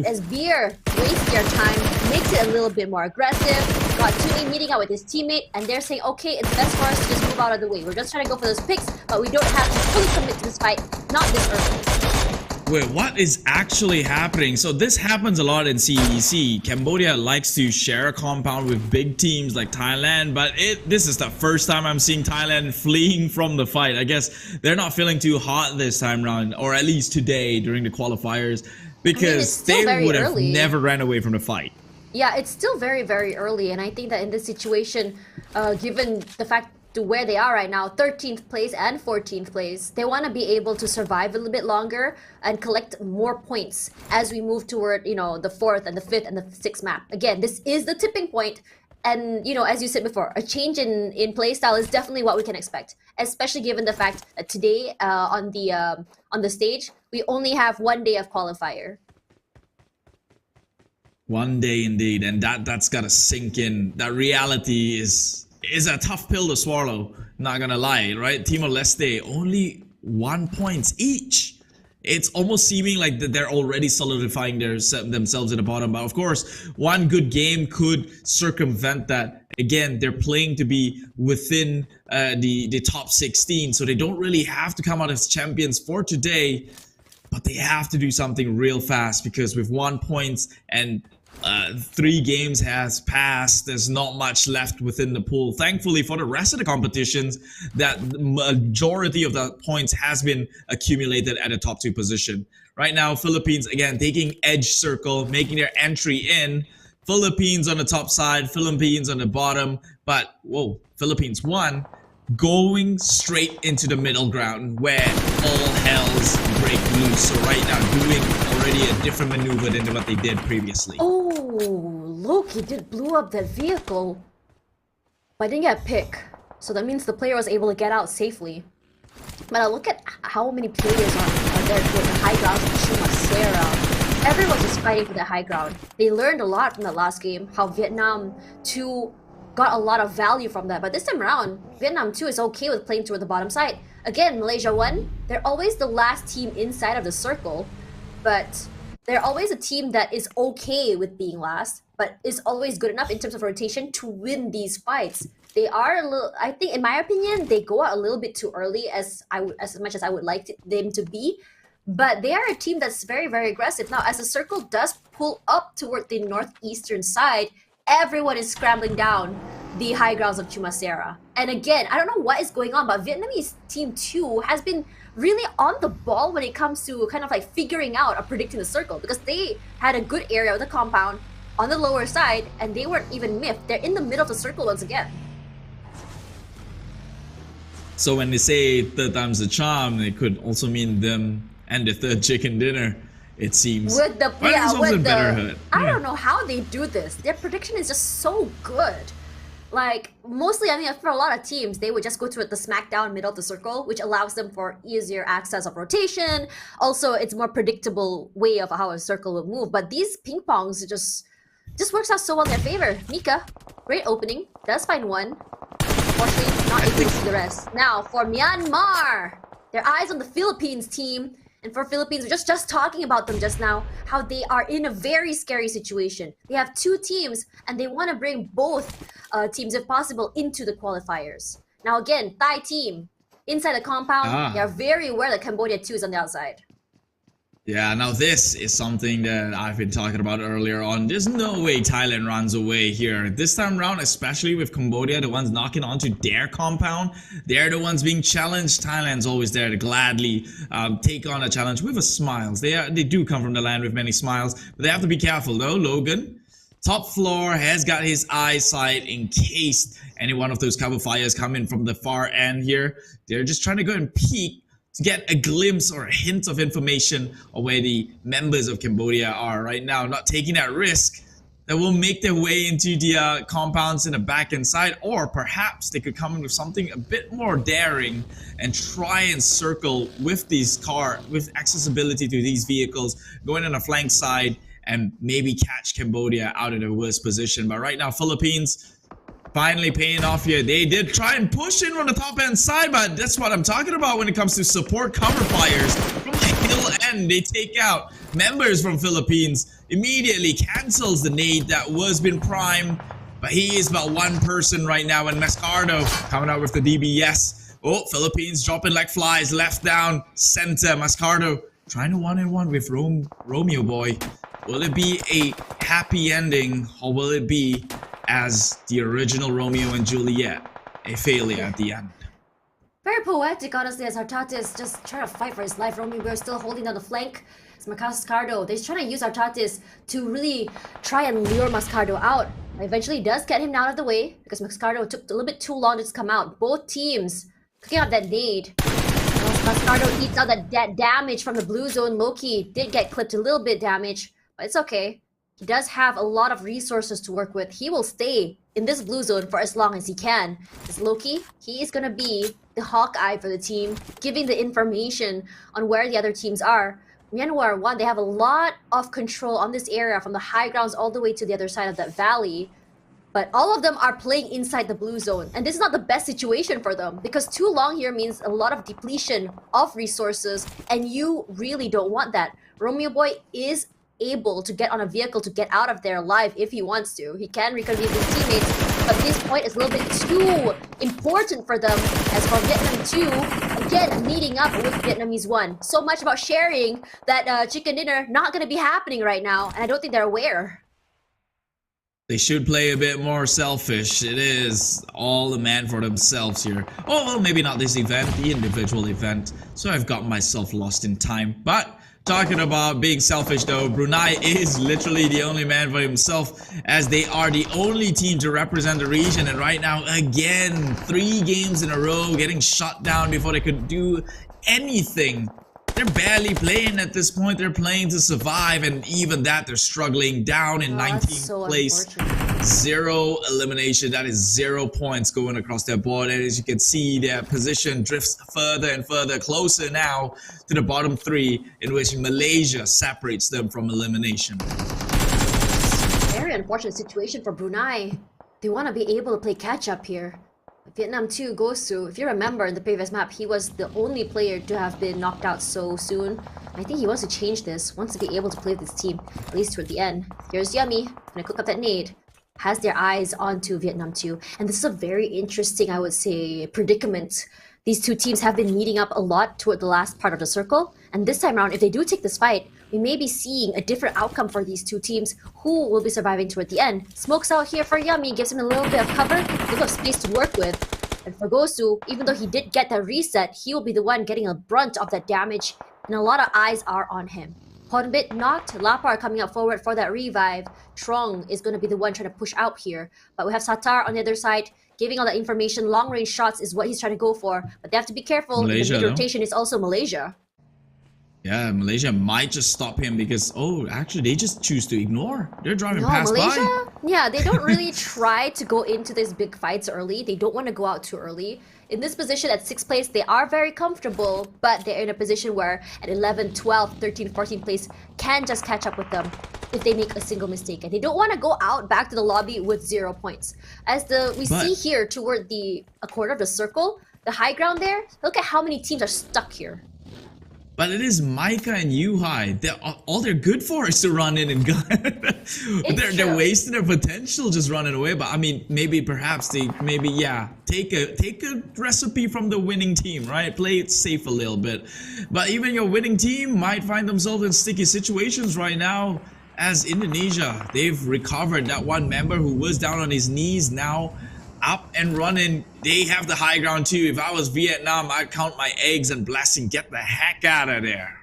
As Beer wastes their time, makes it a little bit more aggressive. Got Tuni meeting up with his teammate, and they're saying, okay, it's best for us to just move out of the way. We're just trying to go for those picks, but we don't have to fully commit to this fight, not this early. Wait, what is actually happening? So this happens a lot in CEC. Cambodia likes to share a compound with big teams like Thailand, but this is the first time I'm seeing Thailand fleeing from the fight. I guess they're not feeling too hot this time around, or at least today during the qualifiers, because they would have never ran away from the fight. Yeah, it's still very, very early, and I think that in this situation, given the fact to where they are right now, 13th place and 14th place, they want to be able to survive a little bit longer and collect more points as we move toward, you know, the 4th and the 5th and the 6th map. Again, this is the tipping point, and, you know, as you said before, a change in play style is definitely what we can expect, especially given the fact that today on the stage, we only have 1 day of qualifier. 1 day indeed, and that's gotta sink in. That reality is a tough pill to swallow, not gonna lie, right? Timor-Leste only 1 point each. It's almost seeming like that they're already solidifying themselves in the bottom, but of course, one good game could circumvent that. Again, they're playing to be within the top 16, so they don't really have to come out as champions for today, but they have to do something real fast, because with 1 point and 3 games has passed, there's not much left within the pool. Thankfully for the rest of the competitions, that majority of the points has been accumulated at the top 2 position. Right now, Philippines again taking edge circle, making their entry in. Philippines on the top side, Philippines on the bottom, but whoa, Philippines won, going straight into the middle ground where all hells break loose. So right now doing already a different maneuver than what they did previously. Oh, look, he did blew up that vehicle, but didn't get a pick. So that means the player was able to get out safely. But I look at how many players are there toward the high ground of Chumasera. Everyone's just fighting for the high ground. They learned a lot from the last game, how Vietnam 2 got a lot of value from that, but this time around, Vietnam 2 is okay with playing toward the bottom side. Again, Malaysia 1, they're always the last team inside of the circle, but they're always a team that is okay with being last, but is always good enough in terms of rotation to win these fights. They are a little, I think, in my opinion, they go out a little bit too early as much as I would like them to be, but they are a team that's very, very aggressive. Now, as the circle does pull up toward the northeastern side, everyone is scrambling down the high grounds of Chumasera. And again, I don't know what is going on, but Vietnamese team 2 has been really on the ball when it comes to kind of like figuring out or predicting the circle, because they had a good area of the compound on the lower side and they weren't even miffed. They're in the middle of the circle once again. So when they say 3rd time's the charm, it could also mean them and the 3rd chicken dinner. It seems. With the I Yeah. don't know how they do this. Their prediction is just so good. Like, mostly, I mean, for a lot of teams, they would just go to the smackdown middle of the circle, which allows them for easier access of rotation. Also, it's more predictable way of how a circle will move. But these ping pongs just works out so well in their favor. Mika, great opening, does find one. Unfortunately, not able to see the rest. Now, for Myanmar, their eyes on the Philippines team. And for Philippines, we're just talking about them just now, how they are in a very scary situation. They have 2 teams, and they want to bring both teams, if possible, into the qualifiers. Now again, Thai team, inside the compound, they are very aware that Cambodia 2 is on the outside. Yeah, now this is something that I've been talking about earlier on. There's no way Thailand runs away here. This time around, especially with Cambodia, the ones knocking onto their compound, they're the ones being challenged. Thailand's always there to gladly take on a challenge with a smiles. They do come from the land with many smiles, but they have to be careful though. Logan, top floor, has got his eyesight in case any one of those cover fires come in from the far end here. They're just trying to go and peek to get a glimpse or a hint of information of where the members of Cambodia are right now, not taking that risk that will make their way into the compounds in the back and side, or perhaps they could come in with something a bit more daring and try and circle with with accessibility to these vehicles, going on a flank side and maybe catch Cambodia out of their worst position. But right now, Philippines finally paying off here. They did try and push in on the top end side, but that's what I'm talking about when it comes to support cover fires from like will end. They take out members from Philippines, immediately cancels the nade that was been primed. But he is about one person right now, and Mascardo coming out with the DBS. Oh, Philippines dropping like flies, left down, center. Mascardo trying to 1-on-1 with Romeo Boy. Will it be a happy ending, or will it be as the original Romeo and Juliet, a failure at the end? Very poetic, honestly, as Artatis just trying to fight for his life. Romeo Boy still holding down the flank. It's Mascardo. They're trying to use Artatis to really try and lure Mascardo out. Eventually does get him out of the way because Mascardo took a little bit too long to come out. Both teams cooking up that nade. Mascardo eats out that damage from the blue zone. Loki did get clipped a little bit damage, but it's okay. He does have a lot of resources to work with. He will stay in this blue zone for as long as he can. This Loki, he is gonna be the Hawkeye for the team, giving the information on where the other teams are. Myanmar, one, they have a lot of control on this area from the high grounds all the way to the other side of that valley. But all of them are playing inside the blue zone. And this is not the best situation for them because too long here means a lot of depletion of resources, and you really don't want that. Romeo Boy is able to get on a vehicle to get out of there alive if he wants to. He can reconvene his teammates, but this point is a little bit too important for them. As for Vietnam 2, again, meeting up with Vietnamese 1. So much about sharing that chicken dinner, not going to be happening right now, and I don't think they're aware. They should play a bit more selfish. It is all the man for themselves here. Oh, well, maybe not this event, the individual event. So I've got myself lost in time. But talking about being selfish though, Brunei is literally the only man for himself, as they are the only team to represent the region. And right now, again, 3 games in a row, getting shut down before they could do anything. They're barely playing at this point. They're playing to survive, and even that, they're struggling down in 19th place. 0 elimination. That is 0 points going across their board. And as you can see, their position drifts further and further closer now to the bottom 3, in which Malaysia separates them from elimination. Very unfortunate situation for Brunei. They want to be able to play catch up here. Vietnam 2 goes to, if you remember in the previous map, he was the only player to have been knocked out so soon. I think he wants to change this, wants to be able to play with his team, at least toward the end. Here's Yummy, gonna cook up that nade. Has their eyes onto Vietnam 2. And this is a very interesting, I would say, predicament. These two teams have been meeting up a lot toward the last part of the circle. And this time around, if they do take this fight, we may be seeing a different outcome for these two teams who will be surviving toward the end. Smokes out here for Yummy, gives him a little bit of cover, a little of space to work with. And for Gosu, even though he did get that reset, he will be the one getting a brunt of that damage, and a lot of eyes are on him. Hornbit knocked, Lapar coming up forward for that revive. Trong is going to be the one trying to push out here. But we have Satar on the other side, giving all that information. Long range shots is what he's trying to go for. But they have to be careful. Malaysia, the mid-rotation is also Malaysia. Yeah, Malaysia might just stop him because, oh, actually, they just choose to ignore. They're driving past Malaysia, by. Yeah, they don't really try to go into these big fights early. They don't want to go out too early. In this position at 6th place, they are very comfortable, but they're in a position where at 11, 12, 13, 14th place can just catch up with them if they make a single mistake. And they don't want to go out back to the lobby with 0 points. As we see here toward a quarter of the circle, the high ground there, look at how many teams are stuck here. But it is Micah and Yuhai. All they're good for is to run in and gun. they're wasting their potential just running away. But I mean, perhaps they take a recipe from the winning team, right? Play it safe a little bit. But even your winning team might find themselves in sticky situations right now. As Indonesia, they've recovered that one member who was down on his knees, now up and running. They have the high ground too. If I was Vietnam, I'd count my eggs and blessing, get the heck out of there.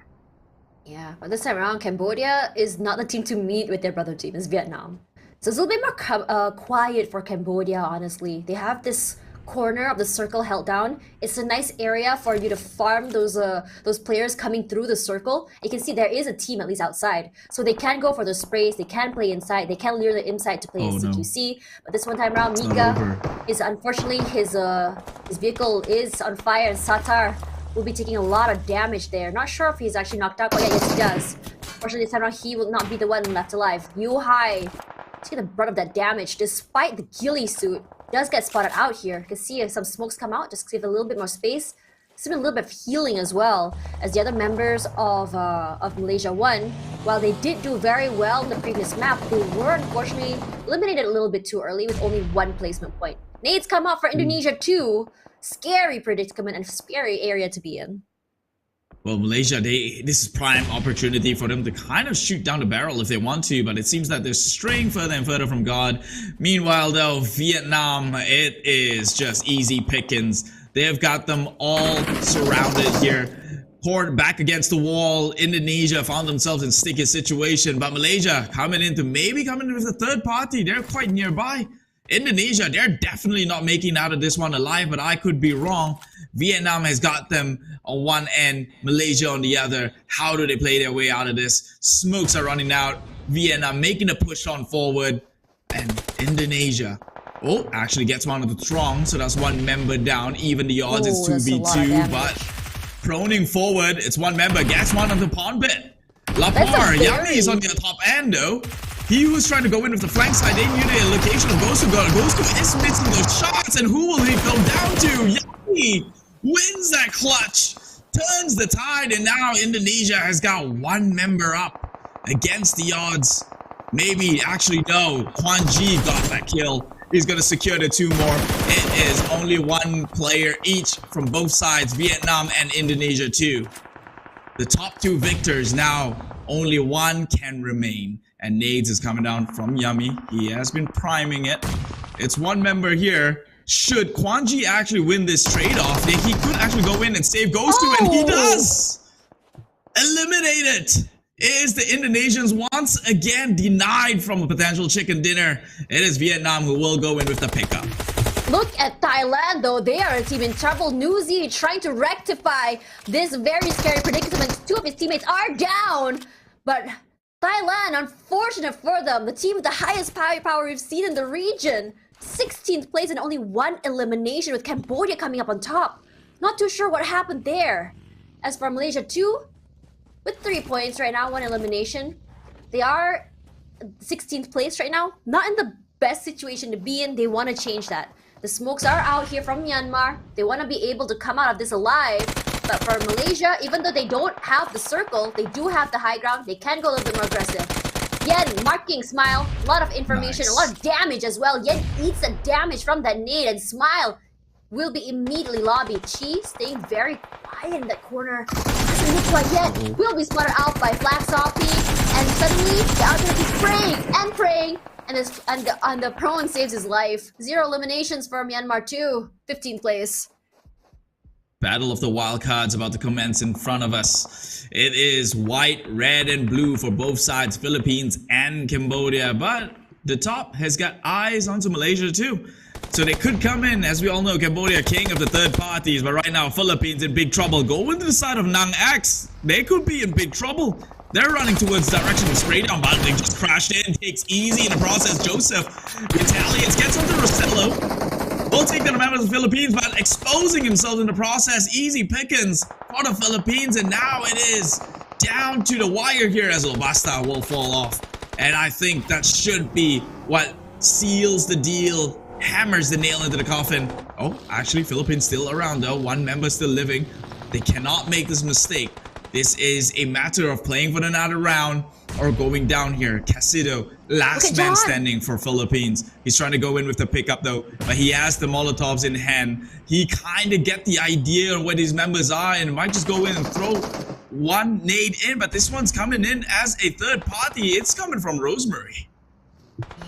Yeah, but this time around, Cambodia is not the team to meet with their brother team. It's Vietnam. So it's a little bit more quiet for Cambodia, honestly. They have this corner of the circle held down. It's a nice area for you to farm those players coming through the circle. You can see there is a team at least outside, so they can go for the sprays, they can play inside, they can lure the inside to play CQC. But this one time around, Mika is unfortunately his vehicle is on fire, and Satar will be taking a lot of damage there. Not sure if he's actually knocked out, but yeah, yes he does. Unfortunately, this time around he will not be the one left alive. Yuhai taking the brunt of that damage despite the ghillie suit. Does get spotted out here. You can see some smokes come out, just give a little bit more space. it's been a little bit of healing as well, as the other members of Malaysia 1, while they did do very well in the previous map, they were unfortunately eliminated a little bit too early with only 1 placement point. Nades come up for Indonesia 2. Scary predicament and scary area to be in. Well, Malaysia, this is prime opportunity for them to kind of shoot down the barrel if they want to, but it seems that they're straying further and further from God. Meanwhile, though, Vietnam, it is just easy pickings. They've got them all surrounded here, poured back against the wall. Indonesia found themselves in a sticky situation, but Malaysia coming in with a third party. They're quite nearby. Indonesia, they're definitely not making out of this one alive, but I could be wrong. Vietnam has got them on one end, Malaysia on the other. How do they play their way out of this? Smokes are running out. Vietnam making a push on forward. And Indonesia, actually gets one of the throng, so that's 1 member down. Even the odds, it's 2v2, but proning forward, it's 1 member, gets one of the pawn bit. Lapar, Yummy is on the top end though. He was trying to go in with the flank side. They knew the location of Ghost. Ghost is missing those shots, and who will he go down to? Yummy wins that clutch, turns the tide, and now Indonesia has got 1 member up against the odds. Maybe, actually no, Quan Ji got that kill. He's going to secure the 2 more. It is only 1 player each from both sides, Vietnam and Indonesia too. The top 2 victors now, only 1 can remain. And Nades is coming down from Yummy. He has been priming it. It's 1 member here. Should Quan Ji actually win this trade-off, he could actually go in and save Ghost and he does! Eliminated! Is the Indonesians once again denied from a potential chicken dinner. It is Vietnam who will go in with the pickup. Look at Thailand though, they are a team in trouble. Newsy trying to rectify this very scary predicament. 2 of his teammates are down, but Thailand, unfortunate for them, the team with the highest power we've seen in the region. 16th place and only 1 elimination, with Cambodia coming up on top. Not too sure what happened there. As for Malaysia 2, with 3 points right now, 1 elimination. They are 16th place right now. Not in the best situation to be in. They want to change that. The smokes are out here from Myanmar. They want to be able to come out of this alive. But for Malaysia, even though they don't have the circle, they do have the high ground. They can go a little bit more aggressive. Yen marking Smile, a lot of information, a lot of damage as well. Yen eats the damage from that nade, and Smile will be immediately lobbied. Chi staying very quiet in that corner. Doesn't look quite yet. Will be spotted out by Flax Soppy, and suddenly the other is praying and praying, and the prone saves his life. 0 eliminations for Myanmar too. 15th place. Battle of the Wildcards about to commence in front of us. It is white, red, and blue for both sides, Philippines and Cambodia. But the top has got eyes onto Malaysia too. So they could come in, as we all know, Cambodia king of the third parties. But right now, Philippines in big trouble. Going to the side of Nang X. They could be in big trouble. They're running towards the direction of spray down, but they just crashed in. Takes easy in the process. Joseph retaliates, gets onto Rosello. Will take the members of the Philippines, but exposing himself in the process. Easy pickings for the Philippines, and now it is down to the wire here as Lobasta will fall off. And I think that should be what seals the deal, hammers the nail into the coffin. Oh, actually, Philippines still around though. 1 member still living. They cannot make this mistake. This is a matter of playing for another round or going down here. Casido, last man standing for Philippines. He's trying to go in with the pickup though, but he has the Molotovs in hand. He kind of get the idea of where these members are and might just go in and throw 1 nade in, but this one's coming in as a third party. It's coming from Rosemary.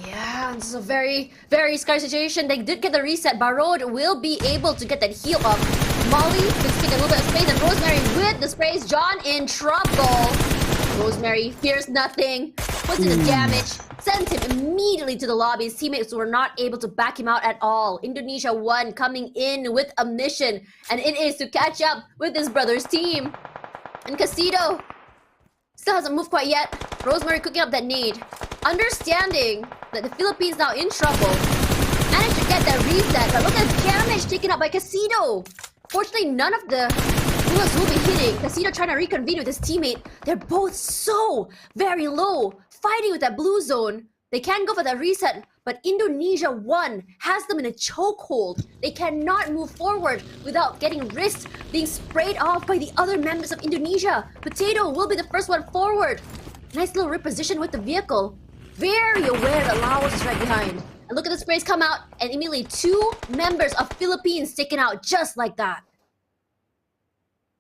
Yeah, this is a very, very scary situation. They did get the reset. Barod will be able to get that heal up. Molly is taking a little bit of space, and Rosemary with the sprays. John in trouble. Rosemary fears nothing, puts in the damage, sends him immediately to the lobby. His teammates were not able to back him out at all. Indonesia 1 coming in with a mission, and it is to catch up with his brother's team. And Casido still hasn't moved quite yet. Rosemary cooking up that nade. Understanding that the Philippines now in trouble, managed to get that reset, but look at the damage taken up by Casido. Fortunately, none of the bullets will be hitting. Casido trying to reconvene with his teammate. They're both so very low, fighting with that blue zone. They can go for that reset, But Indonesia 1 has them in a chokehold. They cannot move forward without getting wrists being sprayed off by the other members of Indonesia. Potato will be the first one forward. Nice little reposition with the vehicle. Very aware that Laos is right behind. And look at the sprays come out, and immediately 2 members of Philippines taken out just like that.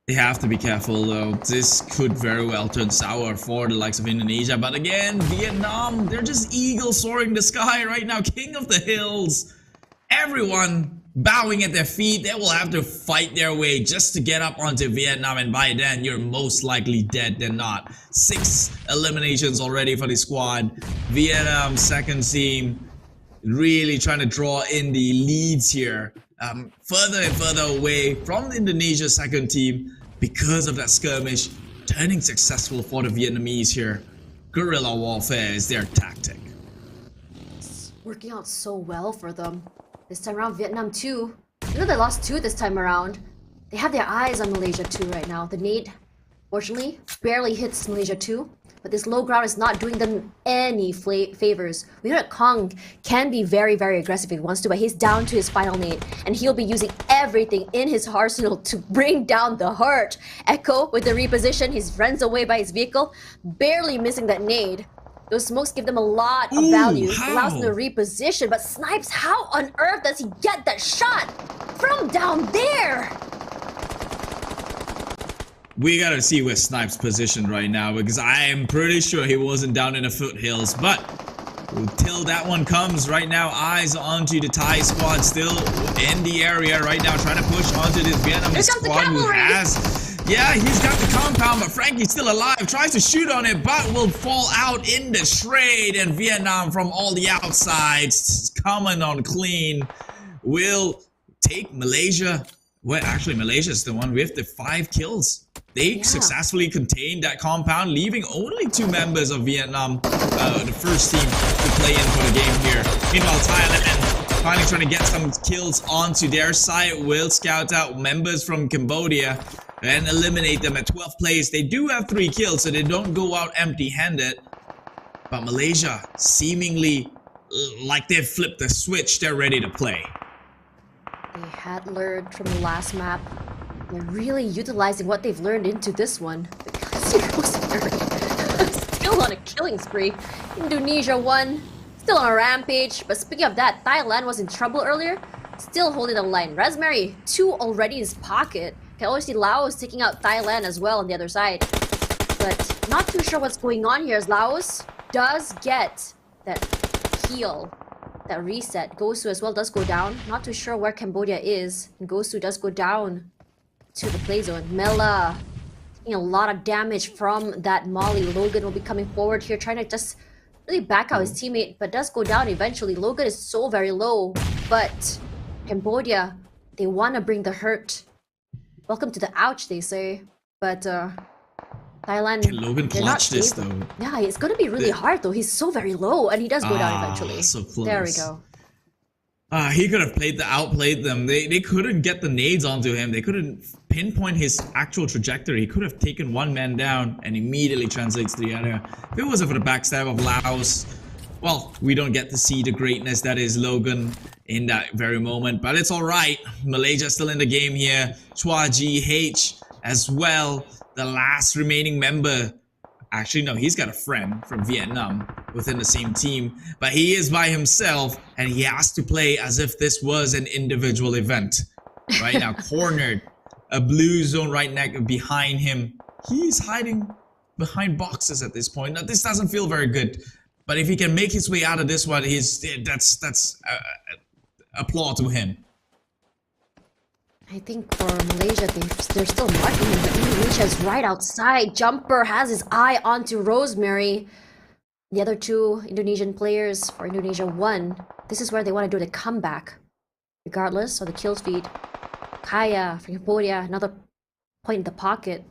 They have to be careful though. This could very well turn sour for the likes of Indonesia. But again, Vietnam, they're just eagles soaring the sky right now. King of the hills. Everyone bowing at their feet. They will have to fight their way just to get up onto Vietnam. And by then, you're most likely dead than not. 6 eliminations already for the squad. Vietnam, second team, really trying to draw in the leads here. Further and further away from the Indonesia second team because of that skirmish, turning successful for the Vietnamese here. Guerrilla warfare is their tactic. It's working out so well for them. This time around, Vietnam 2. You know they lost 2 this time around. They have their eyes on Malaysia 2 right now. The nade, fortunately, barely hits Malaysia 2. But this low ground is not doing them any favors. We know that Kong can be very, very aggressive if he wants to, but he's down to his final nade, and he'll be using everything in his arsenal to bring down the hurt. Echo with the reposition, he runs away by his vehicle, barely missing that nade. Those smokes give them a lot of value. Allows them to reposition, but Snipes, how on earth does he get that shot from down there? We gotta see where Snipes positioned right now, because I am pretty sure he wasn't down in the foothills. But until that one comes, right now eyes onto the Thai squad still in the area right now, trying to push onto this Vietnamese squad who has, yeah, he's got the compound, but Frankie's still alive, tries to shoot on it, but will fall out in the shade. And Vietnam from all the outsides coming on clean will take Malaysia. Well, actually, Malaysia's the one with the 5 kills. They successfully contained that compound, leaving only 2 members of Vietnam, the first team, to play in for the game here. Meanwhile, Thailand finally trying to get some kills onto their side, will scout out members from Cambodia and eliminate them at 12th place. They do have 3 kills, so they don't go out empty-handed. But Malaysia, seemingly like they've flipped the switch, they're ready to play. They had learned from the last map. They're really utilizing what they've learned into this one. Still on a killing spree. Indonesia 1, still on a rampage. But speaking of that, Thailand was in trouble earlier. Still holding the line. Raspberry, 2 already in his pocket. Can always see Laos taking out Thailand as well on the other side. But not too sure what's going on here as Laos does get that heal. That reset. Gosu as well does go down. Not too sure where Cambodia is. And Gosu does go down to the play zone. Mela taking a lot of damage from that molly. Logan will be coming forward here, trying to just really back out his teammate, but does go down eventually. Logan is so very low, but Cambodia, they want to bring the hurt. Welcome to the ouch, they say. But Thailand, can Logan clutch this though? Yeah, it's gonna be really hard though. He's so very low, and he does go down eventually. So close. There we go. He could have outplayed them. They couldn't get the nades onto him. They couldn't pinpoint his actual trajectory. He could have taken one man down and immediately translates to the other. If it wasn't for the backstab of Laos, well, we don't get to see the greatness that is Logan in that very moment. But it's alright. Malaysia still in the game here. Chua GH as well, the last remaining member. Actually, no, he's got a friend from Vietnam within the same team, but he is by himself and he has to play as if this was an individual event. Right now, cornered, a blue zone right neck behind him. He's hiding behind boxes at this point. Now, this doesn't feel very good, but if he can make his way out of this one, that's applaud to him. I think for Malaysia, they're still marking him, but Indonesia is right outside. Jumper has his eye onto Rosemary. The other 2 Indonesian players for Indonesia 1. This is where they want to do the comeback, regardless of the kill feed. Kaya from Cambodia, another point in the pocket.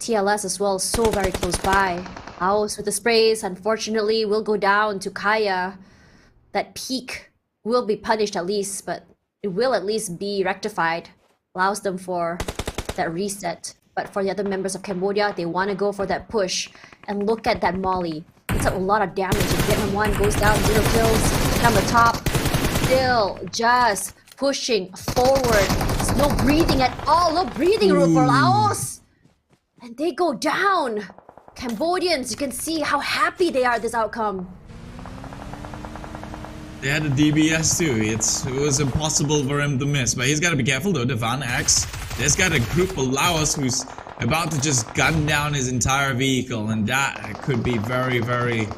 TLS as well, so very close by. Laos with the sprays, unfortunately, will go down to Kaya. That peak will be punished at least, but it will at least be rectified. Allows them for that reset. But for the other members of Cambodia, they want to go for that push. And look at that molly. It's a lot of damage. Vietnam 1 goes down, 0 kills. Down the top, still just pushing forward. There's no breathing at all, no breathing room for Laos. And they go down. Cambodians, you can see how happy they are at this outcome. They had a DBS too. It was impossible for him to miss. But he's got to be careful though. Devon X. There's got a group of Laos who's about to just gun down his entire vehicle, and that could be very, very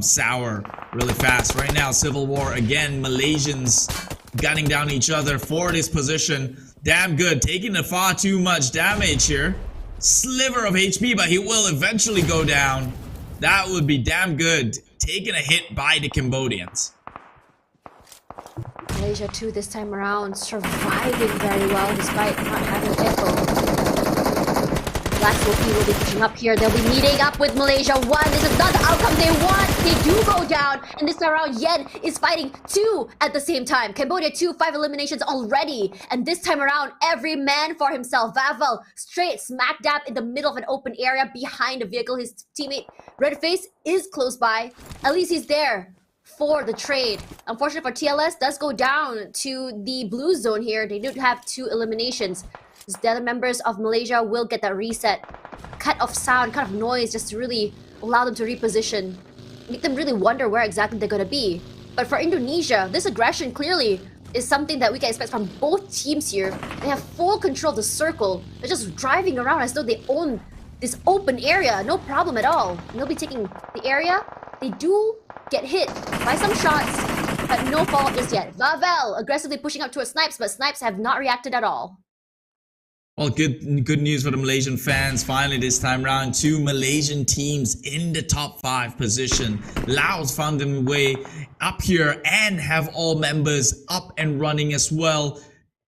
sour really fast. Right now, civil war again. Malaysians gunning down each other for this position. Damn good. Taking a far too much damage here. Sliver of HP, but he will eventually go down. That would be damn good. Taking a hit by the Cambodians. Malaysia too this time around, surviving very well despite not having echo. Last OP will be pushing up here. They'll be meeting up with Malaysia 1. This is not the outcome they want. They do go down. And this time around, Yen is fighting 2 at the same time. Cambodia 2, 5 eliminations already. And this time around, every man for himself. Vavel straight smack dab in the middle of an open area behind a vehicle. His teammate Redface is close by. At least he's there for the trade. Unfortunately for TLS, does go down to the blue zone here. They do have 2 eliminations. The other members of Malaysia will get that reset. Cut of sound, cut of noise, just to really allow them to reposition. Make them really wonder where exactly they're going to be. But for Indonesia, this aggression clearly is something that we can expect from both teams here. They have full control of the circle. They're just driving around as though they own this open area. No problem at all. And they'll be taking the area. They do get hit by some shots, but no follow-up just yet. Vavel aggressively pushing up towards Snipes, but Snipes have not reacted at all. Well, good news for the Malaysian fans. Finally, this time round, 2 Malaysian teams in the top 5 position. Laos found their way up here and have all members up and running as well.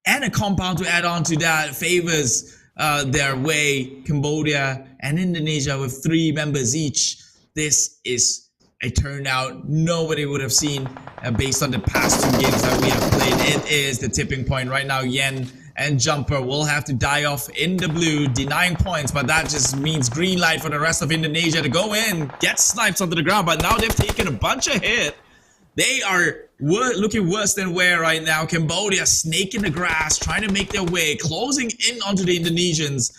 And a compound to add on to that favors their way. Cambodia and Indonesia with 3 members each. This is a turnout nobody would have seen based on the past 2 games that we have played. It is the tipping point right now. Yen and Jumper will have to die off in the blue, denying points, but that just means green light for the rest of Indonesia to go in, get Snipes onto the ground, but now they've taken a bunch of hit. They are looking worse than where right now. Cambodia snaking the grass, trying to make their way, closing in onto the Indonesians,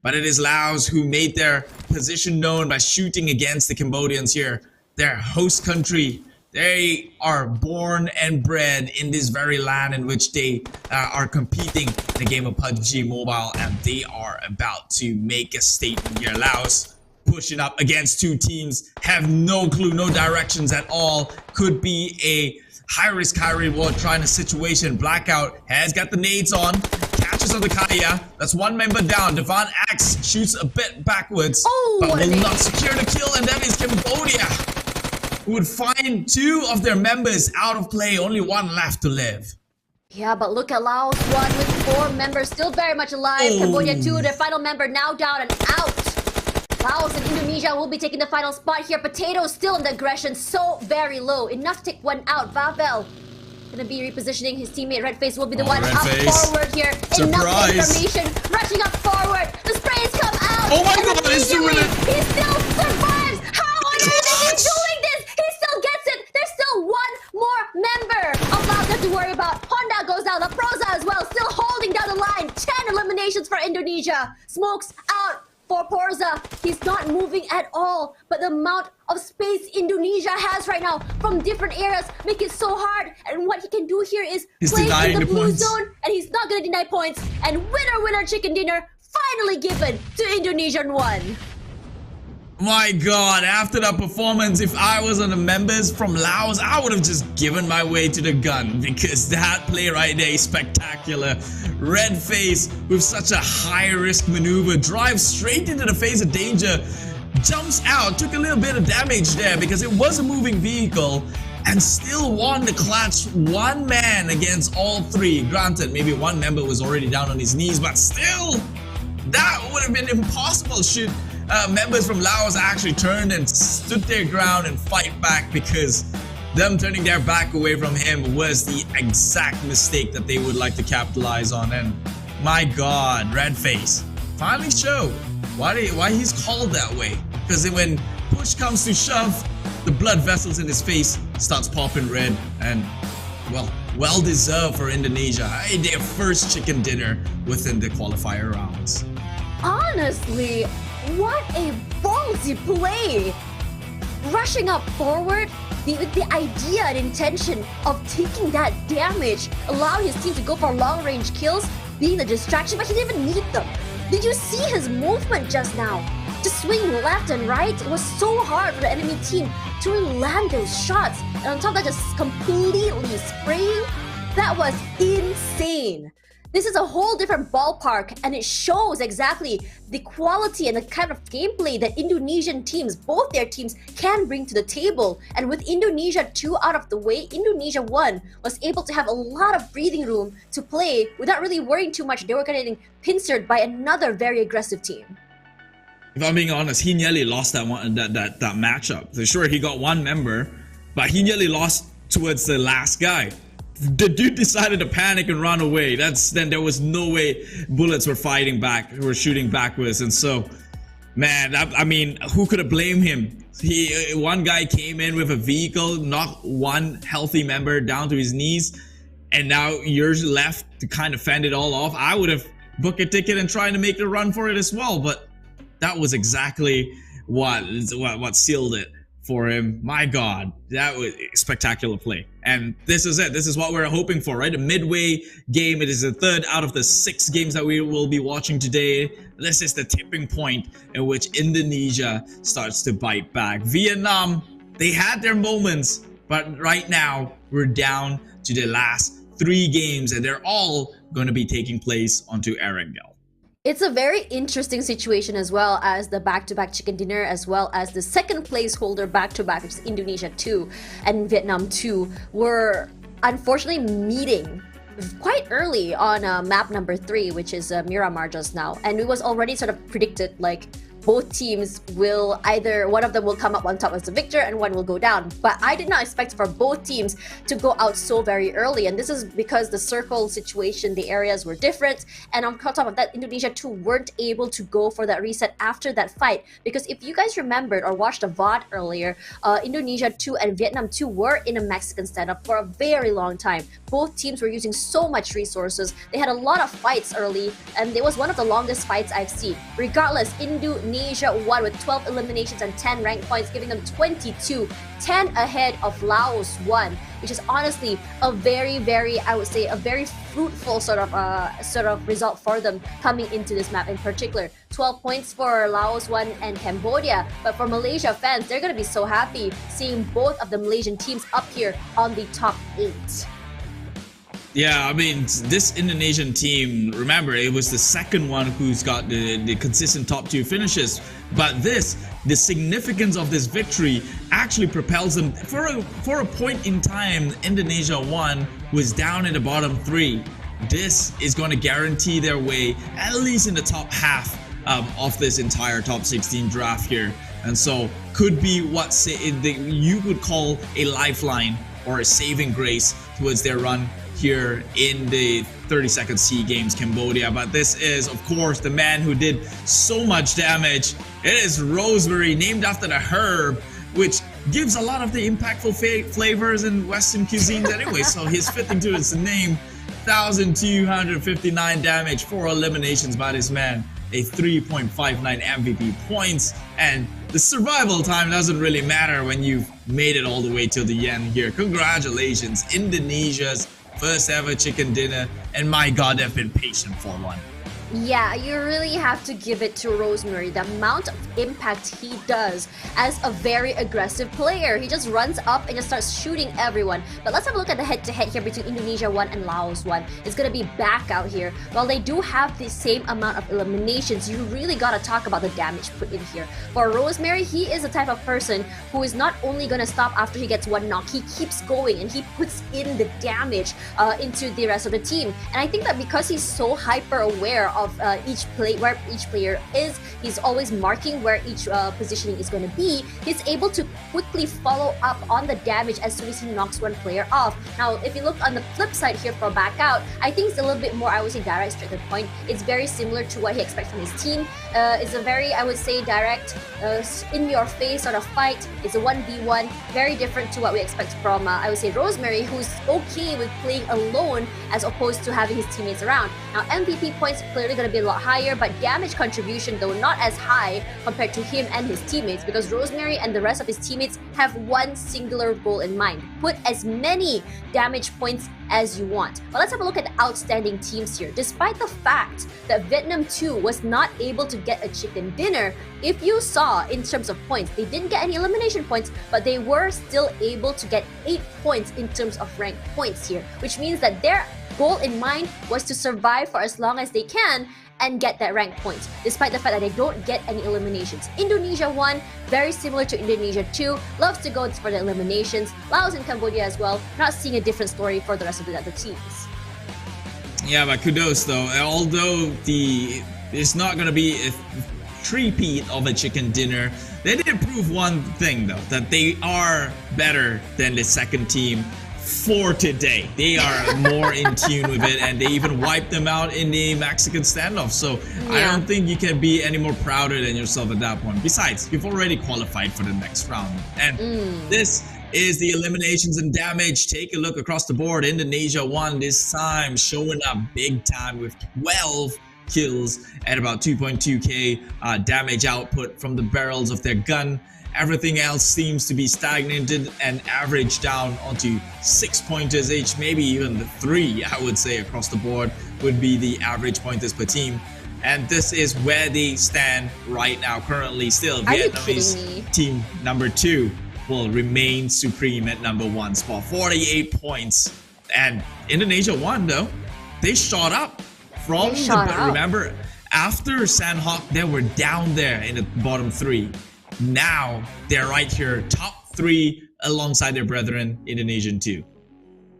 but it is Laos who made their position known by shooting against the Cambodians here. Their host country. They are born and bred in this very land in which they are competing in the game of PUBG Mobile, and they are about to make a statement here. Laos pushing up against 2 teams, have no clue, no directions at all. Could be a high risk, high reward kind of situation. Blackout has got the nades on, catches on the Kaya. That's 1 member down. Devon X shoots a bit backwards, but will not secure the kill, and that is Cambodia, who would find 2 of their members out of play, only 1 left to live. Yeah, but look at Laos 1 with 4 members still very much alive. Cambodia 2, their final member now down and out. Laos and Indonesia will be taking the final spot here. Potato still in the aggression, so very low. Enough to take 1 out. Vavel gonna be repositioning. His teammate Redface will be the one up forward here. Enough information, rushing up forward. The sprays come out. Oh my god, he's doing it! He still survives! How on earth is he doing this? He still gets it! There's still 1 more member of Laos to worry about. Honda goes down, La Prosa as well, still holding down the line. 10 eliminations for Indonesia. Smokes out for Porza. He's not moving at all, but the amount of space Indonesia has right now from different areas make it so hard. And what he can do here is play in the blue zone, and he's not going to deny points. And winner chicken dinner finally given to Indonesian 1. My god, after that performance, if I was on the members from Laos, I would have just given my way to the gun, because that play right there is spectacular. Redface with such a high-risk maneuver, drives straight into the face of danger, jumps out, took a little bit of damage there because it was a moving vehicle, and still won the clutch 1 man against all 3. Granted, maybe 1 member was already down on his knees, but still, that would have been impossible should members from Laos actually turned and stood their ground and fight back, because them turning their back away from him was the exact mistake that they would like to capitalize on. And my god, Redface finally showed why he's called that way, because when push comes to shove, the blood vessels in his face starts popping red, and well deserved for Indonesia. Their first chicken dinner within the qualifier rounds. Honestly, what a ballsy play! Rushing up forward with the idea and intention of taking that damage, allowing his team to go for long-range kills, being the distraction, but he didn't even need them. Did you see his movement just now? To swing left and right, it was so hard for the enemy team to land those shots. And on top of that, just completely spraying, that was insane. This is a whole different ballpark, and it shows exactly the quality and the kind of gameplay that Indonesian teams, both their teams, can bring to the table. And with Indonesia 2 out of the way, Indonesia 1 was able to have a lot of breathing room to play without really worrying too much. They were getting pincered by another very aggressive team. If I'm being honest, he nearly lost that matchup. So sure, he got one member, but he nearly lost towards the last guy. The dude decided to panic and run away. Then there was no way bullets were shooting backwards. And so, man, I mean, who could have blamed him? One guy came in with a vehicle, knocked one healthy member down to his knees, and now you're left to kind of fend it all off. I would have booked a ticket and tried to make a run for it as well, but that was exactly what sealed it for him. My God, that was a spectacular play. And this is it. This is what we're hoping for, right? A midway game. It is the 3rd out of the 6 games that we will be watching today. This is the tipping point in which Indonesia starts to bite back. Vietnam, they had their moments, but right now we're down to the last 3 games, and they're all going to be taking place onto Erangel. It's a very interesting situation, as well as the back-to-back chicken dinner, as well as the second place holder back-to-back, which is Indonesia 2 and Vietnam 2, were unfortunately meeting quite early on map number 3, which is Miramar just now. And it was already sort of predicted, like, both teams will either, one of them will come up on top as the victor and one will go down. But I did not expect for both teams to go out so very early. And this is because the circle situation, the areas were different. And on top of that, Indonesia 2 weren't able to go for that reset after that fight. Because if you guys remembered or watched the VOD earlier, Indonesia 2 and Vietnam 2 were in a Mexican standoff for a very long time. Both teams were using so much resources. They had a lot of fights early, and it was one of the longest fights I've seen. Regardless, Indonesia won with 12 eliminations and 10 rank points, giving them 22, 10 ahead of Laos 1, which is honestly a very, I would say, a very fruitful sort of result for them coming into this map in particular. 12 points for Laos 1 and Cambodia, but for Malaysia fans, they're gonna be so happy seeing both of the Malaysian teams up here on the top 8. Yeah, I mean, this Indonesian team, remember, it was the second one who's got the consistent top 2 finishes. But the significance of this victory actually propels them. For a point in time, Indonesia 1 was down in the bottom 3. This is going to guarantee their way at least in the top half of this entire top 16 draft here. And so could be what you could call a lifeline or a saving grace towards their run here in the 32nd SEA Games Cambodia. But this is, of course, the man who did so much damage. It is rosemary, named after the herb, which gives a lot of the impactful flavors in Western cuisines anyway, so he's fitting to its name. 1,259 damage, 4 eliminations by this man, a 3.59 MVP points, and the survival time doesn't really matter when you've made it all the way to the end here. Congratulations, Indonesia's first ever chicken dinner, and my God, they've been patient for one. Yeah, you really have to give it to Rosemary. The amount of impact he does as a very aggressive player. He just runs up and just starts shooting everyone. But let's have a look at the head-to-head here between Indonesia 1 and Laos 1. It's going to be back out here. While they do have the same amount of eliminations, you really got to talk about the damage put in here. For Rosemary, he is the type of person who is not only going to stop after he gets one knock, he keeps going and he puts in the damage into the rest of the team. And I think that because he's so hyper-aware of where each player is, he's always marking where each positioning is going to be. He's able to quickly follow up on the damage as soon as he knocks one player off. Now, if you look on the flip side here for back out, I think it's a little bit more, I would say, direct, straight to the point. It's very similar to what he expects from his team. It's a very, I would say, direct, in-your-face sort of fight. It's a 1v1, very different to what we expect from, I would say, Rosemary, who's okay with playing alone as opposed to having his teammates around. Now, MVP points clearly going to be a lot higher, but damage contribution, though, not as high compared to him and his teammates, because Rosemary and the rest of his teammates have one singular goal in mind: put as many damage points as you want. But let's have a look at the outstanding teams here. Despite the fact that Vietnam 2 was not able to get a chicken dinner, if you saw in terms of points, they didn't get any elimination points, but they were still able to get 8 points in terms of rank points here, which means that their goal in mind was to survive for as long as they can and get that rank points, despite the fact that they don't get any eliminations. Indonesia 1, very similar to Indonesia 2, loves to go for the eliminations. Laos and Cambodia as well, not seeing a different story for the rest of the other teams. Yeah, but kudos though. Although it's not going to be a three-peat of a chicken dinner, they did prove one thing though, that they are better than the second team for today. They are more in tune with it, and they even wiped them out in the Mexican standoff. So I don't think you can be any more prouder than yourself at that point. Besides, you've already qualified for the next round. And this is the eliminations and damage. Take a look across the board. Indonesia won this time, showing up big time with 12 kills at about 2.2k damage output from the barrels of their gun. Everything else seems to be stagnated and averaged down onto 6 pointers each, maybe even the 3, I would say, across the board would be the average pointers per team. And this is where they stand right now. Currently still, Vietnamese team number 2 will remain supreme at number 1 spot, 48 points. And Indonesia won though. They shot up from remember, after Sanhok, they were down there in the bottom 3. Now they're right here, top 3 alongside their brethren, Indonesian 2.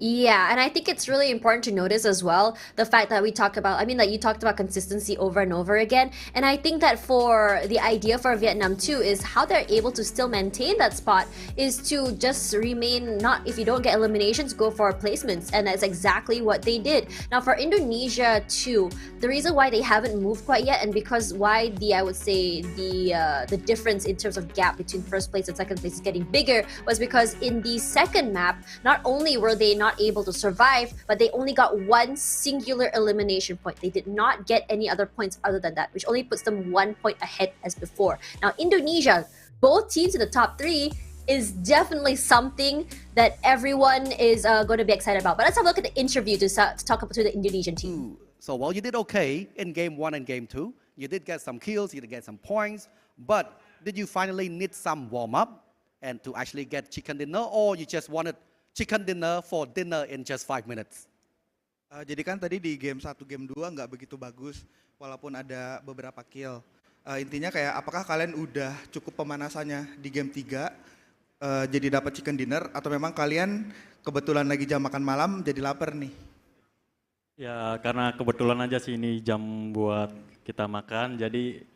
Yeah, and I think it's really important to notice as well the fact that we talk about, I mean, like you talked about consistency over and over again. And I think that for the idea for Vietnam too is how they're able to still maintain that spot is to just remain, not, if you don't get eliminations, go for placements. And that's exactly what they did. Now for Indonesia too, the reason why they haven't moved quite yet, and because why I would say the difference in terms of gap between first place and second place is getting bigger, was because in the second map, not only were they not able to survive, but they only got one singular elimination point. They did not get any other points other than that, which only puts them 1 point ahead as before. Now Indonesia, both teams in the top 3, is definitely something that everyone is going to be excited about. But let's have a look at the interview to talk about the Indonesian team. So while you did okay in game 1 and game 2, you did get some kills, you did get some points, but did you finally need some warm-up and to actually get chicken dinner, or you just wanted chicken dinner for dinner in just 5 minutes? Jadi kan tadi di game 1, game 2 nggak begitu bagus, walaupun ada beberapa kill. Intinya kayak apakah kalian udah cukup pemanasannya di game 3, jadi dapat chicken dinner, atau memang kalian kebetulan lagi jam makan malam jadi lapar nih? Ya karena kebetulan aja sih ini jam buat kita makan, jadi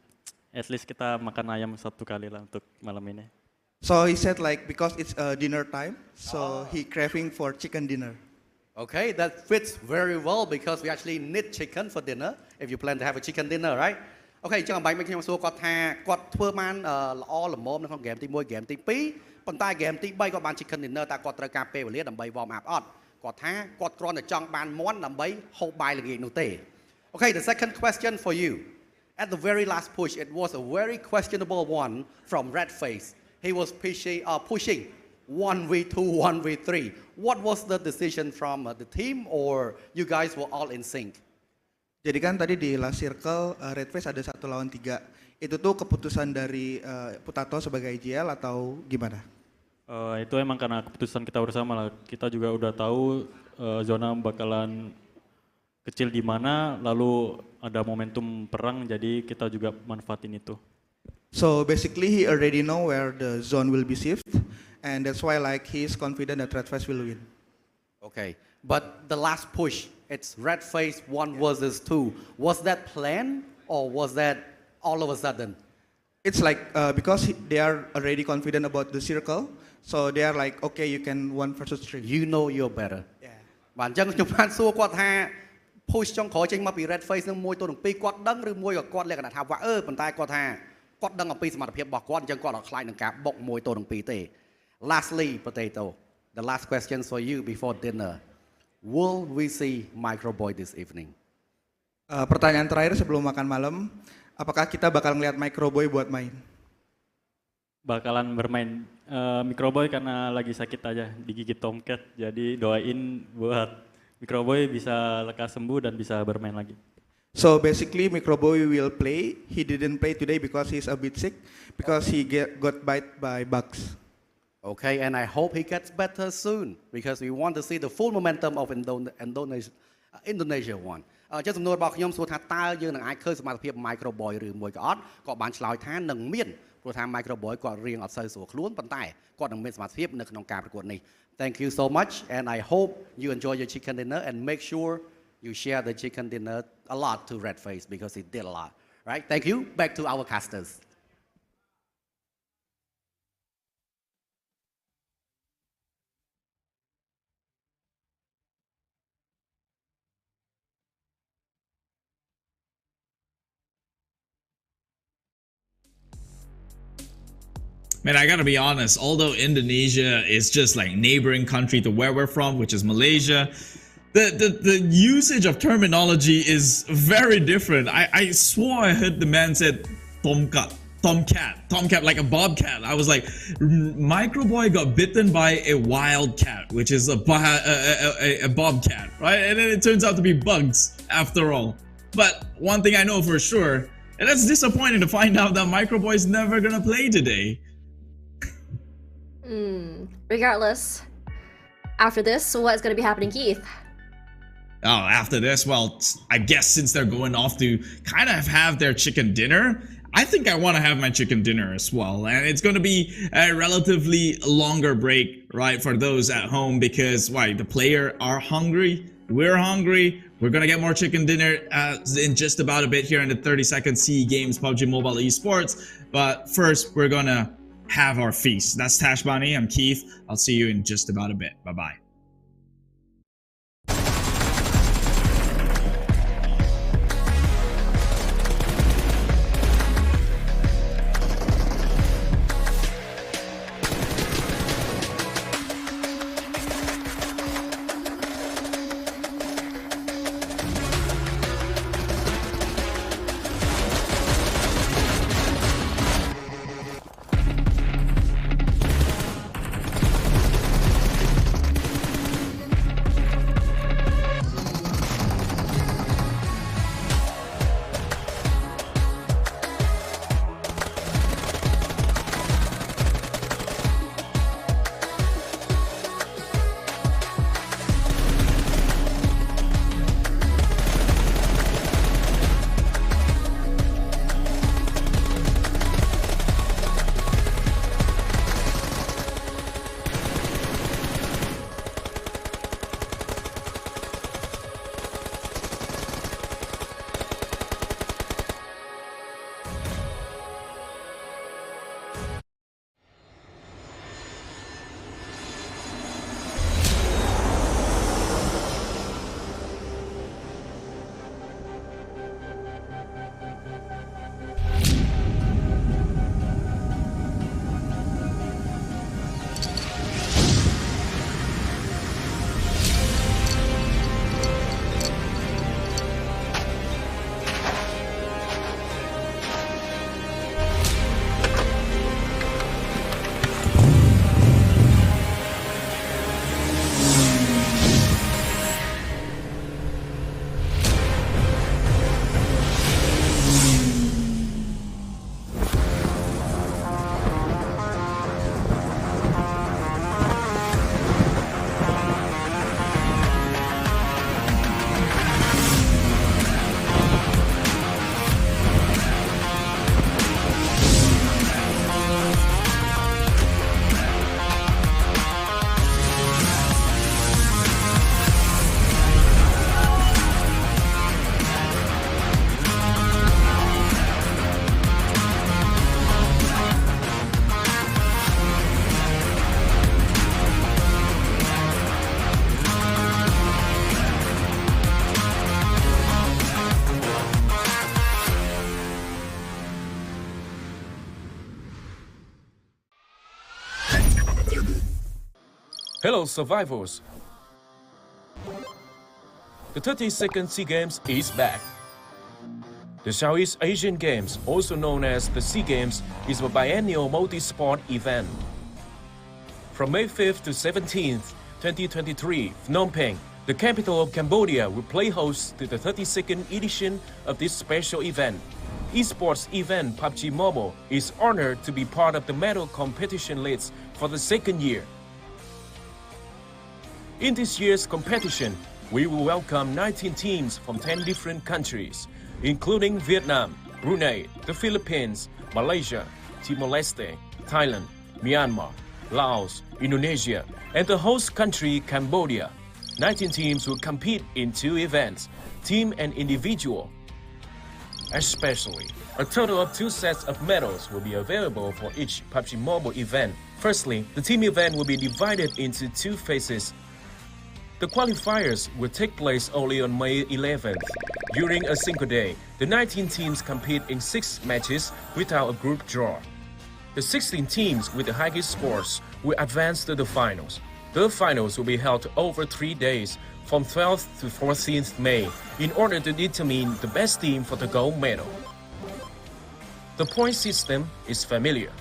at least kita makan ayam 1 kali lah untuk malam ini. So he said like because it's dinner time, so he craving for chicken dinner. Okay, that fits very well because we actually need chicken for dinner if you plan to have a chicken dinner, right? Okay, ចឹងអំបញ្ញខ្ញុំសួរគាត់ថាគាត់ធ្វើបានល្អល្មមនៅក្នុងហ្គេមទី1 ហ្គេមទី2 ប៉ុន្តែហ្គេមទី3គាត់បាន chicken dinner តែគាត់ត្រូវការពេលវេលាដើម្បី warm up អត់គាត់ថាគាត់គ្រាន់តែចង់បានមាន់ដើម្បីហូបបាយល្ងាចនោះទេ Okay, the second question for you. At the very last push, it was a very questionable one from Redface. He was pushing 1v2, 1v3. What was the decision from the team, or you guys were all in sync? Jadi kan tadi di last circle Redface ada 1 lawan 3. Itu tuh keputusan dari Putato sebagai IGL atau gimana? Itu emang karena keputusan kita bersama lah. Kita juga udah tahu zona bakalan kecil di mana, lalu ada momentum perang, jadi kita juga manfaatin itu. So basically he already know where the zone will be shift, and that's why like he is confident that Redface will win. Okay, but the last push, it's Redface 1 versus 2. Was that planned or was that all of a sudden? It's like because they are already confident about the circle, so they are like, okay, you can 1 versus 3. You know you're better. Yeah. បាទអញ្ចឹងខ្ញុំបានសួរគាត់ថា push ចុងក្រោយចេញមកពី red face នឹង1 ទល់នឹង 2 គាត់ដឹងឬមួយក៏គាត់លក្ខណៈថាវ៉ាប៉ុន្តែគាត់ថាគាត់ដឹងអំពីសមត្ថភាពរបស់គាត់អញ្ចឹងគាត់អត់ខ្លាចនឹងការបុក1 ទល់នឹង 2 ទេ Lastly, Potato, the last question for you before dinner. Will we see Microboy this evening? Pertanyaan terakhir sebelum makan malam, apakah kita bakal ngeliat Microboy buat main? Bakalan bermain Microboy karena lagi sakit aja digigit tomcat, jadi doain buat Microboy bisa lekas sembuh dan bisa bermain lagi. So basically Microboy will play. He didn't play today because he's a bit sick because he got bite by bugs. Okay, and I hope he gets better soon because we want to see the full momentum of Indonesia one. ចឹងសំណួររបស់ខ្ញុំសួរថាតើយើងនឹងអាចឃើញសមត្ថភាព Microboy ឬមួយក៏អត់ក៏បានឆ្លើយថានឹងមានព្រោះថា Microboy គាត់រៀងអត់សូវស្រួលខ្លួនប៉ុន្តែគាត់នឹងមានសមត្ថភាពនៅក្នុងការប្រកួតនេះ Thank you so much and I hope you enjoy your chicken dinner and make sure you share the chicken dinner a lot to Redface because he did a lot. Right? Thank you. Back to our casters. Man, I gotta be honest, although Indonesia is just like neighboring country to where we're from, which is Malaysia, the usage of terminology is very different. I swore I heard the man said tomcat, like a bobcat. I was like, Microboy got bitten by a wild cat, which is a bobcat, right? And then it turns out to be bugs after all. But one thing I know for sure, and that's disappointing to find out that Microboy's never gonna play today. Regardless, after this, what's going to be happening, Keith? Oh, after this, well, I guess since they're going off to kind of have their chicken dinner, I think I want to have my chicken dinner as well. And it's going to be a relatively longer break, right, for those at home because, why, the player are hungry, we're hungry, we're going to get more chicken dinner in just about a bit here in the 30-second CE Games PUBG Mobile Esports. But first, we're going to have our feast. That's Tash Bunny. I'm Keith. I'll see you in just about a bit. Bye-bye. Hello, survivors. The 32nd SEA Games is back. The Southeast Asian Games, also known as the SEA Games, is a biennial multi-sport event. From May 5th to 17th, 2023, Phnom Penh, the capital of Cambodia, will play host to the 32nd edition of this special event. Esports event PUBG Mobile is honored to be part of the medal competition list for the second year. In this year's competition, we will welcome 19 teams from 10 different countries, including Vietnam, Brunei, the Philippines, Malaysia, Timor Leste, Thailand, Myanmar, Laos, Indonesia, and the host country Cambodia. 19 teams will compete in 2 events, team and individual. Especially, a total of 2 sets of medals will be available for each PUBG Mobile event. Firstly, the team event will be divided into 2 phases. The qualifiers will take place only on May 11th. During a single day, the 19 teams compete in 6 matches without a group draw. The 16 teams with the highest scores will advance to the finals. The finals will be held over 3 days, from 12th to 14th May, in order to determine the best team for the gold medal. The point system is familiar.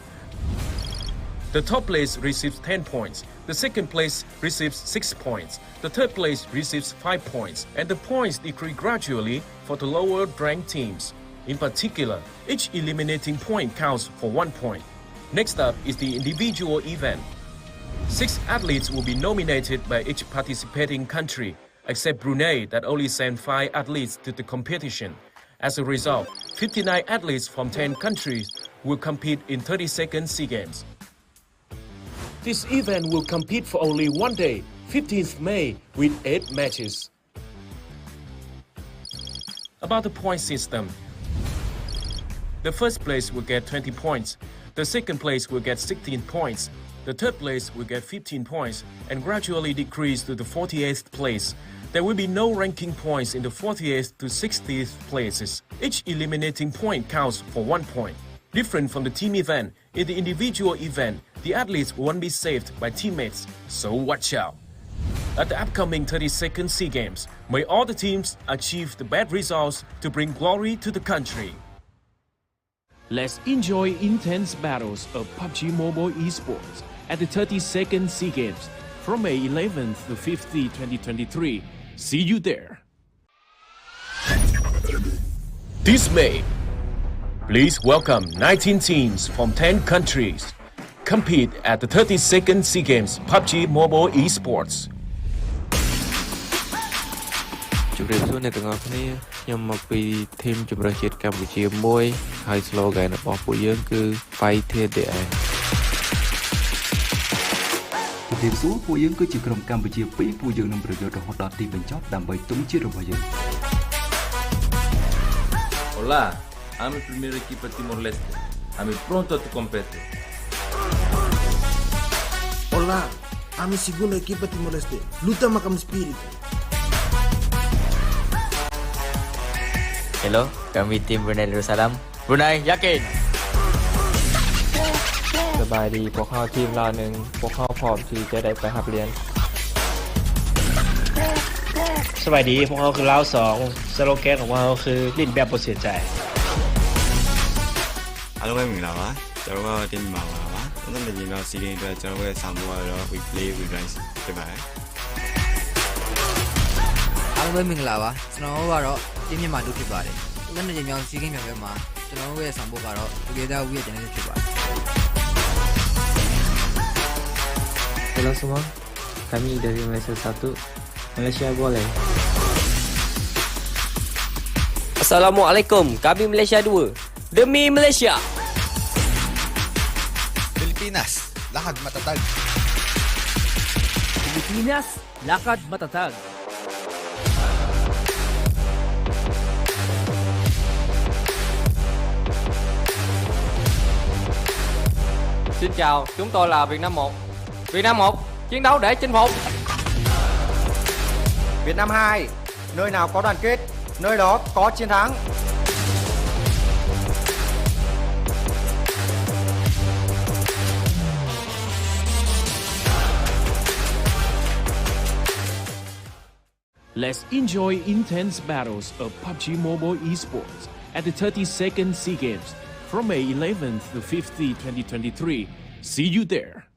The top place receives 10 points, the second place receives 6 points, the third place receives 5 points, and the points decrease gradually for the lower ranked teams. In particular, each eliminating point counts for 1 point. Next up is the individual event. 6 athletes will be nominated by each participating country, except Brunei that only sent 5 athletes to the competition. As a result, 59 athletes from 10 countries will compete in 32nd SEA Games. This event will compete for only 1 day, 15th May, with 8 matches. About the point system. The first place will get 20 points, the second place will get 16 points, the third place will get 15 points and gradually decrease to the 48th place. There will be no ranking points in the 48th to 60th places. Each eliminating point counts for 1 point. Different from the team event, in the individual event, the athletes won't be saved by teammates, so watch out. At the upcoming 32nd SEA Games, may all the teams achieve the best results to bring glory to the country. Let's enjoy intense battles of PUBG Mobile Esports at the 32nd SEA Games from May 11th to 15th, 2023. See you there. This May, please welcome 19 teams from 10 countries. Compete at the 32nd SEA Games PUBG Mobile Esports. ជម្រាបសួរអ្នកទាំងអស់គ្នាខ្ញុំមកពីធីមជម្រើសជាតិកម្ពុជាមួយហើយ slogan របស់ពួកយើងគឺ Fight to the end ជំរាបសួរពួកយើងគឺជាក្រុមកម្ពុជា2ពួកយើងនឹងប្រយុទ្ធរហូតដល់ទីបញ្ចប់ដើម្បីទង់ជាតិរបស់យើង Hola, I'm el primer equipo de Timor Leste. I'm pronto to competir. Hola, I'm el segundo equipo de Timor Leste. Luta macam espírito. Hello, kami tim Brunei Darussalam. Brunei, yakin. สบายดีพวกเขาทีมเราหนึ่งพวกเขาพร้อมที่จะได้ไปหับเรียน สวัสดีพวกเขาคือลาว2สโลแกนของพวกเขาคือลิ้นแบบบ่เสียใจ အားလုံးပဲမင်္ဂလာပါကျွန်တော်ကတင်ပါပါဦးဇင်းတင်တော့စီးကင်းအတွက်ကျွန်တော်ရဲ့ဆောင်ပွဲတော့ we play we rise ဖြစ်ပါတယ် အားလုံးပဲမင်္ဂလာပါကျွန်တော်ကတော့တင်းမြန်မာတို့ဖြစ်ပါတယ်ဦးဇင်းတင်မြောင်စီးကင်းမြောင်ဘက်မှာကျွန်တော်ရဲ့ဆောင်ပွဲကတော့ Together We ရဲ့တင်နေဖြစ်ပါတယ် Halo semua, kami dari Malaysia 1, Malaysia boleh. Assalamualaikum, kami Malaysia 2. Demi Malaysia. Pilipinas, lakad matatag. Pilipinas, lakad matatag. Xin chào, chúng tôi là Việt Nam 1. Việt Nam 1, chiến đấu để chinh phục. Việt Nam 2, nơi nào có đoàn kết, nơi đó có chiến thắng. Let's enjoy intense battles of PUBG Mobile Esports at the 32nd SEA Games from May 11th to 15th, 2023. See you there.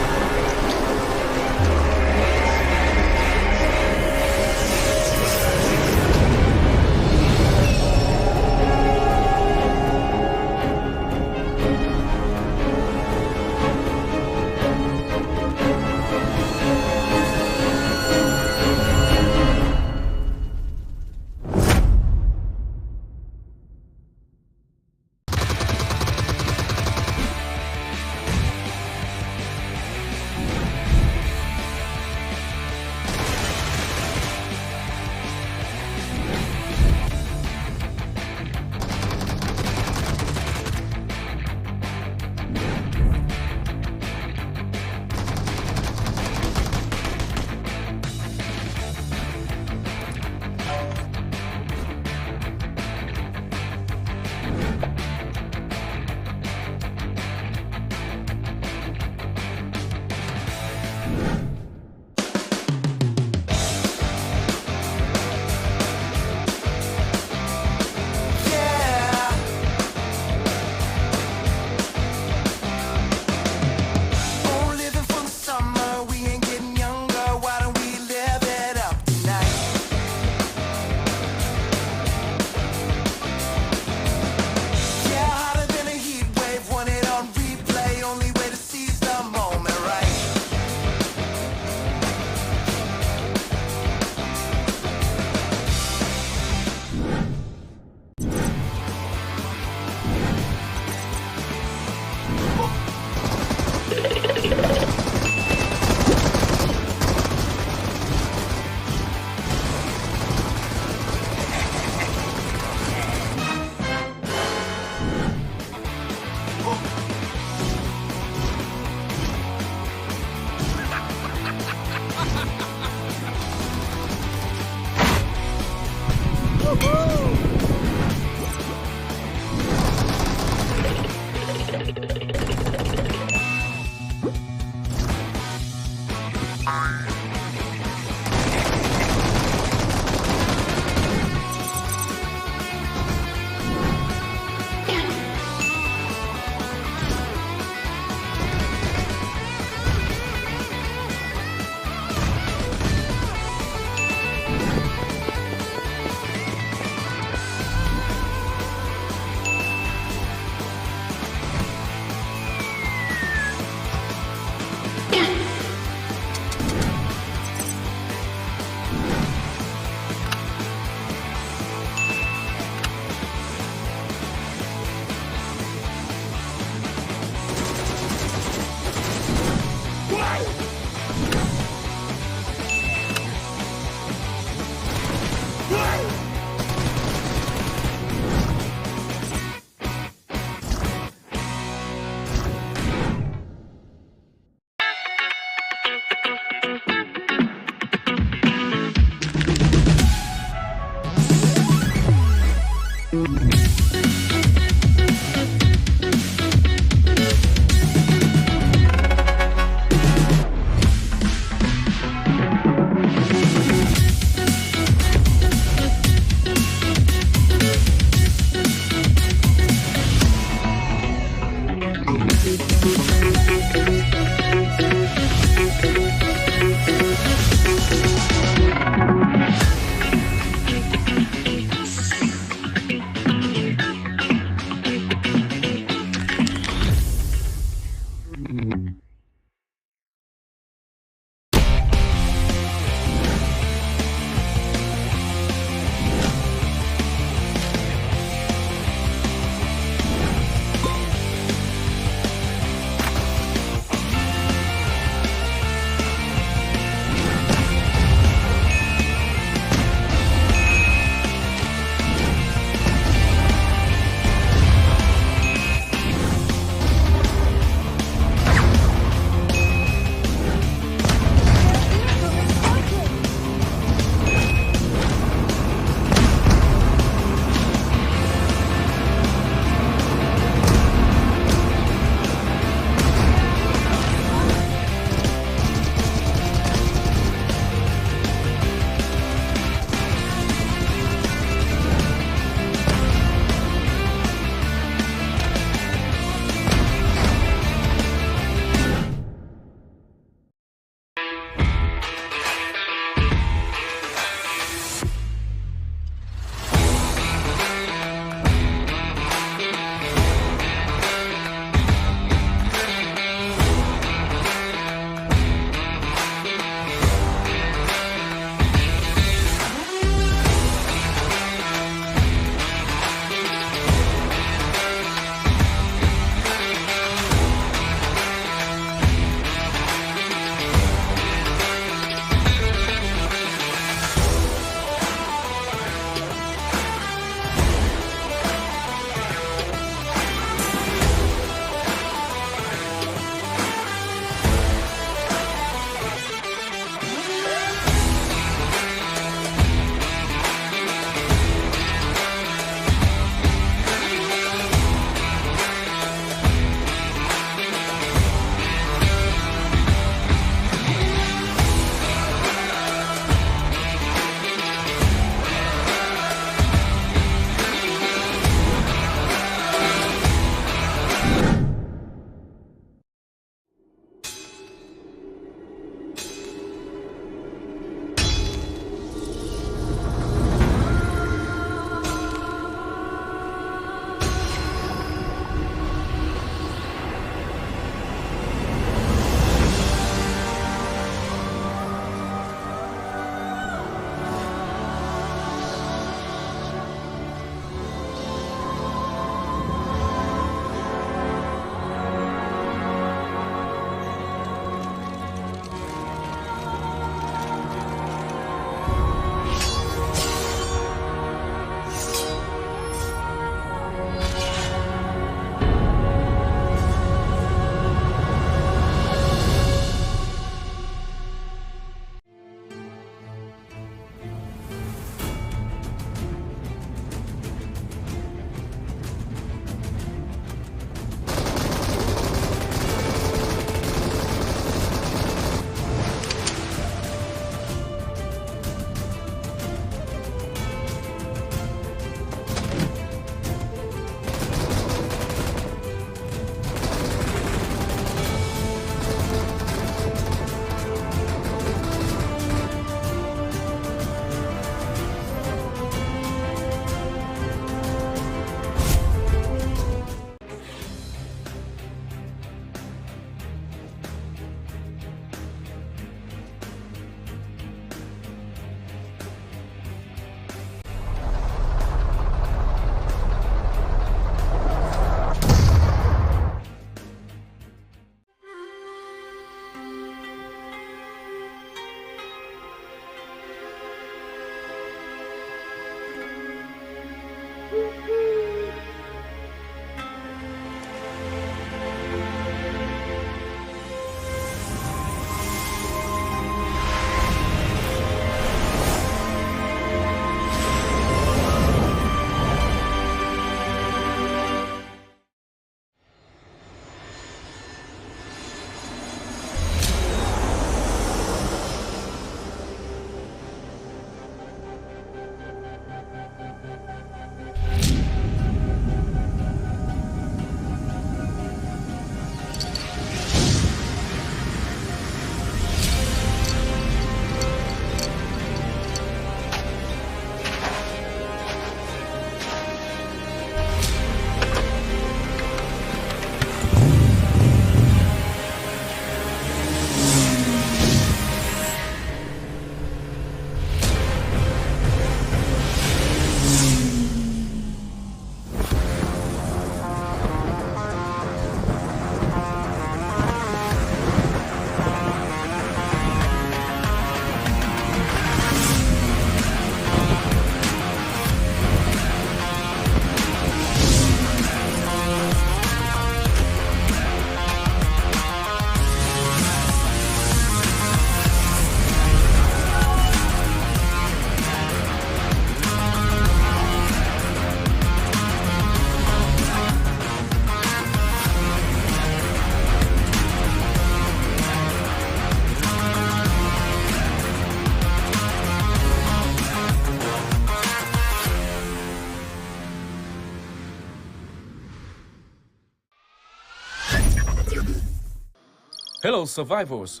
Hello, survivors.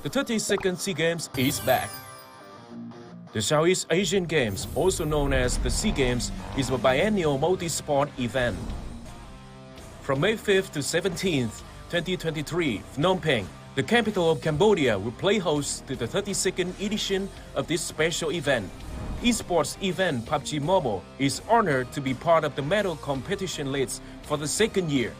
The 32nd SEA Games is back. The Southeast Asian Games, also known as the SEA Games, is a biennial multi-sport event. From May 5th to 17th, 2023, Phnom Penh, the capital of Cambodia, will play host to the 32nd edition of this special event. Esports event PUBG Mobile is honored to be part of the medal competition list for the second year.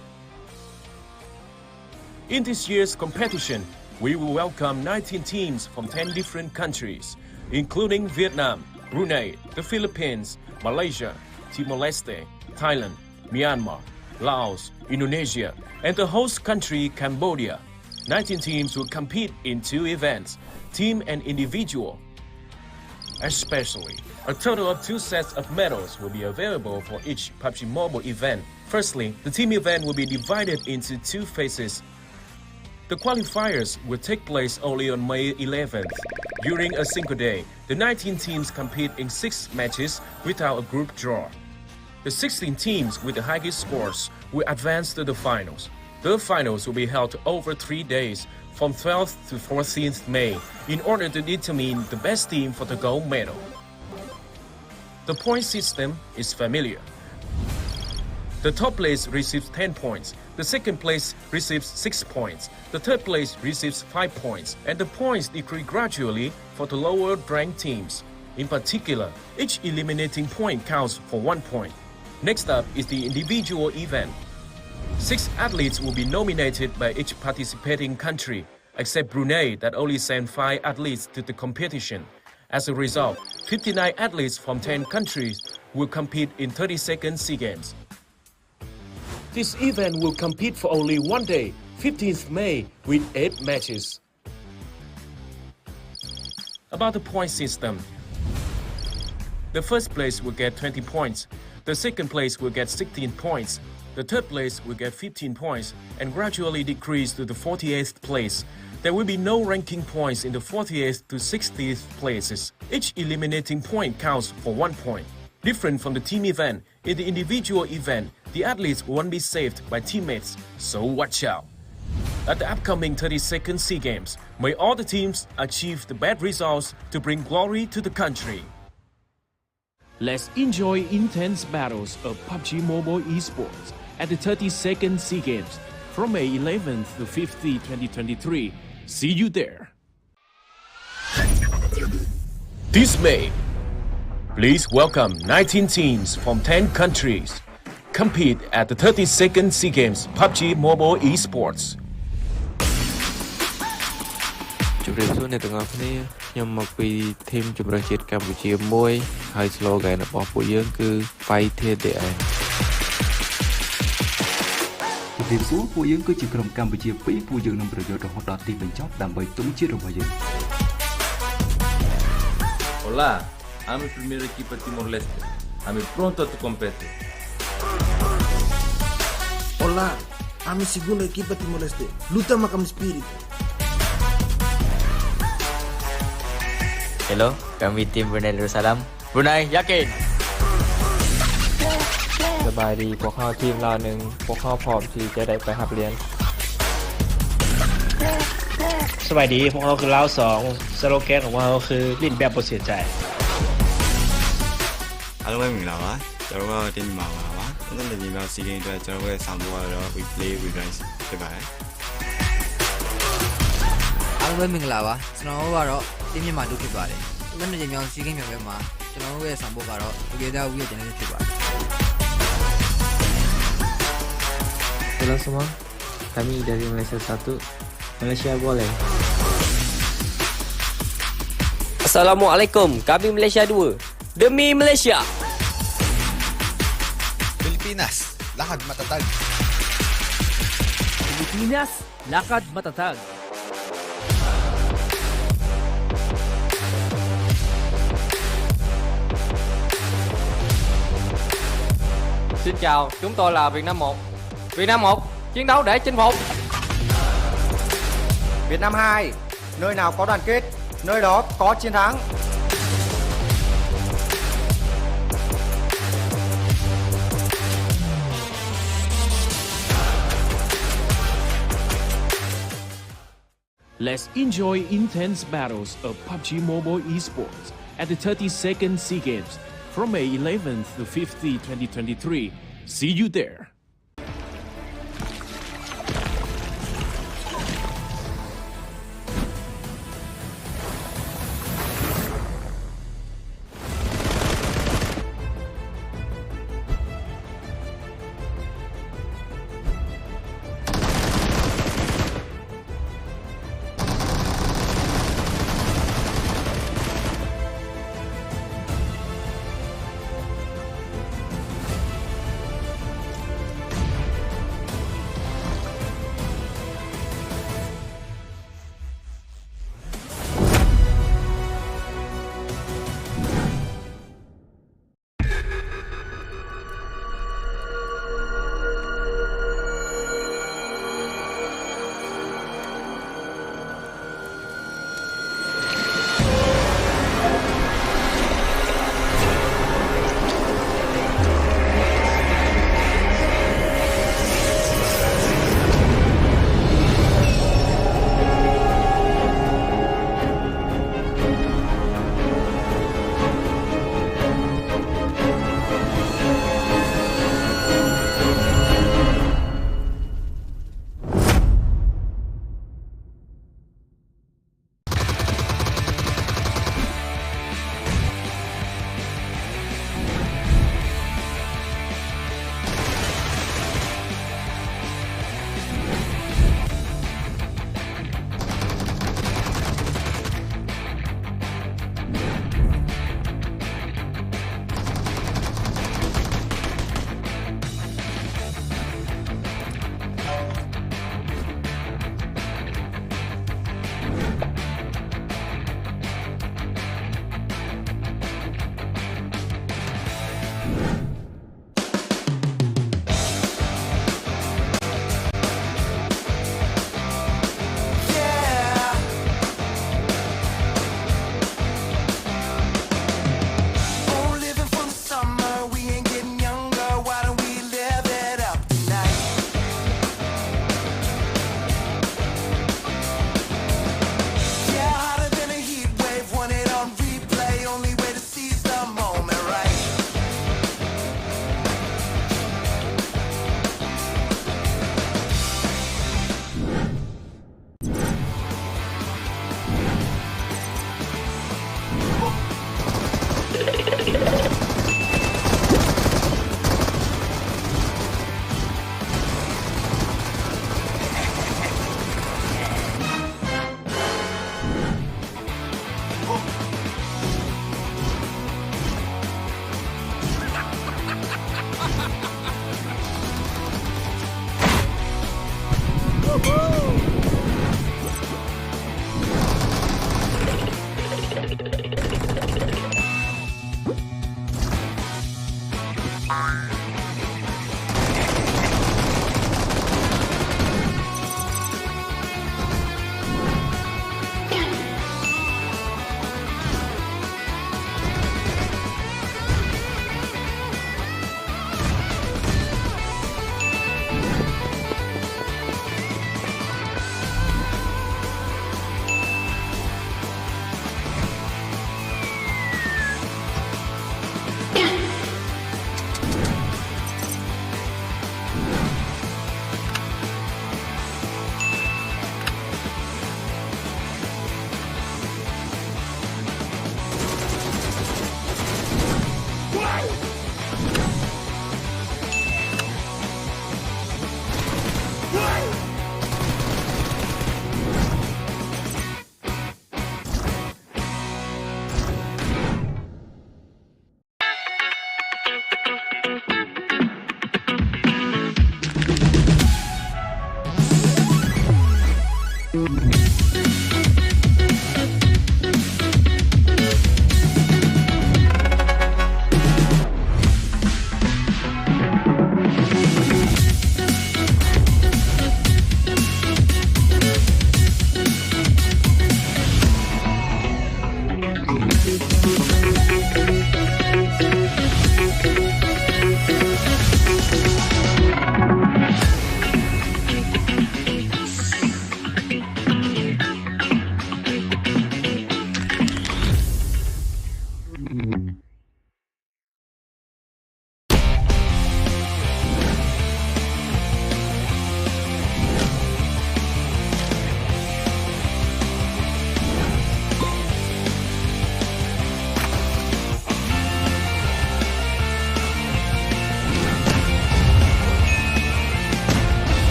In this year's competition, we will welcome 19 teams from 10 different countries, including Vietnam, Brunei, the Philippines, Malaysia, Timor Leste, Thailand, Myanmar, Laos, Indonesia, and the host country Cambodia. 19 teams will compete in 2 events, team and individual. Especially, a total of 2 sets of medals will be available for each PUBG Mobile event. Firstly, the team event will be divided into 2 phases. The qualifiers will take place only on May 11th. During a single day, the 19 teams compete in 6 matches without a group draw. The 16 teams with the highest scores will advance to the finals. The finals will be held over 3 days, from 12th to 14th May, in order to determine the best team for the gold medal. The point system is familiar. The top place receives 10 points, the second place receives 6 points, the third place receives 5 points, and the points decrease gradually for the lower ranked teams. In particular, each eliminating point counts for 1 point. Next up is the individual event. 6 athletes will be nominated by each participating country, except Brunei that only sent 5 athletes to the competition. As a result, 59 athletes from 10 countries will compete in 32nd SEA Games. This event will compete for only 1 day, 15th May, with 8 matches. About the point system. The first place will get 20 points, the second place will get 16 points, the third place will get 15 points and gradually decrease to the 48th place. There will be no ranking points in the 48th to 60th places. Each eliminating point counts for 1 point. Different from the team event, in the individual event, the athletes won't be saved by teammates, so watch out. At the upcoming 32nd SEA Games, may all the teams achieve the best results to bring glory to the country. Let's enjoy intense battles of PUBG Mobile Esports at the 32nd SEA Games from May 11th to 15th, 2023. See you there. This May, please welcome 19 teams from 10 countries. Compete at the 32nd SEA Games PUBG Mobile Esports. ជម្រាបសួរអ្នកទាំងអស់គ្នាខ្ញុំមកពីធីមជម្រើសជាតិកម្ពុជាមួយហើយ slogan របស់ពួកយើងគឺ Fight the end ជំរាបសួរពួកយើងគឺជាក្រុមកម្ពុជា2ពួកយើងនឹងប្រយុទ្ធរហូតដល់ទីបញ្ចប់ដើម្បីទង់ជាតិរបស់យើង Hola, I'm el primer equipo de Timor Leste. I'm pronto a competir. Hola, I'm el segundo equipo de Timor Leste. Luta macam espírito. Hello, kami tim Brunei Darussalam. Brunei, yakin. สบายดีพวกเขาทีมเราหนึ่งพวกเขาพร้อมที่จะได้ไปหับเรียน สวัสดีพวกเราคือลาว2สโลแกนของเราคือลิ้นแบบบ่เสียใจ အားလုံးပဲမင်္ဂလာပါကျွန်တော်တို့တင်မှာပါကျွန်တော်တို့ညီမစီးကင်းအတွက်ကျွန်တော်တို့ရဲ့ဆောင်ပွဲတော့ we play with guys ဖြစ်ပါတယ် အားလုံးပဲမင်္ဂလာပါကျွန်တော်တို့ကတော့တင်းမြန်မာတို့ဖြစ်ပါတယ်ကျွန်တော်တို့ညီမစီးကင်းမြန်မာမှာကျွန်တော်တို့ရဲ့ဆောင်ပွဲကတော့ together we ရဲ့ channel ဖြစ်ပါတယ် Halo semua, kami dari Malaysia 1, Malaysia boleh. Assalamualaikum, kami Malaysia 2. Demi Malaysia. Pilipinas, lakad matatag. Pilipinas, lakad matatag. Xin chào, chúng tôi là Việt Nam 1. Việt Nam 1, chiến đấu để chinh phục. Việt Nam 2, nơi nào có đoàn kết, nơi đó có chiến thắng. Let's enjoy intense battles of PUBG Mobile Esports at the 32nd SEA Games from May 11th to 15th, 2023. See you there.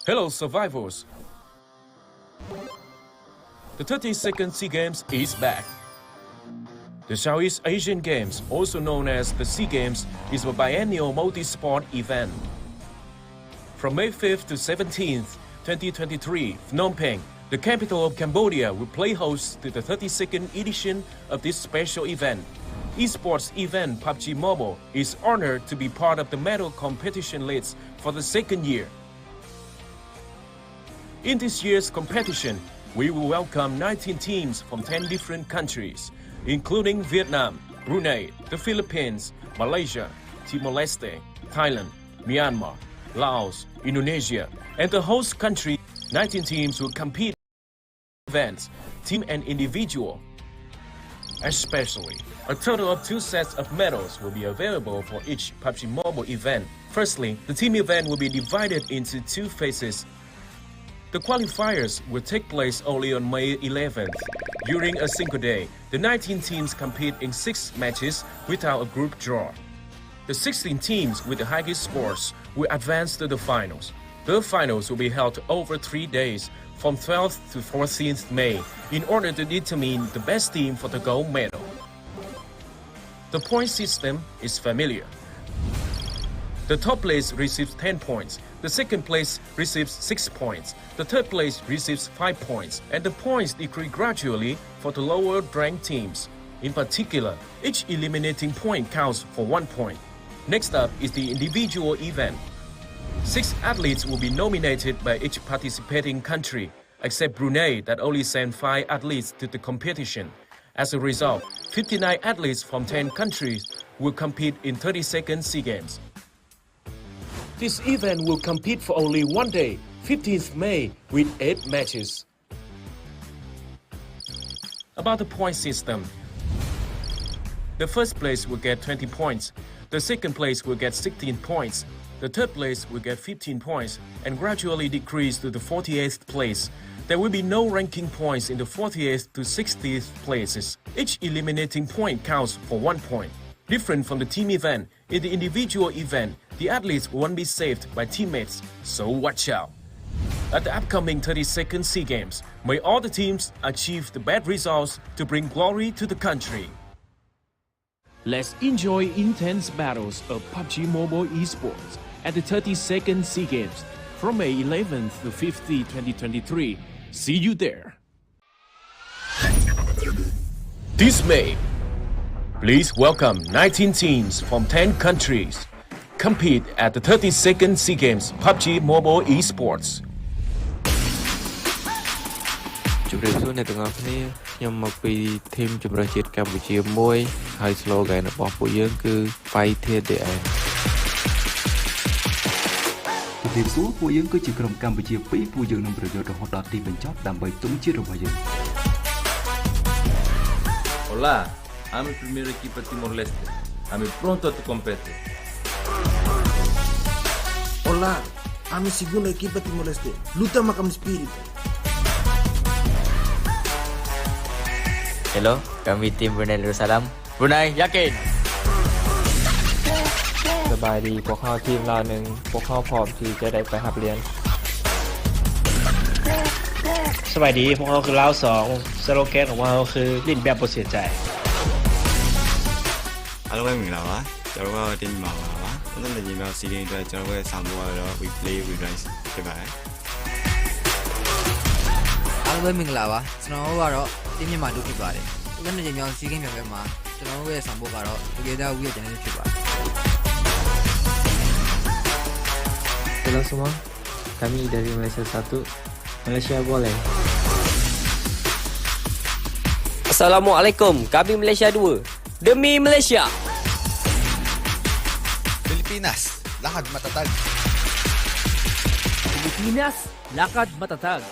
Hello, survivors. The 32nd SEA Games is back. The Southeast Asian Games, also known as the SEA Games, is a biennial multi-sport event. From May 5th to 17th, 2023, Phnom Penh, the capital of Cambodia, will play host to the 32nd edition of this special event. Esports event PUBG Mobile is honored to be part of the medal competition list for the second year. In this year's competition, we will welcome 19 teams from 10 different countries, including Vietnam, Brunei, the Philippines, Malaysia, Timor Leste, Thailand, Myanmar, Laos, Indonesia, and the host country. 19 teams will compete in events, team and individual. Especially, a total of 2 sets of medals will be available for each PUBG Mobile event. Firstly, the team event will be divided into 2 phases. The qualifiers will take place only on May 11th. During a single day, the 19 teams compete in 6 matches without a group draw. The 16 teams with the highest scores will advance to the finals. The finals will be held over 3 days, from 12th to 14th May, in order to determine the best team for the gold medal. The point system is familiar. The top place receives 10 points, the second place receives 6 points, the third place receives 5 points, and the points decrease gradually for the lower ranked teams. In particular, each eliminating point counts for 1 point. Next up is the individual event. 6 athletes will be nominated by each participating country, except Brunei that only sent 5 athletes to the competition. As a result, 59 athletes from 10 countries will compete in 32nd SEA Games. This event will compete for only 1 day, 15th May, with 8 matches. About the point system, the first place will get 20 points, the second place will get 16 points, the third place will get 15 points, and gradually decrease to the 48th place. There will be no ranking points in the 48th to 60th places. Each eliminating point counts for 1 point. Different from the team event, in the individual event, the athletes won't be saved by teammates, so watch out. At the upcoming 32nd SEA Games, may all the teams achieve the best results to bring glory to the country. Let's enjoy intense battles of PUBG Mobile Esports at the 32nd SEA Games from May 11th to 15th, 2023. See you there. This May, please welcome 19 teams from 10 countries. Compete at the 32nd SEA Games PUBG Mobile Esports. ជម្រាបសួរអ្នកទាំងអស់គ្នាខ្ញុំមកពីធីមជម្រើសជាតិកម្ពុជាមួយហើយ slogan របស់ពួកយើងគឺ Fight to the end ជំរាបសួរពួកយើងគឺជាក្រុមកម្ពុជា2ពួកយើងនឹងប្រយុទ្ធរហូតដល់ទីបញ្ចប់ដើម្បីទង់ជាតិរបស់យើង Hola, I'm el primer equipo de Timor Leste. I'm pronto a competir. Hola, I'm el segundo equipo de Timor Leste. Luta macam espírito. Hello, kami tim Brunei Darussalam. Brunei, yakin. สบายดีพวกเขาทีมเราหนึ่งพวกเขาพร้อมที่จะได้ไปหับเรียน สวัสดีพวกเราคือลาวสองสโลแกนของพวกเราคือลิ้นแบบบ่เสียใจ အားလုံးပဲမင်္ဂလာပါကျွန်တော်တို့ကတင်မှာပါဦးဇင်းတဲ့ညီမစီးရင်အတွက်ကျွန်တော်တို့ရဲ့ဆောင်ပေါ်ကတော့ we play we rise ဖြစ်ပါတယ် အားလုံးပဲမင်္ဂလာပါကျွန်တော်တို့ကတော့တင်းမြန်မာတို့ဖြစ်ပါတယ်ဦးဇင်းတဲ့ညီမစီးကင်းပြန်မှာကျွန်တော်တို့ရဲ့ဆောင်ပေါ်ကတော့ together we ရဲ့ channel ဖြစ်ပါတယ် Halo semua, kami dari Malaysia 1, Malaysia boleh. Assalamualaikum, kami Malaysia 2. Demi Malaysia. Pilipinas, lakad matatag. Pilipinas, lakad matatag.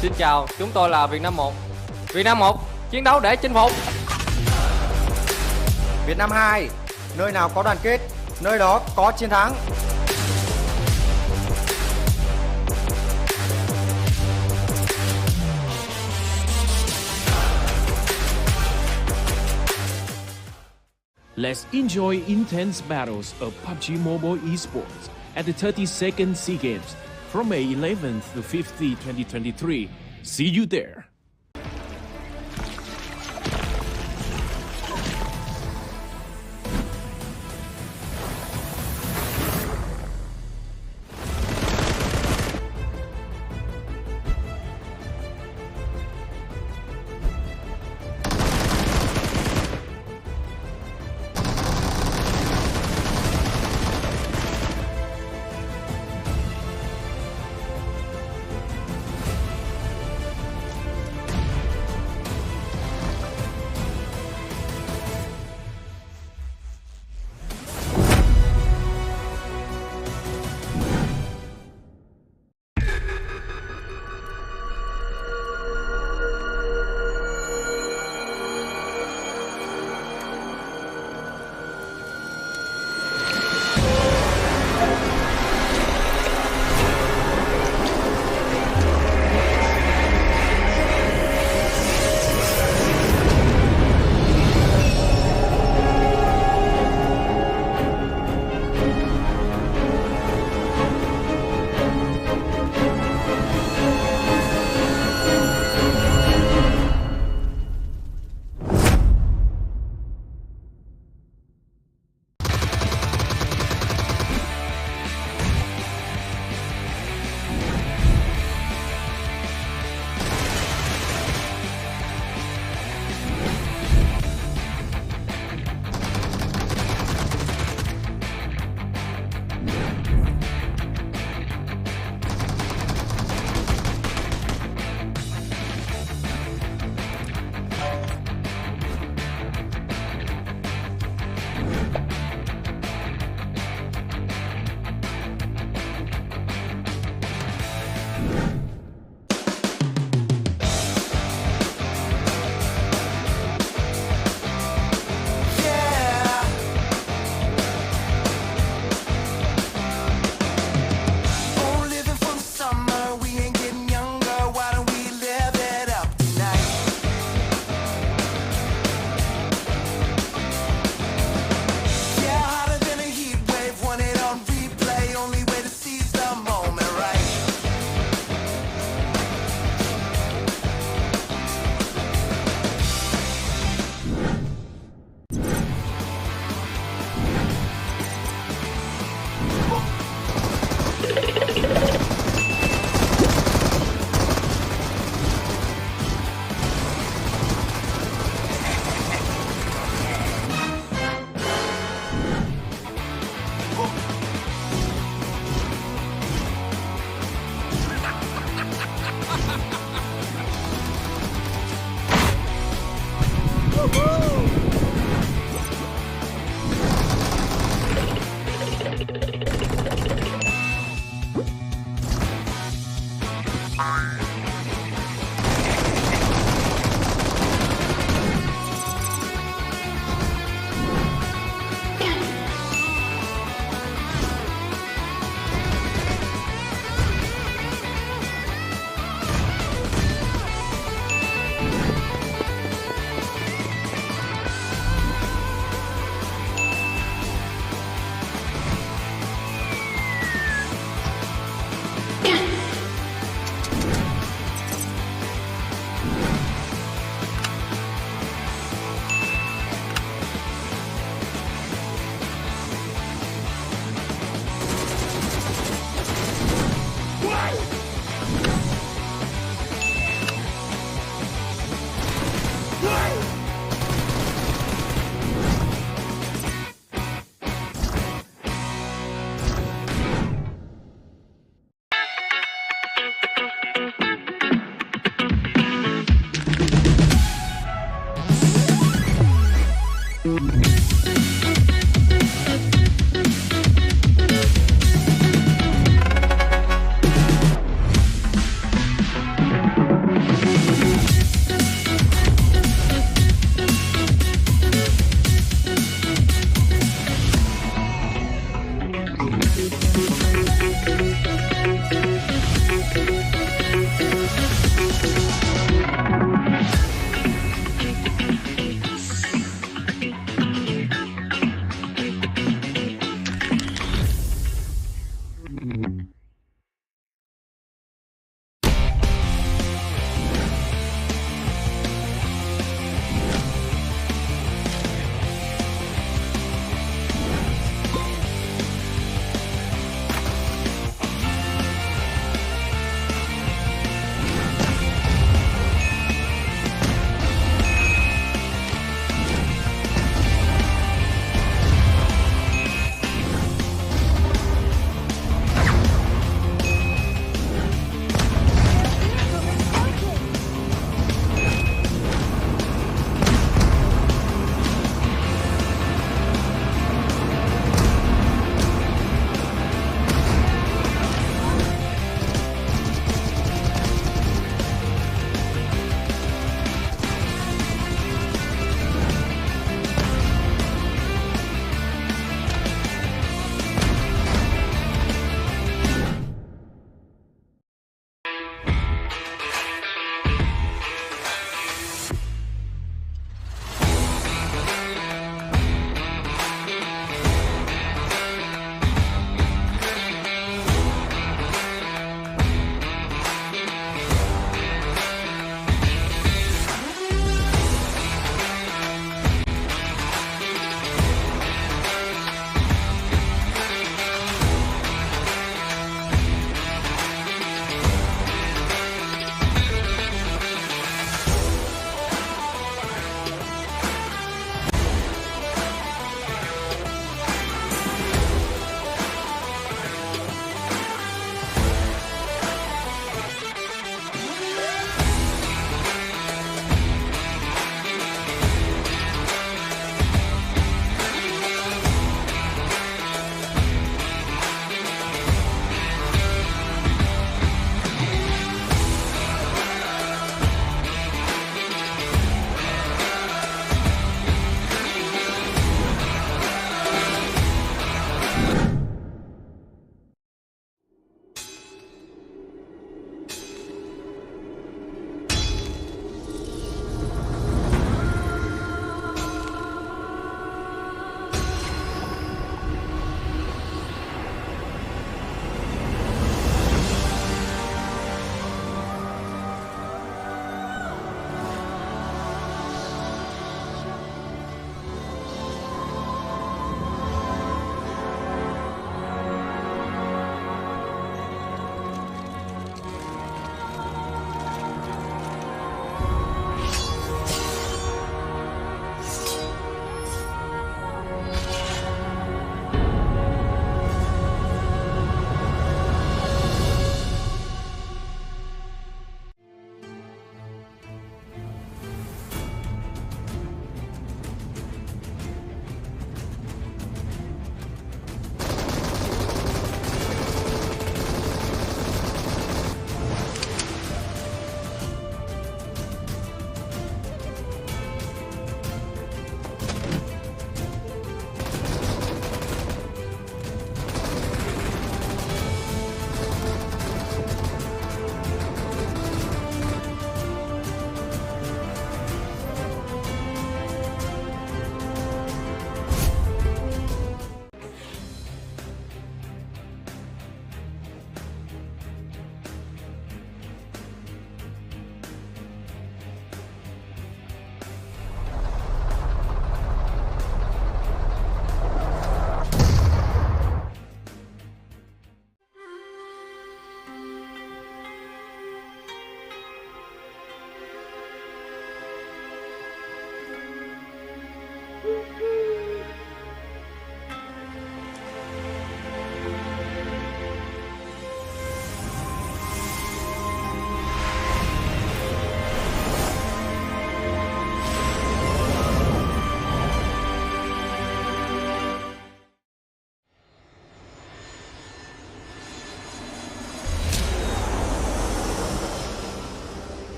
Xin chào, chúng tôi là Việt Nam 1. Việt Nam 1, chiến đấu để chinh phục. Việt Nam 2, nơi nào có đoàn kết, nơi đó có chiến thắng. Let's enjoy intense battles of PUBG Mobile Esports at the 32nd SEA Games from May 11th to 15th, 2023. See you there.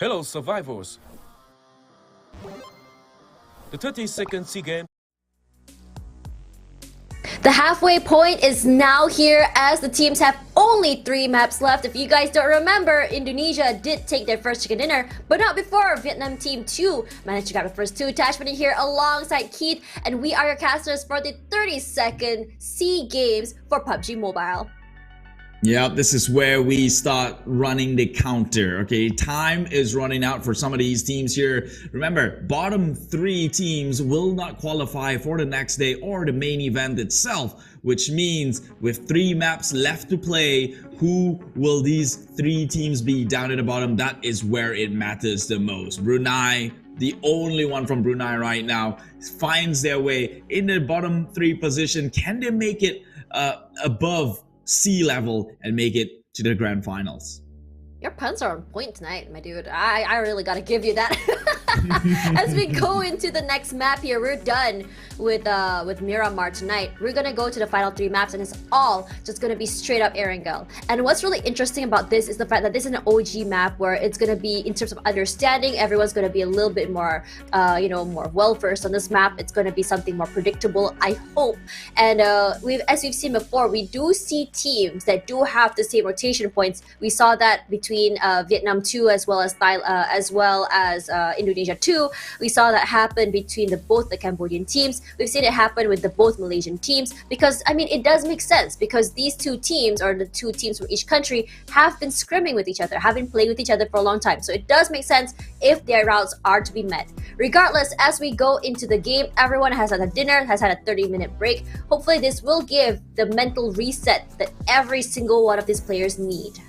Hello, survivors. The 32nd SEA Games. The halfway point is now here as the teams have only 3 maps left. If you guys don't remember, Indonesia did take their first chicken dinner, but not before Vietnam Team 2 managed to grab the first 2. Tashman here alongside Keith, and we are your casters for the 32nd SEA Games for PUBG Mobile. Yeah, this is where we start running the counter. Okay, time is running out for some of these teams here. Remember, bottom 3 teams will not qualify for the next day or the main event itself, which means with 3 maps left to play, who will these 3 teams be down at the bottom? That is where it matters the most. Brunei, the only one from Brunei right now, finds their way in the bottom 3 position. Can they make it above sea level and make it to the grand finals? Your puns are on point tonight, my dude. I really gotta give you that. As we go into the next map here, we're done with Miramar tonight. We're gonna go to the final 3 maps, and it's all just gonna be straight up Erangel. And what's really interesting about this is the fact that this is an OG map where it's gonna be, in terms of understanding, everyone's gonna be a little bit more, more well versed on this map. It's gonna be something more predictable, I hope. And as we've seen before, we do see teams that do have the same rotation points. We saw that between Vietnam 2 as well as Indonesia 2. We saw that happen between both the Cambodian teams. We've seen it happen with both Malaysian teams, because I mean, it does make sense, because these 2 teams, or the 2 teams from each country, have been scrimming with each other, have been playing with each other for a long time. So it does make sense if their routes are to be met. Regardless, as we go into the game, everyone has had a dinner, has had a 30-minute break. Hopefully this will give the mental reset that every single one of these players need.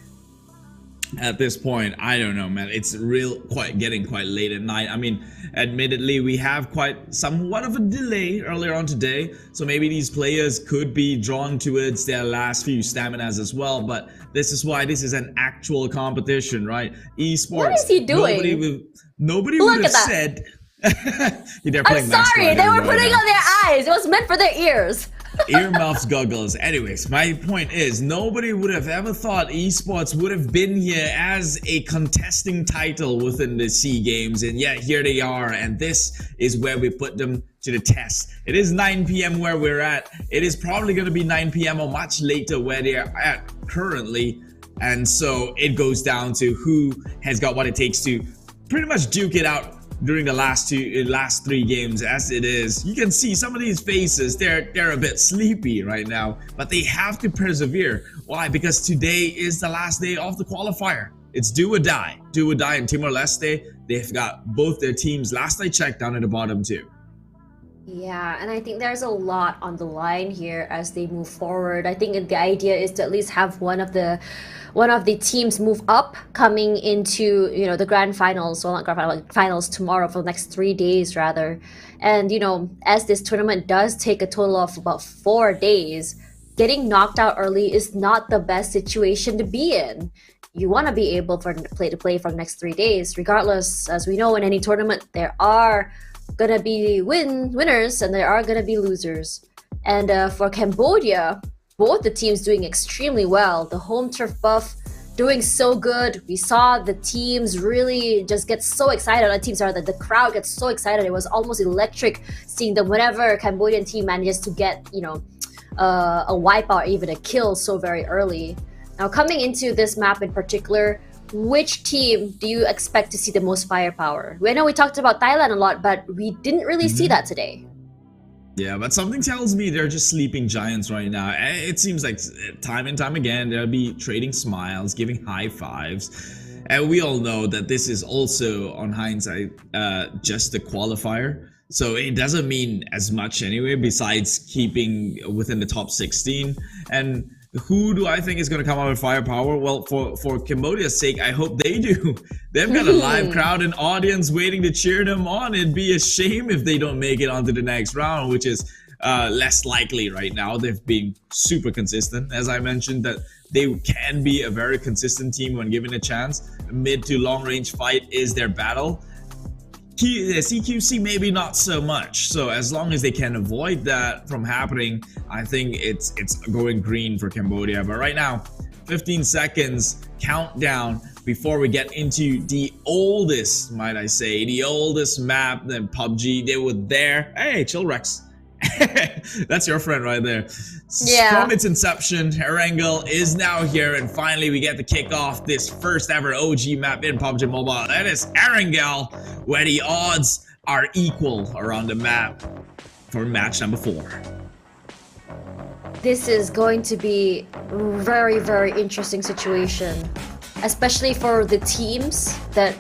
At this point, I don't know, man. It's getting quite late at night. I mean, admittedly, we have somewhat of a delay earlier on today, so maybe these players could be drawn towards their last few staminas as well. But this is why this is an actual competition, right? Esports. What is he doing? Nobody would have said. I'm sorry, they were putting on their eyes. It was meant for their ears. Earmuffs, goggles. Anyways, my point is, nobody would have ever thought esports would have been here as a contesting title within the SEA Games, and yet here they are, and this is where we put them to the test. It is 9 p.m. where we're at. It is probably going to be 9 p.m. or much later where they are at currently, and so it goes down to who has got what it takes to pretty much duke it out during the last 3 games. As it is, you can see some of these faces, they're a bit sleepy right now, but they have to persevere. Why? Because today is the last day of the qualifier. It's do or die in Timor Leste. They've got both their teams, last I checked, down at the bottom too. Yeah, and I think there's a lot on the line here as they move forward. I think the idea is to at least have one of the teams move up coming into, the grand finals, well, not grand finals, finals tomorrow, for the next 3 days rather. And as this tournament does take a total of about 4 days, getting knocked out early is not the best situation to be in. You want to be able to play for the next 3 days. Regardless, as we know, in any tournament, there are gonna be winners and there are gonna be losers. And for Cambodia, both the teams doing extremely well. The home turf buff doing so good. We saw the teams really just get so excited. The crowd gets so excited. It was almost electric seeing them whenever Cambodian team manages to get a wipeout or even a kill so very early. Now coming into this map in particular, which team do you expect to see the most firepower? I know we talked about Thailand a lot, but we didn't really see that today. Yeah, but something tells me they're just sleeping giants right now. It seems like time and time again, they'll be trading smiles, giving high fives. And we all know that this is also, on hindsight, just a qualifier. So it doesn't mean as much anyway, besides keeping within the top 16. And who do I think is going to come out with firepower? Well, for Cambodia's sake, I hope they do. They've got a live crowd and audience waiting to cheer them on. It'd be a shame if they don't make it onto the next round, which is less likely right now. They've been super consistent. As I mentioned, that they can be a very consistent team when given a chance. Mid to long range fight is their battle. CQC maybe not so much. So as long as they can avoid that from happening, I think it's going green for Cambodia. But right now, 15 seconds countdown before we get into the oldest, might I say, the oldest map than PUBG. They were there. Hey, chill Rex. That's your friend right there. Yeah. From its inception, Erangel is now here, and finally we get to kick off this first ever OG map in PUBG Mobile. That is Erangel, where the odds are equal around the map for match number 4. This is going to be very, very interesting situation, especially for the teams that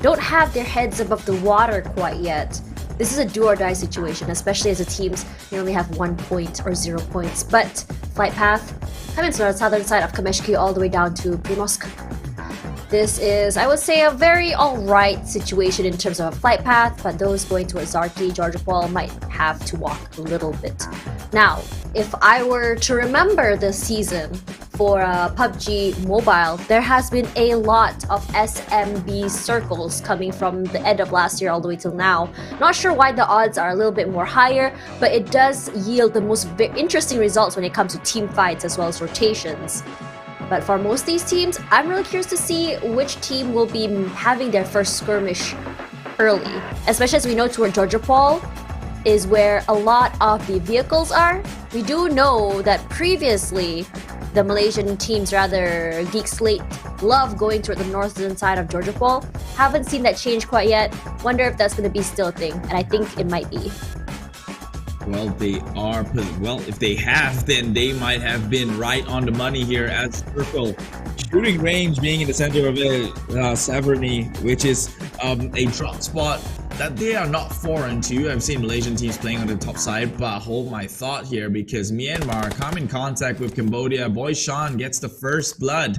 don't have their heads above the water quite yet. This is a do or die situation, especially as the teams only have 1 point or 0 points. But flight path coming from the southern side of Kameshki all the way down to Primosk. This is, I would say, a very alright situation in terms of a flight path, but those going towards Zarki, Georgiapol might have to walk a little bit. Now, if I were to remember the season for PUBG Mobile, there has been a lot of SMB circles coming from the end of last year all the way till now. Not sure why the odds are a little bit more higher, but it does yield the most interesting results when it comes to team fights as well as rotations. But for most of these teams, I'm really curious to see which team will be having their first skirmish early. Especially as we know toward Georgiapol is where a lot of the vehicles are. We do know that previously the Malaysian teams, rather Geek Slate, love going toward the northern side of Georgiapol. Haven't seen that change quite yet. Wonder if that's going to be still a thing, and I think it might be. Well, they are. Well, if they have, then they might have been right on the money here at Circle. Shooting range being in the center of it, Severny, which is a drop spot that they are not foreign to. I've seen Malaysian teams playing on the top side, but hold my thought here because Myanmar come in contact with Cambodia. Boy Sean gets the first blood,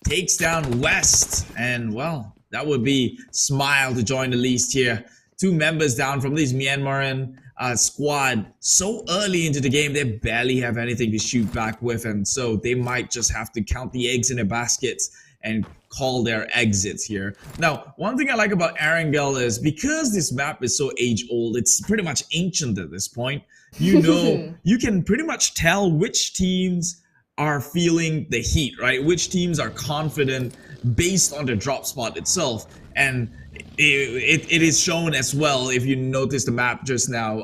takes down West, and well, that would be Smile to join the list here. 2 members down from this Myanmaran squad so early into the game. They barely have anything to shoot back with, and so they might just have to count the eggs in their baskets and call their exits here. Now, one thing I like about Erangel is because this map is so age old, it's pretty much ancient at this point. You know, you can pretty much tell which teams are feeling the heat, right? Which teams are confident based on the drop spot itself. And it is shown as well, if you notice the map just now,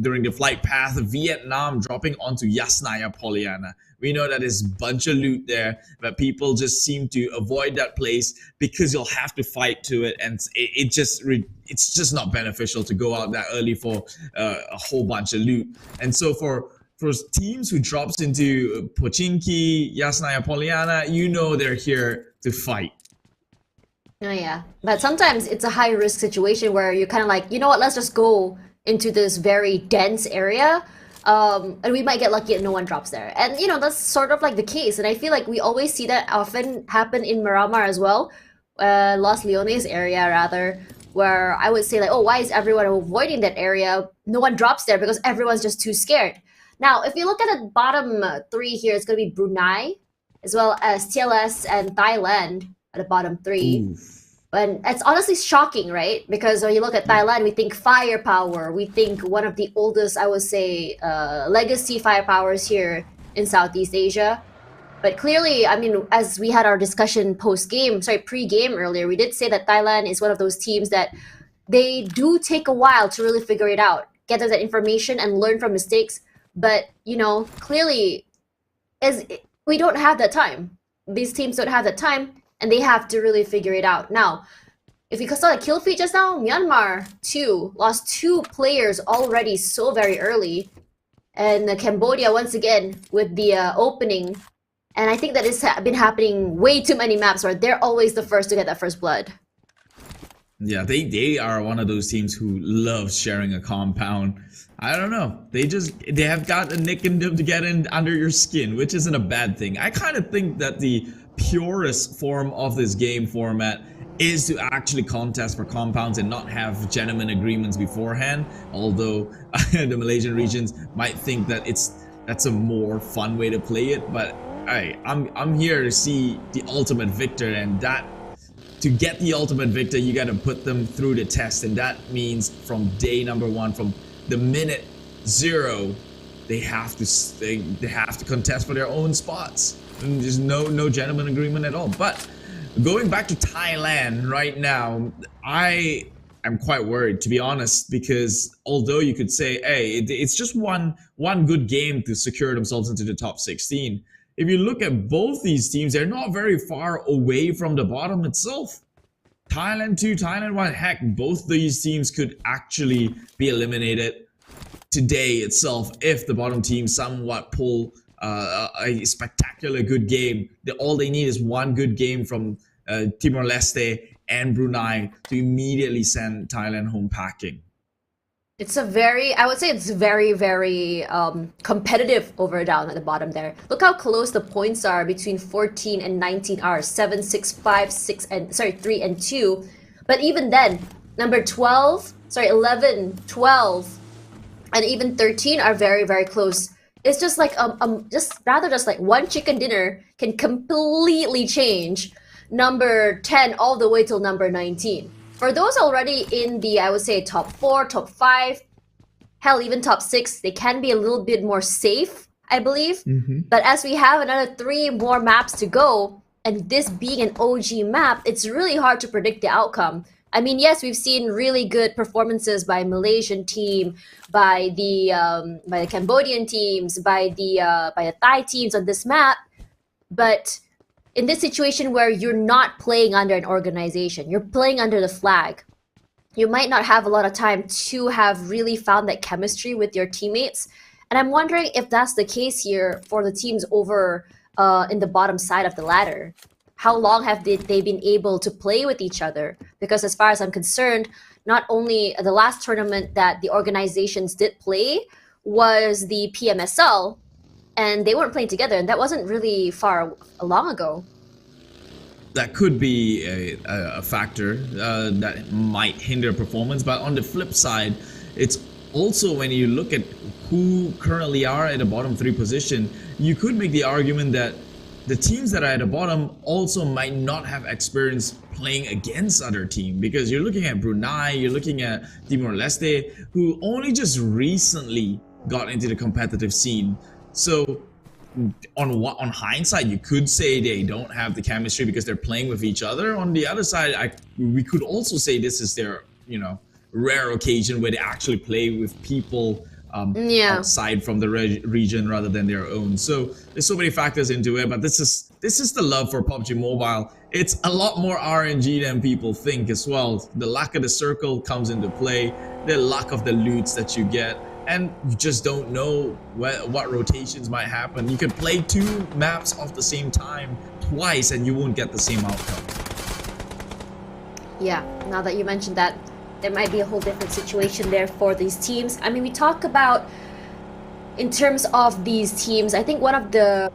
during the flight path, Vietnam dropping onto Yasnaya Poliana. We know that there's a bunch of loot there, but people just seem to avoid that place because you'll have to fight to it, and it's just not beneficial to go out that early for a whole bunch of loot. And so for teams who drops into Pochinki, Yasnaya Poliana, you know they're here to fight. Oh yeah, but sometimes it's a high risk situation where you're kind of like, you know what, let's just go into this very dense area, and we might get lucky and no one drops there. And you know, that's sort of like the case, and I feel like we always see that often happen in Miramar as well, Los Leones area rather, where I would say like, oh, why is everyone avoiding that area? No one drops there because everyone's just too scared. Now, if you look at the bottom 3 here, it's going to be Brunei, as well as TLS and Thailand at the bottom 3. And it's honestly shocking, right? Because when you look at Thailand, we think firepower. We think one of the oldest, I would say, legacy firepowers here in Southeast Asia. But clearly, I mean, as we had our discussion pre-game earlier, we did say that Thailand is one of those teams that they do take a while to really figure it out, gather that information and learn from mistakes. But, you know, clearly, we don't have that time. These teams don't have that time, and they have to really figure it out. Now, if you saw the kill feed just now, Myanmar, lost 2 players already so very early. And Cambodia, once again, with the opening. And I think that it's been happening way too many maps where they're always the first to get that first blood. Yeah, they are one of those teams who love sharing a compound. I don't know. They have got a nick in them to get in under your skin, which isn't a bad thing. I kind of think that the purest form of this game format is to actually contest for compounds and not have gentleman agreements beforehand. Although the Malaysian regions might think that that's a more fun way to play it, but I'm here to see the ultimate victor, and that to get the ultimate victor, you got to put them through the test, and that means from day number 1, from the minute 0, they have to contest for their own spots. And there's no gentleman agreement at all. But Going back to Thailand right now, I am quite worried, to be honest, because although you could say, hey, it's just one good game to secure themselves into the top 16. If you look at both these teams, they're not very far away from the bottom itself. Thailand 2, Thailand 1, heck, both these teams could actually be eliminated today itself if the bottom team somewhat pull a spectacular good game. All they need is one good game from Timor Leste and Brunei to immediately send Thailand home packing. It's I would say it's very, very competitive over down at the bottom there. Look how close the points are between 14 and 19 are 7, 6, 5, 6, and 3 and 2. But even then, number 11, 12, and even 13 are very, very close. It's just like just like one chicken dinner can completely change number 10 all the way till number 19. For those already in the, I would say, top 4, top 5, hell, even top 6, they can be a little bit more safe, I believe. But as we have another 3 more maps to go, and this being an OG map, it's really hard to predict the outcome. I mean, yes, we've seen really good performances by Malaysian team, by the Cambodian teams, by the Thai teams on this map, but in this situation where you're not playing under an organization, you're playing under the flag, you might not have a lot of time to have really found that chemistry with your teammates. And I'm wondering if that's the case here for the teams over in the bottom side of the ladder. How long have they been able to play with each other? Because as far as I'm concerned, not only the last tournament that the organizations did play was the PMSL, and they weren't playing together, and that wasn't really long ago. That could be a factor that might hinder performance, but on the flip side, it's also when you look at who currently are at the bottom 3 position, you could make the argument that the teams that are at the bottom also might not have experience playing against other teams, because you're looking at Brunei, you're looking at Timor Leste, who only just recently got into the competitive scene. So on hindsight, you could say they don't have the chemistry because they're playing with each other. On the other side, we could also say this is their rare occasion where they actually play with people outside from the region rather than their own. So there's so many factors into it, but this is the love for PUBG Mobile. It's a lot more RNG than people think as well. The luck of the circle comes into play, the luck of the loots that you get, and you just don't know what rotations might happen. You could play 2 maps off the same time twice and you won't get the same outcome. Yeah, now that you mentioned that, there might be a whole different situation there for these teams. I mean, we talk about, in terms of these teams, I think one of the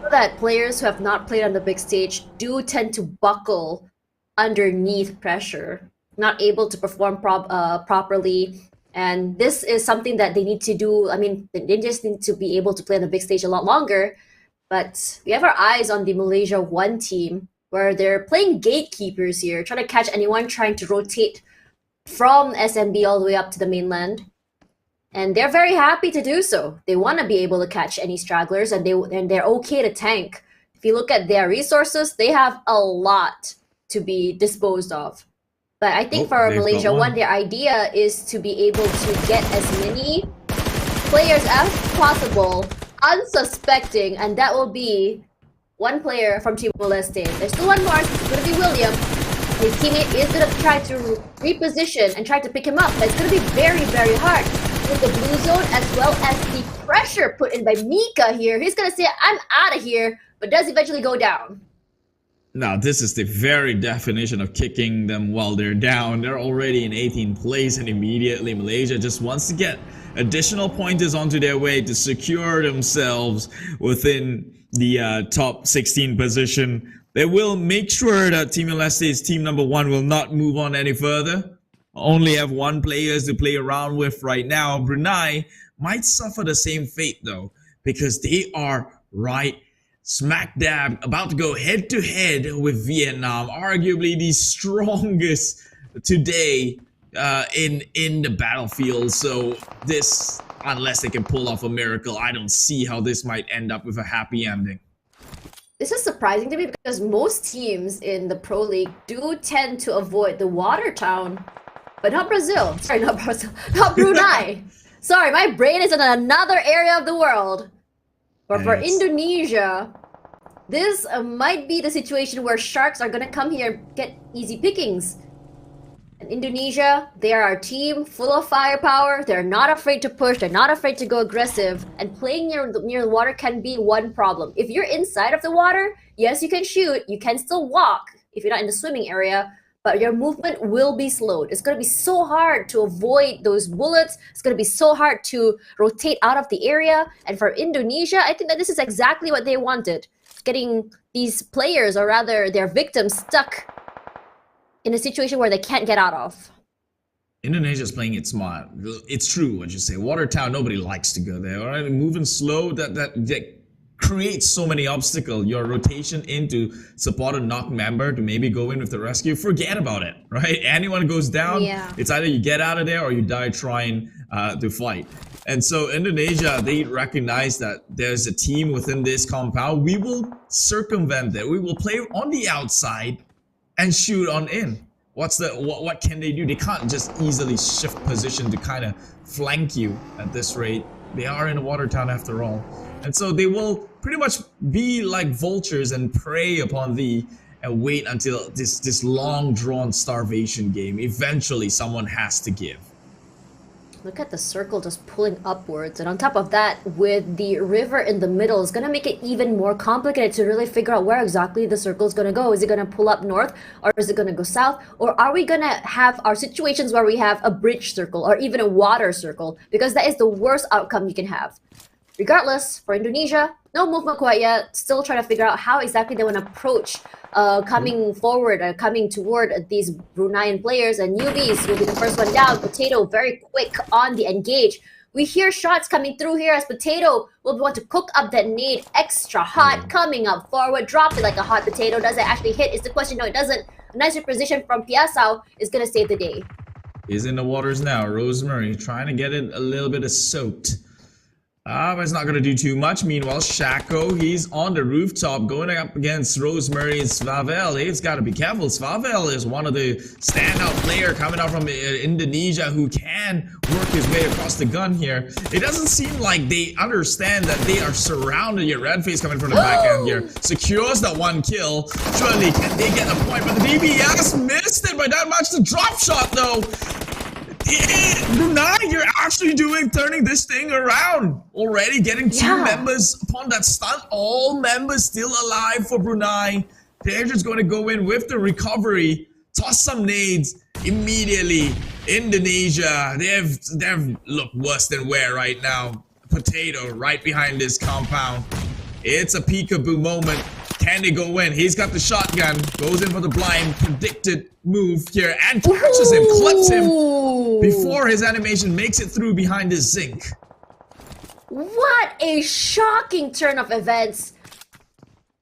that players who have not played on the big stage do tend to buckle underneath pressure, not able to perform properly. And this is something that they need to do. I mean, they just need to be able to play on the big stage a lot longer. But we have our eyes on the Malaysia 1 team, where they're playing gatekeepers here, trying to catch anyone trying to rotate from SMB all the way up to the mainland. And they're very happy to do so. They want to be able to catch any stragglers, and they're okay to tank. If you look at their resources, they have a lot to be disposed of. But I think for Malaysia 1, their idea is to be able to get as many players as possible unsuspecting, and that will be 1 player from Timor Leste. There's still 1 more. It's going to be William. His teammate is going to try to reposition and try to pick him up, but it's going to be very, very hard. With the blue zone as well as the pressure put in by Mika here, he's going to say, I'm out of here, but does eventually go down. Now, this is the very definition of kicking them while they're down. They're already in 18th place, and immediately Malaysia just wants to get additional pointers onto their way to secure themselves within the top 16 position. They will make sure that Timor Leste's team number 1 will not move on any further. Only have 1 player to play around with right now. Brunei might suffer the same fate though, because they are right smack dab about to go head to head with Vietnam, arguably the strongest today in the battlefield. So this, unless they can pull off a miracle, I don't see how this might end up with a happy ending. This is surprising to me because most teams in the Pro League do tend to avoid the water town, but not Brazil. Sorry, not Brazil. Not Brunei. Sorry, my brain is in another area of the world. But for Indonesia, this might be the situation where sharks are gonna come here and get easy pickings. In Indonesia, they are a team full of firepower. They're not afraid to push. They're not afraid to go aggressive. And playing near the water can be one problem. If you're inside of the water, yes, you can shoot. You can still walk if you're not in the swimming area. But your movement will be slowed. It's going to be so hard to avoid those bullets. It's going to be so hard to rotate out of the area. And for Indonesia, I think that this is exactly what they wanted. Getting these players, or rather their victims, stuck in a situation where they can't get out of. Indonesia's playing it smart. It's true what you say. Water town, nobody likes to go there. All right, moving slow, that creates so many obstacles. Your rotation into support a knock member to maybe go in with the rescue, forget about it, right? Anyone goes down, it's either you get out of there or you die trying to fight. And so Indonesia, they recognize that there's a team within this compound. We will circumvent that. We will play on the outside and shoot on in. What can they do? They can't just easily shift position to kind of flank you at this rate. They are in a water town after all. And so they will pretty much be like vultures and prey upon thee and wait until this long drawn starvation game. Eventually someone has to give. Look at the circle just pulling upwards, and on top of that, with the river in the middle, it's gonna make it even more complicated to really figure out where exactly the circle is gonna go. Is it gonna pull up north, or is it gonna go south, or are we gonna have our situations where we have a bridge circle or even a water circle? Because that is the worst outcome you can have. Regardless, for Indonesia, no movement quite yet. Still trying to figure out how exactly they want to approach coming forward, coming toward these Bruneian players. And newbies will be the first one down. Potato very quick on the engage. We hear shots coming through here as Potato will want to cook up that nade extra hot, coming up forward, drop it like a hot potato. Does it actually hit? Is the question. No, it doesn't. A nice position from Piasau is going to save the day. He's in the waters now. Rosemary trying to get it a little bit of soaked. But it's not going to do too much. Meanwhile, Shako, he's on the rooftop going up against Rosemary and Svavel. He's got to be careful. Svavel is one of the standout player coming out from Indonesia who can work his way across the gun here. It doesn't seem like they understand that they are surrounded. Your red face coming from the back end here. Secures that one kill. Surely can they get a point? But the DBS missed it by that much. The drop shot though. Brunei, you're actually turning this thing around. Already getting two members upon that stunt. All members still alive for Brunei. They're just going to go in with the recovery. Toss some nades immediately. Indonesia, they've looked worse than where right now. Potato right behind this compound. It's a peekaboo moment. Can they go in? He's got the shotgun. Goes in for the blind. Predicted move here. And catches him. Clips him. Before his animation makes it through behind his zinc. What a shocking turn of events.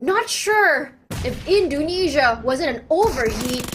Not sure if Indonesia was in an overheat,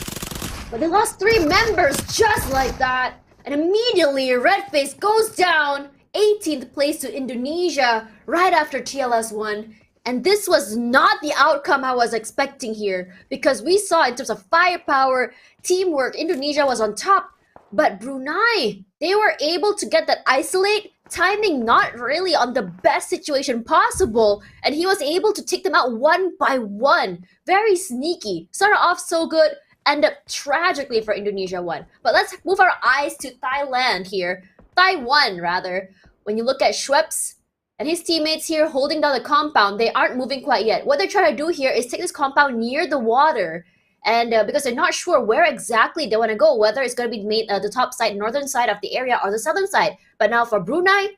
but they lost 3 members just like that. And immediately Redface goes down. 18th place to Indonesia right after TLS won. And this was not the outcome I was expecting here, because we saw in terms of firepower, teamwork, Indonesia was on top. But Brunei, they were able to get that isolate, timing not really on the best situation possible. And he was able to take them out one by one. Very sneaky. Started off so good, ended up tragically for Indonesia won. But let's move our eyes to Thailand here. Taiwan, rather. When you look at Schweppes and his teammates here holding down the compound, they aren't moving quite yet. What they're trying to do here is take this compound near the water. And because they're not sure where exactly they want to go, whether it's going to be made the top side, northern side of the area or the southern side. But now for Brunei,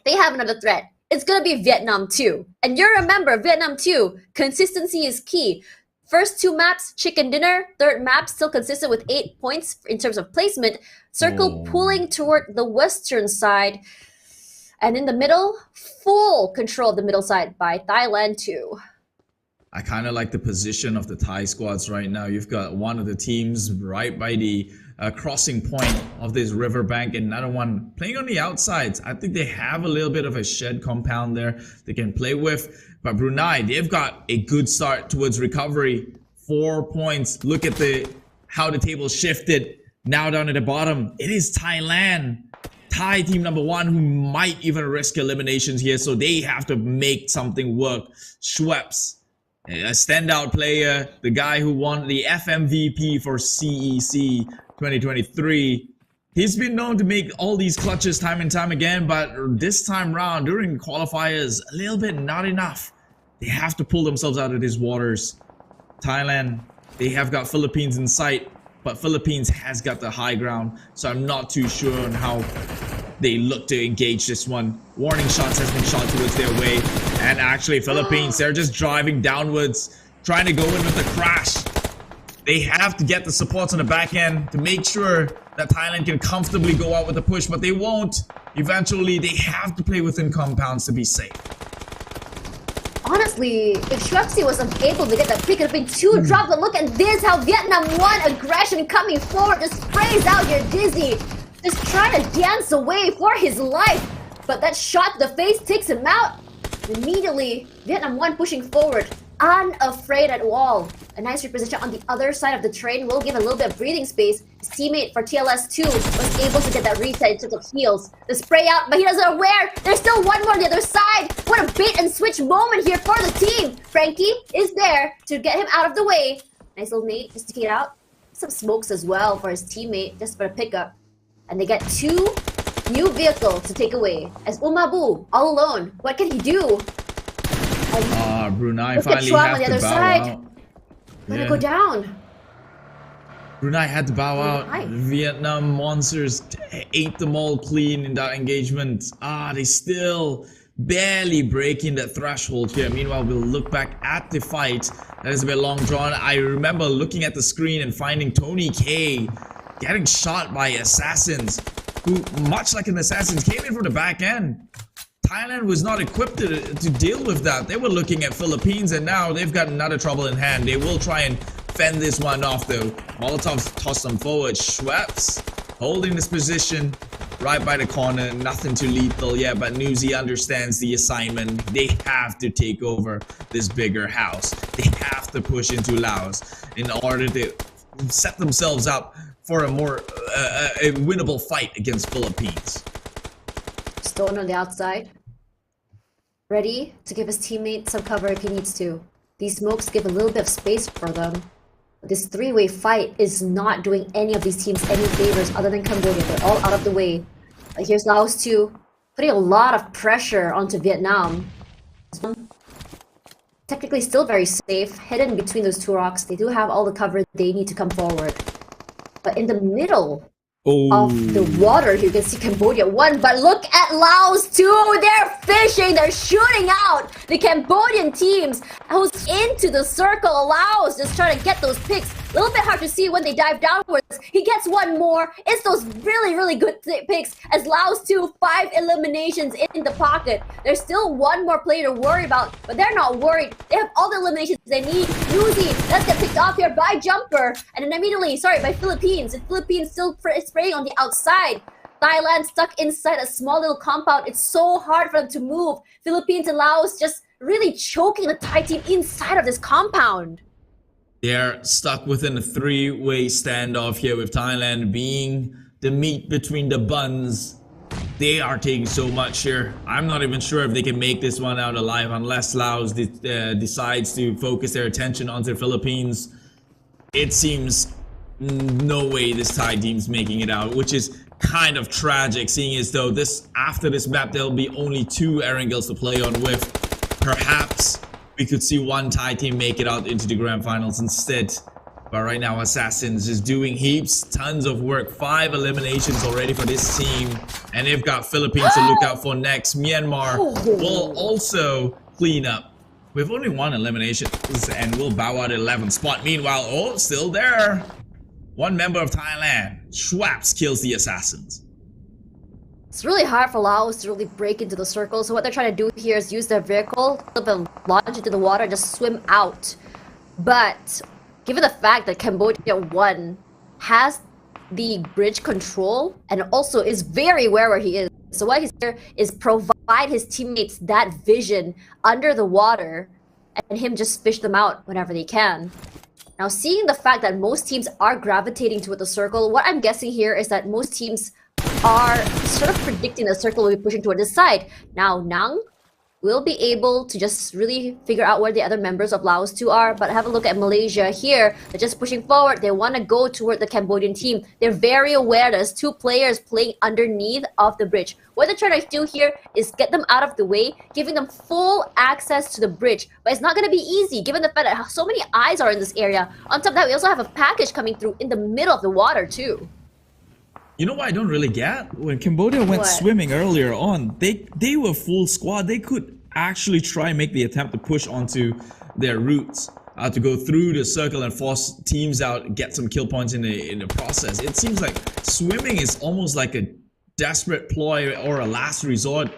they have another threat. It's going to be Vietnam 2. And you remember, Vietnam 2, consistency is key. First 2 maps, chicken dinner. Third map, still consistent with 8 points in terms of placement. Circle pulling toward the western side. And in the middle, full control of the middle side by Thailand 2. I kind of like the position of the Thai squads right now. You've got one of the teams right by the crossing point of this riverbank, and another one playing on the outsides. I think they have a little bit of a shed compound there they can play with. But Brunei, they've got a good start towards recovery. 4 points. Look at how the table shifted. Now down at the bottom, it is Thailand. Thai team number 1 who might even risk eliminations here, so they have to make something work. Schweppes, a standout player, the guy who won the FMVP for CEC 2023. He's been known to make all these clutches time and time again, but this time round during qualifiers, a little bit not enough. They have to pull themselves out of these waters. Thailand, they have got Philippines in sight, but Philippines has got the high ground, so I'm not too sure on how they look to engage this one. Warning shots has been shot towards their way, and actually Philippines, they're just driving downwards, trying to go in with the crash. They have to get the supports on the back end to make sure that Thailand can comfortably go out with the push, but they won't. Eventually, they have to play within compounds to be safe. Honestly, if Schweppes was able to get that pick, it would have been 2 drops. But look at this, how Vietnam won aggression coming forward, just sprays out your Dizzy, just trying to dance away for his life. But that shot to the face takes him out. Immediately, Vietnam 1 pushing forward, unafraid at all. A nice reposition on the other side of the train will give a little bit of breathing space. His teammate for TLS2 was able to get that reset in terms of heals. The spray out, but he doesn't aware. There's still one more on the other side. What a bait and switch moment here for the team. Frankie is there to get him out of the way. Nice little nade just to get out. Some smokes as well for his teammate just for a pickup. And they get 2 new vehicles to take away. As Umabu all alone, what can he do? Brunei look finally at have on the to other bow side. out. Let it go down. Brunei had to bow out. Vietnam monsters ate them all clean in that engagement. They still barely breaking that threshold here. Meanwhile, we'll look back at the fight. That is a bit long drawn. I remember looking at the screen and finding Tony K getting shot by assassins who, much like an assassin, came in from the back end. Thailand was not equipped to deal with that. They were looking at Philippines, and now they've got another trouble in hand. They will try and fend this one off though. Molotovs toss them forward. Schweppes holding this position right by the corner. Nothing too lethal yet, but Newsy understands the assignment. They have to take over this bigger house. They have to push into Laos in order to set themselves up for a more a winnable fight against Philippines. Stone on the outside, ready to give his teammate some cover if he needs to. These smokes give a little bit of space for them. But this 3-way fight is not doing any of these teams any favors other than Cambodia. They're all out of the way. But here's Laos too, putting a lot of pressure onto Vietnam. Technically still very safe, hidden between those 2 rocks. They do have all the cover they need to come forward. But in the middle of the water, you can see Cambodia 1, but look at Laos 2. They're fishing, they're shooting out the Cambodian teams who's into the circle. Laos just trying to get those picks. A little bit hard to see when they dive downwards. He gets one more. It's those really good picks as Laos 2, 5 eliminations in the pocket. There's still one more player to worry about, but they're not worried. They have all the eliminations they need. Uzi, let's get picked off here by Jumper. And then immediately, by Philippines. And Philippines still spraying on the outside. Thailand stuck inside a small little compound. It's so hard for them to move. Philippines and Laos just really choking the Thai team inside of this compound. They're stuck within a 3-way standoff here with Thailand being the meat between the buns. They are taking so much here. I'm not even sure if they can make this one out alive unless Laos decides to focus their attention onto the Philippines. It seems no way this Thai team's making it out, which is kind of tragic, seeing as though after this map there'll be only 2 Erangels to play on with. Perhaps we could see one Thai team make it out into the grand finals instead. But right now, Assassins is doing tons of work. 5 eliminations already for this team. And they've got Philippines to look out for next. Myanmar will also clean up with only 1 elimination and will bow out at 11th spot. Meanwhile, still there. 1 member of Thailand. Schweppes kills the Assassins. It's really hard for Laos to really break into the circle, so what they're trying to do here is use their vehicle, flip and launch into the water, and just swim out. But given the fact that Cambodia 1 has the bridge control and also is very aware where he is, so what he's here is provide his teammates that vision under the water and him just fish them out whenever they can. Now, seeing the fact that most teams are gravitating toward the circle, what I'm guessing here is that most teams are sort of predicting the circle will be pushing toward this side. Now, Nang will be able to just really figure out where the other members of Laos 2 are, but have a look at Malaysia here. They're just pushing forward. They want to go toward the Cambodian team. They're very aware there's 2 players playing underneath of the bridge. What they're trying to do here is get them out of the way, giving them full access to the bridge. But it's not going to be easy, given the fact that so many eyes are in this area. On top of that, we also have a package coming through in the middle of the water, too. You know what I don't really get? When Cambodia went swimming earlier on, they were full squad. They could actually try and make the attempt to push onto their routes, to go through the circle and force teams out, get some kill points in the process. It seems like swimming is almost like a desperate ploy or a last resort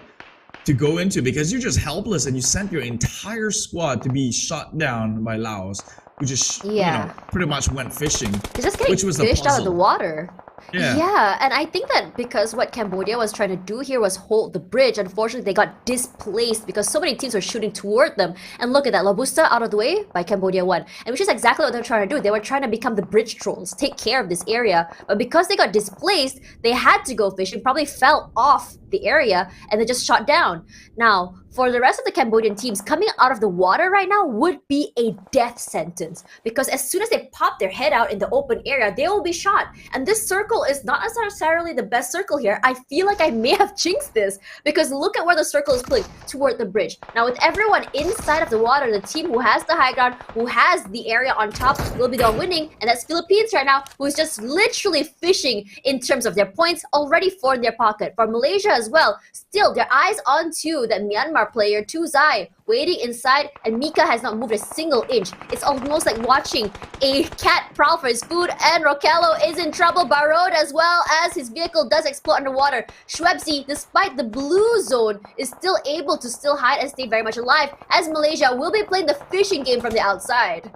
to go into, because you're just helpless and you sent your entire squad to be shot down by Laos, who just pretty much went fishing. They're just getting fished out of the water. Yeah, and I think that because what Cambodia was trying to do here was hold the bridge, unfortunately they got displaced because so many teams were shooting toward them. And look at that, Labusta out of the way by Cambodia 1. And which is exactly what they're trying to do. They were trying to become the bridge trolls, take care of this area. But because they got displaced, they had to go fishing, probably fell off the area, and they just shot down. Now, for the rest of the Cambodian teams, coming out of the water right now would be a death sentence, because as soon as they pop their head out in the open area, they will be shot. And this circle is not necessarily the best circle here. I feel like I may have jinxed this, because look at where the circle is playing, toward the bridge. Now, with everyone inside of the water, the team who has the high ground, who has the area on top, will be the one winning, and that's Philippines right now, who is just literally fishing in terms of their points already for their pocket. For Malaysia as well, still their eyes onto the Myanmar player, Tuzai, waiting inside, and Mika has not moved a single inch. It's almost like watching a cat prowl for his food, and Rokello is in trouble. Barod as well, as his vehicle does explode underwater. Shwebsi, despite the blue zone, is still able to still hide and stay very much alive, as Malaysia will be playing the fishing game from the outside.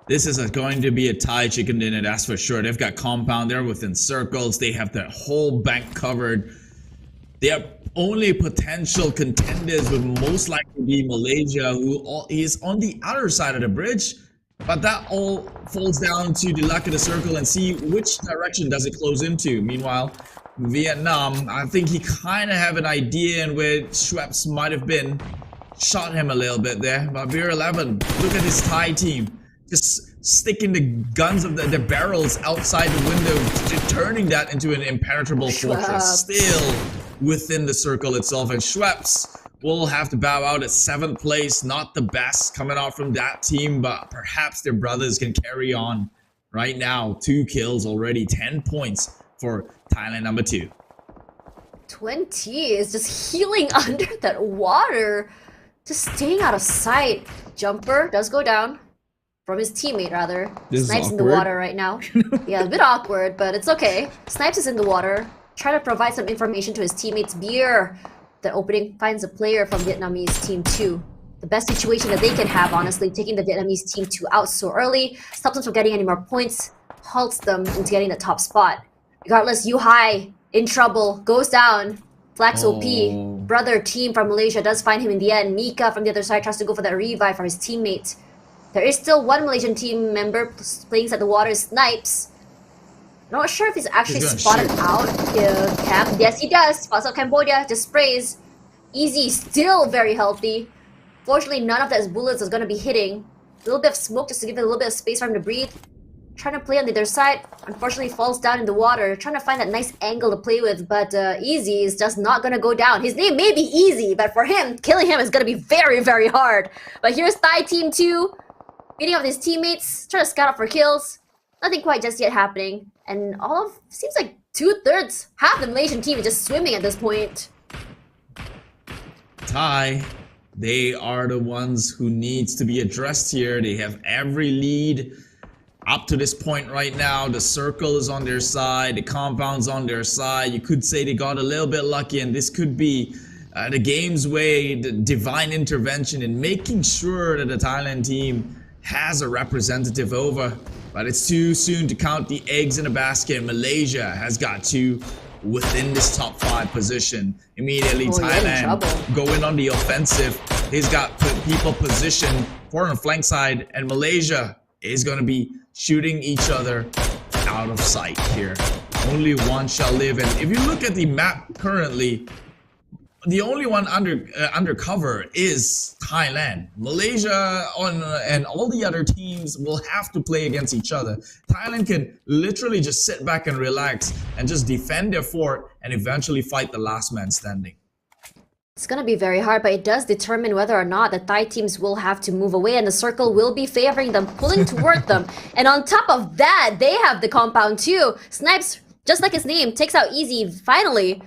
This is going to be a Thai chicken dinner, that's for sure. They've got compound, they're within circles, they have the whole bank covered. Their only potential contenders would most likely be Malaysia, who is on the other side of the bridge. But that all falls down to the luck of the circle and see which direction does it close into. Meanwhile, Vietnam, I think he kind of have an idea in where Schweppes might have been. Shot him a little bit there. But Beer 11, look at this Thai team. Just sticking the guns of the barrels outside the window, turning that into an impenetrable fortress. Still within the circle itself, and Schweppes will have to bow out at 7th place. Not the best coming out from that team, but perhaps their brothers can carry on right now. 2 kills already, 10 points for Thailand number 2. 20 is just healing under that water, just staying out of sight. Jumper does go down from his teammate, rather. Snipes in the water right now. Yeah, a bit awkward, but it's okay. Snipes is in the water, trying to provide some information to his teammates. Beer, the opening, finds a player from Vietnamese team 2. The best situation that they can have, honestly, taking the Vietnamese team 2 out so early, stops them from getting any more points, halts them into getting the top spot. Regardless, Yu Hai, in trouble, goes down. Flax OP, brother team from Malaysia, does find him in the end. Mika from the other side tries to go for that revive for his teammate. There is still one Malaysian team member playing inside the water, Snipes. Not sure if he's actually spotted out Cam. Yes, he does. Spots out Cambodia, just sprays. Easy, still very healthy. Fortunately, none of those bullets is going to be hitting. A little bit of smoke just to give it a little bit of space for him to breathe. Trying to play on the other side. Unfortunately, falls down in the water. Trying to find that nice angle to play with, but Easy is just not going to go down. His name may be Easy, but for him, killing him is going to be very, very hard. But here's Thai Team 2. Beating up his teammates, trying to scout out for kills. Nothing quite just yet happening. And all of, seems like 2/3, half the Malaysian team is just swimming at this point. Thai, they are the ones who needs to be addressed here. They have every lead up to this point right now, the circle is on their side, the compound's on their side. You could say they got a little bit lucky, and this could be the game's way, the divine intervention in making sure that the Thailand team has a representative over. But it's too soon to count the eggs in a basket. Malaysia has got to within this top 5 position. Immediately Thailand going on the offensive. He's got people positioned for on the flank side, and Malaysia is going to be shooting each other out of sight here. Only one shall live. And if you look at the map currently, the only one under cover is Thailand. Malaysia and all the other teams will have to play against each other. Thailand can literally just sit back and relax and just defend their fort and eventually fight the last man standing. It's going to be very hard, but it does determine whether or not the Thai teams will have to move away, and the circle will be favoring them, pulling toward them. And on top of that, they have the compound too. Snipes, just like his name, takes out easy finally.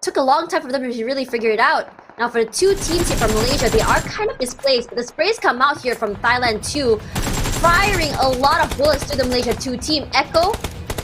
Took a long time for them to really figure it out. Now for the two teams here from Malaysia, they are kind of displaced, but the sprays come out here from Thailand too, firing a lot of bullets to the Malaysia 2 team. Echo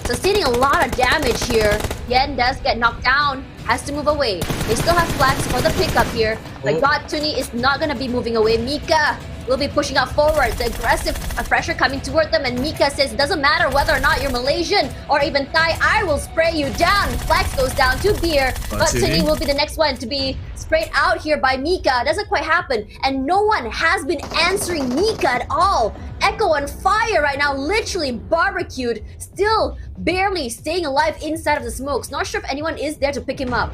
sustaining a lot of damage here. Yen does get knocked down, has to move away. They still have flags for the pickup here, but God Tuni is not going to be moving away. Mika will be pushing out forward. The aggressive pressure coming toward them, and Mika says, doesn't matter whether or not you're Malaysian or even Thai, I will spray you down. Flags goes down to Beer, but Tuni will be the next one to be sprayed out here by Mika. Doesn't quite happen, and no one has been answering Mika at all. Echo on fire right now, literally barbecued, still barely staying alive inside of the smokes. Not sure if anyone is there to pick him up.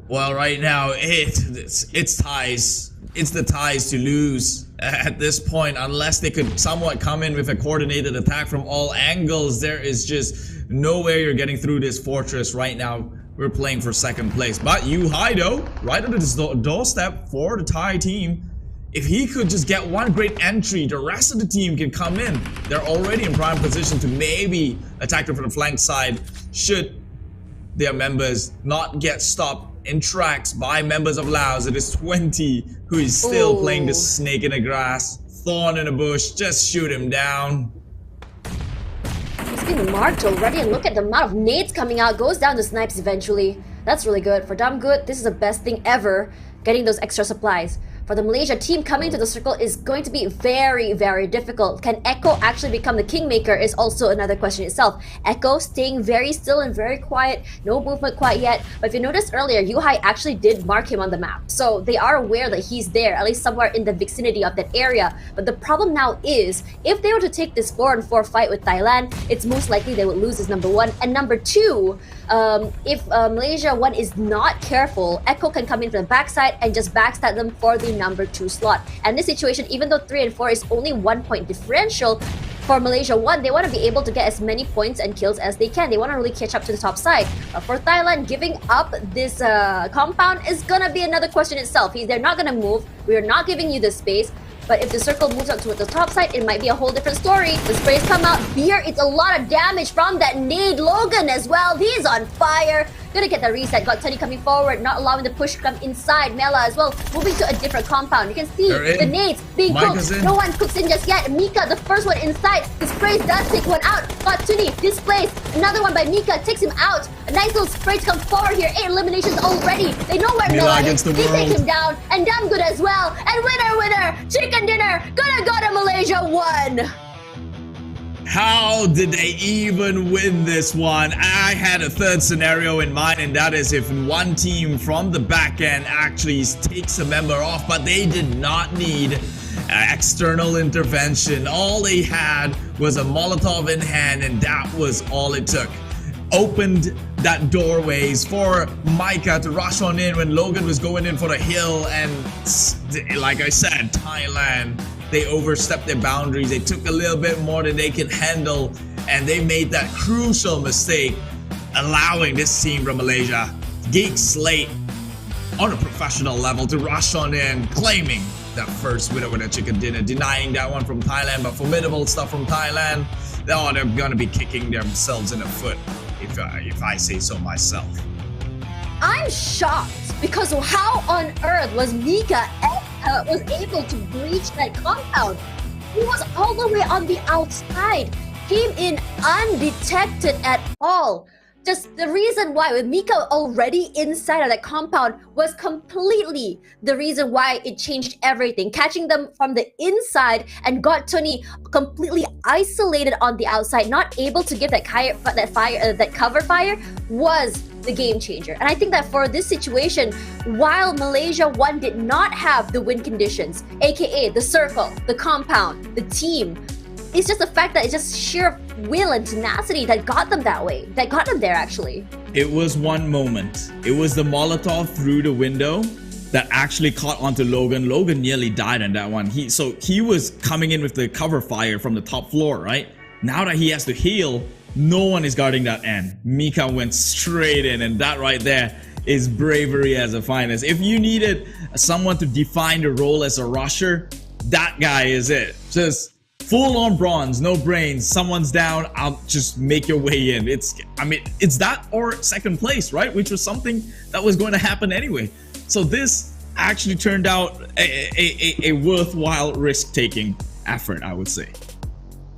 Well, right now it's Thais. It's the Thais to lose at this point, unless they could somewhat come in with a coordinated attack from all angles. There is just no way you're getting through this fortress right now. We're playing for second place, but Yu Haido right under this doorstep for the Thai team. If he could just get one great entry, the rest of the team can come in. They're already in prime position to maybe attack them from the flank side should their members not get stopped in tracks by members of Laos. It is 20 who is still playing the snake in the grass, thorn in the bush. Just shoot him down. He's been marked already, and look at the amount of nades coming out. Goes down to Snipes eventually. That's really good. For Dumb Good, this is the best thing ever, getting those extra supplies. For the Malaysia team, coming to the circle is going to be very, very difficult. Can Echo actually become the kingmaker is also another question itself. Echo staying very still and very quiet, no movement quite yet. But if you noticed earlier, Yuhai actually did mark him on the map. So they are aware that he's there, at least somewhere in the vicinity of that area. But the problem now is, if they were to take this 4-on-4 fight with Thailand, it's most likely they would lose as number 1. And number 2, if Malaysia 1 is not careful, Echo can come in from the backside and just backstab them for the number 2 slot. And this situation, even though 3 and 4 is only 1 point differential, for Malaysia 1, they want to be able to get as many points and kills as they can. They want to really catch up to the top side. But for Thailand, giving up this compound is gonna be another question itself. They're not gonna move. We are not giving you this space. But if the circle moves up to the top side, it might be a whole different story. The sprays come out. Beer, it's a lot of damage from that nade. Logan as well. He's on fire. Gonna get the reset. Got Teddy coming forward, not allowing the push to come inside. Mela as well, moving to a different compound. You can see the nades being cooked. No one cooks in just yet. Mika, the first one inside. The sprays does take one out. Got Tuni displaced. Another one by Mika takes him out. A nice little spray to come forward here. 8 eliminations already. They know where Mela is. They take him down. And Damn Good as well. And winner, chicken dinner. Gonna go to Malaysia 1. How did they even win this one? I had a third scenario in mind, and that is if one team from the back end actually takes a member off, but they did not need external intervention. All they had was a Molotov in hand, and that was all it took. Opened that doorways for Micah to rush on in when Logan was going in for the hill, and like I said, Thailand, they overstepped their boundaries. They took a little bit more than they can handle, and they made that crucial mistake, allowing this team from Malaysia, Geek Slate, on a professional level to rush on in, claiming that first winner with a chicken dinner, denying that one from Thailand. But formidable stuff from Thailand. Oh, they're gonna be kicking themselves in the foot, if I say so myself. I'm shocked because how on earth was Mika was able to breach that compound? He was all the way on the outside, came in undetected at all. Just the reason why, with Mika already inside of that compound, was completely the reason why it changed everything. Catching them from the inside and got Tony completely isolated on the outside, not able to give that cover fire, was the game changer. And I think that for this situation, while Malaysia 1 did not have the win conditions, aka the circle, the compound, the team, it's just the fact that it's just sheer will and tenacity that got them that way, that got them there actually. It was one moment. It was the Molotov through the window that actually caught onto Logan. Logan nearly died on that one. He was coming in with the cover fire from the top floor, right? Now that he has to heal, no one is guarding that end. Mika went straight in, and that right there is bravery as a finest. If you needed someone to define the role as a rusher, that guy is it. Just full on bronze, no brains, someone's down, I'll just make your way in. It's that or second place, right? Which was something that was going to happen anyway. So this actually turned out a worthwhile risk-taking effort, I would say.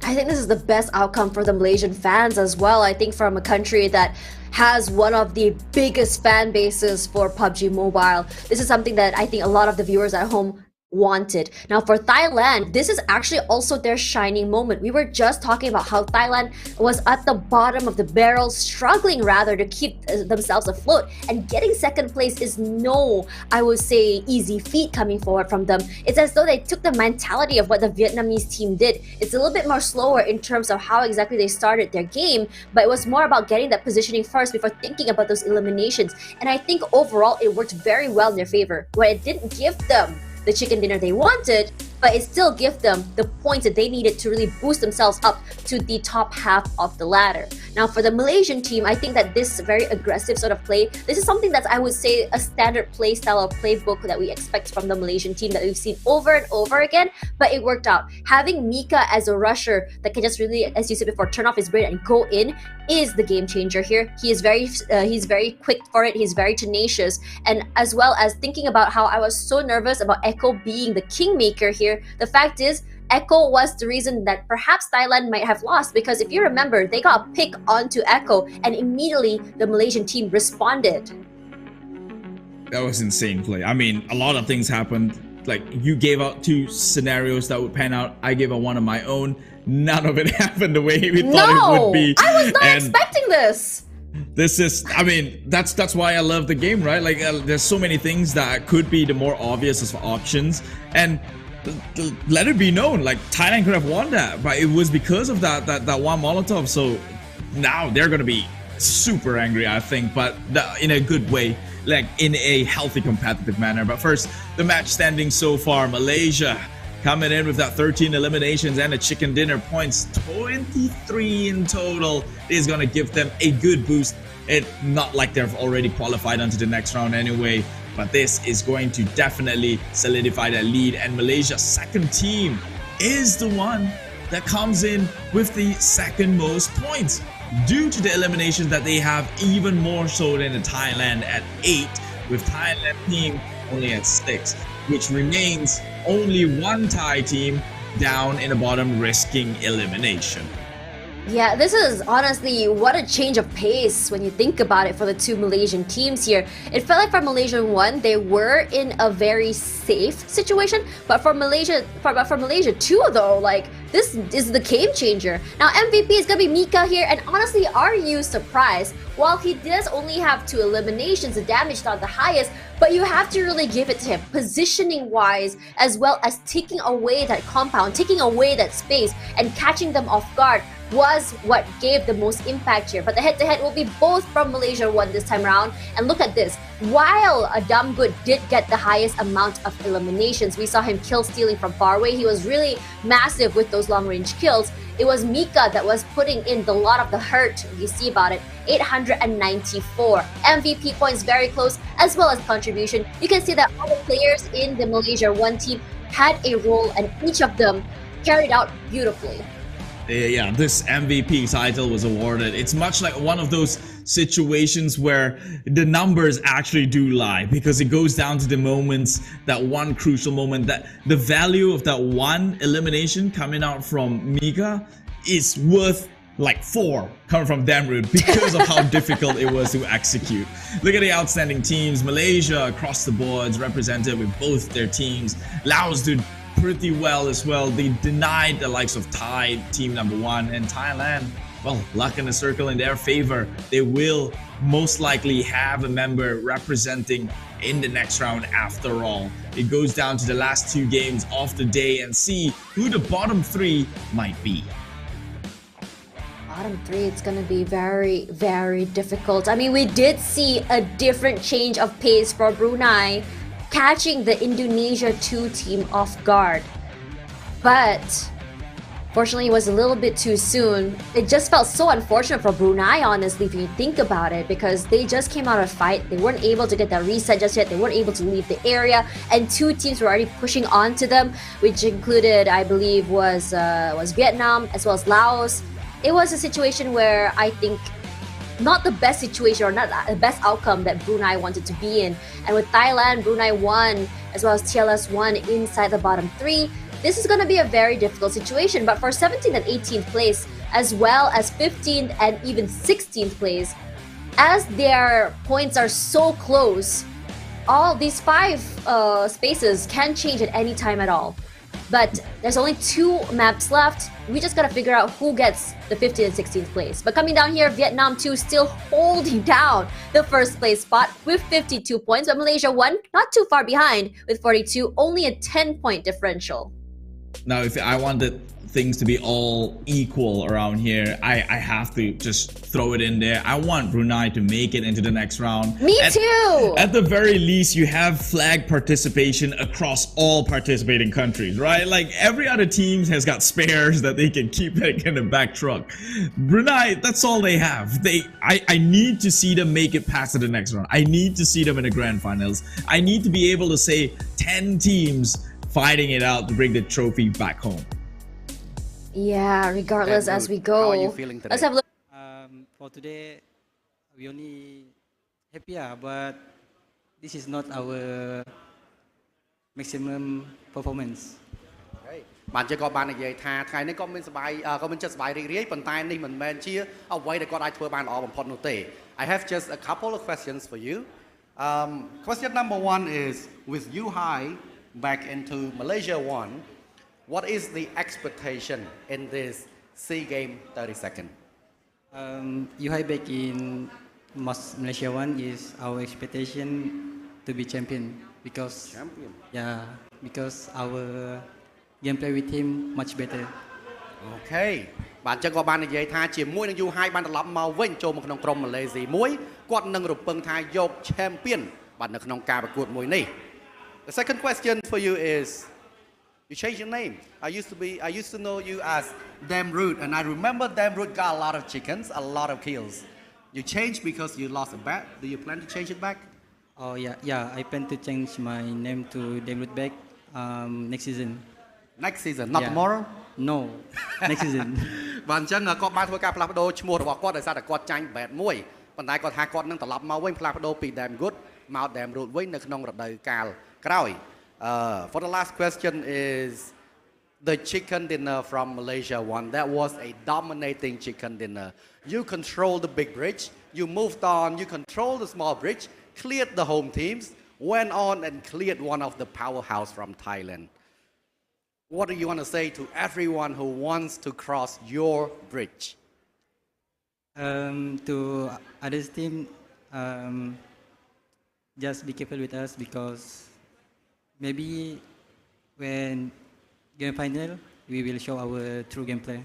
I think this is the best outcome for the Malaysian fans as well. I think from a country that has one of the biggest fan bases for PUBG Mobile, this is something that I think a lot of the viewers at home wanted. Now for Thailand, this is actually also their shining moment. We were just talking about how Thailand was at the bottom of the barrel, struggling rather to keep themselves afloat, and getting second place is no, I would say, easy feat coming forward from them. It's as though they took the mentality of what the Vietnamese team did. It's a little bit more slower in terms of how exactly they started their game, but it was more about getting that positioning first before thinking about those eliminations. And I think overall it worked very well in their favor, where it didn't give them the chicken dinner they wanted, but it still gave them the points that they needed to really boost themselves up to the top half of the ladder. Now for the Malaysian team, I think that this very aggressive sort of play, this is something that's, I would say, a standard play style or playbook that we expect from the Malaysian team that we've seen over and over again, but it worked out. Having Mika as a rusher that can just really, as you said before, turn off his brain and go in is the game changer here. He is he's very quick for it, he's very tenacious, and as well as thinking about how I was so nervous about Echo being the kingmaker here, the fact is, Echo was the reason that perhaps Thailand might have lost, because if you remember, they got a pick onto Echo and immediately the Malaysian team responded. That was insane play. I mean, a lot of things happened. Like, you gave out 2 scenarios that would pan out. I gave out one of my own. None of it happened the way we thought it would be. I was not expecting this. This is, I mean, that's why I love the game, right? Like, there's so many things that could be the more obvious as options, and let it be known, like, Thailand could have won that, but it was because of that one Molotov. So now they're gonna be super angry, I think, but in a good way, like in a healthy competitive manner. But first, the match standing so far: Malaysia coming in with that 13 eliminations and a chicken dinner points, 23 in total, is gonna give them a good boost. It's not like they've already qualified onto the next round anyway, but this is going to definitely solidify their lead, and Malaysia's second team is the one that comes in with the second most points, due to the eliminations that they have, even more so than the Thailand at 8, with Thailand team only at 6, which remains only one Thai team down in the bottom, risking elimination. Yeah, this is honestly what a change of pace when you think about it for the 2 Malaysian teams here. It felt like for Malaysia 1, they were in a very safe situation, but for Malaysia 2 though, like, this is the game changer. Now MVP is gonna be Mika here, and honestly, are you surprised? While he does only have 2 eliminations, the damage not the highest, but you have to really give it to him, positioning wise, as well as taking away that compound, taking away that space, and catching them off guard was what gave the most impact here. But the head-to-head will be both from Malaysia 1 this time around. And look at this. While Adam Good did get the highest amount of eliminations, we saw him kill stealing from far away. He was really massive with those long-range kills. It was Mika that was putting in the lot of the hurt. You see about it, 894 MVP points, very close, as well as contribution. You can see that all the players in the Malaysia 1 team had a role, and each of them carried out beautifully. this MVP title was awarded. It's much like one of those situations where the numbers actually do lie, because it goes down to the moments, that one crucial moment, that the value of that one elimination coming out from Mika is worth like 4 coming from Damroot because of how difficult it was to execute. Look at the outstanding teams. Malaysia across the boards represented with both their teams. Laos did pretty well as well. They denied the likes of Thai, team number 1, and Thailand, well, luck in the circle in their favor. They will most likely have a member representing in the next round after all. It goes down to the last 2 games of the day and see who the bottom 3 might be. Bottom 3, it's gonna be very, very difficult. I mean, we did see a different change of pace for Brunei, catching the Indonesia 2 team off guard. But fortunately, it was a little bit too soon. It just felt so unfortunate for Brunei, honestly, if you think about it, because they just came out of a fight. They weren't able to get that reset just yet. They weren't able to leave the area, and 2 teams were already pushing onto them, which included, I believe, was Vietnam as well as Laos. It was a situation where I think not the best situation or not the best outcome that Brunei wanted to be in. And with Thailand, Brunei 1 as well as TLS 1 inside the bottom 3, this is going to be a very difficult situation. But for 17th and 18th place, as well as 15th and even 16th place, as their points are so close, all these 5 spaces can change at any time at all. But there's only 2 maps left. We just gotta figure out who gets the 15th and 16th place. But coming down here, Vietnam 2 still holding down the first place spot with 52 points. But Malaysia 1 not too far behind with 42, only a 10-point differential. Now, if I wanted things to be all equal around here, I have to just throw it in there. I want Brunei to make it into the next round. Me too! At the very least, you have flag participation across all participating countries, right? Like, every other team has got spares that they can keep in the back truck. Brunei, that's all they have. I need to see them make it past to the next round. I need to see them in the grand finals. I need to be able to say 10 teams fighting it out to bring the trophy back home. Yeah, regardless as we go. How are you feeling today? Let's have a look. For today, we only happy, but this is not our maximum performance. បាទជាគាត់បាននិយាយថាថ្ងៃនេះគាត់មានចិត្តសប្បាយរីករាយប៉ុន្តែនេះមិនមែនជាអ្វីដែលគាត់អាចធ្វើបានល្អបំផុតនោះទេ I have just a couple of questions for you. Question number 1 is, with you high back into Malaysia 1, what is the expectation in this SEA Game 32nd? You high back in Malaysia 1 is our expectation to be champion because because our gameplay with him much better. Okay. បាទចឹងគាត់បាននិយាយថាជាមួយនឹង You High បានត្រឡប់មកវិញចូលមកក្នុងក្រុម Malaysia មួយគាត់នឹងរំពឹងថាយក champion បាទនៅក្នុងការប្រកួតមួយនេះ The second question for you is, you changed your name. I used to know you as Damroot, and I remember Damroot got a lot of chickens, a lot of kills. You changed because you lost a bet. Do you plan to change it back? Oh yeah. I plan to change my name to Damroot back next season. Next season, not tomorrow? No, next season. បាទអញ្ចឹងគាត់បានធ្វើការផ្លាស់ប្ដូរឈ្មោះរបស់គាត់ដោយសារតែគាត់ចាញ់ bet មួយប៉ុន្តែគាត់ថាគាត់នឹងត្រឡប់មកវិញផ្លាស់ប្ដូរពី Damn Good មក Damroot វិញនៅក្នុងរដូវកាលក្រោយ For the last question is the chicken dinner from Malaysia 1. That was a dominating chicken dinner. You controlled the big bridge, you moved on, you controlled the small bridge, cleared the home teams, went on and cleared one of the powerhouse from Thailand. What do you want to say to everyone who wants to cross your bridge? To others team, just be careful with us because maybe when game final, we will show our true gameplay.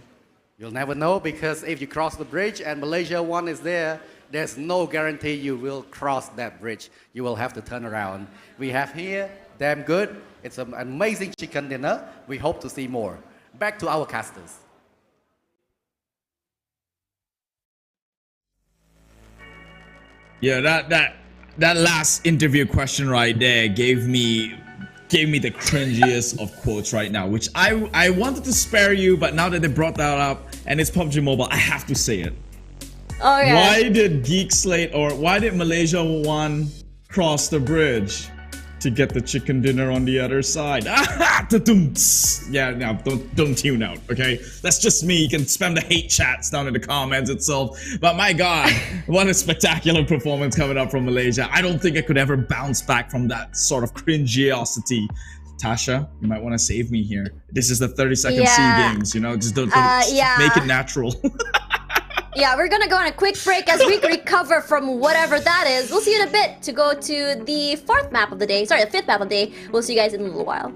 You'll never know because if you cross the bridge and Malaysia 1 is there, there's no guarantee you will cross that bridge. You will have to turn around. We have here, Damn Good. It's an amazing chicken dinner. We hope to see more. Back to our casters. Yeah, that last interview question right there gave me the cringiest of quotes right now, which I wanted to spare you, but now that they brought that up, and it's PUBG Mobile. I have to say it. Oh yeah. Why did Geek Slate or why did Malaysia 1 cross the bridge to get the chicken dinner on the other side? Yeah, no, don't tune out, okay? That's just me. You can spam the hate chats down in the comments itself. But my God, what a spectacular performance coming up from Malaysia. I don't think I could ever bounce back from that sort of cringeosity. Tasha, you might want to save me here. This is the 30-second C games, you know? Just don't make it natural. Yeah, we're gonna go on a quick break as we recover from whatever that is. We'll see you in a bit to go to the fifth map of the day. We'll see you guys in a little while.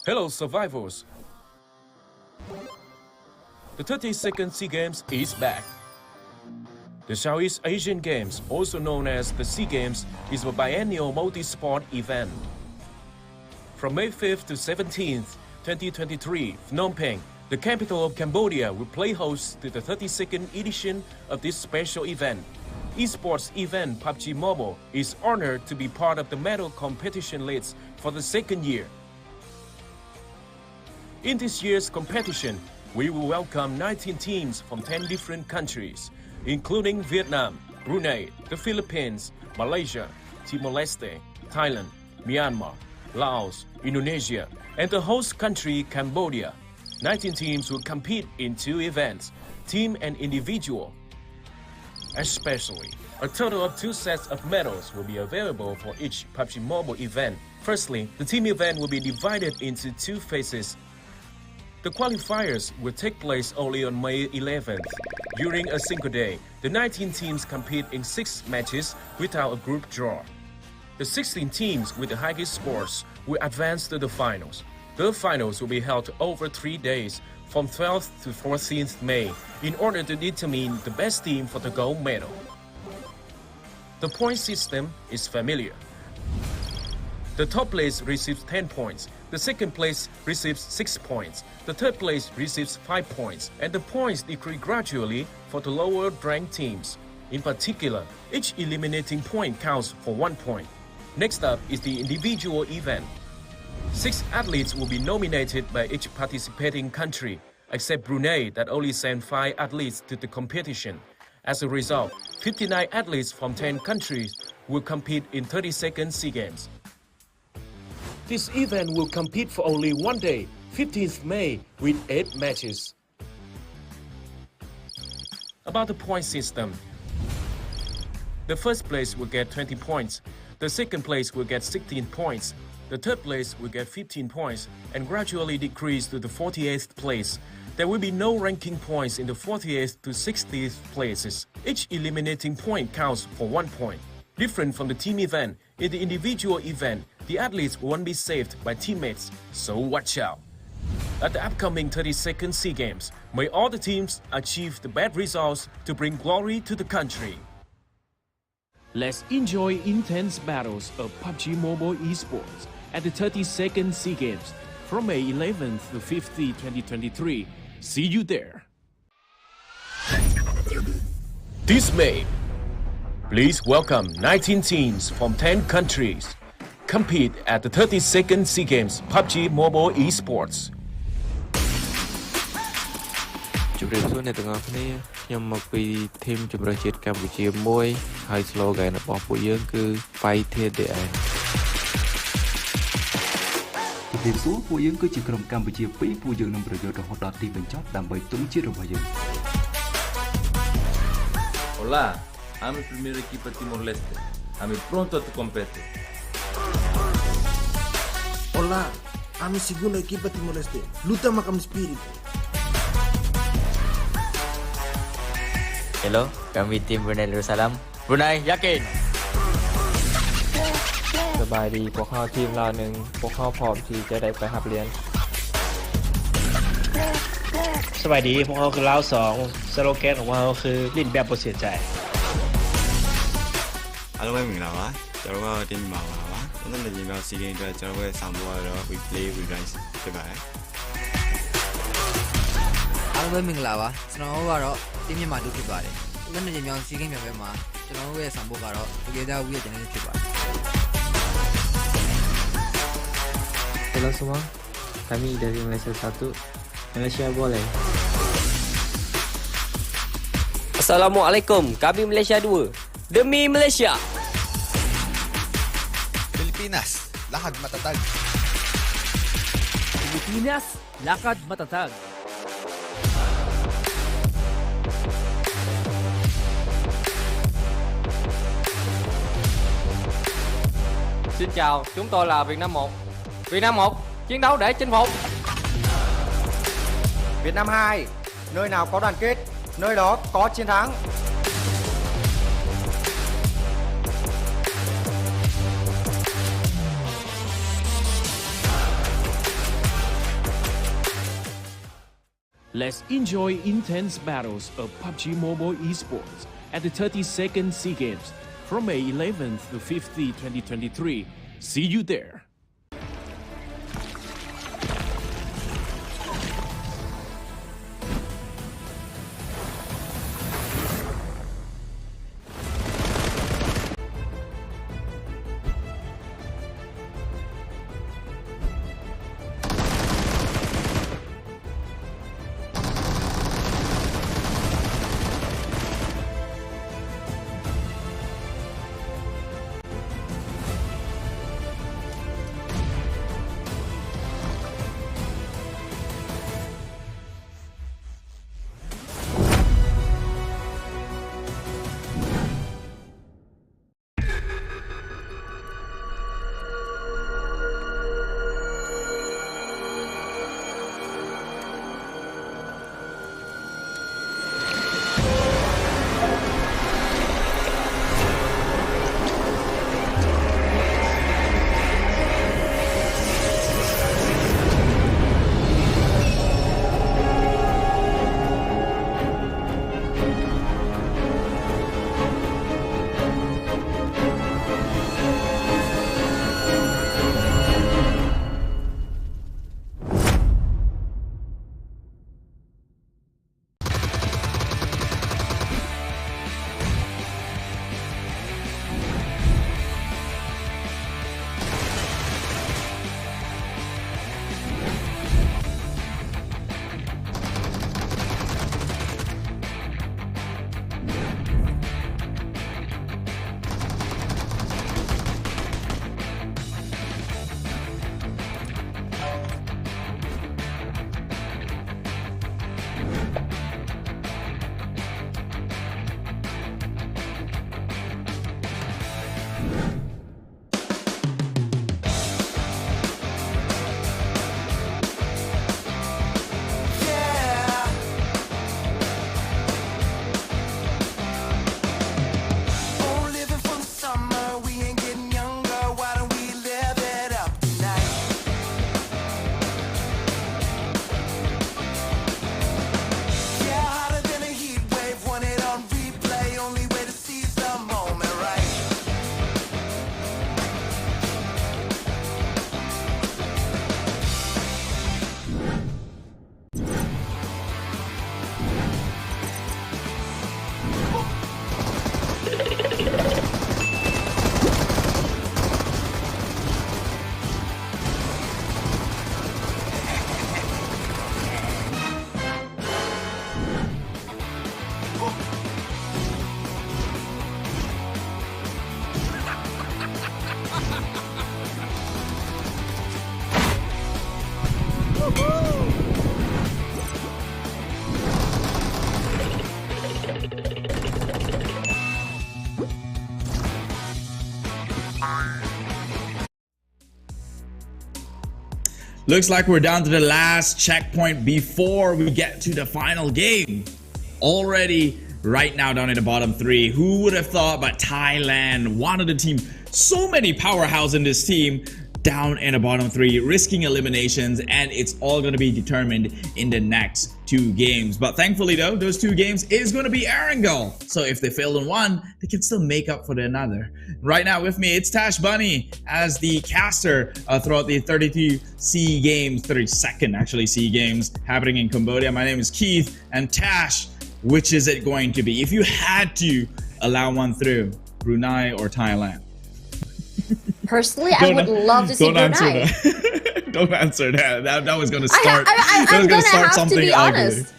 Hello, survivors. The 32nd SEA Games is back. The Southeast Asian Games, also known as the SEA Games, is a biennial multi-sport event. From May 5th to 17th, 2023, Phnom Penh, the capital of Cambodia, will play host to the 32nd edition of this special event. Esports event PUBG Mobile is honored to be part of the medal competition list for the second year. In this year's competition, we will welcome 19 teams from 10 different countries, including Vietnam, Brunei, the Philippines, Malaysia, Timor Leste, Thailand, Myanmar, Laos, Indonesia, and the host country, Cambodia. 19 teams will compete in 2 events, team and individual. Especially, a total of 2 sets of medals will be available for each PUBG Mobile event. Firstly, the team event will be divided into 2 phases. The qualifiers will take place only on May 11th. During a single day, the 19 teams compete in 6 matches without a group draw. The 16 teams with the highest scores will advance to the finals. The finals will be held over 3 days, from 12th to 14th May in order to determine the best team for the gold medal. The point system is familiar. The top place receives 10 points, the second place receives 6 points, the third place receives 5 points, and the points decrease gradually for the lower ranked teams. In particular, each eliminating point counts for 1 point. Next up is the individual event. 6 athletes will be nominated by each participating country, except Brunei that only sent 5 athletes to the competition. As a result, 59 athletes from 10 countries will compete in 32nd SEA Games. This event will compete for only one day, 15th May, with 8 matches. About the point system. The first place will get 20 points, the second place will get 16 points, the third place will get 15 points and gradually decrease to the 48th place. There will be no ranking points in the 48th to 60th places. Each eliminating point counts for 1 point. Different from the team event, in the individual event, the athletes won't be saved by teammates, so watch out. At the upcoming 32nd SEA Games, may all the teams achieve the best results to bring glory to the country. Let's enjoy intense battles of PUBG Mobile Esports at the 32nd SEA Games from May 11th to 15th, 2023. See you there. This May, please welcome 19 teams from 10 countries. Compete at the 32nd SEA Games PUBG Mobile Esports. ជម្រាបសួរអ្នកទាំងអស់គ្នាខ្ញុំមកពីធីមជម្រើសជាតិកម្ពុជាមួយហើយ slogan របស់ពួកយើងគឺ Fight to the end ជំរាបសួរពួកយើងគឺជាក្រុមកម្ពុជា2ពួកយើងនឹងប្រយុទ្ធរហូតដល់ទីបញ្ចប់ដើម្បីទង់ជាតិរបស់យើង Hola, I'm el primer equipo de Timor Leste. I'm pronto a competir. Hola, I'm el segundo equipo de Timor Leste. Luta macam spirit. Hello, kami tim Brunei Darussalam. Brunei yakin. สบายดีพวกเขาทีมเราหนึ่งพวกเขาพร้อมที่จะได้ไปหับเรียน สวัสดีพวกเราคือลาวสองสโลแกนของเราคือลิ้นแบบบ่เสียใจ အားလုံးပဲမင်္ဂလာပါကျွန်တော်ကတင်ပါပါပါကျွန်တော်လည်းညီမစီးရင်အတွက်ကျွန်တော်ရဲ့ဆောင်ပွဲတော့ we play we rise ဖြစ်ပါတယ်အားလုံးပဲမင်္ဂလာပါကျွန်တော်ကတော့တင်းမြန်မာတို့ဖြစ်ပါတယ်ဦးဇင်းညီမြောင်စီးကင်းမြောင်ပဲမှာကျွန်တော်ရဲ့ဆောင်ပွဲကတော့ together we ရဲ့ channel ဖြစ်ပါတယ် Halo semua, kami dari Malaysia 1, Malaysia boleh. Assalamualaikum, kami Malaysia 2. Demi Malaysia. Pilipinas, lakad matatag. Pilipinas, lakad matatag. Xin chào, chúng tôi là Việt Nam 1. Việt Nam 1, chiến đấu để chinh phục. Việt Nam 2, nơi nào có đoàn kết, nơi đó có chiến thắng. Let's enjoy intense battles of PUBG Mobile Esports at the 32nd SEA Games from May 11th to 15th, 2023. See you there. Looks like we're down to the last checkpoint before we get to the final game. Already right now down in the bottom three. Who would have thought? But Thailand, one of the team, so many powerhouse in this team, down in the bottom three, risking eliminations, and it's all going to be determined in the next 2 games. But thankfully though, those 2 games is going to be Erangel. So if they fail in one, they can still make up for the another. Right now with me, it's Tash Bunny as the caster throughout the 32 SEA Games, 32nd actually SEA Games happening in Cambodia. My name is Keith, and Tash, which is it going to be? If you had to allow one through, Brunei or Thailand? Personally, I would love to see Brunei. Don't answer that. That was going to start. I'm going to have something to be ugly. honest.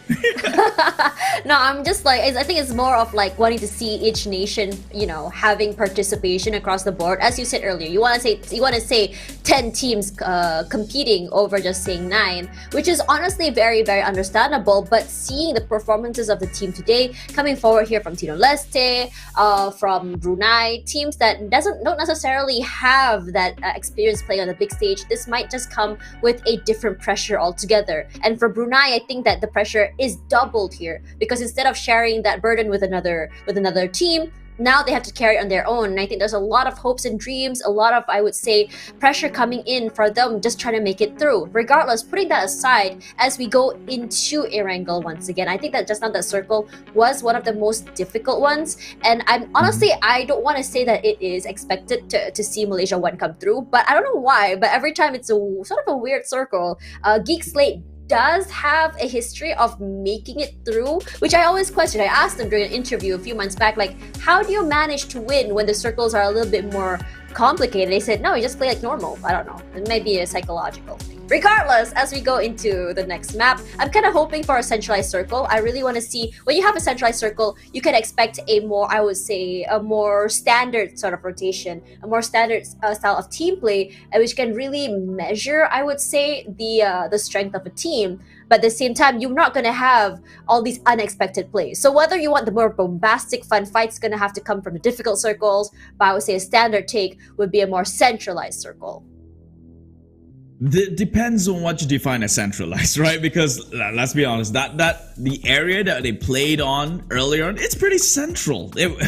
No, I'm just like, I think it's more of like wanting to see each nation, you know, having participation across the board. As you said earlier, you want to say 10 teams competing over just saying 9, which is honestly very, very understandable. But seeing the performances of the team today coming forward here from Leste, from Brunei, teams that don't necessarily have that experience playing on the big stage, this might just come with a different pressure altogether. And for Brunei, I think that the pressure is doubled here, because instead of sharing that burden with another team, now they have to carry it on their own. And I think there's a lot of hopes and dreams, a lot of, I would say, pressure coming in for them just trying to make it through. Regardless, putting that aside, as we go into Erangel once again, I think that just now that circle was one of the most difficult ones. And I'm honestly, I don't want to say that it is expected to see Malaysia 1 come through, but I don't know why, but every time it's a sort of a weird circle. Geek Slate does have a history of making it through, which I always question. I asked them during an interview a few months back, like, how do you manage to win when the circles are a little bit more complicated? They said, no, you just play like normal. I don't know. It may be a psychological thing. Regardless, as we go into the next map, I'm kind of hoping for a centralized circle. I really want to see, when you have a centralized circle, you can expect a more, I would say, a more standard sort of rotation, a more standard style of team play, which can really measure, I would say, the strength of a team. But at the same time, you're not going to have all these unexpected plays. So whether you want the more bombastic, fun fights, going to have to come from the difficult circles, but I would say a standard take would be a more centralized circle. Depends on what you define as centralized, right? Because let's be honest, that the area that they played on earlier on, it's pretty central.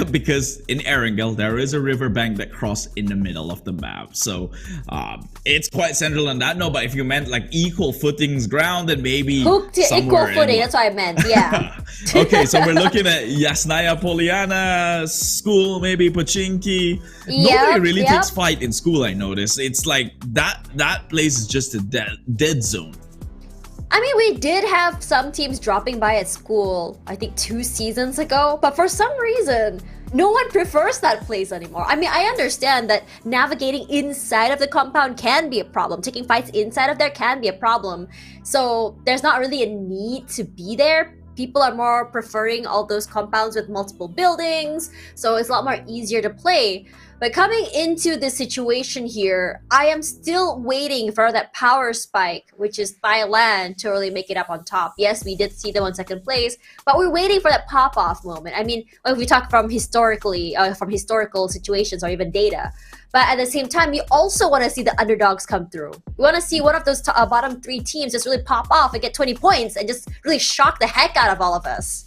Because in Erangel, there is a riverbank that crosses in the middle of the map. So it's quite central on that note. But if you meant like equal footings ground, then maybe hooked to equal footing, that's what I meant, yeah. Okay, so we're looking at Yasnaya Poliana, school, maybe Pochinki. Nobody really takes fight in school, I noticed. It's like that place is just a dead zone. I mean, we did have some teams dropping by at school, I think 2 seasons ago, but for some reason, no one prefers that place anymore. I mean, I understand that navigating inside of the compound can be a problem. Taking fights inside of there can be a problem. So there's not really a need to be there. People are more preferring all those compounds with multiple buildings, so it's a lot more easier to play. But coming into this situation here, I am still waiting for that power spike, which is Thailand, to really make it up on top. Yes, we did see them on 2nd place, but we're waiting for that pop-off moment. I mean, if we talk from historical situations or even data. But at the same time, you also want to see the underdogs come through. We want to see one of those bottom 3 teams just really pop off and get 20 points and just really shock the heck out of all of us.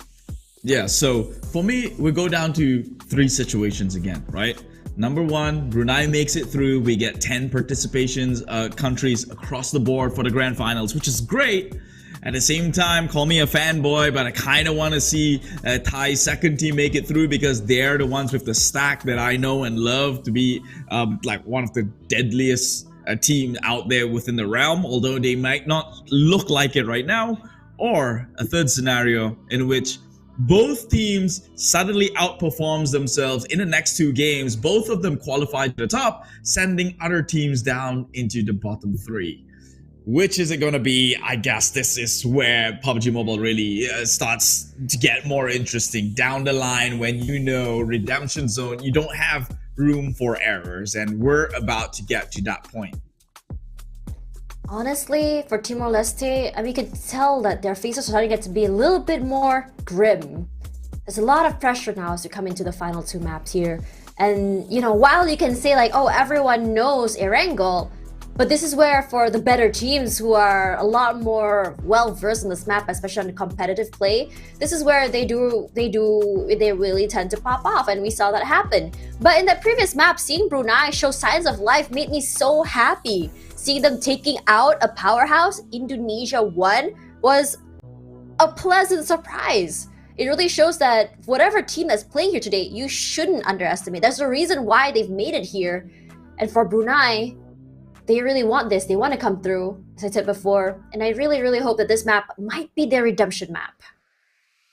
Yeah, so for me, we go down to 3 situations again, right? Number 1, Brunei makes it through. We get 10 participations, countries across the board for the grand finals, which is great. At the same time, call me a fanboy, but I kind of want to see Thai's 2nd team make it through, because they're the ones with the stack that I know and love to be like one of the deadliest teams out there within the realm, although they might not look like it right now. Or a 3rd scenario in which both teams suddenly outperforms themselves in the next 2 games. Both of them qualify to the top, sending other teams down into the bottom 3. Which is it going to be? I guess this is where PUBG Mobile really starts to get more interesting down the line, when you know redemption zone, you don't have room for errors, and we're about to get to that point. Honestly, for Timor-Leste, I mean, you can tell that their faces are starting to get to be a little bit more grim. There's a lot of pressure now as we come into the final 2 maps here. And, you know, while you can say like, oh, everyone knows Erangel, But this is where, for the better teams who are a lot more well versed in this map, especially on the competitive play, this is where they really tend to pop off, and we saw that happen. But in the previous map, seeing Brunei show signs of life made me so happy. Seeing them taking out a powerhouse, Indonesia 1, was a pleasant surprise. It really shows that whatever team that's playing here today, you shouldn't underestimate. There's a reason why they've made it here. And for Brunei, they really want this. They want to come through, as I said before. And I really, really hope that this map might be their redemption map.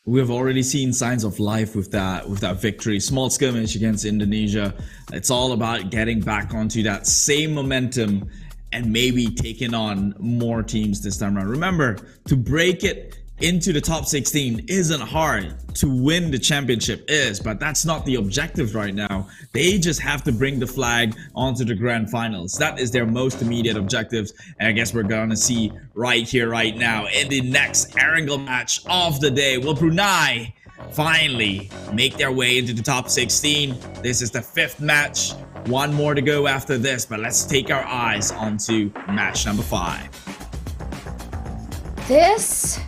We've already seen signs of life with that victory. Small skirmish against Indonesia. It's all about getting back onto that same momentum and maybe taking on more teams this time around. Remember, to break it into the top 16 isn't hard. To win the championship is, but that's not the objective right now. They just have to bring the flag onto the grand finals. That is their most immediate objectives, and I guess we're gonna see right here, right now, in the next Erangel match of the day. Will Brunei finally make their way into the top 16? This is the 5th match. One more to go after this, but let's take our eyes onto match number 5. This,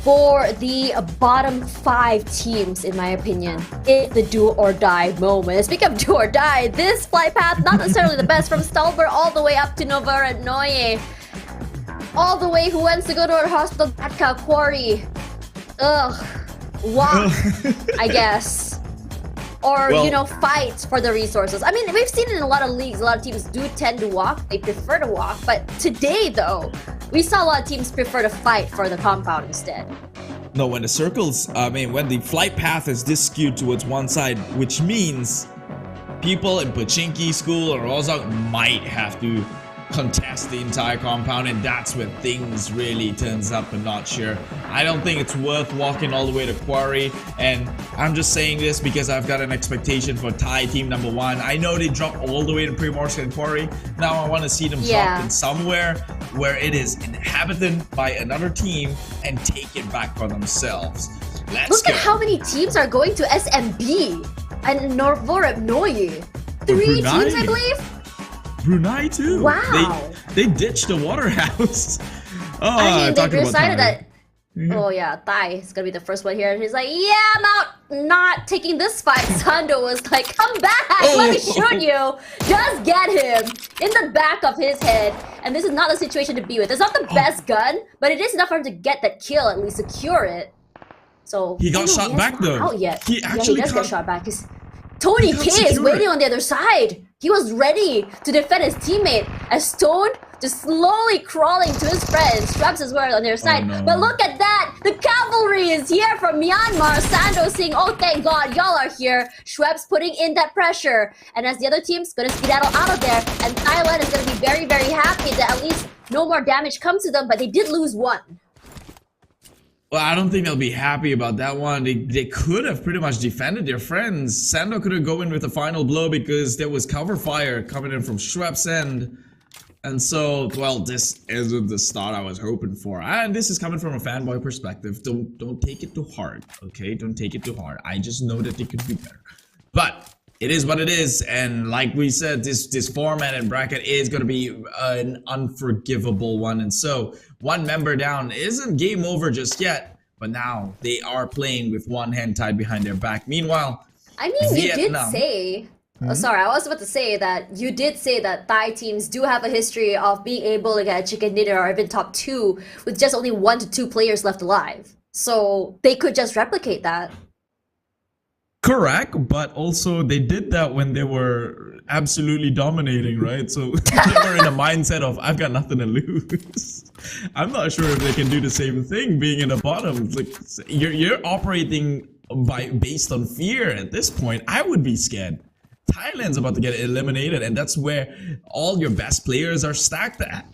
for the bottom 5 teams, in my opinion, is the do or die moment. Speaking of do or die, this flight path, not necessarily the best, from Stalber all the way up to Novara Noye. All the way, who wants to go to a hospital, Batka Quarry. Ugh. Walk, I guess. Or, Well, you know, fight for the resources. I mean, we've seen it in a lot of leagues. A lot of teams do tend to walk. They prefer to walk. But today, though, we saw a lot of teams prefer to fight for the compound instead. No, when the circles, when the flight path is this skewed towards one side, which means people in Pochinki School or Rozak might have to contest the entire compound, and that's when things really turns up a notch here. I don't think it's worth walking all the way to Quarry, and I'm just saying this because I've got an expectation for Thai team number 1. I know they dropped all the way to Primorsk and Quarry. Now I want to see them drop in somewhere where it is inhabited by another team and take it back for themselves. Let's Look go. at how many teams are going to SMB and Norvorep Noye. 3 teams, I believe? Brunei too. Wow. They ditched the water house. Oh, I mean, they talking about decided Thai. that. Oh yeah, Thai is gonna be the first one here, and he's like, "Yeah, I'm out, not taking this fight." Sando was like, "Come back, let me shoot you." Just get him in the back of his head, and this is not the situation to be with. It's not the best gun, but it is enough for him to get that kill, at least secure it. So He got I know shot he back, hasn't though. Out yet. He Yeah, actually he does can't- get shot back. Tony He K can't is secure waiting it. on the other side. He was ready to defend his teammate as Stone just slowly crawling to his friends. Straps as well on their side. no. But look at that! The cavalry is here from Myanmar. Sando saying, "Oh, thank God, y'all are here." Schweppes putting in that pressure. And as the other team's gonna skedaddle out of there, and Thailand is gonna be very, very happy that at least no more damage comes to them, but they did lose 1. Well, I don't think they'll be happy about that one. They could have pretty much defended their friends. Sanhok couldn't go in with the final blow because there was cover fire coming in from Schweppes' end. And so, well, this isn't the start I was hoping for. And this is coming from a fanboy perspective. Don't take it too hard, okay? Don't take it too hard. I just know that they could be better. But it is what it is, and like we said, this format and bracket is going to be an unforgivable one. And so, 1 member down isn't game over just yet, but now they are playing with one hand tied behind their back. Meanwhile, I mean, you did Vietnam- say... Oh, sorry, I was about to say that you did say that Thai teams do have a history of being able to get a chicken dinner or even top 2 with just only 1 to 2 players left alive. So they could just replicate that. Correct, but also they did that when they were absolutely dominating, right? So they were in a mindset of, I've got nothing to lose. I'm not sure if they can do the same thing being in the bottom. Like, you're operating based on fear at this point. I would be scared. Thailand's about to get eliminated, and that's where all your best players are stacked at.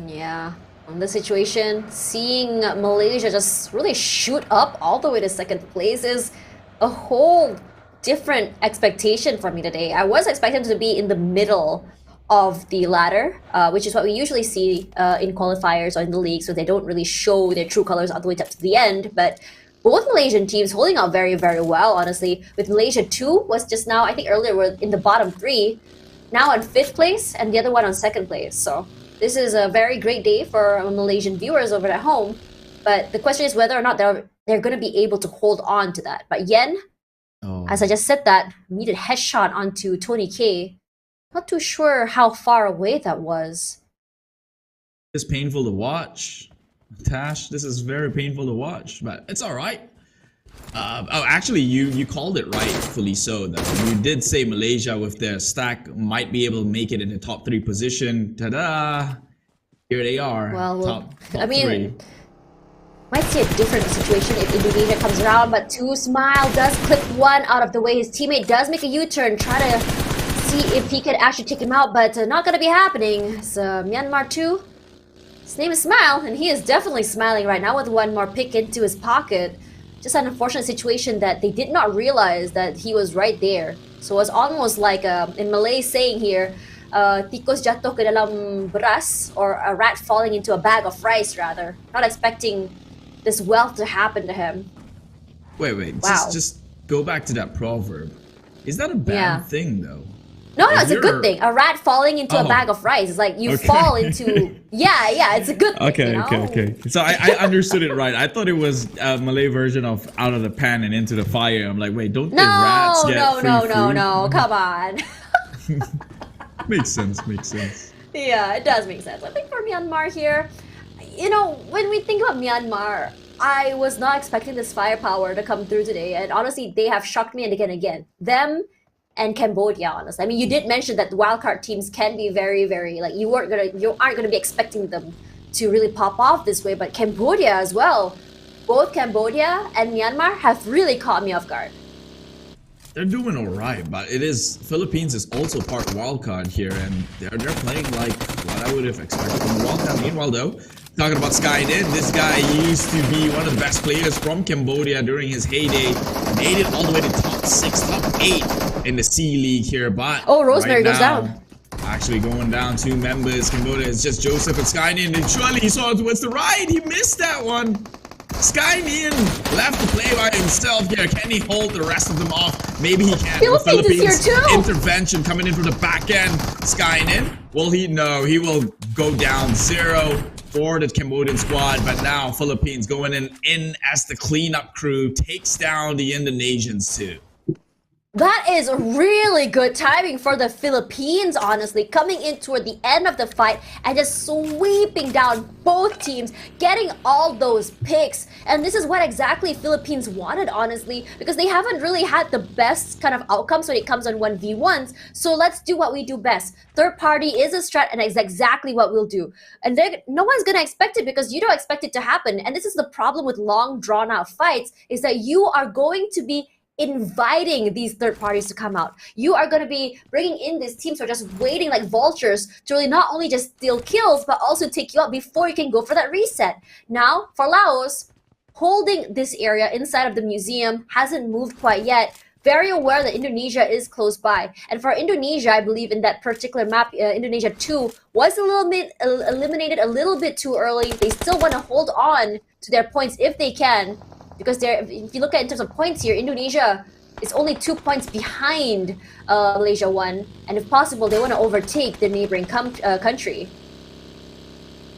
Yeah, on this situation, seeing Malaysia just really shoot up all the way to 2nd place is a whole different expectation for me today. I was expecting to be in the middle of the ladder, which is what we usually see in qualifiers or in the league, so they don't really show their true colors all the way up to the end. But both Malaysian teams holding out very, very well, honestly. With Malaysia 2 was just now, I think earlier we're in the bottom 3. now on 5th place and the other one on 2nd place. So this is a very great day for Malaysian viewers over at home. But the question is whether or not they're going to be able to hold on to that. But Yen, as I just said that, needed headshot onto Tony K. Not too sure how far away that was. It's painful to watch. Tash, this is very painful to watch, but it's all right. Actually, you called it rightfully so, though. You did say Malaysia with their stack might be able to make it in the top 3 position. Ta-da! Here they are. Top I mean, 3. Might see a different situation if Indonesia comes around, but Smile does clip one out of the way. His teammate does make a U-turn, try to see if he could actually take him out, but not gonna be happening. So Myanmar 2, his name is Smile, and he is definitely smiling right now with one more pick into his pocket. Just an unfortunate situation that they did not realize that he was right there. So it's almost like in Malay saying here, tikus jatuh ke dalam beras, or a rat falling into a bag of rice rather. Not expecting this wealth to happen to him. Wait. Wow. Just go back to that proverb. Is that a bad thing, though? No, it's a good thing. A rat falling into a bag of rice. It's like you fall into... Yeah, it's a good thing, Okay. So I understood it right. I thought it was a Malay version of out of the pan and into the fire. I'm like, wait, don't the rats get free food? No, come on. Makes sense. Yeah, it does make sense. I think for Myanmar here, you know, when we think about Myanmar, I was not expecting this firepower to come through today. And honestly, they have shocked me and again. Them and Cambodia, honestly. I mean, you did mention that the wildcard teams can be very, very, like, you aren't gonna be expecting them to really pop off this way, but Cambodia as well. Both Cambodia and Myanmar have really caught me off guard. They're doing all right, but Philippines is also part wildcard here, and they're playing like what I would have expected from the wildcard. Meanwhile, though, talking about Skynet, this guy used to be one of the best players from Cambodia during his heyday. Made it all the way to top 6, top 8 in the C League here, but Rosemary right goes now, down. Actually going down 2 members. Cambodia is just Joseph and Skynet, and surely he saw it towards the right. He missed that one. Skynet left to play by himself here. Can he hold the rest of them off? Maybe he can. Philippines is here too. Intervention coming in from the back end. Skynet, will he? No, he will go down 0 for the Cambodian squad. But now Philippines going in as the cleanup crew takes down the Indonesians too. That is really good timing for the Philippines, honestly, coming in toward the end of the fight and just sweeping down both teams, getting all those picks. And this is what exactly Philippines wanted, honestly, because they haven't really had the best kind of outcomes when it comes on 1v1s. So let's do what we do best. Third party is a strat, and it's exactly what we'll do. And no one's going to expect it because you don't expect it to happen. And this is the problem with long, drawn-out fights, is that you are going to be inviting these third parties to come out. You are going to be bringing in these teams who are just waiting like vultures to really not only just steal kills, but also take you out before you can go for that reset. Now, for Laos, holding this area inside of the museum hasn't moved quite yet. Very aware that Indonesia is close by. And for Indonesia, I believe in that particular map, Indonesia 2 was a little bit eliminated a little bit too early. They still want to hold on to their points if they can. Because if you look at in terms of points here, Indonesia is only 2 points behind Malaysia 1, and if possible, they want to overtake the neighboring country.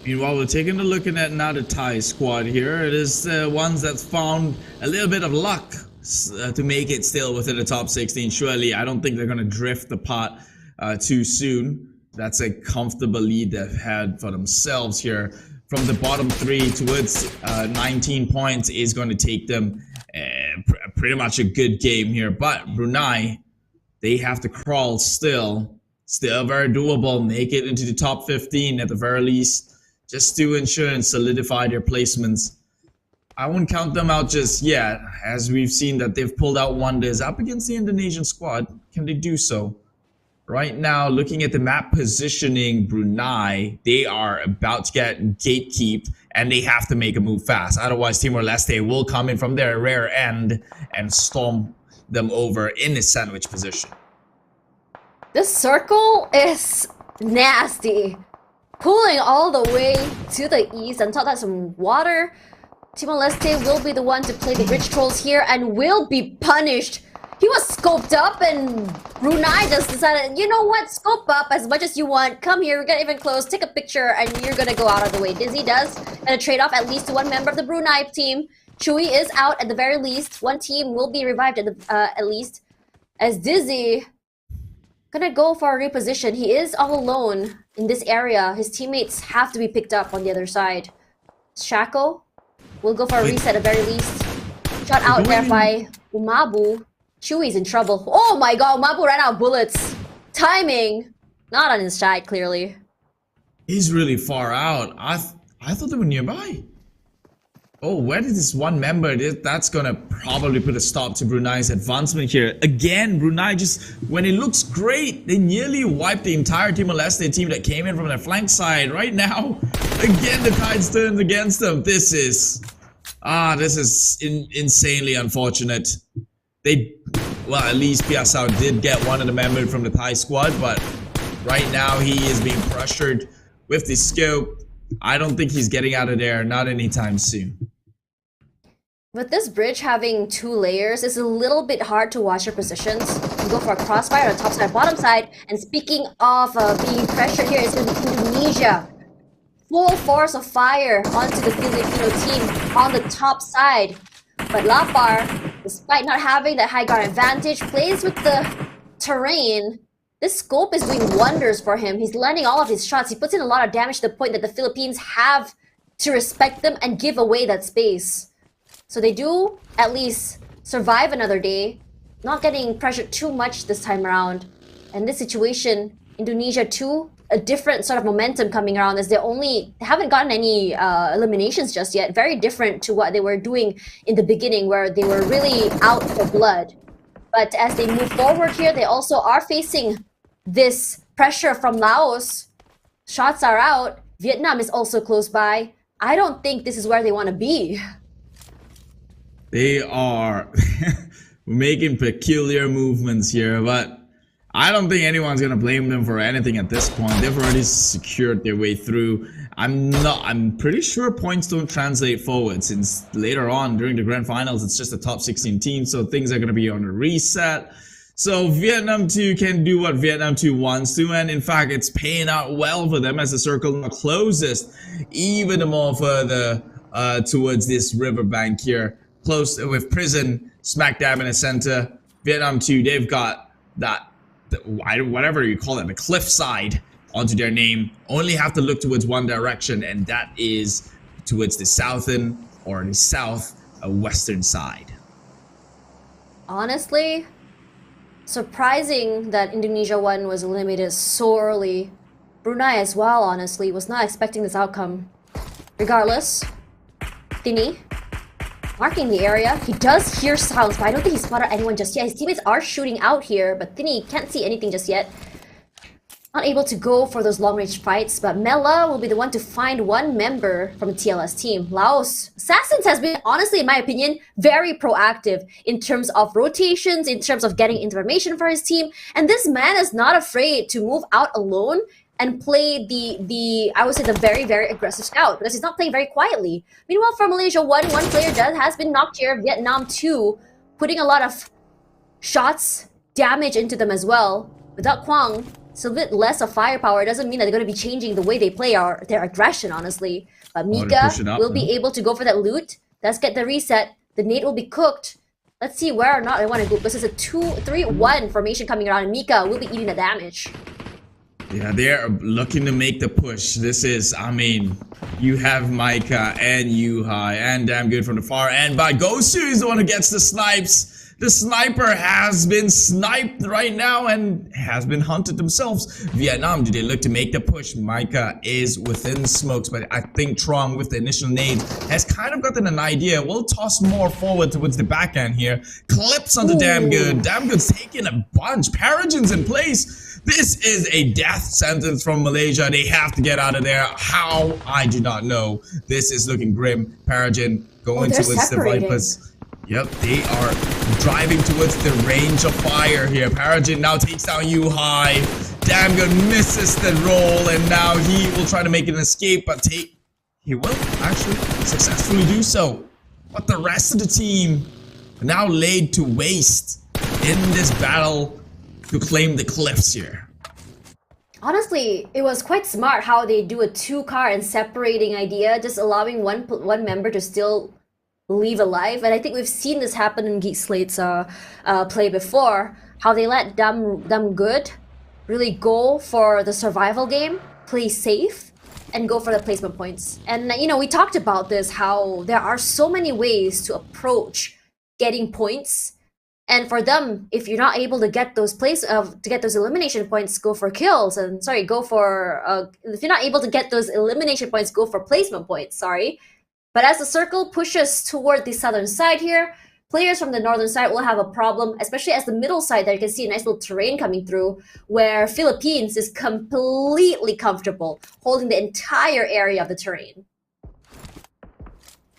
Meanwhile, we're taking a look at now the Thai squad here. It is the ones that found a little bit of luck to make it still within the top 16. Surely, I don't think they're going to drift the pot too soon. That's a comfortable lead they've had for themselves here. From the bottom 3 towards 19 points is going to take them pretty much a good game here. But Brunei, they have to crawl still very doable. Make it into the top 15 at the very least, just to ensure and solidify their placements. I wouldn't count them out just yet, as we've seen that they've pulled out wonders up against the Indonesian squad. Can they do so? Right now, looking at the map positioning, Brunei, they are about to get gatekeeped, and they have to make a move fast. Otherwise, Timor-Leste will come in from their rear end and storm them over in a sandwich position. This circle is nasty. Pulling all the way to the east and top, that's some water. Timor-Leste will be the one to play the rich trolls here and will be punished. He was scoped up and Brunei just decided, you know what, scope up as much as you want. Come here, we're gonna even close, take a picture, and you're gonna go out of the way. Dizzy does gonna trade off at least to one member of the Brunei team. Chewy is out at the very least. One team will be revived at least. As Dizzy gonna go for a reposition. He is all alone in this area. His teammates have to be picked up on the other side. Shaco will go for a reset at the very least. Shot out there by Umabu. Chewy's in trouble. Oh my god, Umabu ran out of bullets. Timing, not on his side, clearly. He's really far out. I thought they were nearby. Oh, where did this one member? That's gonna probably put a stop to Brunei's advancement here. Again, Brunei just, when it looks great, they nearly wiped the entire Timor Leste team that came in from their flank side. Right now, again, the tides turns against them. This is insanely unfortunate. Well, at least Piasao did get one of the members from the Thai squad, but right now he is being pressured with the scope. I don't think he's getting out of there, not anytime soon. With this bridge having 2 layers, it's a little bit hard to watch your positions. You go for a crossfire on the top side, bottom side, and speaking of being pressured here, it's going to be Indonesia. Full force of fire onto the Filipino team on the top side. But Lapar, despite not having that high guard advantage, plays with the terrain. This scope is doing wonders for him. He's landing all of his shots. He puts in a lot of damage to the point that the Philippines have to respect them and give away that space. So they do at least survive another day, not getting pressured too much this time around. And this situation, Indonesia too, a different sort of momentum coming around as they haven't gotten any eliminations just yet. Very different to what they were doing in the beginning where they were really out for blood. But as they move forward here, they also are facing this pressure from Laos. Shots are out. Vietnam is also close by. I don't think this is where they want to be. They are making peculiar movements here, but I don't think anyone's gonna blame them for anything at this point. They've already secured their way through. I'm pretty sure points don't translate forward, since later on during the grand finals it's just the top 16 teams, so things are gonna be on a reset. So Vietnam 2 can do what Vietnam 2 wants to, and in fact it's paying out well for them as the circle now closes even more further towards this riverbank here, close with Prison smack dab in the center. Vietnam 2, they've got that, whatever you call it, the cliffside onto their name. Only have to look towards one direction, and that is towards the southern or the western side. Honestly, surprising that Indonesia 1 was eliminated so early. Brunei as well, honestly, was not expecting this outcome. Regardless, Tini marking the area. He does hear sounds, but I don't think he spotted anyone just yet. His teammates are shooting out here, but Tini can't see anything just yet. Not able to go for those long-range fights, but Mela will be the one to find one member from the TLS team. Laos Assassins has been, honestly, in my opinion, very proactive in terms of rotations, in terms of getting information for his team, and this man is not afraid to move out alone and play I would say the very, very aggressive scout, because he's not playing very quietly. Meanwhile, for Malaysia, one player has been knocked here. Vietnam 2, putting a lot of shots, damage into them as well. Without Quang, it's a bit less of firepower. It doesn't mean that they're going to be changing the way they play or their aggression, honestly. But Mika will be able to go for that loot. Let's get the reset. The nade will be cooked. Let's see where or not they want to go. This is a 2-3-1 formation coming around, and Mika will be eating the damage. Yeah, they're looking to make the push. This is, I mean, you have Micah and Yuhai and Damn Good from the far end, but Gosu is the one who gets the snipes. The sniper has been sniped right now and has been hunted themselves. Vietnam, do they look to make the push? Micah is within smokes, but I think Trong with the initial nade has kind of gotten an idea. We'll toss more forward towards the back end here. Clips onto Damn Good. Damn Good's taking a bunch. Paragon's in place. This is a death sentence from Malaysia. They have to get out of there. How? I do not know. This is looking grim. Paragon going towards the Vipers. Yep, they are driving towards the range of fire here. Paragon now takes down Yuhai. Damn Good misses the roll, and now he will try to make an escape, but he will actually successfully do so. But the rest of the team are now laid to waste. in this battle to claim the cliffs here. Honestly, it was quite smart how they do a two-car and separating idea, just allowing one member to still leave alive. And I think we've seen this happen in Geek Slate's play before, how they let Dumb Good really go for the survival game, play safe, and go for the placement points. And you know, we talked about this, how there are so many ways to approach getting points. And for them, if you're not able to get those elimination points, go for kills. And sorry, go for if you're not able to get those elimination points, go for placement points. Sorry, but as the circle pushes toward the southern side here, players from the northern side will have a problem, especially as the middle side there. You can see a nice little terrain coming through, where Philippines is completely comfortable holding the entire area of the terrain.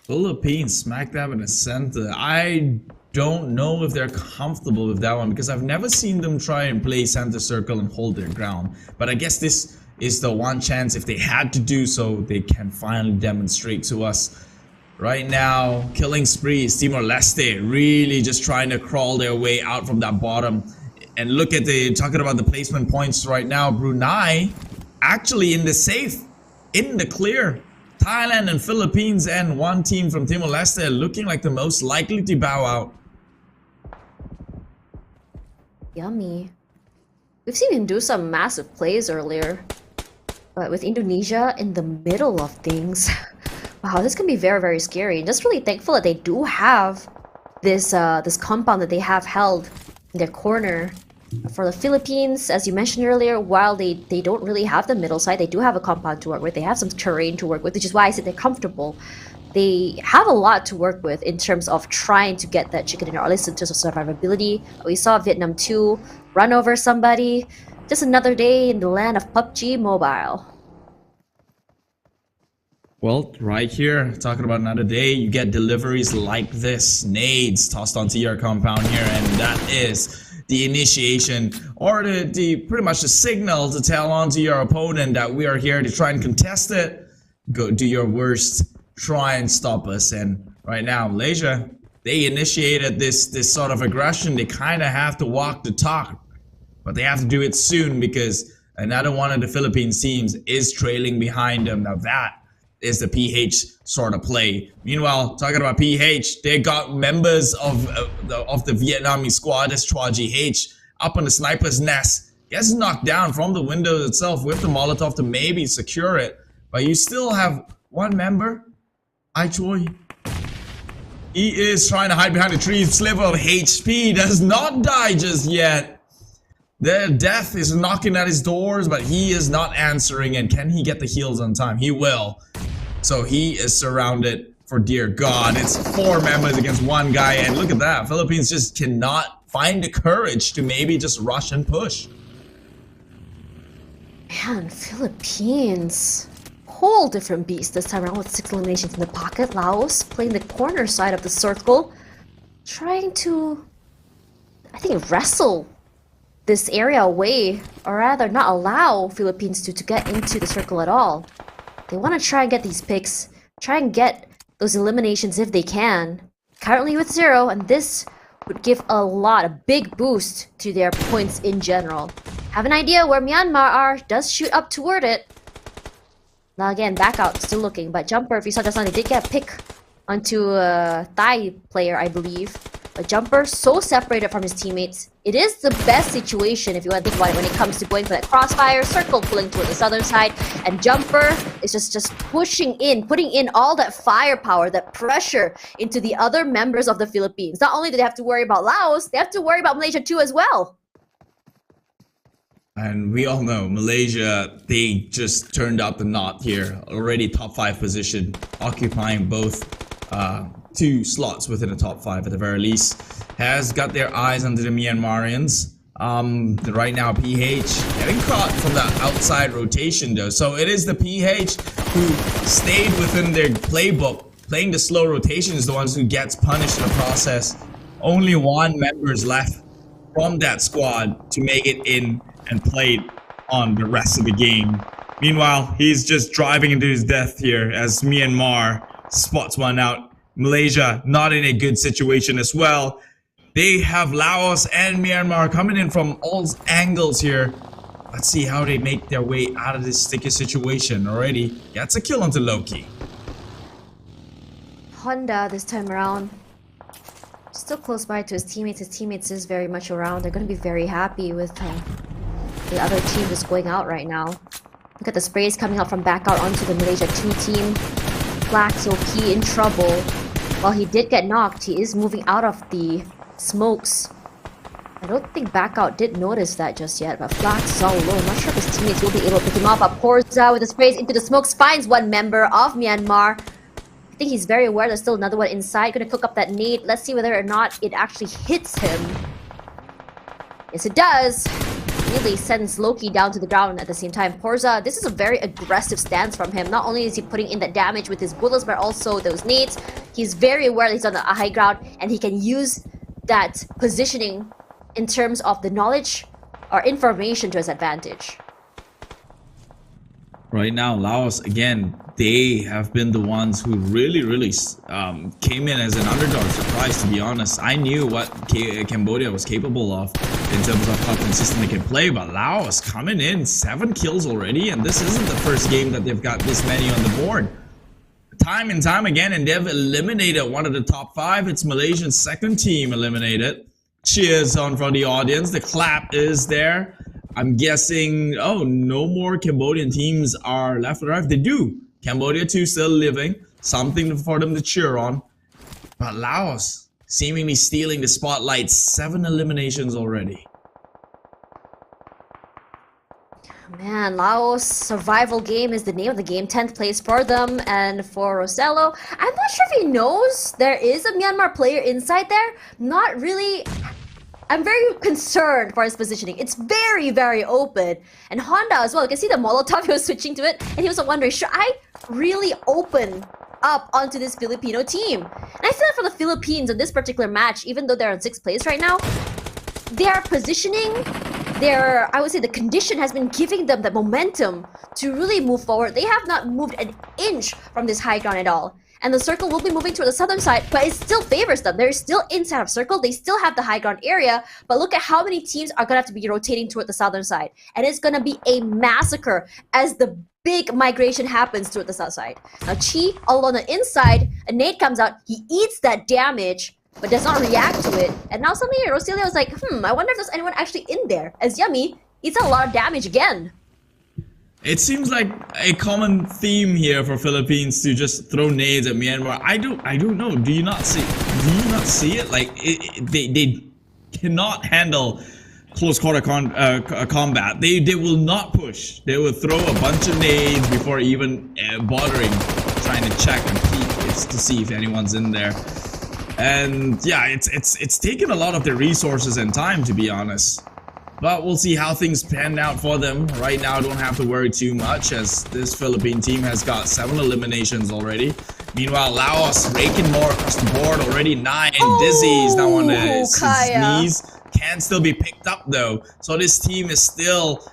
Philippines smack dab in the center. I don't know if they're comfortable with that one, because I've never seen them try and play center circle and hold their ground. But I guess this is the one chance, if they had to do so, they can finally demonstrate to us. Right now, killing spree is Timor Leste, really just trying to crawl their way out from that bottom. And look at talking about the placement points right now, Brunei actually in the safe, in the clear. Thailand and Philippines and one team from Timor Leste looking like the most likely to bow out. Yummy. We've seen him do some massive plays earlier, but with Indonesia in the middle of things, wow, this can be very, very scary. And just really thankful that they do have this this compound that they have held in their corner. For the Philippines, as you mentioned earlier, while they don't really have the middle side, they do have a compound to work with. They have some terrain to work with, which is why I said they're comfortable. They have a lot to work with in terms of trying to get that chicken dinner, or at least in terms of survivability. We saw Vietnam 2 run over somebody. Just another day in the land of PUBG Mobile. Well, right here, talking about another day, you get deliveries like this. Nades tossed onto your compound here, and that is the initiation, or the pretty much the signal to tell onto your opponent that we are here to try and contest it. Go do your worst, try and stop us. And right now, Malaysia, they initiated this sort of aggression. They kind of have to walk the talk, but they have to do it soon, because another one of the Philippines teams is trailing behind them. Now that is the PH sort of play. Meanwhile, talking about PH, they got members of the Vietnamese squad as Chua GH up on the sniper's nest. Gets knocked down from the window itself with the Molotov to maybe secure it. But you still have one member, Ai Choi. He is trying to hide behind the tree. Sliver of HP does not die just yet. The death is knocking at his doors, but he is not answering. And can he get the heals on time? He will. So he is surrounded, for dear God. It's 4 members against 1 guy, and look at that. Philippines just cannot find the courage to maybe just rush and push. Man, Philippines. Whole different beast this time around with 6 eliminations in the pocket. Laos playing the corner side of the circle, trying to, I think, wrestle this area away, or rather not allow Philippines to get into the circle at all. They want to try and get these picks, try and get those eliminations if they can. Currently with 0, and this would give a big boost to their points in general. Have an idea where Myanmar are, does shoot up toward it. Now again, back out, still looking, but Jumper, if you saw just now, they did get a pick onto a Thai player, I believe. But Jumper, so separated from his teammates. It is the best situation, if you want to think about it, when it comes to going for that crossfire, circle pulling toward the southern side, and Jumper is just pushing in, putting in all that firepower, that pressure into the other members of the Philippines. Not only do they have to worry about Laos, they have to worry about Malaysia too as well. And we all know Malaysia, they just turned out the knot here. Already top 5 position, occupying both 2 slots within the top 5 at the very least. Has got their eyes on the Myanmarians. Right now, PH getting caught from the outside rotation though. So it is the PH who stayed within their playbook. Playing the slow rotation is the ones who gets punished in the process. Only 1 member is left from that squad to make it in and played on the rest of the game. Meanwhile, he's just driving into his death here as Myanmar spots one out. Malaysia not in a good situation as well. They have Laos and Myanmar coming in from all angles here. Let's see how they make their way out of this sticky situation. Already gets a kill onto Loki. Honda this time around. Still close by to his teammates. His teammates is very much around. They're going to be very happy with the other team just going out right now. Look at the sprays coming out from back out onto the Malaysia 2 team. Flax OP in trouble. While he did get knocked, he is moving out of the smokes. I don't think Backout did notice that just yet, but Flax is all low. I'm not sure if his teammates will be able to pick him up. But Porza with the sprays into the smokes finds one member of Myanmar. I think he's very aware there's still another one inside. Gonna cook up that nade. Let's see whether or not it actually hits him. Yes, it does. Really sends Loki down to the ground at the same time. Porza, this is a very aggressive stance from him. Not only is he putting in that damage with his bullets, but also those nades. He's very aware that he's on the high ground, and he can use that positioning in terms of the knowledge or information to his advantage. Right now, Laos, again, they have been the ones who really came in as an underdog surprise, to be honest. I knew what Cambodia was capable of in terms of how consistent they can play, but Laos coming in 7 kills already, and this isn't the first game that they've got this many on the board. Time and time again, and they've eliminated one of the top 5. It's Malaysia's second team eliminated. Cheers on from the audience. The clap is there. I'm guessing, oh, no more Cambodian teams are left or right. They do. Cambodia 2 still living. Something for them to cheer on. But Laos seemingly stealing the spotlight. 7 eliminations already. Man, Laos survival game is the name of the game. 10th place for them. And for Rosello, I'm not sure if he knows there is a Myanmar player inside there. Not really. I'm very concerned for his positioning. It's very, very open. And Honda as well. You can see the Molotov, he was switching to it. And he was wondering, should I really open up onto this Filipino team? And I feel like for the Philippines in this particular match, even though they're in 6th place right now, their positioning, I would say the condition has been giving them the momentum to really move forward. They have not moved an inch from this high ground at all. And the circle will be moving to the southern side, but it still favors them. They're still inside of circle. They still have the high ground area, but look at how many teams are going to have to be rotating toward the southern side. And it's going to be a massacre as the big migration happens toward the south side. Now Chi, all on the inside, a nade comes out. He eats that damage, but does not react to it. And now suddenly Rosilio was like, I wonder if there's anyone actually in there. As Yummy eats a lot of damage again. It seems like a common theme here for Philippines to just throw nades at Myanmar. I don't know. Do you not see it? Like they cannot handle close quarter combat. They will not push. They will throw a bunch of nades before even bothering trying to check and peek to see if anyone's in there. And yeah, it's taken a lot of their resources and time, to be honest. But we'll see how things pan out for them. Right now, don't have to worry too much, as this Philippine team has got 7 eliminations already. Meanwhile, Laos raking more across the board already. 9. Dizzy is now on his knees. Can still be picked up though. So this team is still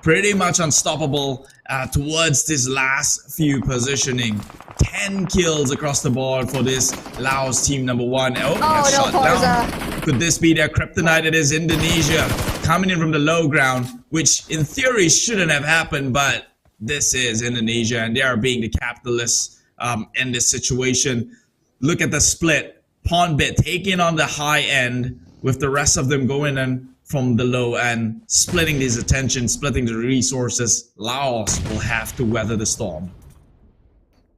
pretty much unstoppable towards this last few positioning. 10 kills across the board for this Laos team number 1. Oh, no, shot down. Could this be their kryptonite? It is Indonesia coming in from the low ground, which in theory shouldn't have happened, but this is Indonesia and they are being the capitalists in this situation. Look at the split. Pawnbit taking on the high end with the rest of them going in from the low end, splitting these attention, splitting the resources. Laos will have to weather the storm.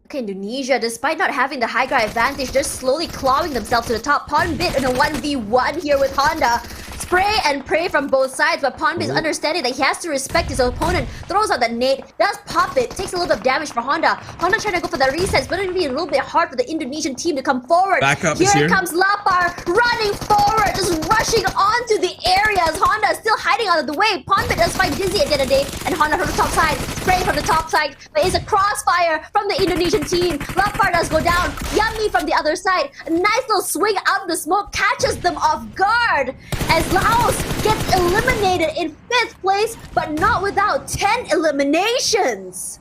Okay, Indonesia, despite not having the high ground advantage, they're slowly clawing themselves to the top. Pawnbit in a 1v1 here with Honda. Spray and pray from both sides, but Pawnbit is understanding that he has to respect his opponent. Throws out the nade, does pop it, takes a little bit of damage for Honda. Honda trying to go for the resets, but it'll be a little bit hard for the Indonesian team to come forward. Backup here comes Lapar running forward, just rushing onto the areas. Honda is still hiding out of the way. Pawnbit does find Dizzy at the end of the day, and Honda from the top side, Spray from the top side, but it's a crossfire from the Indonesian team. Lapar does go down. Yummy from the other side. A nice little swing out of the smoke catches them off guard as Laos gets eliminated in 5th place, but not without 10 eliminations.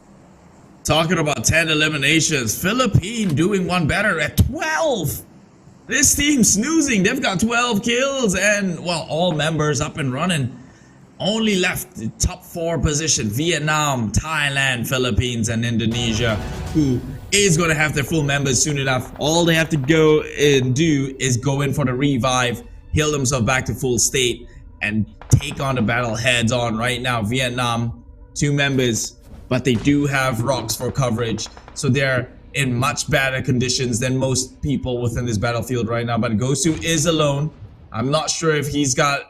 Talking about 10 eliminations, Philippines doing one better at 12. This team snoozing. They've got 12 kills and, well, all members up and running. Only left the top 4 position, Vietnam, Thailand, Philippines, and Indonesia, who is going to have their full members soon enough. All they have to go and do is go in for the revive, heal themselves back to full state, and take on the battle heads on. Right now, Vietnam, 2 members, but they do have rocks for coverage, so they're in much better conditions than most people within this battlefield right now. But Gosu is alone. I'm not sure if he's got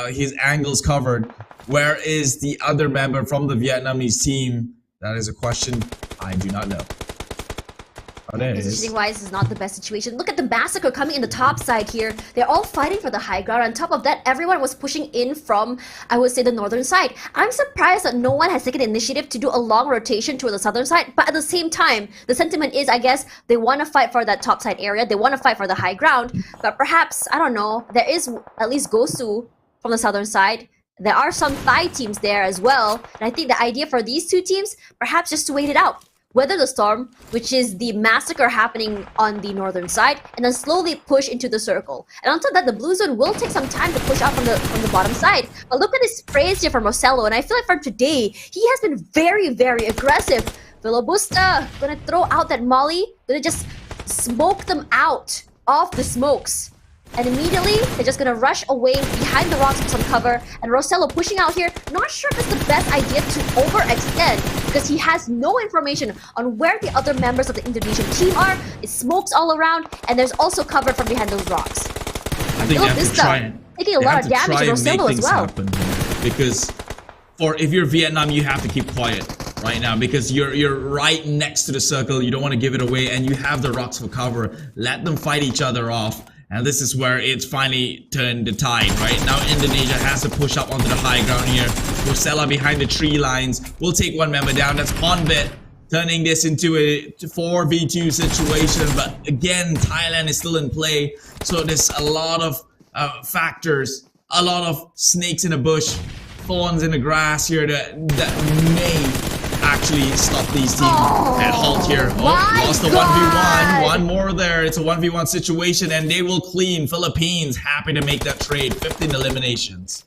his angles covered. Where is the other member from the Vietnamese team? That is a question I do not know. Oh, there it is. Positioning-wise, is not the best situation. Look at the massacre coming in the top side here. They're all fighting for the high ground. On top of that, everyone was pushing in from, I would say, the northern side. I'm surprised that no one has taken the initiative to do a long rotation to the southern side. But at the same time, the sentiment is, I guess, they want to fight for that top side area. They want to fight for the high ground. But perhaps, I don't know, there is at least Gosu from the southern side. There are some Thai teams there as well. And I think the idea for these 2 teams, perhaps just to wait it out. Weather the storm, which is the massacre happening on the northern side, and then slowly push into the circle. And on top of that, the blue zone will take some time to push out from the bottom side. But look at this sprays here from Rosello, and I feel like for today, he has been very, very aggressive. Filobusta gonna throw out that molly, gonna just smoke them out of the smokes. And immediately, they're just gonna rush away behind the rocks for some cover. And Rosello pushing out here, not sure if it's the best idea to overextend because he has no information on where the other members of the Indonesian team are. It smokes all around, and there's also cover from behind those rocks. I think they have to try taking a lot of damage to Rosello as well. Because if you're Vietnam, you have to keep quiet right now because you're right next to the circle. You don't want to give it away, and you have the rocks for cover. Let them fight each other off. And this is where it's finally turned the tide, right? Now Indonesia has to push up onto the high ground here. Rosella behind the tree lines will take 1 member down. That's Ponbit turning this into a 4v2 situation. But again, Thailand is still in play. So there's a lot of factors, a lot of snakes in the bush, thorns in the grass here that may actually stop these teams at halt here. Lost the 1v1. 1 more there. It's a 1v1 situation, and they will clean. Philippines happy to make that trade. 15 eliminations.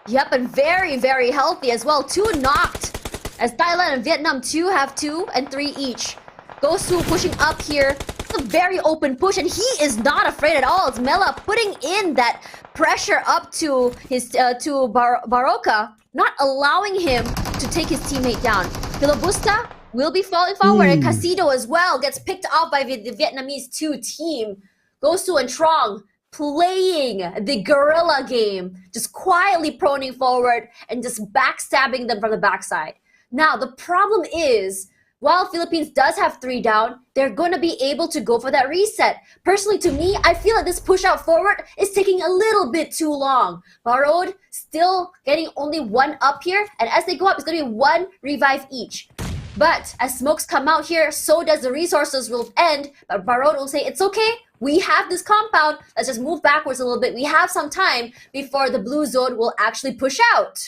Yep, and very, very healthy as well. 2 knocked, as Thailand and Vietnam 2 have 2 and 3 each. Gosu pushing up here. It's a very open push, and he is not afraid at all. It's Mela putting in that pressure up to his Baroka, not allowing him to take his teammate down. Filobusta will be falling forward, and Casido as well gets picked off by the Vietnamese 2 team. Gosu and Trong playing the guerrilla game, just quietly proning forward and just backstabbing them from the backside. Now, the problem is, while Philippines does have 3 down, they're going to be able to go for that reset. Personally, to me, I feel like this push out forward is taking a little bit too long. Barod still getting only 1 up here, and as they go up, it's going to be 1 revive each. But as smokes come out here, so does the resources will end. But Barod will say, it's okay, we have this compound, let's just move backwards a little bit. We have some time before the blue zone will actually push out.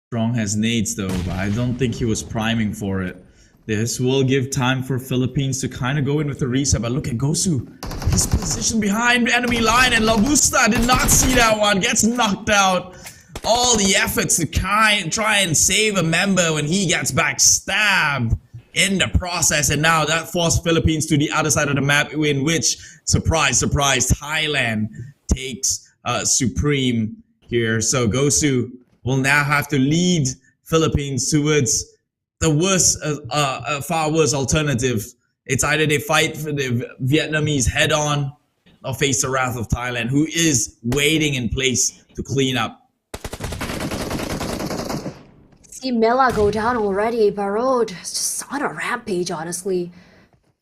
Strong has nades though, but I don't think he was priming for it. This will give time for Philippines to kind of go in with the reset, but look at Gosu. His position behind the enemy line, and Labusta did not see that one, gets knocked out. All the efforts to try and save a member when he gets backstabbed in the process, and now that forced Philippines to the other side of the map, in which, surprise, surprise, Thailand takes supreme here. So Gosu will now have to lead Philippines towards the worst, far worse alternative. It's either they fight for the Vietnamese head on or face the wrath of Thailand, who is waiting in place to clean up. See Mela go down already. Barod is just on a rampage, honestly.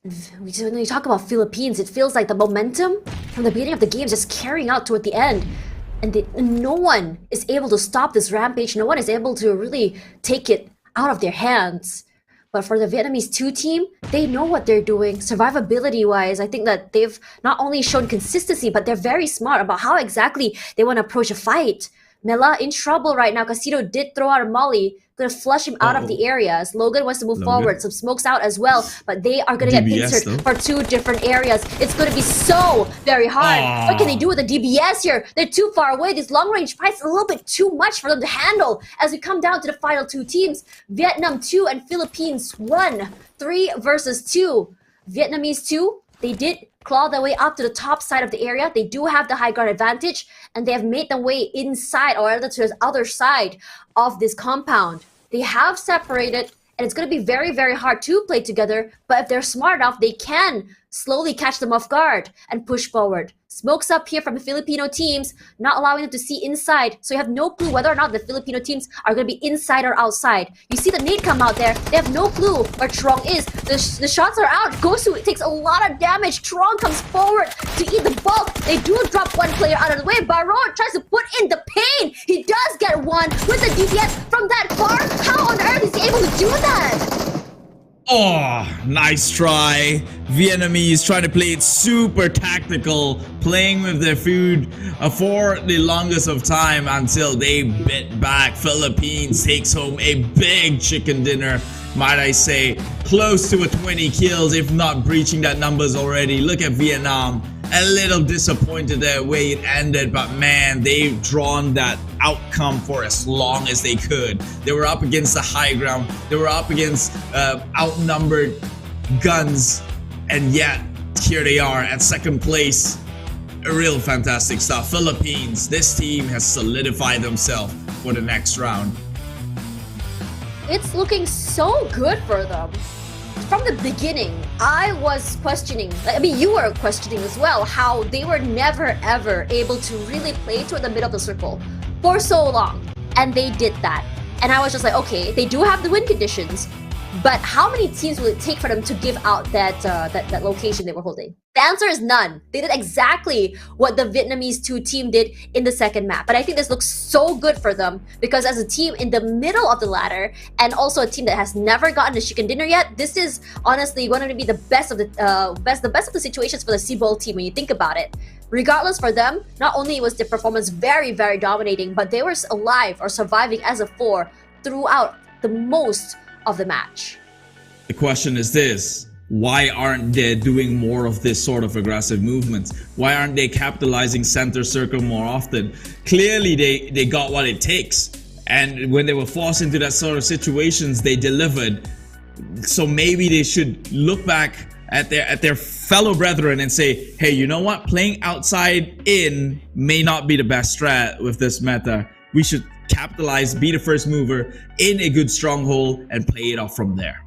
When you talk about Philippines, it feels like the momentum from the beginning of the game is just carrying out toward the end. And no one is able to stop this rampage. No one is able to really take it out of their hands. But for the Vietnamese 2 team, they know what they're doing. Survivability wise, I think that they've not only shown consistency, but they're very smart about how exactly they want to approach a fight. Mela in trouble right now. Casido did throw out a molly. gonna flush him out of the areas. Logan wants to move forward, some smokes out as well, but they are gonna get inserted for 2 different areas. It's gonna be so very hard. What can they do with the DBS here? They're too far away. These long range fights a little bit too much for them to handle. As we come down to the final 2 teams, Vietnam 2 and Philippines 1, 3 versus 2. Vietnamese 2, they did claw their way up to the top side of the area. They do have the high ground advantage, and they have made their way inside, or rather to the other side of this compound. They have separated, and it's going to be very, very hard to play together, but if they're smart enough, they can slowly catch them off guard and push forward. Smokes up here from the Filipino teams, not allowing them to see inside, so you have no clue whether or not the Filipino teams are going to be inside or outside. You see the nade come out there, they have no clue where Trong is. The shots are out, Gosu takes a lot of damage, Trong comes forward to eat the bulk. They do drop one player out of the way, Baron tries to put in the pain. He does get one with the DPS from that far. How on earth is he able to do that? Oh, nice try. Vietnamese trying to play it super tactical, playing with their food for the longest of time until they bit back. Philippines takes home a big chicken dinner, might I say, close to a 20 kills, if not breaching that numbers already. Look at Vietnam. A little disappointed the way it ended, but man, they've drawn that outcome for as long as they could. They were up against the high ground. They were up against outnumbered guns, and yet here they are at second place. A real fantastic stuff. Philippines, this team has solidified themselves for the next round. It's looking so good for them. From the beginning, I was questioning, I mean, you were questioning as well, how they were never ever able to really play toward the middle of the circle for so long. And they did that. And I was just like, okay, they do have the win conditions, but how many teams will it take for them to give out that location they were holding? The answer is none. They did exactly what the Vietnamese 2 team did in the second map. But I think this looks so good for them because as a team in the middle of the ladder and also a team that has never gotten a chicken dinner yet, this is honestly going to be the best of the situations for the Seaball team when you think about it. Regardless, for them, not only was their performance very, very dominating, but they were alive or surviving as a 4 throughout the most of the match. The question is this: why aren't they doing more of this sort of aggressive movements? Why aren't they capitalizing center circle more often? Clearly they got what it takes, and when they were forced into that sort of situations, they delivered. So maybe they should look back at their fellow brethren and say, hey, you know what, playing outside in may not be the best strat with this meta. We should capitalize, be the first mover in a good stronghold and play it off from there.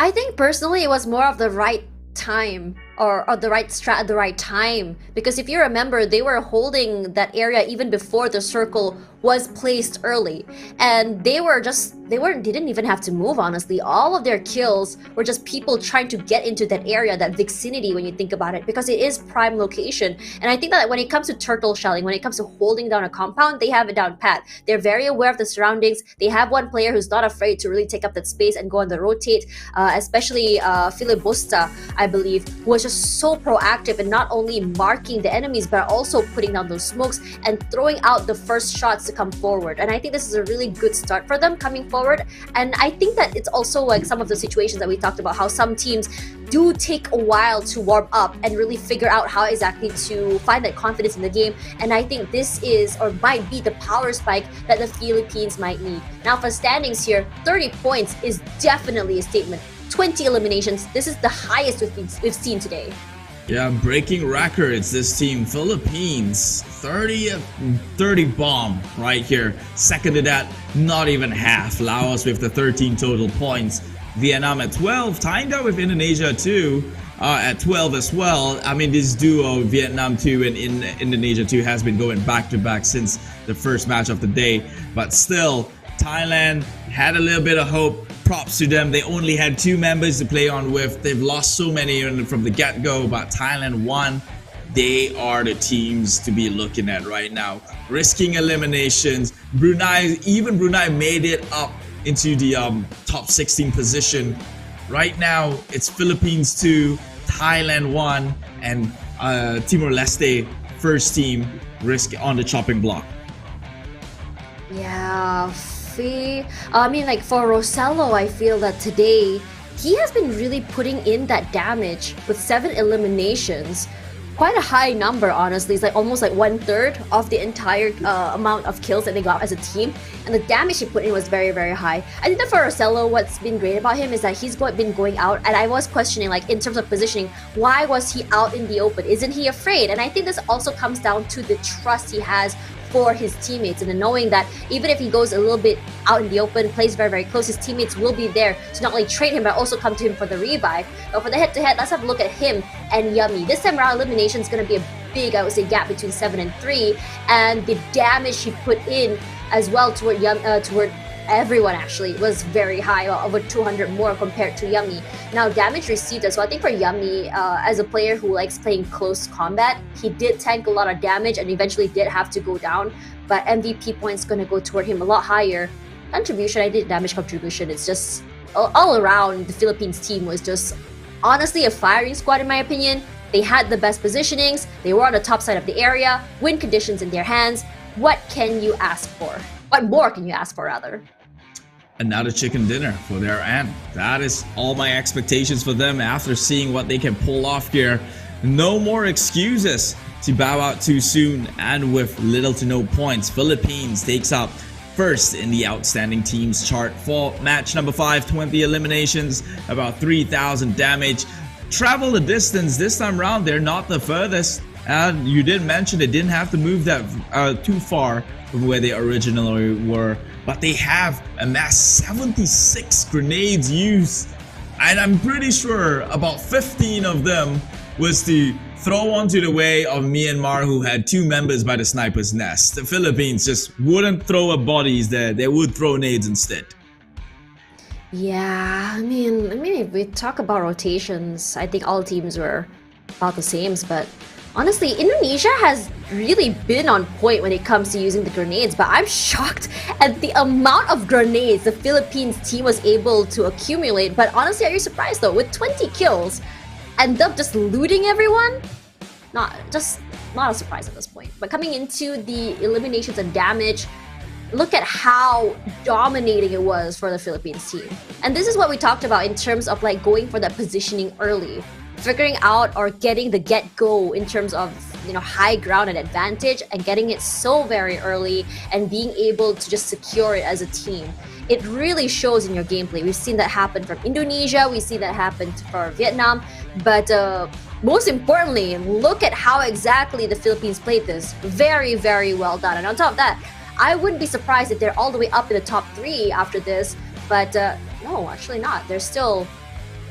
I think personally it was more of the right time or the right strat at the right time, because if you remember, they were holding that area even before the circle was placed early, and they didn't even have to move. Honestly, all of their kills were just people trying to get into that area, that vicinity, when you think about it, because it is prime location. And I think that when it comes to turtle shelling, when it comes to holding down a compound, they have it down pat. They're very aware of the surroundings. They have one player who's not afraid to really take up that space and go on the rotate, especially Filibusta, I believe, who was just so proactive in not only marking the enemies but also putting down those smokes and throwing out the first shots to come forward. And I think this is a really good start for them coming forward. And I think that it's also like some of the situations that we talked about, how some teams do take a while to warm up and really figure out how exactly to find that confidence in the game. And I think this is, or might be, the power spike that the Philippines might need. Now for standings here, 30 points is definitely a statement. 20 eliminations, this is the highest we've seen today. Yeah, breaking records, this team. Philippines, 30 bomb right here. Second to that, not even half. Laos with the 13 total points. Vietnam at 12, timed out with Indonesia too, at 12 as well. I mean, this duo, Vietnam 2 and Indonesia 2, has been going back to back since the first match of the day. But still, Thailand had a little bit of hope. Props to them. They only had 2 members to play on with. They've lost so many from the get-go, but Thailand won. They are the teams to be looking at right now. Risking eliminations. Brunei made it up into the top 16 position. Right now, it's Philippines 2, Thailand 1, and Timor Leste first team risk on the chopping block. Yeah, Coffee. I mean, like for Rosello, I feel that today he has been really putting in that damage with 7 eliminations. Quite a high number, honestly. It's like almost like 1/3 of the entire amount of kills that they got as a team, and the damage he put in was very, very high. I think that for Rosello, what's been great about him is that he's been going out, and I was questioning, like in terms of positioning, why was he out in the open? Isn't he afraid? And I think this also comes down to the trust he has for his teammates, and the knowing that even if he goes a little bit out in the open, plays very, very close, his teammates will be there to not only trade him but also come to him for the revive. But for the head-to-head, let's have a look at him and Yummy. This time around, elimination is going to be a big, I would say, gap between 7 and 3, and the damage he put in as well toward everyone actually was very high, over 200 more compared to Yummy. Now damage received as well. I think for Yummy, as a player who likes playing close combat, he did tank a lot of damage and eventually did have to go down, but MVP points gonna go toward him a lot higher. Contribution, I did damage contribution. It's just all around the Philippines team was just honestly a firing squad in my opinion. They had the best positionings, they were on the top side of the area, win conditions in their hands. What can you ask for? What more can you ask for rather? Another chicken dinner for their end. That is all my expectations for them after seeing what they can pull off here. No more excuses to bow out too soon and with little to no points. Philippines takes up first in the outstanding teams chart for match number 5, 20 eliminations, about 3,000 damage. Travel the distance this time around, they're not the furthest. And you did mention they didn't have to move that too far from where they originally were, but they have amassed 76 grenades used, and I'm pretty sure about 15 of them was to throw onto the way of Myanmar, who had 2 members by the sniper's nest. The Philippines just wouldn't throw up bodies there, they would throw nades instead. Yeah, I mean if we talk about rotations, I think all teams were about the same, but honestly, Indonesia has really been on point when it comes to using the grenades, but I'm shocked at the amount of grenades the Philippines team was able to accumulate. But honestly, are you surprised though? With 20 kills and them just looting everyone? Not a surprise at this point. But coming into the eliminations and damage, look at how dominating it was for the Philippines team. And this is what we talked about in terms of like going for that positioning early. Figuring out or getting the get-go in terms of, you know, high ground and advantage and getting it so very early and being able to just secure it as a team. It really shows in your gameplay. We've seen that happen from Indonesia, we've seen that happen for Vietnam, but most importantly, look at how exactly the Philippines played this. Very, very well done. And on top of that, I wouldn't be surprised if they're all the way up in the top 3 after this, but no, actually not. They're still...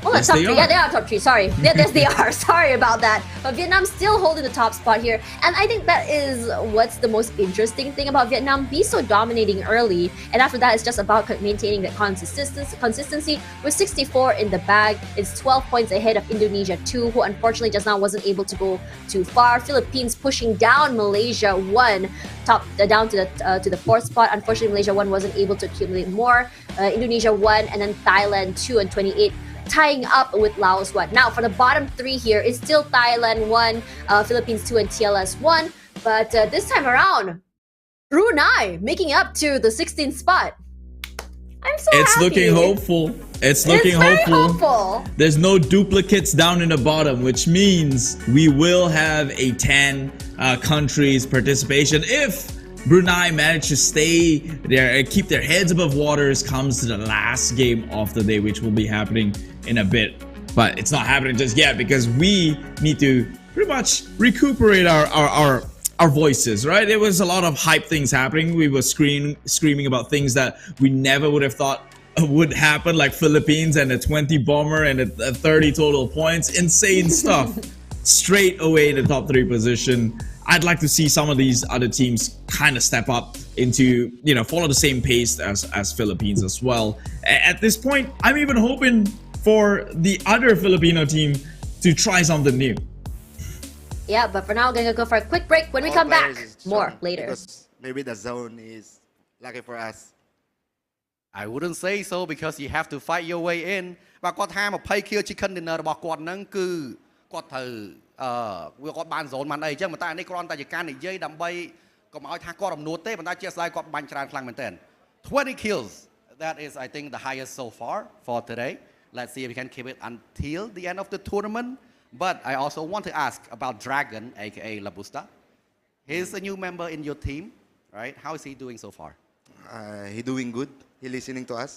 Oh, yes, top 3. Yeah, they are top 3. Sorry. Yes, they are. Sorry about that. But Vietnam's still holding the top spot here. And I think that is what's the most interesting thing about Vietnam. Be so dominating early. And after that, it's just about maintaining that consistency. With 64 in the bag, it's 12 points ahead of Indonesia 2, who unfortunately just now wasn't able to go too far. Philippines pushing down Malaysia 1, down to the 4th spot. Unfortunately, Malaysia 1 wasn't able to accumulate more. Indonesia 1, and then Thailand 2 and 28. Tying up with Laos 1. Now for the bottom 3 here, it's still Thailand 1, Philippines 2, and TLS 1. But this time around, Brunei making up to the 16th spot. I'm so It's happy. looking hopeful. It's looking hopeful. There's no duplicates down in the bottom, which means we will have a 10 countries participation if Brunei managed to stay there and keep their heads above waters comes to the last game of the day, which will be happening in a bit. But it's not happening just yet because we need to pretty much recuperate our voices, right? There was a lot of hype things happening. We were screaming about things that we never would have thought would happen, like Philippines and a 20 bomber and a 30 total points. Insane stuff. Straight away in the top 3 position. I'd like to see some of these other teams kind of step up into, you know, follow the same pace as Philippines as well. At this point, I'm even hoping for the other Filipino team to try something new. Yeah, but for now, we're gonna go for a quick break. When we come back, more later. Maybe the zone is lucky for us. I wouldn't say so because you have to fight your way in. vàគាត់ថា20 kill chicken dinner របស់គាត់ហ្នឹងគឺគាត់ត្រូវវាគាត់បាន zone បានអីចឹងប៉ុន្តែនេះគ្រាន់តែជាការនិយាយដើម្បីកុំឲ្យថាគាត់រំនួតទេប៉ុន្តែជាស្ដាយគាត់បាញ់ច្រើនខ្លាំងមែនទែន 20 kills. That is, I think, the highest so far for today. Let's see if we can keep it until the end of the tournament. But I also want to ask about Dragon, aka Labusta. He's a new member in your team, right? How is he doing so far? He doing good. He listening to us.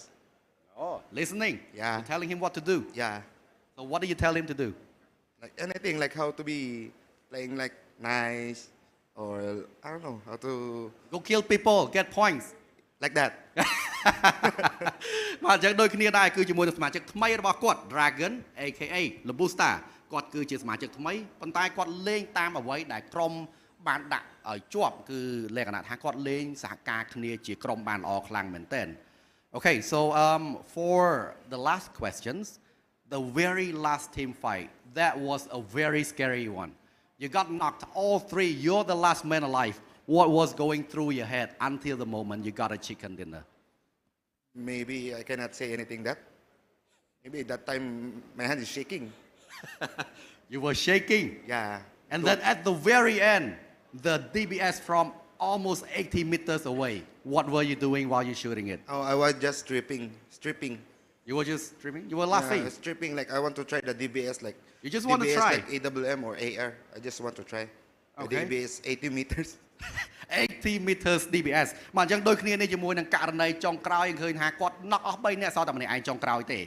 Oh, listening? Yeah. You're telling him what to do? Yeah. So what do you tell him to do? Like anything, like how to be playing like nice, or I don't know, how to... Go kill people, get points. Like that. បាទអញ្ចឹងដូចគ្នាដែរគឺជាមួយនឹងសមាជិកថ្មីរបស់គាត់ Dragon aka Labusta គាត់គឺជាសមាជិកថ្មីប៉ុន្តែគាត់លេងតាមអ្វីដែលក្រុមបានដាក់ឲ្យជាប់គឺលក្ខណៈថាគាត់លេងសហការគ្នាជាក្រុមបានល្អខ្លាំងមែនទែន Okay, so for the last questions, the very last team fight, that was a very scary one. You got knocked all three. You're the last man alive. What was going through your head until the moment you got a chicken dinner? Maybe I cannot say anything that. Maybe that time my hand is shaking. You were shaking? Yeah. And then at the very end, the DBS from almost 80 meters away, what were you doing while you're shooting it? Oh, I was just stripping. You were just stripping? You were laughing? Yeah, stripping, like I want to try the DBS, like... You just want to try? like AWM or AR. I just want to try. Okay. The DBS 80 meters. 80 meters DBS មកអញ្ចឹងដូចគ្នានេះជាមួយនឹងករណីចុងក្រោយឃើញថាគាត់ knock អស់3នាក់សល់តែម្នាក់ឯងចុងក្រោយទេ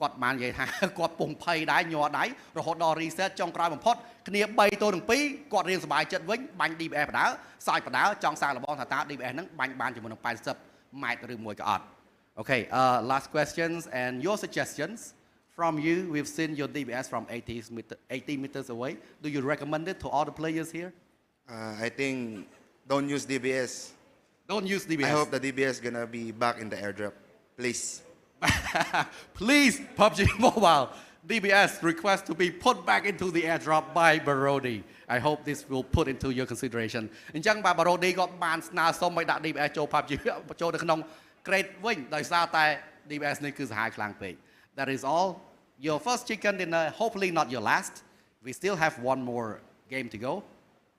គាត់បាននិយាយថាគាត់ពងភ័យដែរញ័រដៃរហូតដល់ reset ចុងក្រោយបំផុតគ្នា3ទល់នឹង2គាត់រៀនសប្បាយចិត្តវិញបាញ់ DBS បដាល់សើចបដាល់ចង់សាកល្បងថាតើ DBS ហ្នឹងបាញ់បានជាមួយនឹង80ម៉ែត្រឬមួយក៏អត់ Okay, last questions and your suggestions from you. We've seen your DBS from 80 meters away. Do you recommend it to all the players here? I think don't use DBS. Don't use DBS. I hope the DBS gonna be back in the airdrop. Please. Please, PUBG Mobile. DBS request to be put back into the airdrop by Barodi. I hope this will put into your consideration. អញ្ចឹងបាទ Barodi ក៏បានស្នើសុំឲ្យដាក់ DBS ចូល PUBG ចូលនៅក្នុង crate វិញដោយសារតែ DBS នេះគឺសាហាវខ្លាំងពេក That is all. Your first chicken dinner, hopefully not your last. We still have one more game to go.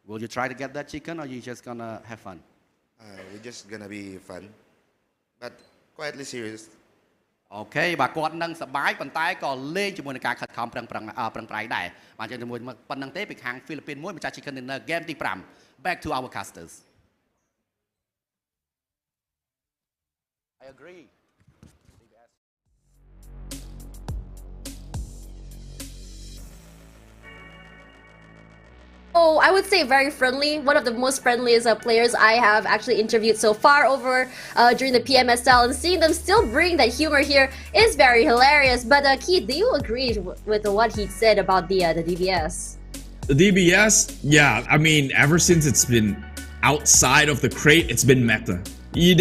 Will you try to get that chicken or you just gonna have fun? We're just gonna be fun, but quietly serious. Okay, បាទគាត់នឹងសប្បាយប៉ុន្តែក៏លេងជាមួយនឹងការខិតខំប្រឹងប្រែងដែរបាទអញ្ចឹងជាមួយប៉ុណ្្នឹងទេពីខាង Philippines មួយម្ចាស់ Chicken Dinner game ទី 5 Back to our casters. I agree. Oh, I would say very friendly. One of the most friendliest players I have actually interviewed so far over during the PMSL, and seeing them still bring that humor here is very hilarious. But Keith, do you agree with what he said about the DBS? The DBS, yeah, I mean, ever since it's been outside of the crate, it's been meta.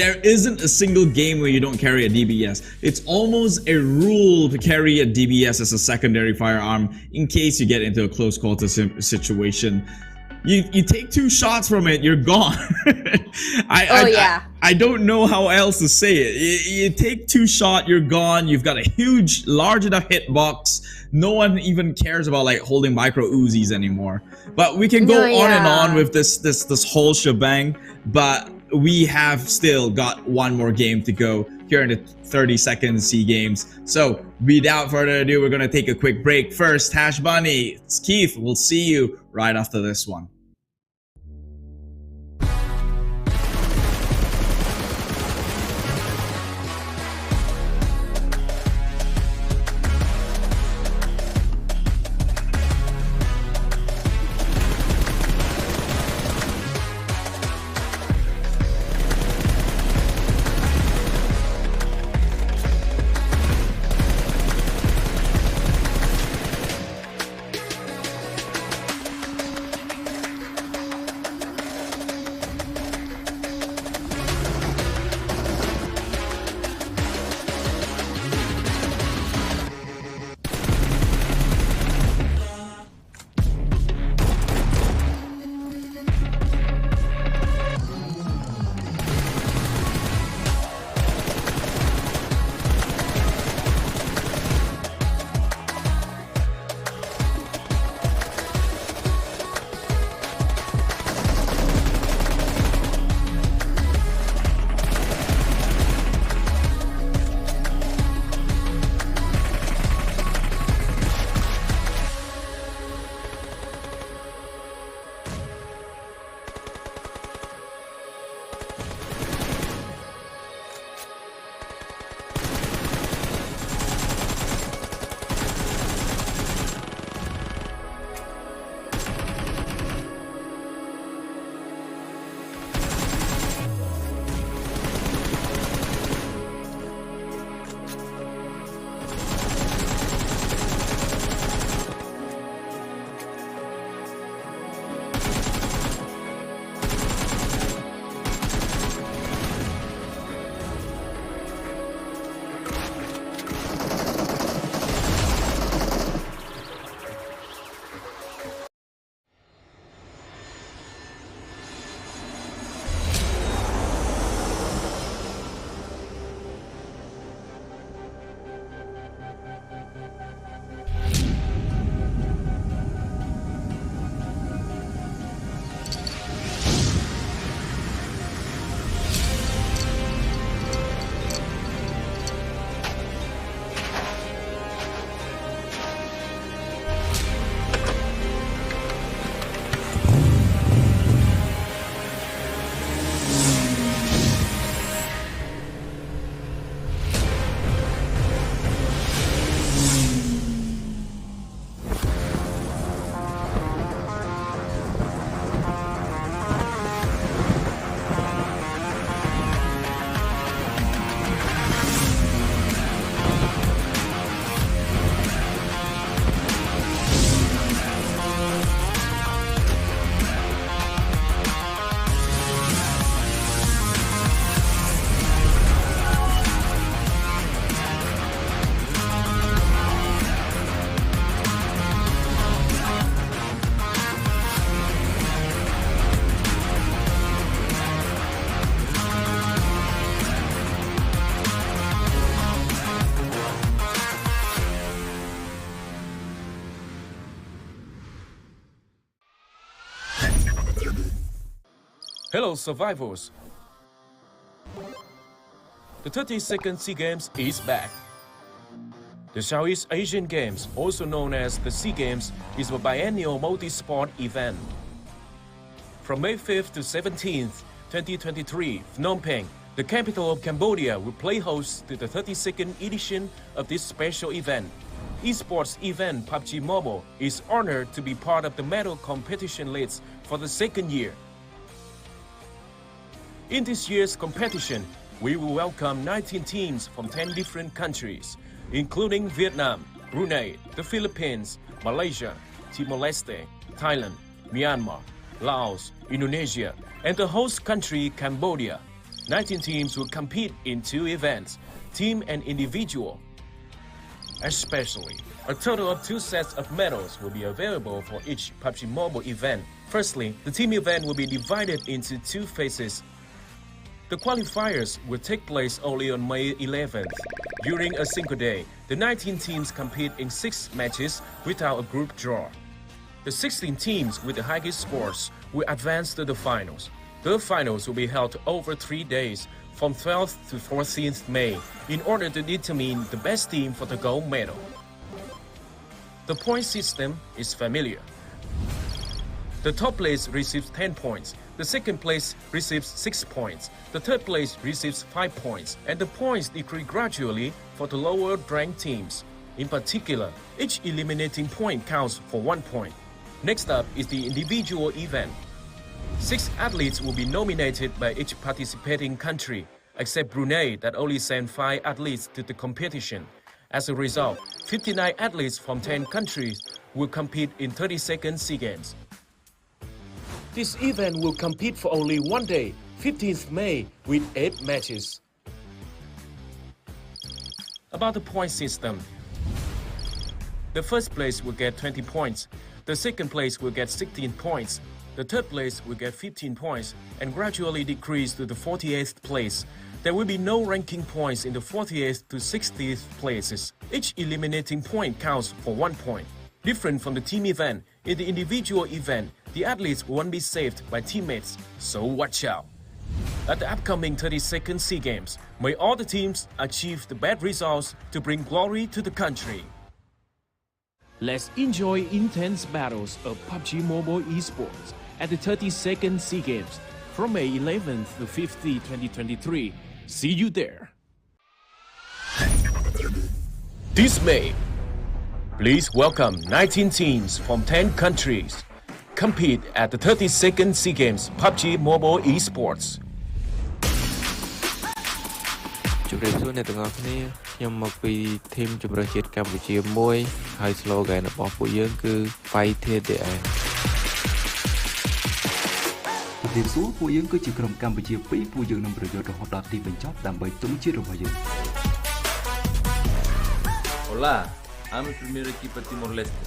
There isn't a single game where you don't carry a DBS. It's almost a rule to carry a DBS as a secondary firearm in case you get into a close quarter situation. You take 2 shots from it, you're gone. I don't know how else to say it. You take 2 shots, you're gone. You've got a huge, large enough hitbox. No one even cares about like holding micro Uzis anymore. But we can go on and on with this whole shebang. But we have still got one more game to go here in the 32nd SEA Games. So without further ado, we're going to take a quick break. First, Hash Bunny, it's Keith. We'll see you right after this one. Hello, survivors. The 32nd SEA Games is back. The Southeast Asian Games, also known as the SEA Games, is a biennial multi-sport event. From May 5th to 17th, 2023, Phnom Penh, the capital of Cambodia, will play host to the 32nd edition of this special event. Esports event PUBG Mobile is honored to be part of the medal competition list for the second year. In this year's competition, we will welcome 19 teams from 10 different countries, including Vietnam, Brunei, the Philippines, Malaysia, Timor Leste, Thailand, Myanmar, Laos, Indonesia, and the host country Cambodia. 19 teams will compete in 2 events, team and individual. Especially, a total of 2 sets of medals will be available for each PUBG Mobile event. Firstly, the team event will be divided into 2 phases. The qualifiers will take place only on May 11th. During a single day, the 19 teams compete in 6 matches without a group draw. The 16 teams with the highest scores will advance to the finals. The finals will be held over 3 days, from 12th to 14th May, in order to determine the best team for the gold medal. The point system is familiar. The top place receives 10 points, the second place receives 6 points, the third place receives 5 points, and the points decrease gradually for the lower ranked teams. In particular, each eliminating point counts for 1 point. Next up is the individual event. 6 athletes will be nominated by each participating country, except Brunei that only sent 5 athletes to the competition. As a result, 59 athletes from 10 countries will compete in 32nd SEA Games. This event will compete for only 1 day, 15th May, with 8 matches. About the point system. The first place will get 20 points, the second place will get 16 points, the third place will get 15 points, and gradually decrease to the 48th place. There will be no ranking points in the 48th to 60th places. Each eliminating point counts for 1 point. Different from the team event, in the individual event, the athletes won't be saved by teammates, so watch out. At the upcoming 32nd SEA Games, may all the teams achieve the best results to bring glory to the country. Let's enjoy intense battles of PUBG Mobile Esports at the 32nd SEA Games from May 11th to 15th, 2023. See you there. This May, please welcome 19 teams from 10 countries. Compete at the 32nd SEA Games PUBG Mobile Esports. ជម្រាបសួរអ្នកទាំងអស់គ្នាខ្ញុំមកពីធីមជម្រើសជាតិកម្ពុជាមួយហើយ slogan របស់ពួកយើងគឺ Fight to the end ជម្រាបសួរពួកយើងគឺជាក្រុមកម្ពុជា2ពួកយើងនឹងប្រយុទ្ធរហូតដល់ទីបញ្ចប់ដើម្បីទង់ជាតិរបស់យើង Hola, I'm el primer equipo de Timor Leste.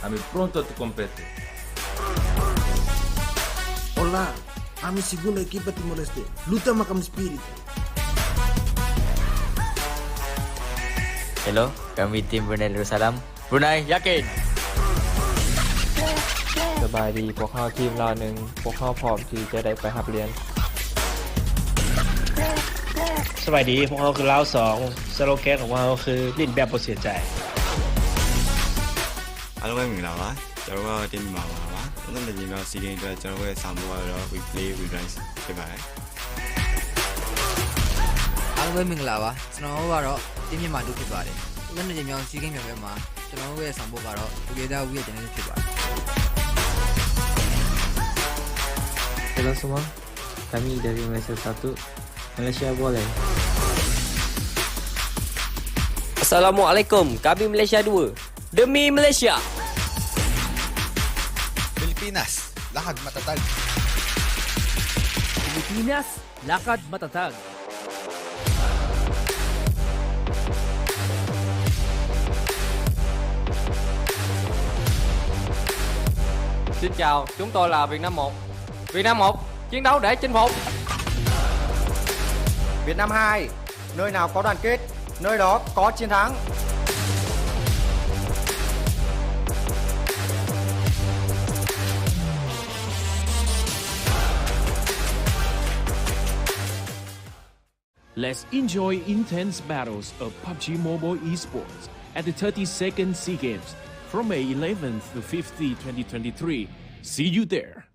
I'm pronto a competir. Hola, I'm el segundo equipo de Timor Leste. Luta macam spirit. Hello, kami tim Brunei Darussalam. Brunei yakin. สบายดีพวกเขาทีมเราหนึ่งพวกเขาพร้อมที่จะได้ไปหับเรียนสบายดีพวกเขาคือลาว2สโลแกนของเราคือลิ้นแบบบ่เสียใจ အားလုံးပဲမင်္ဂလာပါကျွန်တော်ကတင်ပါပါကျွန်တော်လည်းညီမစီးရင်အတွက်ကျွန်တော်ရဲ့ဆောင်မှုကတော့ we play we rise ဖြစ်ပါတယ်အားလုံးပဲမင်္ဂလာပါကျွန်တော်ကတော့တင်းမြန်မာတို့ဖြစ်ပါတယ်ကျွန်တော်ညီမြောင်စီးကင်းမြောင်ပဲမှာကျွန်တော်ရဲ့ဆောင်ဖို့ကတော့ together we ရဲ့ channel ဖြစ်ပါတယ် Halo semua, kami dari Malaysia 1, Malaysia boleh. Assalamualaikum, kami Malaysia 2. Demi Malaysia. Pilipinas, lakad matatag. Pilipinas, lakad matatag. Xin chào, chúng tôi là Việt Nam 1. Việt Nam 1, chiến đấu để chinh phục. Việt Nam 2, nơi nào có đoàn kết, nơi đó có chiến thắng. Let's enjoy intense battles of PUBG Mobile Esports at the 32nd SEA Games from May 11th to 15th, 2023. See you there.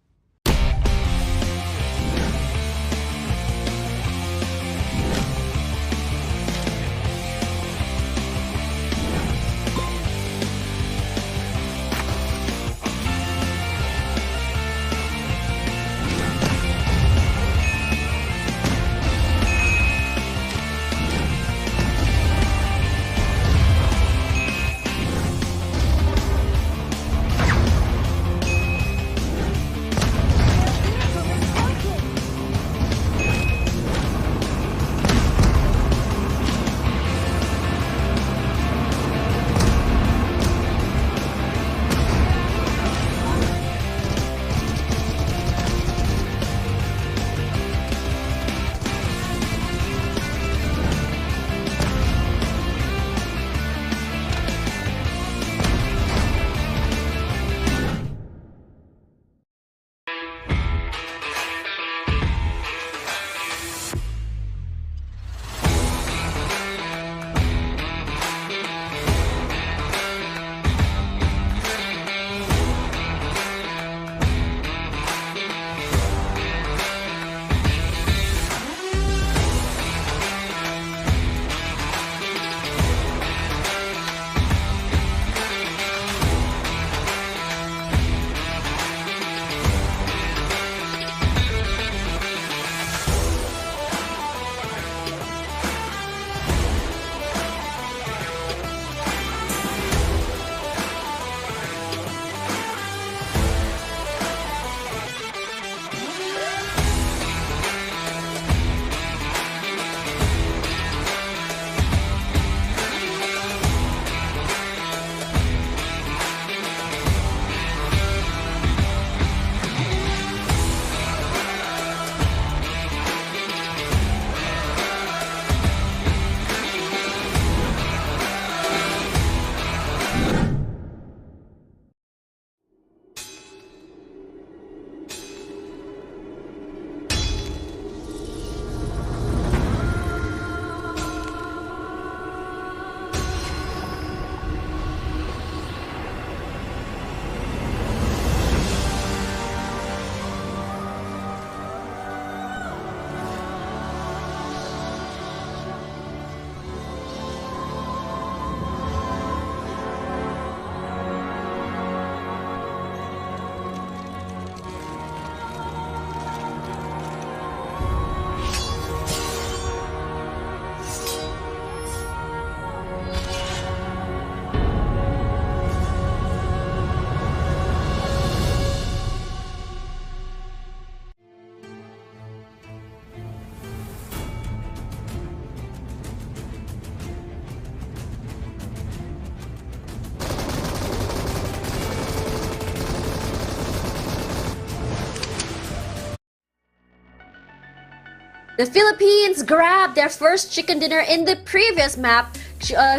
The Philippines grabbed their first chicken dinner in the previous map,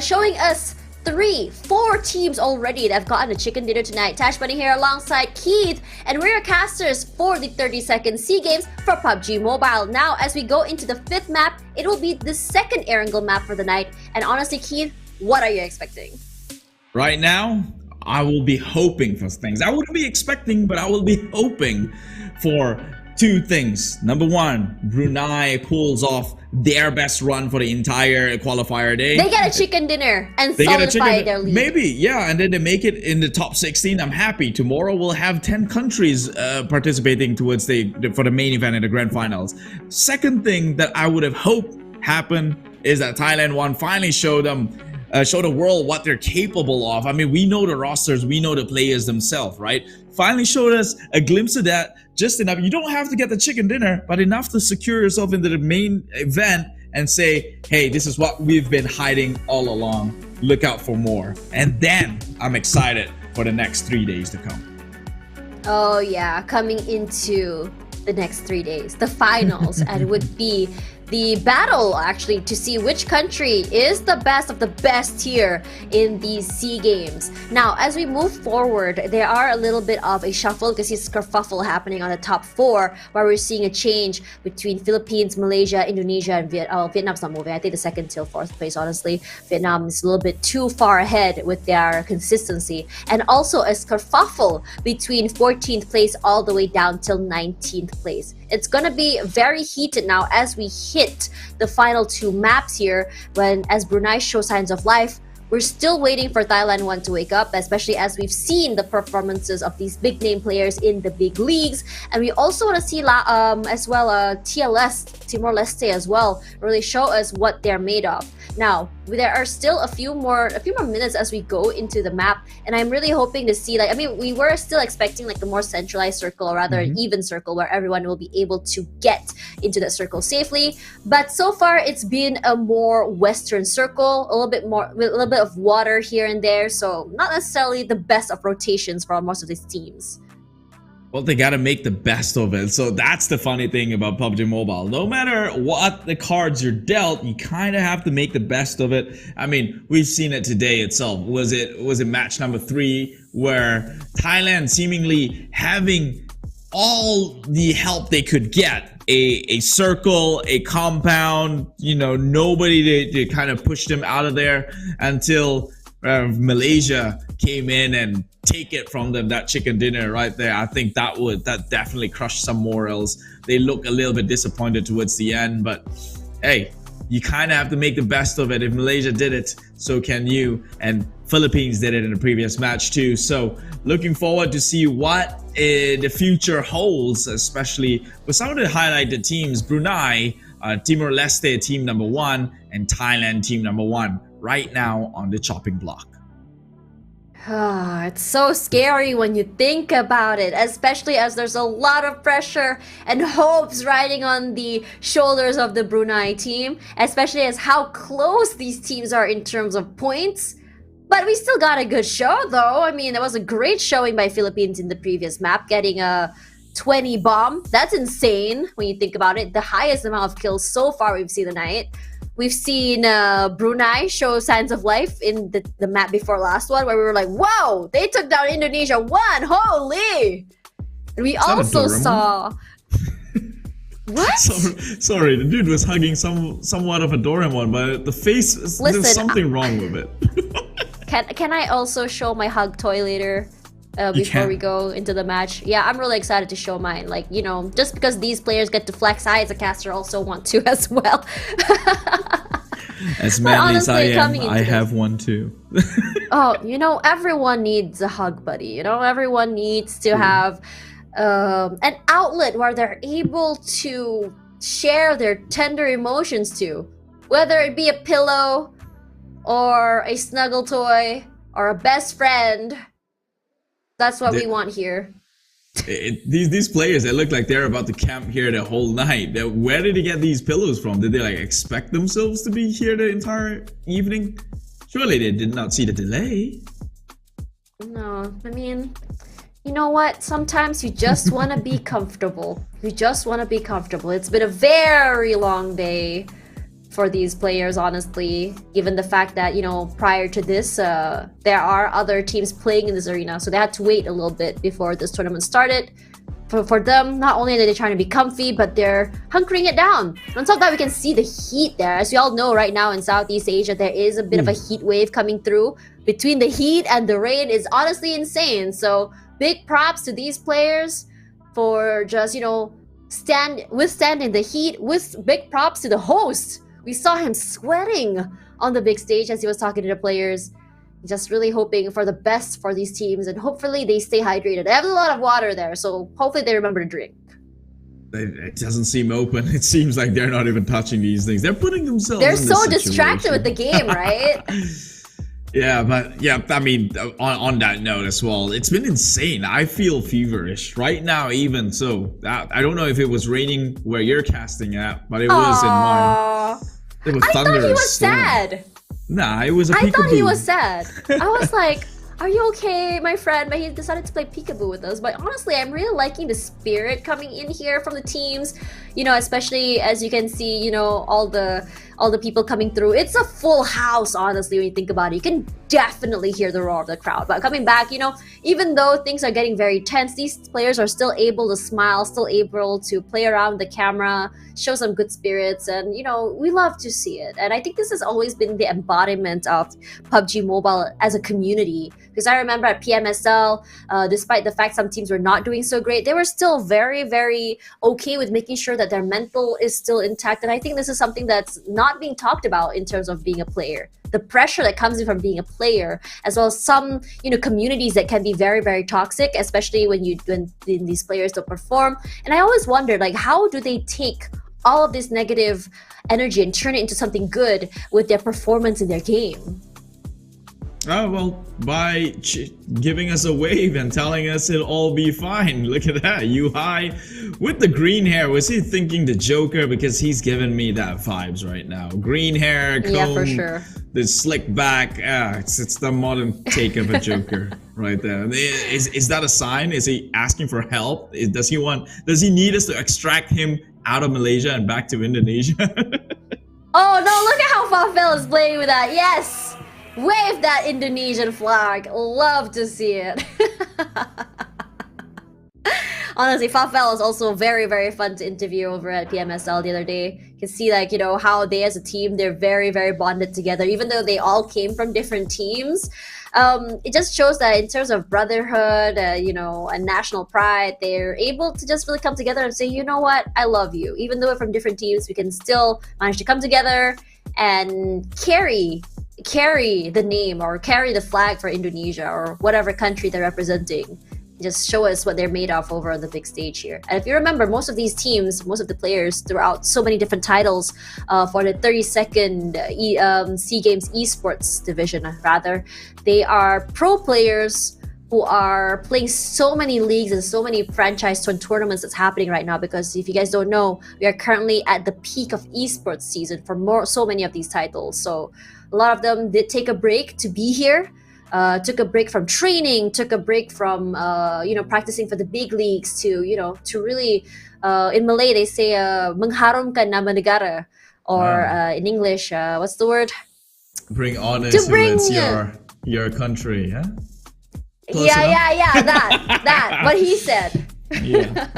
showing us 4 teams already that have gotten a chicken dinner tonight. Tash Bunny here alongside Keith, and we're your casters for the 32nd SEA Games for PUBG Mobile. Now, as we go into the 5th map, it will be the second Erangel map for the night. And honestly, Keith, what are you expecting? Right now, I will be hoping for things. I wouldn't be expecting, but I will be hoping for 2 things. Number 1, Brunei pulls off their best run for the entire qualifier day. They get a chicken dinner and solidify their lead. Maybe, yeah, and then they make it in the top 16. I'm happy. Tomorrow we'll have 10 countries participating towards for the main event in the grand finals. Second thing that I would have hoped happened is that Thailand 1 finally showed the world what they're capable of. I mean, we know the rosters, we know the players themselves, right? Finally showed us a glimpse of that, just enough. You don't have to get the chicken dinner, but enough to secure yourself into the main event and say, hey, this is what we've been hiding all along. Look out for more. And then I'm excited for the next 3 days to come. Oh yeah, coming into the next 3 days, the finals, and it would be the battle actually to see which country is the best of the best here in these SEA Games. Now, as we move forward, there are a little bit of a shuffle because it's kerfuffle happening on the top 4, where we're seeing a change between Philippines, Malaysia, Indonesia, and Vietnam's not moving. I think the second till 4th place, honestly. Vietnam is a little bit too far ahead with their consistency. And also a kerfuffle between 14th place all the way down till 19th place. It's gonna be very heated now as we hit the final 2 maps here, when as Brunei show signs of life. We're still waiting for Thailand 1 to wake up, especially as we've seen the performances of these big name players in the big leagues. And we also want to see as well TLS, Timor Leste as well, really show us what they're made of. Now, there are still a few more minutes as we go into the map, and I'm really hoping to see, like, I mean, we were still expecting like a more centralized circle, or rather an even circle, where everyone will be able to get into that circle safely. But so far, it's been a more Western circle, a little bit of water here and there, so not necessarily the best of rotations for most of these teams. Well, they gotta make the best of it. So that's the funny thing about PUBG Mobile. No matter what the cards you're dealt, you kind of have to make the best of it. I mean, we've seen it today itself. Was it match number 3 where Thailand seemingly having all the help they could get, a circle, a compound, you know, nobody to kind of push them out of there until Malaysia came in and take it from them, that chicken dinner right there. I think that definitely crushed some morals. They look a little bit disappointed towards the end, but hey, you kind of have to make the best of it. If Malaysia did it, so can you. And Philippines did it in the previous match too. So looking forward to see what the future holds, especially with some of the highlighted teams. Brunei, Timor Leste team number 1, and Thailand team number 1 right now on the chopping block. It's so scary when you think about it, especially as there's a lot of pressure and hopes riding on the shoulders of the Brunei team, especially as how close these teams are in terms of points. But we still got a good show though. I mean, there was a great showing by Philippines in the previous map, getting a 20 bomb. That's insane when you think about it. The highest amount of kills so far we've seen tonight. We've seen Brunei show signs of life in the map before last one, where we were like, wow, they took down Indonesia 1, holy! And we also saw... What? Sorry, the dude was hugging somewhat of a Doraemon, but the face, there's something wrong with it. Can I also show my hug toy later? Before we go into the match. Yeah, I'm really excited to show mine. Like, you know, just because these players get to flex, I as a caster also want to as well. As manly as I am, I have one too. Oh, you know, everyone needs a hug buddy. You know, everyone needs to have an outlet where they're able to share their tender emotions to. Whether it be a pillow, or a snuggle toy, or a best friend. That's what we want here. These players, they look like they're about to camp here the whole night. Where did they get these pillows from? Did they like expect themselves to be here the entire evening? Surely they did not see the delay. No, I mean, you know what? Sometimes you just want to be comfortable. You just want to be comfortable. It's been a very long day for these players, honestly, given the fact that, you know, prior to this, there are other teams playing in this arena, so they had to wait a little bit before this tournament started. For them, not only are they trying to be comfy, but they're hunkering it down. On top of that, we can see the heat there. As we all know, right now in Southeast Asia, there is a bit of a heat wave coming through. Between the heat and the rain is honestly insane. So big props to these players for just, you know, withstanding the heat. With big props to the host. We saw him sweating on the big stage as he was talking to the players. Just really hoping for the best for these teams, and hopefully they stay hydrated. They have a lot of water there, so hopefully they remember to drink. It doesn't seem open. It seems like they're not even touching these things. They're putting themselves They're in so this distracted with the game, right? Yeah, but yeah, I mean, on that note as well, it's been insane. I feel feverish right now, even so. I don't know if it was raining where you're casting at, but it was in mine. It was I thought he was sad. Nah, it was a I peekaboo. thought he was sad. I was like, are you okay, my friend? But he decided to play peekaboo with us. But honestly, I'm really liking the spirit coming in here from the teams. you know, especially as you can see, you know, all the people coming through. It's a full house, honestly, when you think about it. You can definitely hear the roar of the crowd. But coming back, you know, even though things are getting very tense, these players are still able to smile, still able to play around the camera, show some good spirits, and you know, we love to see it. And I think this has always been the embodiment of PUBG Mobile as a community. Because I remember at PMSL, despite the fact some teams were not doing so great, they were still very, very okay with making sure that their mental is still intact. And I think this is something that's not being talked about in terms of being a player. The pressure that comes in from being a player, as well as some, you know, communities that can be very, very toxic, especially when these players don't perform. And I always wondered, like, how do they take all of this negative energy and turn it into something good with their performance in their game? Oh, well, by giving us a wave and telling us it'll all be fine. Look at that, Yuhai with the green hair. Was he thinking the Joker? Because he's giving me that vibes right now. Green hair, comb, yeah, for sure. The slick back. It's the modern take of a Joker right there. Is that a sign? Is he asking for help? Does he need us to extract him out of Malaysia and back to Indonesia? Oh no, look at how Fafel is playing with that. Yes! Wave that Indonesian flag. Love to see it. Honestly, Fafel is also very, very fun to interview over at PMSL the other day. You can see, like, you know, how they as a team, they're very, very bonded together. Even though they all came from different teams, it just shows that in terms of brotherhood, you know, and national pride, they're able to just really come together and say, you know what, I love you. Even though we're from different teams, we can still manage to come together and carry the name or carry the flag for Indonesia or whatever country they're representing. Just show us what they're made of over on the big stage here. And if you remember, most of these teams, most of the players throughout so many different titles for the 32nd SEA Games Esports division, rather, they are pro players who are playing so many leagues and so many franchise tournaments that's happening right now. Because if you guys don't know, we are currently at the peak of esports season for so many of these titles. So a lot of them did take a break to be here, took a break from training, took a break from you know, practicing for the big leagues to, you know, to really in Malay they say mengharumkan nama negara, or in English what's the word? Bring honor to your country, huh? Yeah, that what he said. Yeah,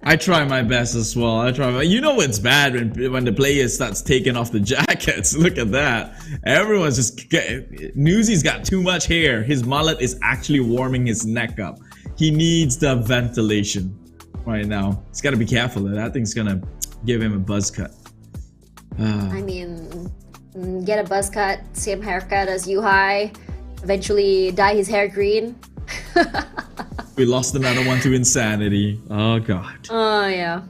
I try my best as well. You know it's bad when the player starts taking off the jackets. Look at that. Everyone's just Newsy's got too much hair. His mullet is actually warming his neck up. He needs the ventilation right now. He's got to be careful. That thing's gonna give him a buzz cut. I mean, get a buzz cut, same haircut as Yuhai. Eventually dye his hair green. We lost another one to insanity. Oh god. Oh yeah.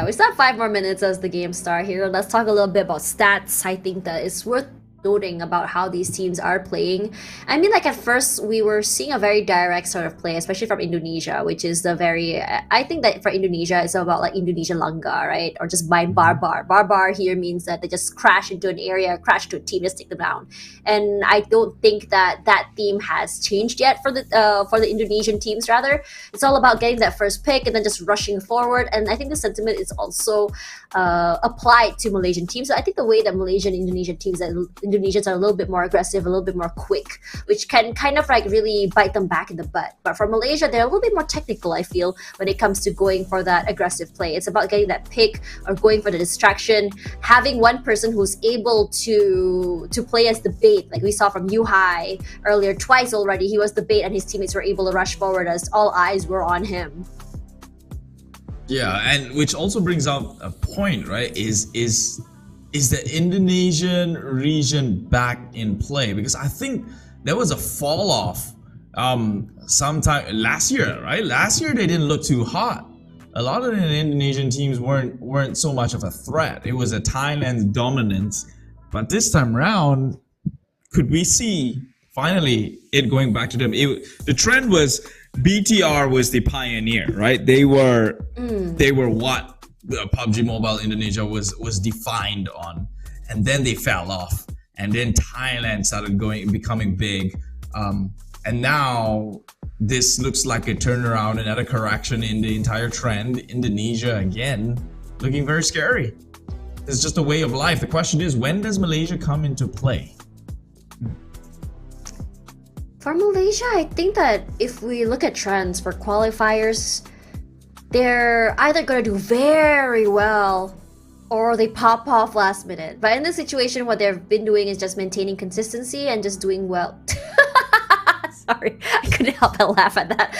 We still have 5 more minutes as the game start here. Let's talk a little bit about stats. I think that it's worth noting about how these teams are playing. I mean, like, at first we were seeing a very direct sort of play, especially from Indonesia, which is the very, I think that for Indonesia it's about like Indonesian Langga, right? Or just main barbar. Barbar here means that they just crash into an area, crash to a team, just take them down. And I don't think that theme has changed yet for the Indonesian teams. Rather, it's all about getting that first pick and then just rushing forward. And I think the sentiment is also applied to Malaysian teams. So I think the way that Malaysian and Indonesian teams, Indonesians are a little bit more aggressive, a little bit more quick, which can kind of like really bite them back in the butt. But for Malaysia, they're a little bit more technical, I feel, when it comes to going for that aggressive play. It's about getting that pick or going for the distraction, having one person who's able to play as the bait, like we saw from Yuhai earlier. Twice already he was the bait and his teammates were able to rush forward as all eyes were on him. Yeah, and which also brings up a point, right? Is the Indonesian region back in play? Because I think there was a fall off sometime last year, right? Last year they didn't look too hot. A lot of the Indonesian teams weren't so much of a threat. It was a Thailand dominance. But this time around, could we see finally it going back to them? The trend was BTR was the pioneer, right? They were what PUBG Mobile Indonesia was defined on, and then they fell off, and then Thailand started becoming big, and now this looks like a turnaround, another correction in the entire trend. Indonesia again looking very scary. It's just a way of life. The question is, when does Malaysia come into play? For Malaysia, I think that if we look at trends for qualifiers, they're either going to do very well or they pop off last minute. But in this situation, what they've been doing is just maintaining consistency and just doing well. Sorry, I couldn't help but laugh at that.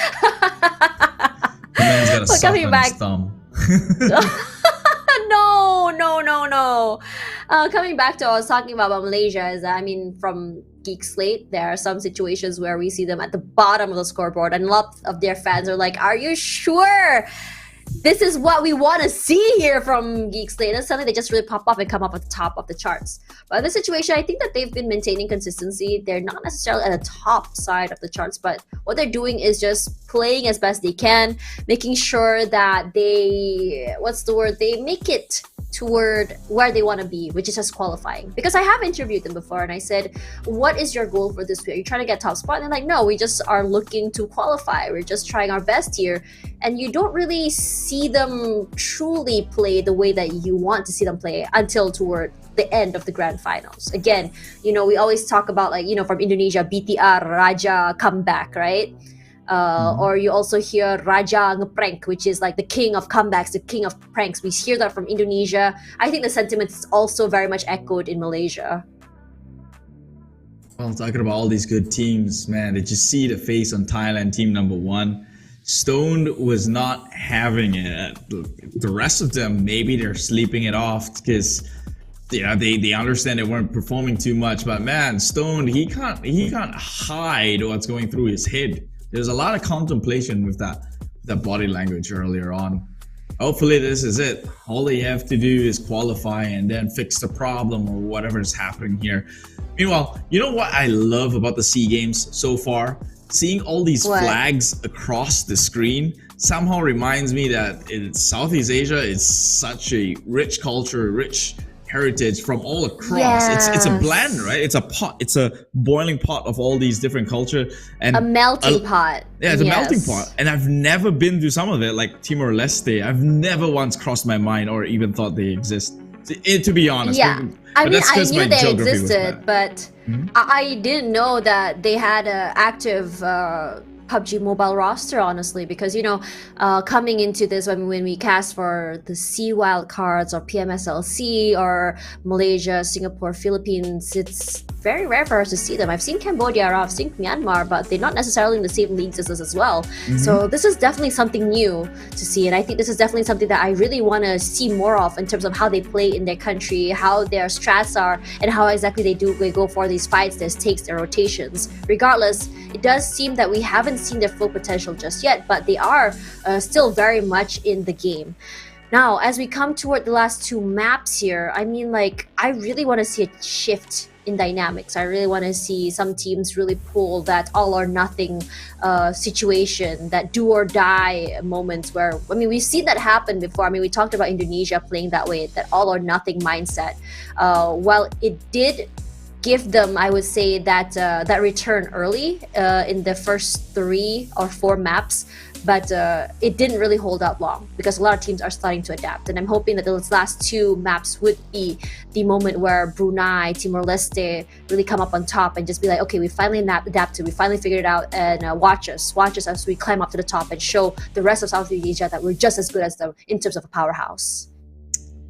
The man's got a But sock coming on back- his thumb. No. Coming back to what I was talking about Malaysia is, I mean, from Geek Slate, there are some situations where we see them at the bottom of the scoreboard, and lots of their fans are like, "Are you sure? This is what we want to see here from Geek Slate." And suddenly they just really pop up and come up at the top of the charts. But in this situation, I think that they've been maintaining consistency. They're not necessarily at the top side of the charts, but what they're doing is just playing as best they can, making sure that they make it toward where they want to be, which is just qualifying. Because I have interviewed them before and I said, what is your goal for this week? Are you trying to get top spot? And they're like, no, we just are looking to qualify. We're just trying our best here. And you don't really see them truly play the way that you want to see them play until toward the end of the grand finals. Again, we always talk about, from Indonesia, BTR, Raja comeback, right? Or you also hear Raja ngeprank, which is like the king of comebacks, the king of pranks. We hear that from Indonesia. I think the sentiment is also very much echoed in Malaysia. Well, talking about all these good teams, man, did you see the face on Thailand team number 1? Stoned was not having it. The rest of them, maybe they're sleeping it off because they understand they weren't performing too much. But man, Stoned, he can't hide what's going through his head. There's a lot of contemplation with that body language earlier on. Hopefully this is it. All they have to do is qualify and then fix the problem or whatever is happening here. Meanwhile, you know what I love about the SEA Games so far? Seeing all these flags across the screen somehow reminds me that in Southeast Asia, it's such a rich culture, rich heritage from all across. Yes. It's a blend, right? It's a pot. It's a boiling pot of all these different culture and a melting pot. Yeah, it's a melting pot. And I've never been to some of it, like Timor Leste. I've never once crossed my mind or even thought they exist. To be honest. Yeah. I mean, I knew they existed, but Hmm? I didn't know that they had an active PUBG Mobile roster, honestly, because coming into this, when we cast for the C wild cards or PMSLC or Malaysia, Singapore, Philippines, it's very rare for us to see them. I've seen Cambodia, I've seen Myanmar, but they're not necessarily in the same leagues as us as well. So this is definitely something new to see, and I think this is definitely something that I really want to see more of in terms of how they play in their country, how their strats are, and how exactly they go for these fights, their takes, their rotations. Regardless, it does seem that we haven't seen their full potential just yet, but they are still very much in the game. Now, as we come toward the last 2 maps here, I mean, I really want to see a shift in dynamics. I really want to see some teams really pull that all or nothing situation, that do or die moments where, we've seen that happen before. We talked about Indonesia playing that way, that all or nothing mindset. While it did give them, I would say, that return early in the first 3 or 4 maps, but it didn't really hold up long because a lot of teams are starting to adapt. And I'm hoping that those last 2 maps would be the moment where Brunei, Timor Leste really come up on top and just be like, okay, we finally adapted, we finally figured it out, and watch us as we climb up to the top and show the rest of Southeast Asia that we're just as good as them in terms of a powerhouse.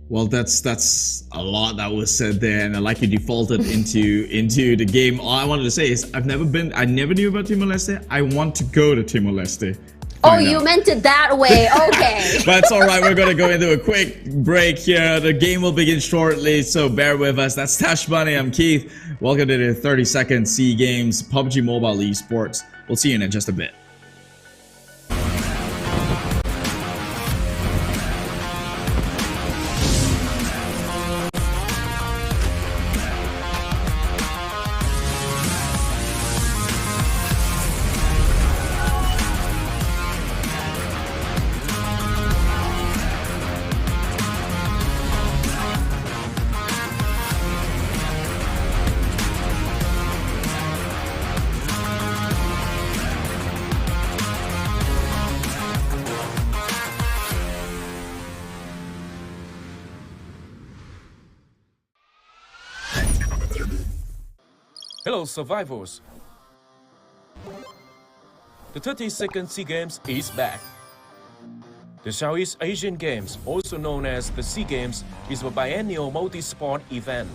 Well, that's a lot that was said there, and like you defaulted into the game. All I wanted to say is I never knew about Timor Leste. I want to go to Timor Leste. Oh, you meant it that way. Okay. But it's all right. We're going to go into a quick break here. The game will begin shortly, so bear with us. That's Tash Bunny. I'm Keith. Welcome to the 32nd SEA Games PUBG Mobile Esports. We'll see you in just a bit. Hello, survivors. The 32nd SEA Games is back. The Southeast Asian Games, also known as the SEA Games, is a biennial multi-sport event.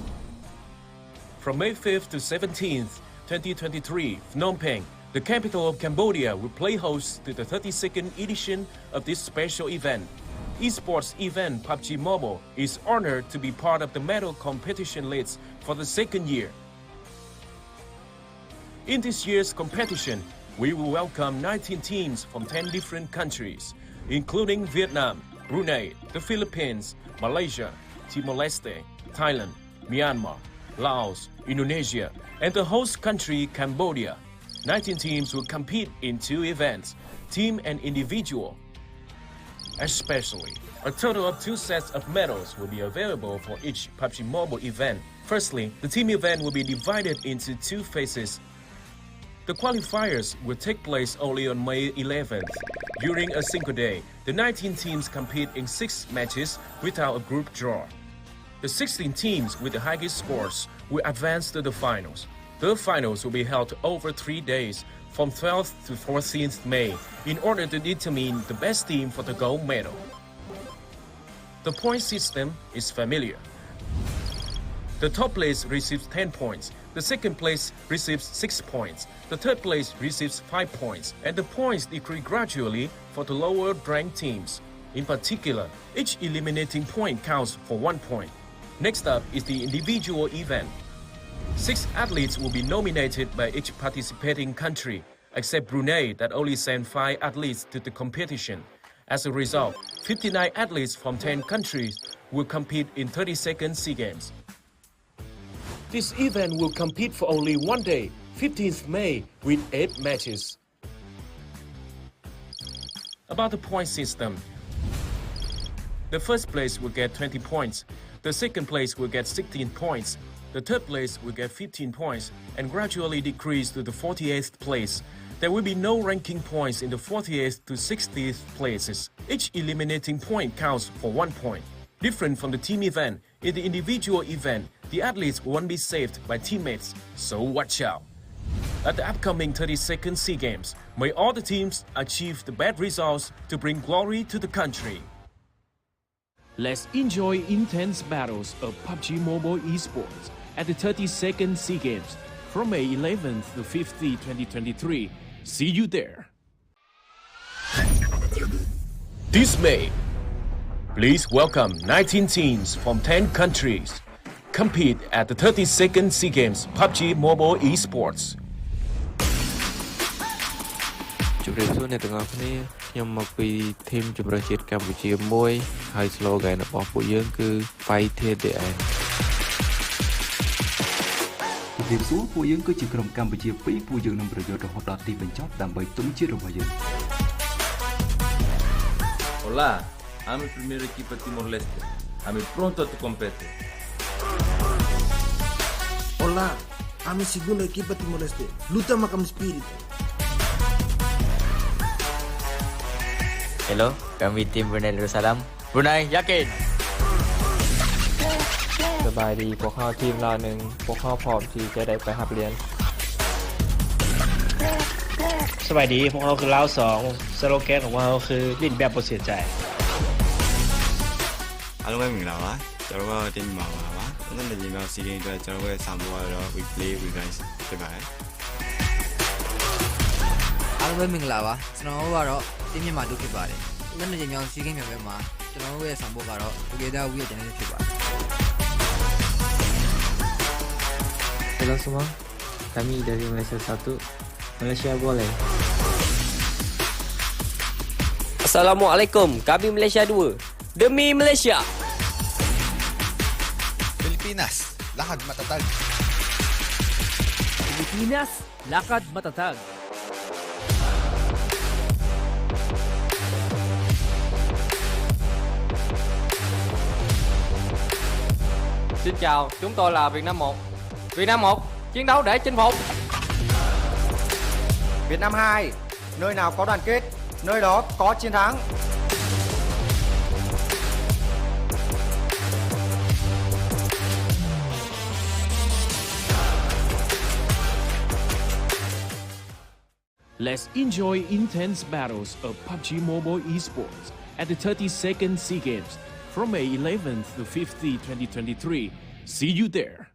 From May 5th to 17th, 2023, Phnom Penh, the capital of Cambodia, will play host to the 32nd edition of this special event. Esports event PUBG Mobile is honored to be part of the medal competition list for the second year. In this year's competition, we will welcome 19 teams from 10 different countries, including Vietnam, Brunei, the Philippines, Malaysia, Timor Leste, Thailand, Myanmar, Laos, Indonesia, and the host country Cambodia. 19 teams will compete in 2 events, team and individual. Especially, a total of 2 sets of medals will be available for each PUBG Mobile event. Firstly, the team event will be divided into 2 phases. The qualifiers will take place only on May 11th. During a single day, the 19 teams compete in 6 matches without a group draw. The 16 teams with the highest scores will advance to the finals. The finals will be held over 3 days, from 12th to 14th May, in order to determine the best team for the gold medal. The point system is familiar. The top place receives 10 points, the second place receives 6 points, the third place receives 5 points, and the points decrease gradually for the lower ranked teams. In particular, each eliminating point counts for 1 point. Next up is the individual event. 6 athletes will be nominated by each participating country, except Brunei that only sent 5 athletes to the competition. As a result, 59 athletes from 10 countries will compete in 32nd SEA Games. This event will compete for only 1 day, 15th May, with 8 matches. About the point system, the first place will get 20 points, the second place will get 16 points, the third place will get 15 points and gradually decrease to the 48th place. There will be no ranking points in the 48th to 60th places. Each eliminating point counts for 1 point. Different from the team event, in the individual event, the athletes won't be saved by teammates, so watch out. At the upcoming 32nd SEA Games, may all the teams achieve the best results to bring glory to the country. Let's enjoy intense battles of PUBG Mobile Esports at the 32nd SEA Games from May 11th to 15th, 2023. See you there. This May, please welcome 19 teams from 10 countries. Compete at the 32nd SEA Games PUBG Mobile Esports. ជម្រាបសួរអ្នកទាំងអស់គ្នាខ្ញុំមកពីធីមជម្រើសជាតិកម្ពុជាមួយហើយ slogan របស់ពួកយើងគឺ Fight to the end ជំរាបសួរពួកយើងគឺជាក្រុមកម្ពុជា2ពួកយើងនឹងប្រយុទ្ធរហូតដល់ទីបញ្ចប់ដើម្បីទង់ជាតិរបស់យើង Hola, I'm el primer equipo de Timor Leste. I'm pronto a competir. Hola, I'm el segundo equipo de Timor Leste. Luta con mi espíritu. Hello, kami tim Brunei Darussalam. Brunei, yakin. សប្បាយดีพวกเขาทีมเราหนึ่งพวกเขาพร้อมที่จะได้ไปหับเรียน สวัสดีพวกเราคือลาว2สโลแกนของเราคือลิ้นแบบบ่เสียใจ အားလုံးပဲမင်္ဂလာပါကျွန်တော်ကတင်ပါပါပါအဲ့ဒါလည်းဒီမှာစီးကင်းအတွက်ကျွန်တော်ရဲ့ဆမ်ဘောကတော့ we play with guys ဖြစ်ပါတယ် အားလုံးပဲမင်္ဂလာပါကျွန်တော်တို့ကတော့တင်းမြန်မာတို့ဖြစ်ပါတယ်လက်နေမြောင်စီးကင်းမြောင်ပဲမှာကျွန်တော်တို့ရဲ့ဆောင်ဖို့ကတော့ Together We ရဲ့ channel ဖြစ်ပါတယ် Halo semua, kami dari Malaysia 1, Malaysia boleh. Assalamualaikum, kami Malaysia 2. Demi Malaysia. Pilipinas, lakad matatag. Pilipinas, lakad matatag. Xin chào, chúng tôi là Việt Nam 1. Việt Nam 1, chiến đấu để chinh phục. Việt Nam 2, nơi nào có đoàn kết, nơi đó có chiến thắng. Let's enjoy intense battles of PUBG Mobile Esports at the 32nd SEA Games from May 11th to 15th, 2023. See you there.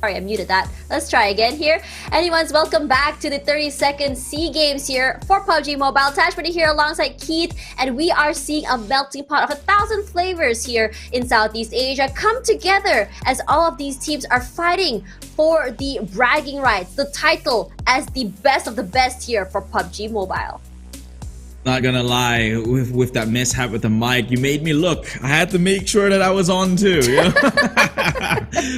Sorry, I muted that. Let's try again here. Anyone's welcome back to the 32nd SEA Games here for PUBG Mobile. Tashmani here alongside Keith, and we are seeing a melting pot of 1,000 flavors here in Southeast Asia come together as all of these teams are fighting for the bragging rights, the title as the best of the best here for PUBG Mobile. Not gonna lie, with that mishap with the mic, you made me look. I had to make sure that I was on too. You know?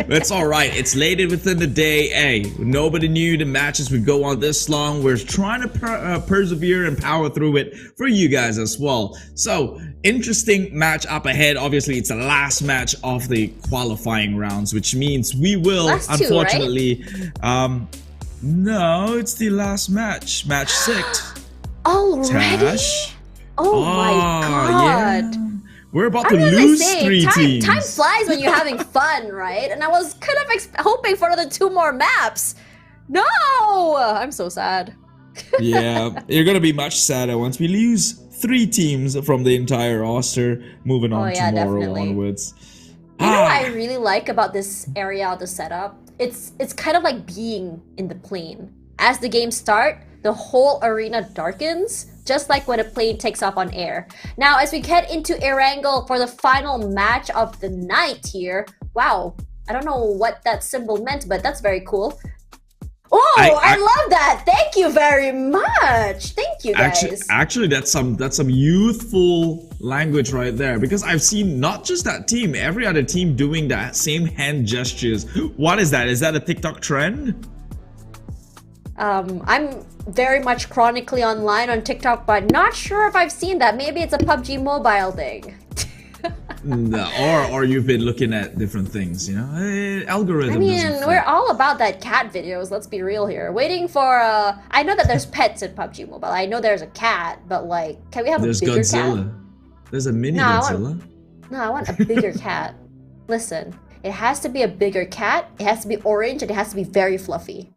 But it's all right. It's late within the day. Hey, nobody knew the matches would go on this long. We're trying to persevere and power through it for you guys as well. So, interesting match up ahead. Obviously, it's the last match of the qualifying rounds, which means we will, unfortunately, right? No, it's the last match, match 6. Already? Tash? Oh my god. Yeah. We're about to lose 3 teams. Time flies when you're having fun, right? And I was kind of hoping for another 2 more maps. No! I'm so sad. Yeah, you're gonna be much sadder once we lose 3 teams from the entire roster. Moving on tomorrow onwards. You know what I really like about this area, the setup? It's kind of like being in the plane. As the games start, the whole arena darkens, just like when a plane takes off on air. Now, as we get into Erangel for the final match of the night here, wow, I don't know what that symbol meant, but that's very cool. Oh, I love that. Thank you very much. Thank you, guys. Actually, that's some youthful language right there, because I've seen not just that team, every other team doing that same hand gestures. What is that? Is that a TikTok trend? I'm very much chronically online on TikTok, but not sure if I've seen that. Maybe it's a PUBG Mobile thing. No, or you've been looking at different things, you know? Algorithm. I mean, we're all about that cat videos, let's be real here. Waiting for I know that there's pets in PUBG Mobile. I know there's a cat, but like, can we have a bigger Godzilla. cat? There's a mini Godzilla. I want a bigger cat. Listen, it has to be a bigger cat, it has to be orange, and it has to be very fluffy.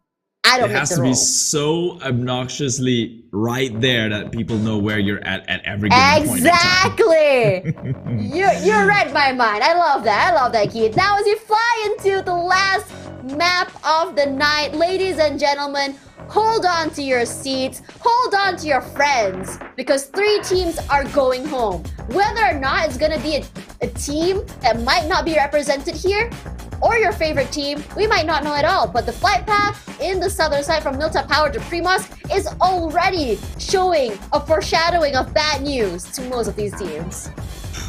I don't It make has the to be rules. so obnoxiously right there that people know where you're at every given point in time. Exactly! You read my mind. I love that, Keith. Now as you fly into the last map of the night, ladies and gentlemen, hold on to your seats, hold on to your friends, because 3 teams are going home. Whether or not it's gonna be a team that might not be represented here, or your favorite team, we might not know at all, but the flight path in the southern side from Milta Power to Primos is already showing a foreshadowing of bad news to most of these teams.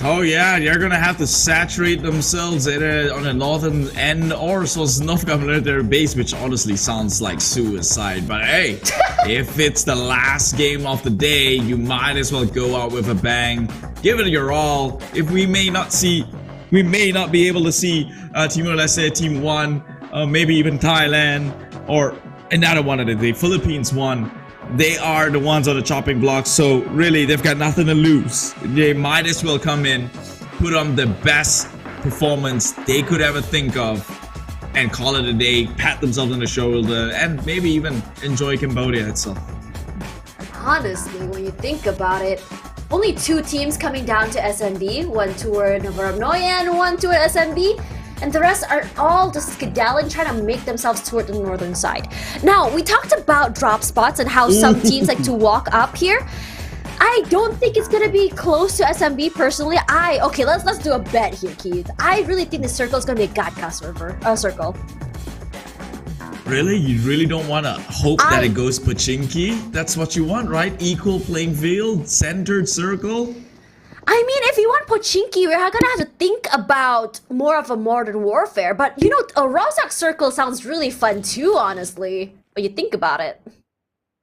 Oh yeah, you're gonna have to saturate themselves either on the northern end or so North their base, which honestly sounds like suicide. But hey, if it's the last game of the day, you might as well go out with a bang. Give it your all. If we may not be able to see Timor Leste Team 1, maybe even Thailand, or another one of the Philippines 1. They are the ones on the chopping block, so really they've got nothing to lose. They might as well come in, put on the best performance they could ever think of, and call it a day, pat themselves on the shoulder, and maybe even enjoy Cambodia itself. Honestly, when you think about it, only 2 teams coming down to SMB, one toward Brunei and one toward SMB, and the rest are all just skedaddling, trying to make themselves toward the northern side. Now, we talked about drop spots and how some teams like to walk up here. I don't think it's gonna be close to SMB personally. Okay, let's do a bet here, Keith. I really think the circle is gonna be a Gatka circle. Really? You really don't want to hope that it goes Pachinki? That's what you want, right? Equal playing field, centered circle? I mean, if you want Pochinki, we're gonna have to think about more of a modern warfare. But you know, a Rozak circle sounds really fun too, honestly, when you think about it.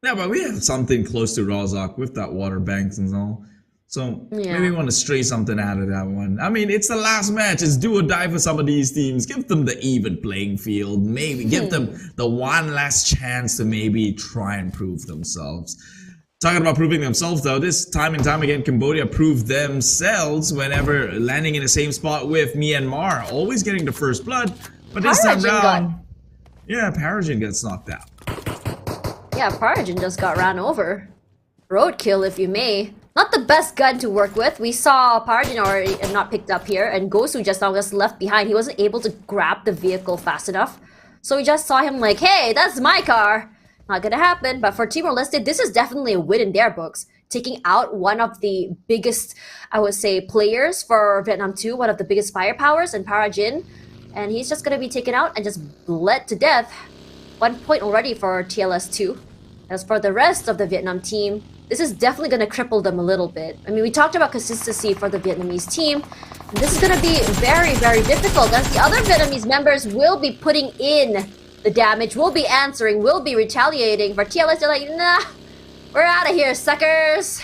Yeah, but we have something close to Rozak with that water banks and all. So maybe we want to stray something out of that one. I mean, it's the last match. It's do or die for some of these teams. Give them the even playing field. Maybe give them the one last chance to maybe try and prove themselves. Talking about proving themselves though, this time and time again, Cambodia proved themselves whenever landing in the same spot with Myanmar, always getting the first blood. But this time round, Parajin gets knocked out. Yeah, Parajin just got ran over. Roadkill, if you may. Not the best gun to work with. We saw Parajin already not picked up here, and Gosu just now was left behind. He wasn't able to grab the vehicle fast enough. So we just saw him like, hey, that's my car. Not gonna happen, but for Timor Leste, this is definitely a win in their books. Taking out one of the biggest, I would say, players for Vietnam 2, one of the biggest firepowers in Parajin. And he's just gonna be taken out and just bled to death. 1 point already for TLS 2. As for the rest of the Vietnam team, this is definitely gonna cripple them a little bit. I mean, we talked about consistency for the Vietnamese team. And this is gonna be very, very difficult as the other Vietnamese members will be putting in the damage, will be answering, will be retaliating. For TLS, they're like, nah, we're out of here, suckers.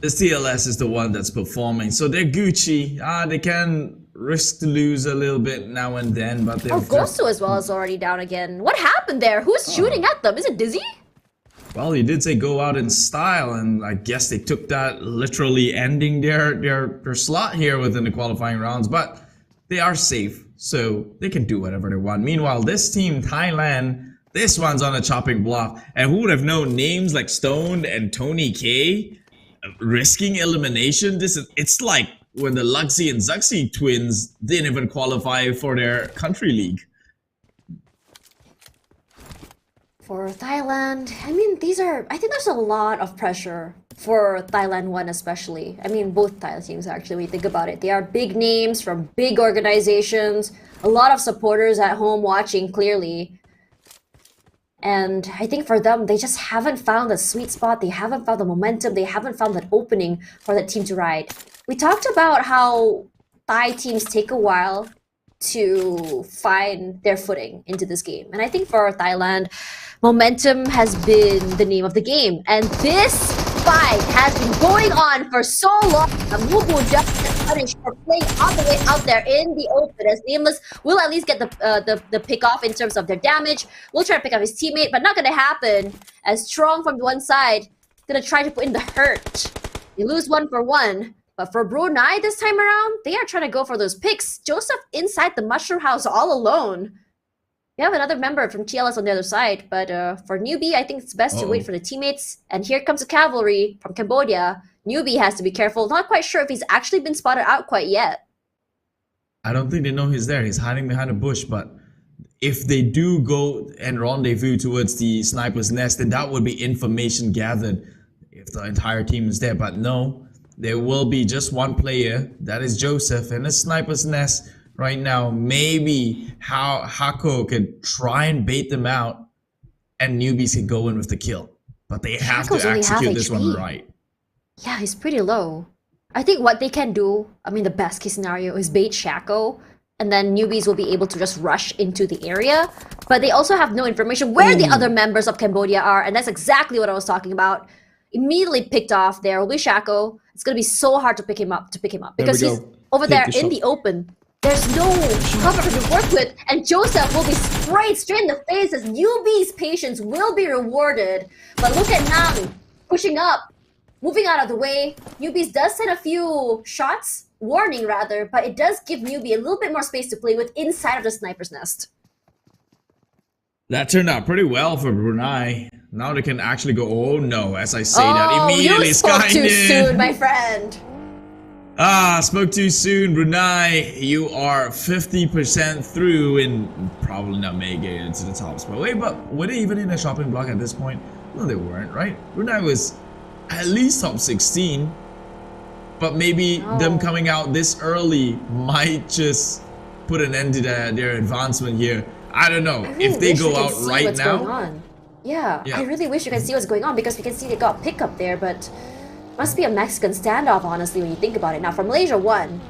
This TLS is the one that's performing, so they're Gucci. They can risk to lose a little bit now and then, but they're... Gosu as well is already down again. What happened there? Who's shooting at them? Is it Dizzy? Well, you did say go out in style, and I guess they took that literally ending their slot here within the qualifying rounds, but they are safe, so they can do whatever they want. Meanwhile, this team, Thailand, this one's on a chopping block, and who would have known names like Stone and Tony K risking elimination? It's like when the Luxy and Zuxi twins didn't even qualify for their country league. For Thailand, I mean, I think there's a lot of pressure for Thailand 1 especially. I mean, both Thailand teams actually, when you think about it. They are big names from big organizations, a lot of supporters at home watching clearly. And I think for them, they just haven't found the sweet spot. They haven't found the momentum. They haven't found that opening for the team to ride. We talked about how Thai teams take a while to find their footing into this game. And I think for Thailand, momentum has been the name of the game. And this fight has been going on for so long. Mubu just gets punished for playing all the way out there in the open, as Nameless will at least get the pick off in terms of their damage. Will try to pick up his teammate, but not gonna happen, as Strong from one side gonna try to put in the hurt. You lose 1 for 1. But for Brunei this time around, they are trying to go for those picks. Joseph inside the mushroom house all alone. We have another member from TLS on the other side, but for Newbie, I think it's best to wait for the teammates. And here comes the cavalry from Cambodia. Newbie has to be careful. Not quite sure if he's actually been spotted out quite yet. I don't think they know he's there. He's hiding behind a bush, but if they do go and rendezvous towards the sniper's nest, then that would be information gathered if the entire team is there. But no, there will be just one player, that is Joseph, in the sniper's nest right now. Maybe how Hako could try and bait them out and Newbies can go in with the kill. But they have Shaco's to only execute half this HP. one right. Yeah, he's pretty low. I think what they can do, I mean, the best case scenario is bait Shaco, and then Newbies will be able to just rush into the area. But they also have no information where the other members of Cambodia are, and that's exactly what I was talking about. Immediately picked off there will be Shaco. It's gonna be so hard to pick him up because he's over there in the open. There's no cover to work with, and Joseph will be sprayed straight in the face as Newbie's patience will be rewarded. But look at Nam pushing up, moving out of the way. Newbies does send a few shots, warning rather, but it does give Newbie a little bit more space to play with inside of the sniper's nest. That turned out pretty well for Brunei. Now they can actually go, oh no, as I say that, immediately you spoke too Skynet. soon, my friend. Spoke too soon, Brunei. You are 50% through and probably not making it into the top spot. Wait, but were they even in a shopping block at this point? No, they weren't, right? Brunei was at least top 16. But maybe them coming out this early might just put an end to their advancement here. I don't know. If they go out right now. Yeah, I really wish you can see what's going on because we can see they got pickup there, but must be a Mexican standoff, honestly, when you think about it. Now, for Malaysia 1,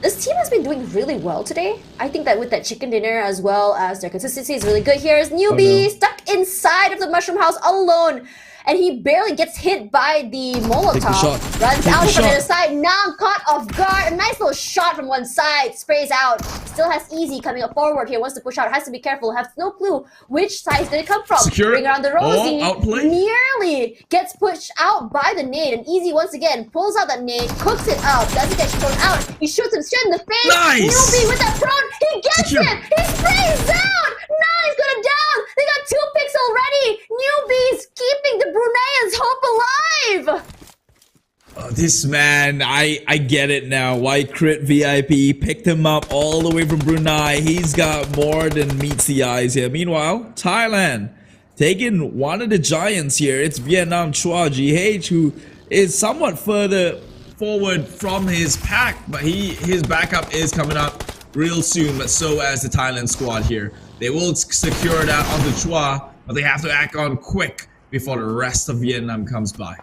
this team has been doing really well today. I think that with that chicken dinner as well as their consistency is really good. Here is Newbie stuck inside of the mushroom house alone. And he barely gets hit by the Molotov. Runs out from the other side. Now caught off guard. A nice little shot from one side. Sprays out. Still has Easy coming up forward here. Wants to push out. Has to be careful. Has no clue which side is going to come from. Bring around the Rosie. Nearly gets pushed out by the nade. And Easy once again pulls out that nade. Cooks it up. Doesn't get thrown out. He shoots him straight in the face. Newbie with that prone. He gets it. He sprays out. Nice. Got him down. They got 2 picks already. Newbies keeping the Bruneians hope alive! This man, I get it now. Why Crit VIP picked him up all the way from Brunei. He's got more than meets the eyes here. Meanwhile, Thailand taking one of the giants here. It's Vietnam Chua GH, who is somewhat further forward from his pack, but his backup is coming up real soon, but so as the Thailand squad here. They will secure that onto Chua, but they have to act on quick before the rest of Vietnam comes by.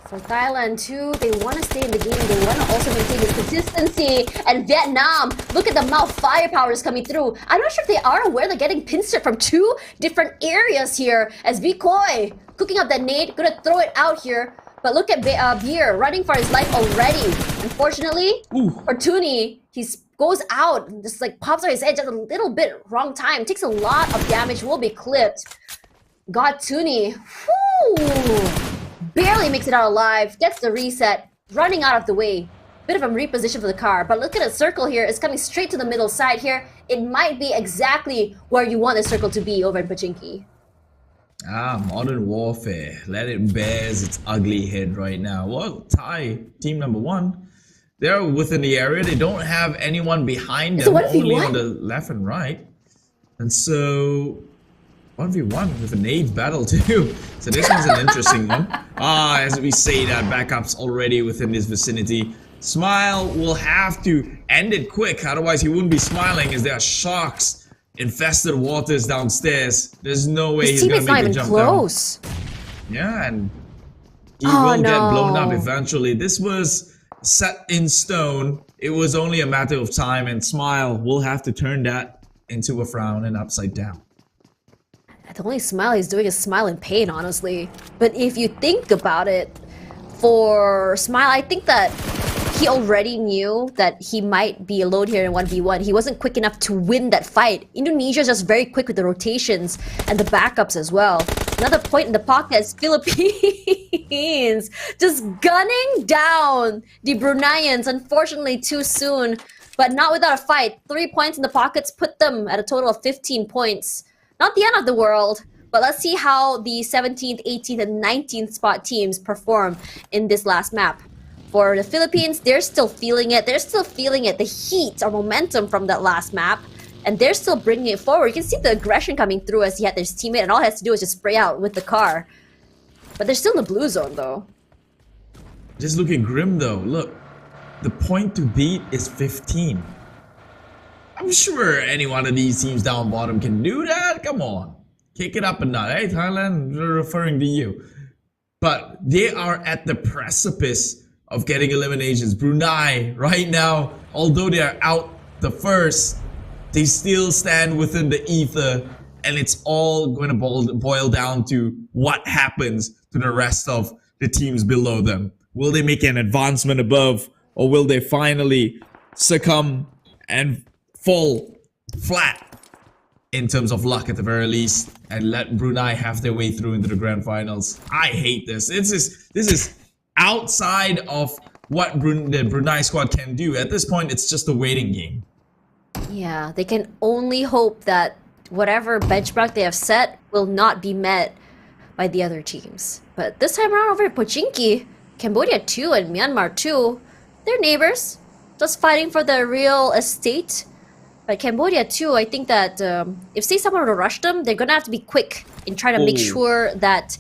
For Thailand too, they want to stay in the game. They want to also maintain this consistency. And Vietnam, look at the amount of firepower is coming through. I'm not sure if they are aware they're getting pincered from 2 different areas here. As Vikoi cooking up that nade, gonna throw it out here. But look at Beer running for his life already. Unfortunately, for Tuni, he goes out, just like pops on his head just a little bit wrong time. Takes a lot of damage, will be clipped. Got Tuni. Barely makes it out alive. Gets the reset. Running out of the way. Bit of a reposition for the car. But look at the circle here. It's coming straight to the middle side here. It might be exactly where you want the circle to be over in Pachinki. Modern Warfare. Let it bears its ugly head right now. Well, Thai, team number 1. They're within the area. They don't have anyone behind them. Only on the left and right. And so 1v1 with a nade battle too. So this one's an interesting one. As we say that, backups already within this vicinity. Smile will have to end it quick, otherwise he wouldn't be smiling as there are sharks infested waters downstairs. There's no way he's gonna make the jump close. down. Yeah, and he will get blown up eventually. This was set in stone. It was only a matter of time, and Smile will have to turn that into a frown and upside down. The only smile he's doing is smile in pain, honestly. But if you think about it, for Smile, I think that he already knew that he might be alone here in 1v1. He wasn't quick enough to win that fight. Indonesia is just very quick with the rotations and the backups as well. Another point in the pocket is Philippines just gunning down the Bruneians, unfortunately too soon, but not without a fight. 3 points in the pockets put them at a total of 15 points. Not the end of the world, but let's see how the 17th, 18th, and 19th spot teams perform in this last map. For the Philippines, they're still feeling it. They're still feeling it, the heat or momentum from that last map. And they're still bringing it forward. You can see the aggression coming through as he had his teammate, and all he has to do is just spray out with the car. But they're still in the blue zone, though. Just looking grim, though. Look, the point to beat is 15. I'm sure any one of these teams down bottom can do that. Come on. Kick it up a notch. Hey, Thailand, we're referring to you. But they are at the precipice of getting eliminations. Brunei, right now, although they are out the first, they still stand within the ether. And it's all going to boil down to what happens to the rest of the teams below them. Will they make an advancement above? Or will they finally succumb and fall flat in terms of luck at the very least and let Brunei have their way through into the grand finals? I hate this. This is outside of what the Brunei squad can do. At this point, it's just a waiting game. Yeah, they can only hope that whatever benchmark they have set will not be met by the other teams. But this time around over at Pochinki, Cambodia too and Myanmar too, they're neighbors, just fighting for the real estate. But Cambodia too, I think that if say someone were to rush them, they're gonna have to be quick in trying to make sure that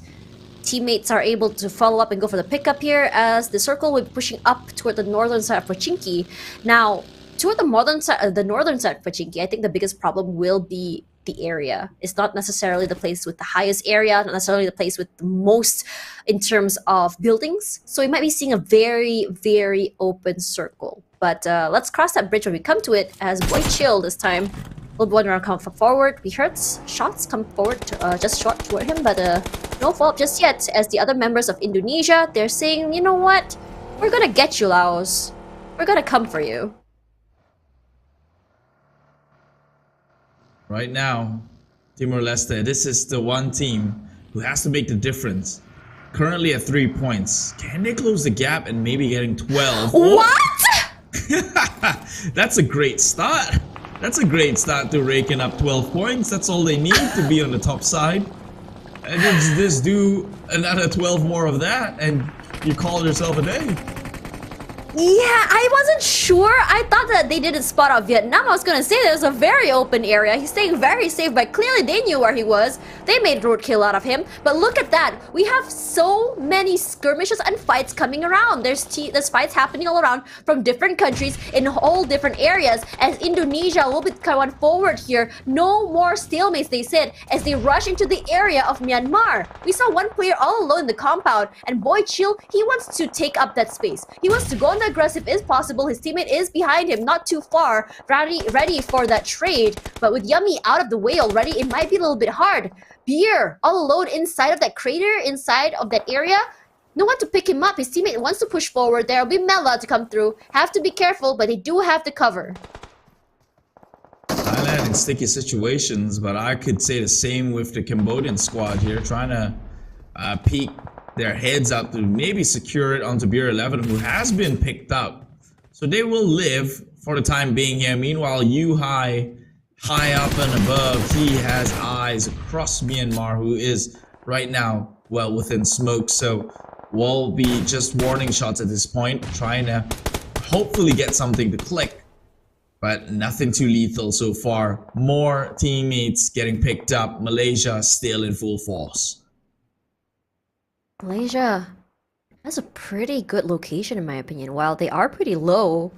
teammates are able to follow up and go for the pickup here, as the circle will be pushing up toward the northern side of Pochinki. Now, toward the northern side of Pochinki, I think the biggest problem will be the area. It's not necessarily the place with the highest area, not necessarily the place with the most in terms of buildings. So we might be seeing a very, very open circle. But let's cross that bridge when we come to it, as Boy Chill this time will be one round come forward. We heard shots come forward, just short toward him, but no follow-up just yet, as the other members of Indonesia, they're saying, you know what? We're gonna get you, Laos. We're gonna come for you. Right now, Timor-Leste, this is the one team who has to make the difference. Currently at 3 points. Can they close the gap and maybe getting 12? What? That's a great start. That's a great start to raking up 12 points. That's all they need to be on the top side. And just do another 12 more of that and you call yourself a day. Yeah, I wasn't sure. I thought that they didn't spot out Vietnam. I was gonna say there's a very open area. He's staying very safe, but clearly they knew where he was. They made roadkill out of him. But look at that. We have so many skirmishes and fights coming around. There's fights happening all around from different countries in all different areas, as Indonesia will be going forward here. No more stalemates, they said, as they rush into the area of Myanmar. We saw one player all alone in the compound, and Boy Chill, he wants to take up that space. He wants to go on the aggressive is possible. His teammate is behind him, not too far, ready for that trade. But with Yummy out of the way already, it might be a little bit hard. Beer all alone inside of that crater, inside of that area. No one to pick him up. His teammate wants to push forward. There will be Mela to come through. Have to be careful, but they do have to cover. Thailand in sticky situations, but I could say the same with the Cambodian squad here, trying to peek their heads up to maybe secure it onto Beer 11, who has been picked up. So they will live for the time being here. Meanwhile, Yu high up and above, he has eyes across Myanmar, who is right now well within smoke. So we'll be just warning shots at this point, trying to hopefully get something to click. but nothing too lethal so far. More teammates getting picked up. Malaysia still in full force. Malaysia, that's a pretty good location in my opinion. While they are pretty low,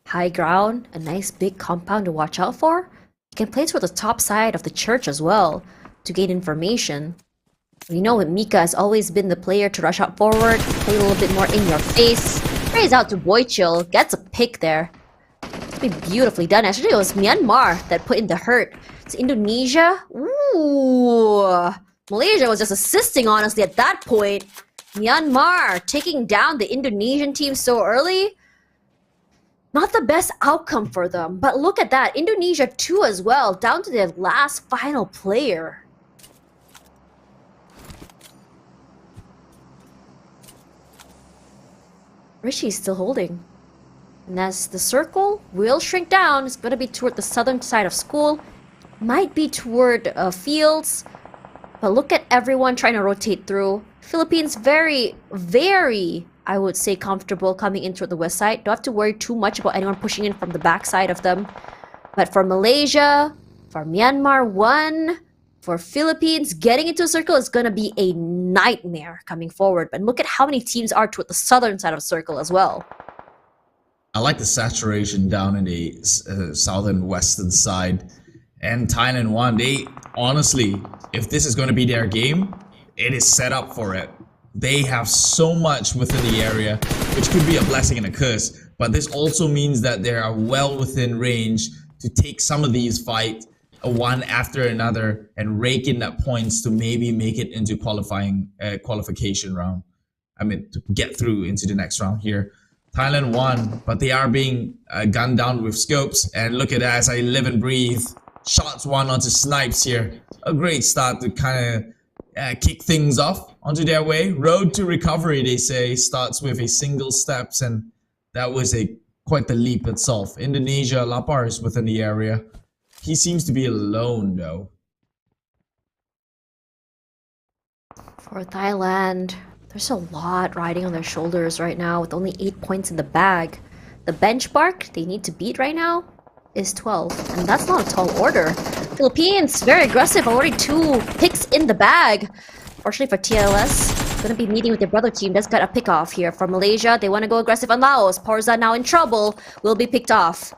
high ground, a nice big compound to watch out for, you can place toward the top side of the church as well to gain information. We know that Mika has always been the player to rush out forward, play a little bit more in your face. Praise out to Boychill, gets a pick there. Be beautifully done. Actually, it was Myanmar that put in the hurt. It's Indonesia. Ooh. Malaysia was just assisting, honestly, at that point. Myanmar taking down the Indonesian team so early. Not the best outcome for them. But look at that. Indonesia too as well. Down to their last final player. Rishi's still holding. And as the circle will shrink down, it's going to be toward the southern side of school. Might be toward fields. But look at everyone trying to rotate through. Philippines very, very, I would say, comfortable coming in toward the west side. Don't have to worry too much about anyone pushing in from the back side of them. But for Malaysia, for Myanmar 1, for Philippines, getting into a circle is going to be a nightmare coming forward. But look at how many teams are toward the southern side of the circle as well. I like the saturation down in the southern western side. And Thailand 1, they honestly, if this is going to be their game, it is set up for it. They have so much within the area, which could be a blessing and a curse. But this also means that they are well within range to take some of these fights one after another and rake in that points to maybe make it into qualification round. I mean, to get through into the next round here. Thailand won, but they are being gunned down with scopes. And look at that, as I live and breathe. Shots one onto Snipes here. A great start to kind of kick things off onto their way. Road to recovery, they say, starts with a single steps, and that was quite the leap itself. Indonesia, Lapar is within the area. He seems to be alone though. For Thailand, there's a lot riding on their shoulders right now with only 8 points in the bag. The benchmark they need to beat right now is 12, and that's not a tall order. Philippines, very aggressive, already 2 picks in the bag. Fortunately for TLS, gonna be meeting with their brother team. That's got a pick off here. For Malaysia, they want to go aggressive on Laos. Porza now in trouble, will be picked off.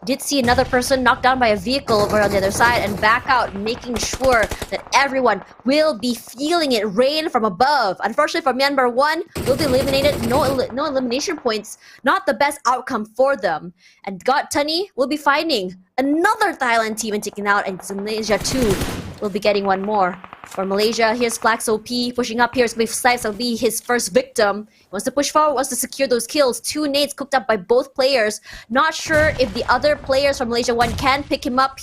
Did see another person knocked down by a vehicle over on the other side and back out, making sure that everyone will be feeling it rain from above. Unfortunately for Myanmar 1, will be eliminated. No elimination points. Not the best outcome for them. And Got Tunny will be finding another Thailand team and taking out, and Malaysia 2 will be getting one more. For Malaysia, here's Flax OP pushing up. Here's with Snipes will be his first victim. He wants to push forward, wants to secure those kills. 2 nades cooked up by both players. Not sure if the other players from Malaysia 1 can pick him up.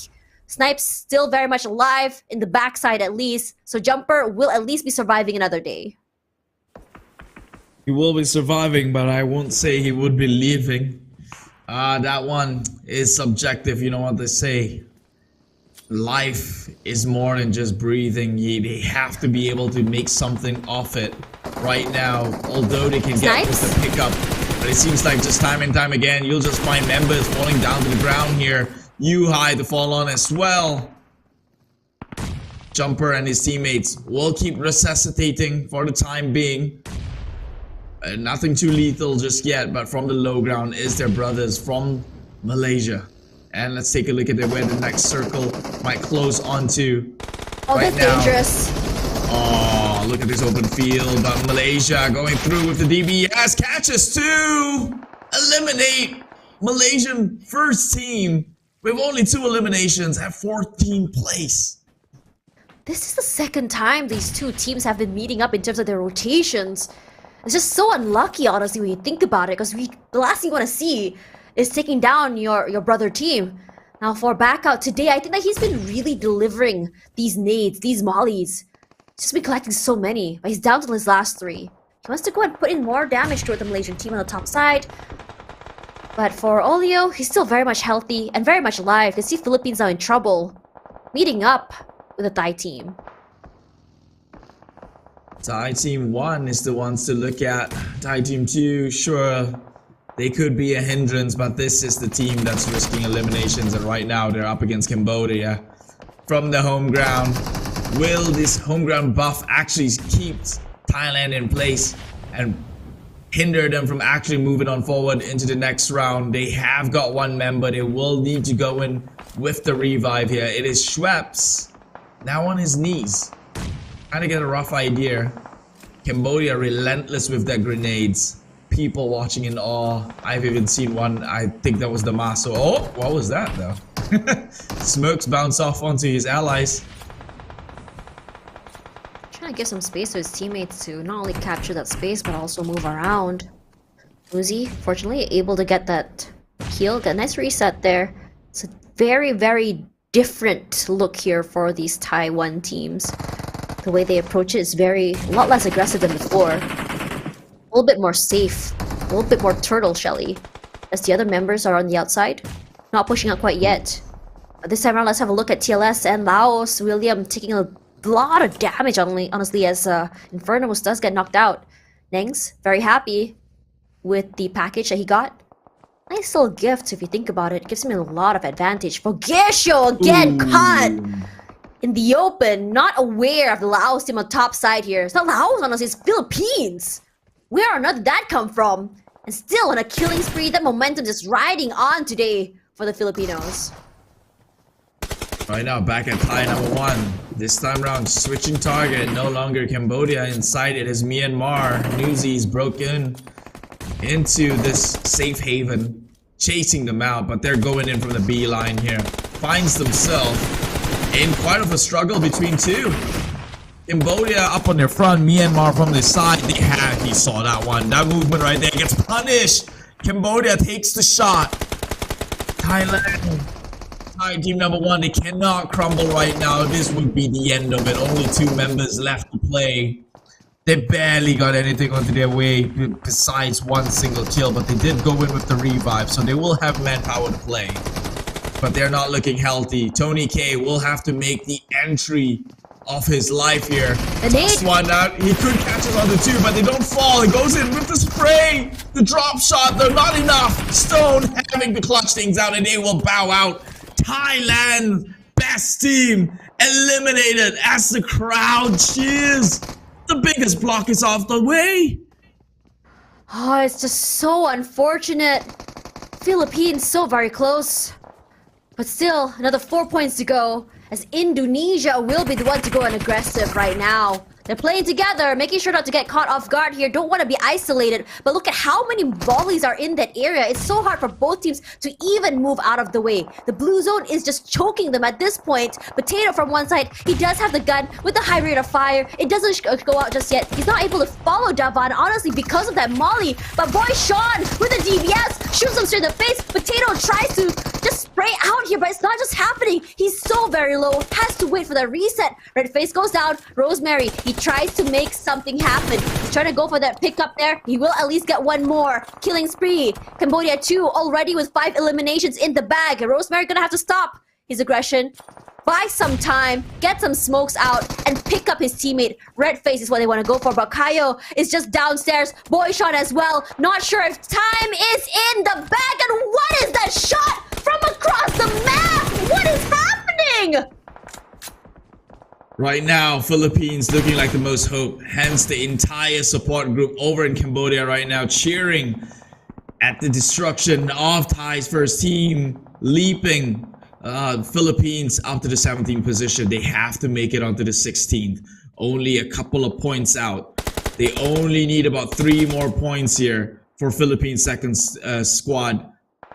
Snipes still very much alive, in the backside at least. So Jumper will at least be surviving another day. He will be surviving, but I won't say he would be leaving. That one is subjective, you know what they say. Life is more than just breathing. They have to be able to make something of it right now. Although they can get just a pickup, but it seems like just time and time again, you'll just find members falling down to the ground here. Yuhai to fall on as well. Jumper and his teammates will keep resuscitating for the time being. Nothing too lethal just yet, but from the low ground is their brothers from Malaysia. And let's take a look at where the next circle might close onto. Oh, right that's now. dangerous. Oh, look at this open field. But Malaysia going through with the DBS. Catches 2. Eliminate Malaysian first team with only 2 eliminations at 14th place. This is the second time these 2 teams have been meeting up in terms of their rotations. It's just so unlucky, honestly, when you think about it, because the last thing you want to see is taking down your brother team. Now for Backout today, I think that he's been really delivering these nades, these mollies. He's just been collecting so many, but he's down to his last 3. He wants to go and put in more damage toward the Malaysian team on the top side. But for Olio, he's still very much healthy and very much alive. You see Philippines now in trouble, meeting up with the Thai team. Thai team 1 is the ones to look at. Thai team 2, sure. they could be a hindrance, but this is the team that's risking eliminations, and right now they're up against Cambodia from the home ground. Will this home ground buff actually keep Thailand in place and hinder them from actually moving on forward into the next round? They have got one member. They will need to go in with the revive here. It is Schweppes now on his knees. Trying to get a rough idea. Cambodia relentless with their grenades. People watching in awe. I've even seen one. I think that was the Maso. Oh, what was that though? Smokes bounce off onto his allies. Trying to give some space to his teammates to not only capture that space but also move around. Uzi, fortunately, able to get that kill. Got a nice reset there. It's a very, very different look here for these Taiwan teams. The way they approach it is a lot less aggressive than before. A little bit more safe, a little bit more turtle shelly, as the other members are on the outside, not pushing out quite yet. But this time around, let's have a look at TLS and Laos. William taking a lot of damage, honestly, as Infernus does get knocked out. Nengs, very happy with the package that he got. Nice little gift if you think about it. Gives him a lot of advantage. Fogesho again caught in the open, not aware of the Laos team on top side here. It's not Laos, honestly, it's Philippines. Where on earth did that come from? And still on a killing spree, that momentum just riding on today for the Filipinos. Right now, back at Thai number 1. This time around, switching target. No longer Cambodia inside. It is Myanmar. Newsies broken into this safe haven, chasing them out, but they're going in from the B line here. Finds themselves in quite of a struggle between two. Cambodia up on their front, Myanmar from the side. He saw that one. That movement right there gets punished. Cambodia takes the shot. Thailand, Thai team number 1, they cannot crumble right now. This would be the end of it. Only 2 members left to play. They barely got anything onto their way besides one single kill, but they did go in with the revive, so they will have manpower to play. But they're not looking healthy. Tony K will have to make the entry of his life here. Toss one out. He could catch us on the 2, but they don't fall. It goes in with the spray. The drop shot, they're not enough. Stone having to clutch things out, and they will bow out. Thailand, best team, eliminated as the crowd cheers. The biggest block is off the way. Oh, it's just so unfortunate. Philippines so very close. But still, another 4 points to go, as Indonesia will be the one to go on aggressive right now. They're playing together, making sure not to get caught off guard here. Don't want to be isolated, but look at how many volleys are in that area. It's so hard for both teams to even move out of the way. The blue zone is just choking them at this point. Potato from one side, he does have the gun with the high rate of fire. It doesn't go out just yet. He's not able to follow Davan, honestly, because of that molly. But boy, Sean with the DBS shoots him straight in the face. Potato tries to just spray out here, but it's not just happening. He's so very low, has to wait for the reset. Red face goes down. Rosemary, he tries to make something happen. He's trying to go for that pickup there. He will at least get one more. Killing spree. Cambodia 2 already with 5 eliminations in the bag. Rosemary gonna have to stop his aggression. Buy some time, get some smokes out, and pick up his teammate. Red face is what they want to go for, but Kayo is just downstairs. Boy shot as well. Not sure if time is in the bag. And what is that shot from across the map? What is happening? Right now, Philippines looking like the most hope. Hence, the entire support group over in Cambodia right now cheering at the destruction of Thai's first team, leaping Philippines up to the 17th position. They have to make it onto the 16th. Only a couple of points out. They only need about 3 more points here for Philippines' second squad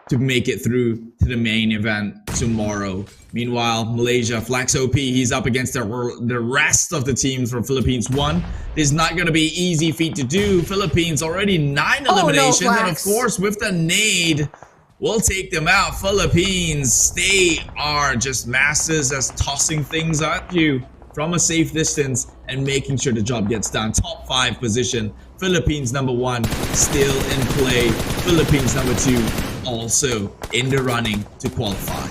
to make it through to the main event tomorrow. Meanwhile, Malaysia, Flax OP, he's up against the rest of the teams from Philippines 1. This is not going to be an easy feat to do. Philippines already 9 eliminations, and of course with the nade, we'll take them out. Philippines, they are just masters as tossing things at you from a safe distance and making sure the job gets done. Top 5 position. Philippines number 1 still in play. Philippines number 2 also in the running to qualify.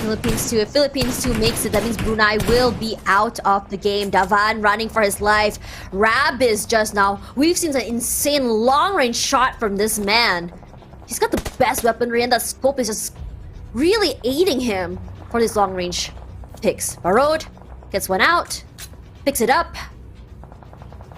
Philippines 2. If Philippines 2 makes it, that means Brunei will be out of the game. Davan running for his life. Rab is just now. We've seen an insane long-range shot from this man. He's got the best weaponry, and that scope is just really aiding him for these long range picks. Barod gets one out, picks it up.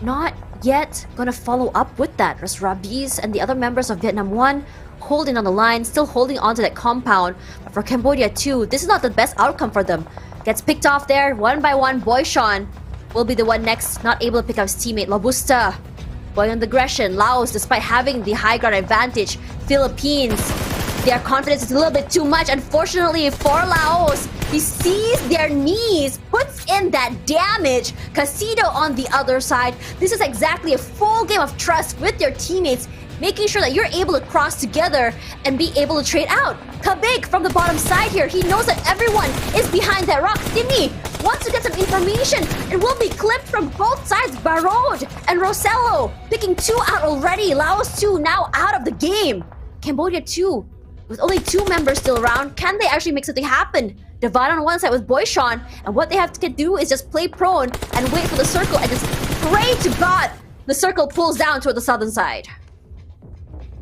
Not yet gonna follow up with that. As Rabiz and the other members of Vietnam 1 holding on the line, still holding on to that compound. But for Cambodia 2, this is not the best outcome for them. Gets picked off there, one by one. Boyshawn will be the one next, not able to pick up his teammate. Lobusta going on the aggression. Laos, despite having the high ground advantage. Philippines, their confidence is a little bit too much. Unfortunately for Laos, he sees their knees, puts in that damage. Casido on the other side. This is exactly a full game of trust with your teammates, making sure that you're able to cross together and be able to trade out. Kabig from the bottom side here. He knows that everyone is behind that rock. Timmy wants to get some information. It will be clipped from both sides. Barod and Rosello picking 2 out already. Laos 2 now out of the game. Cambodia 2 with only 2 members still around. Can they actually make something happen? Devan on one side with Boyshawn, and what they have to do is just play prone and wait for the circle and just pray to God the circle pulls down toward the southern side.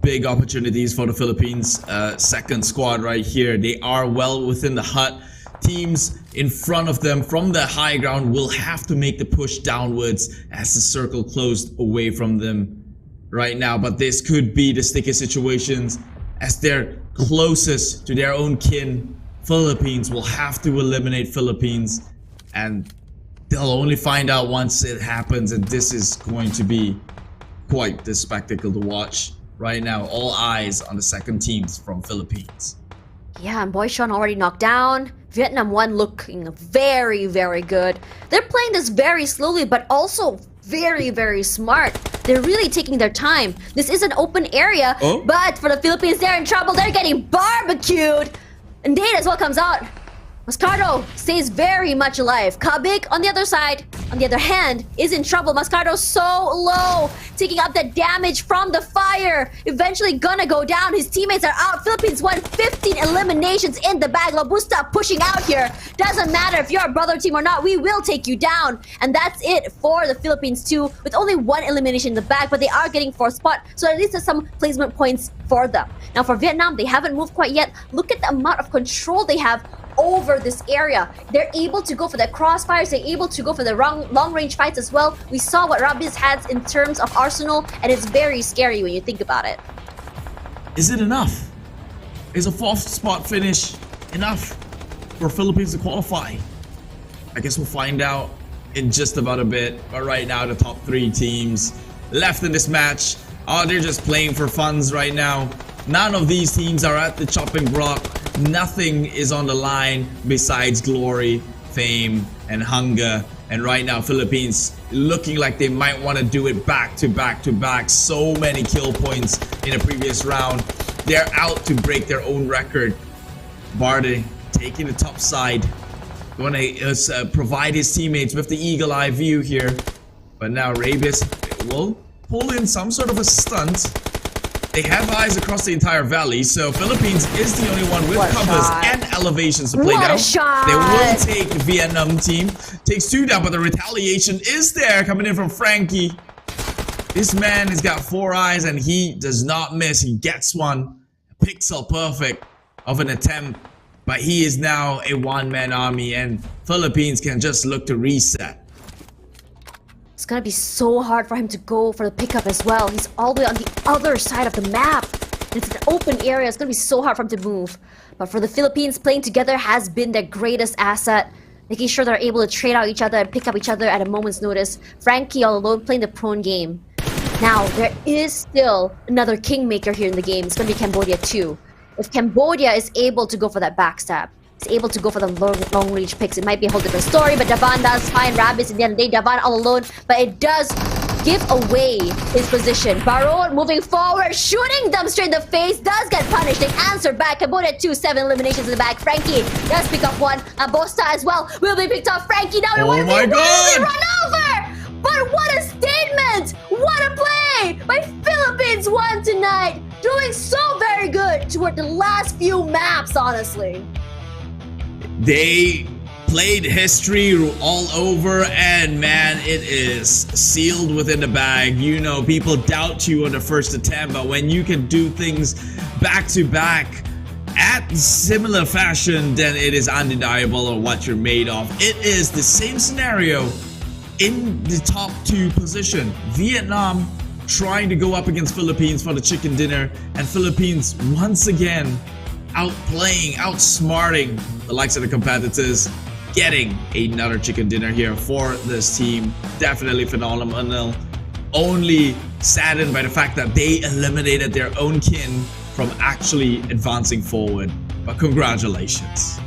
Big opportunities for the Philippines. Second squad right here. They are well within the hut. Teams in front of them from the high ground will have to make the push downwards as the circle closed away from them right now. But this could be the sticky situations as they're closest to their own kin. Philippines will have to eliminate Philippines, and they'll only find out once it happens, and this is going to be quite the spectacle to watch. Right now, all eyes on the second teams from Philippines. Yeah, and Boyshawn already knocked down. Vietnam 1 looking very, very good. They're playing this very slowly, but also very, very smart. They're really taking their time. This is an open area, but for the Philippines, they're in trouble. They're getting barbecued. And Dade as well comes out. Mascardo stays very much alive. Kabik on the other side, on the other hand, is in trouble. Mascardo so low, taking up that damage from the fire. Eventually gonna go down. His teammates are out. Philippines won 15 eliminations in the bag. Lobusta pushing out here. Doesn't matter if you're a brother team or not, we will take you down. And that's it for the Philippines too, with only 1 elimination in the bag, but they are getting 4th spot, so at least there's some placement points for them. Now for Vietnam, they haven't moved quite yet. Look at the amount of control they have over this area. They're able to go for the crossfires. They're able to go for the long-range fights as well. We saw what Rabiz has in terms of arsenal, and it's very scary when you think about it. Is it enough? Is a 4th spot finish enough for Philippines to qualify? I guess we'll find out in just about a bit. But right now, the top 3 teams left in this match, they're just playing for funds right now. None of these teams are at the chopping block. Nothing is on the line besides glory, fame, and hunger. And right now, Philippines looking like they might want to do it back to back to back. So many kill points in the previous round. They're out to break their own record. Barde taking the top side. Going to provide his teammates with the eagle eye view here. But now Rabiz will pull in some sort of a stunt. They have eyes across the entire valley, so Philippines is the only one with covers and elevations to play down. They will take the Vietnam team. Takes 2 down, but the retaliation is there coming in from Frankie. This man has got 4 eyes and he does not miss. He gets one. Pixel perfect of an attempt, but he is now a one-man army and Philippines can just look to reset. It's gonna be so hard for him to go for the pickup as well. He's all the way on the other side of the map. It's an open area. It's gonna be so hard for him to move. But for the Philippines, playing together has been their greatest asset. Making sure they're able to trade out each other and pick up each other at a moment's notice. Frankie all alone playing the prone game. Now, there is still another kingmaker here in the game. It's gonna be Cambodia too. If Cambodia is able to go for that backstab, is able to go for the long range picks, it might be a whole different story, but Davan does find Rabiz at the end of the day. Davan all alone, but it does give away his position. Baron moving forward, shooting them straight in the face, does get punished. They answer back. Cambodia 2, 7 eliminations in the back. Frankie does pick up 1. Abosta as well will be picked up. Frankie now will be run over! But what a statement! What a play by Philippines 1 tonight! Doing so very good toward the last few maps, honestly. They played history all over, and man, it is sealed within the bag. You know, people doubt you on the first attempt, but when you can do things back to back at similar fashion, then it is undeniable of what you're made of. It is the same scenario in the top 2 position. Vietnam trying to go up against Philippines for the chicken dinner, and Philippines once again outplaying, outsmarting the likes of the competitors, getting another chicken dinner here for this team. Definitely phenomenal. Only saddened by the fact that they eliminated their own kin from actually advancing forward. But congratulations.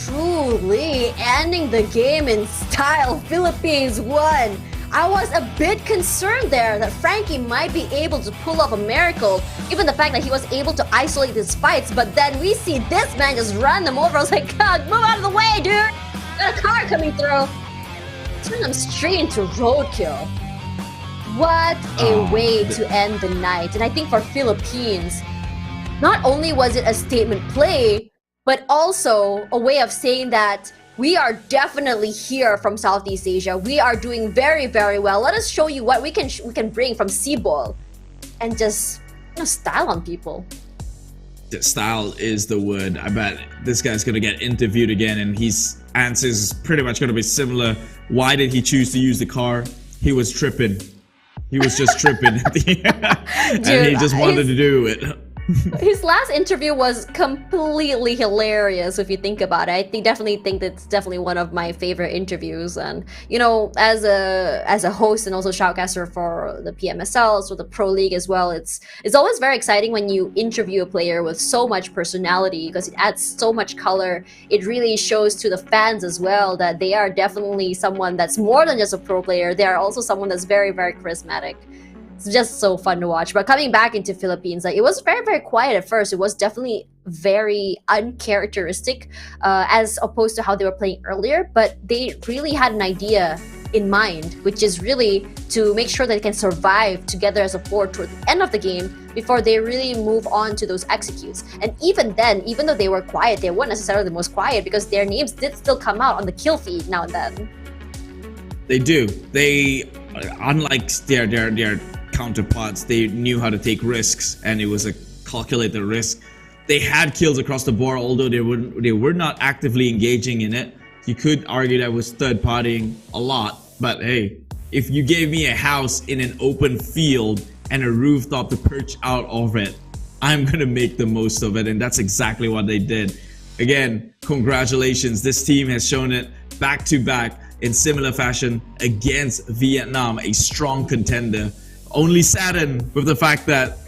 Truly ending the game in style. Philippines won. I was a bit concerned there that Frankie might be able to pull off a miracle, given the fact that he was able to isolate his fights, but then we see this man just run them over. I was like, God, move out of the way, dude! Got a car coming through. Turn them straight into roadkill. What a way to end the night. And I think for Philippines, not only was it a statement play, but also a way of saying that we are definitely here from Southeast Asia. We are doing very, very well. Let us show you what we can bring from Seaball and just style on people. The style is the word. I bet this guy's gonna get interviewed again, and his answers is pretty much gonna be similar. Why did he choose to use the car? He was tripping. He was just tripping at the end, and he just wanted to do it. His last interview was completely hilarious if you think about it. I definitely think that's definitely one of my favorite interviews. And you know, as a host and also shoutcaster for the PMSL, so the Pro League as well, it's always very exciting when you interview a player with so much personality, because it adds so much color. It really shows to the fans as well that they are definitely someone that's more than just a pro player. They are also someone that's very, very charismatic. It's just so fun to watch. But coming back into Philippines, like, it was very, very quiet at first. It was definitely very uncharacteristic as opposed to how they were playing earlier. But they really had an idea in mind, which is really to make sure that they can survive together as a four toward the end of the game before they really move on to those executes. And even then, even though they were quiet, they weren't necessarily the most quiet, because their names did still come out on the kill feed now and then. They do. They, unlike their counterparts, they knew how to take risks, and it was a calculated risk. They had kills across the board, although they were not actively engaging in it. You could argue that was third partying a lot, but hey, if you gave me a house in an open field and a rooftop to perch out of it, I'm gonna make the most of it, and that's exactly what they did. Again, congratulations. This team has shown it back to back in similar fashion against Vietnam, a strong contender. Only saddened with the fact that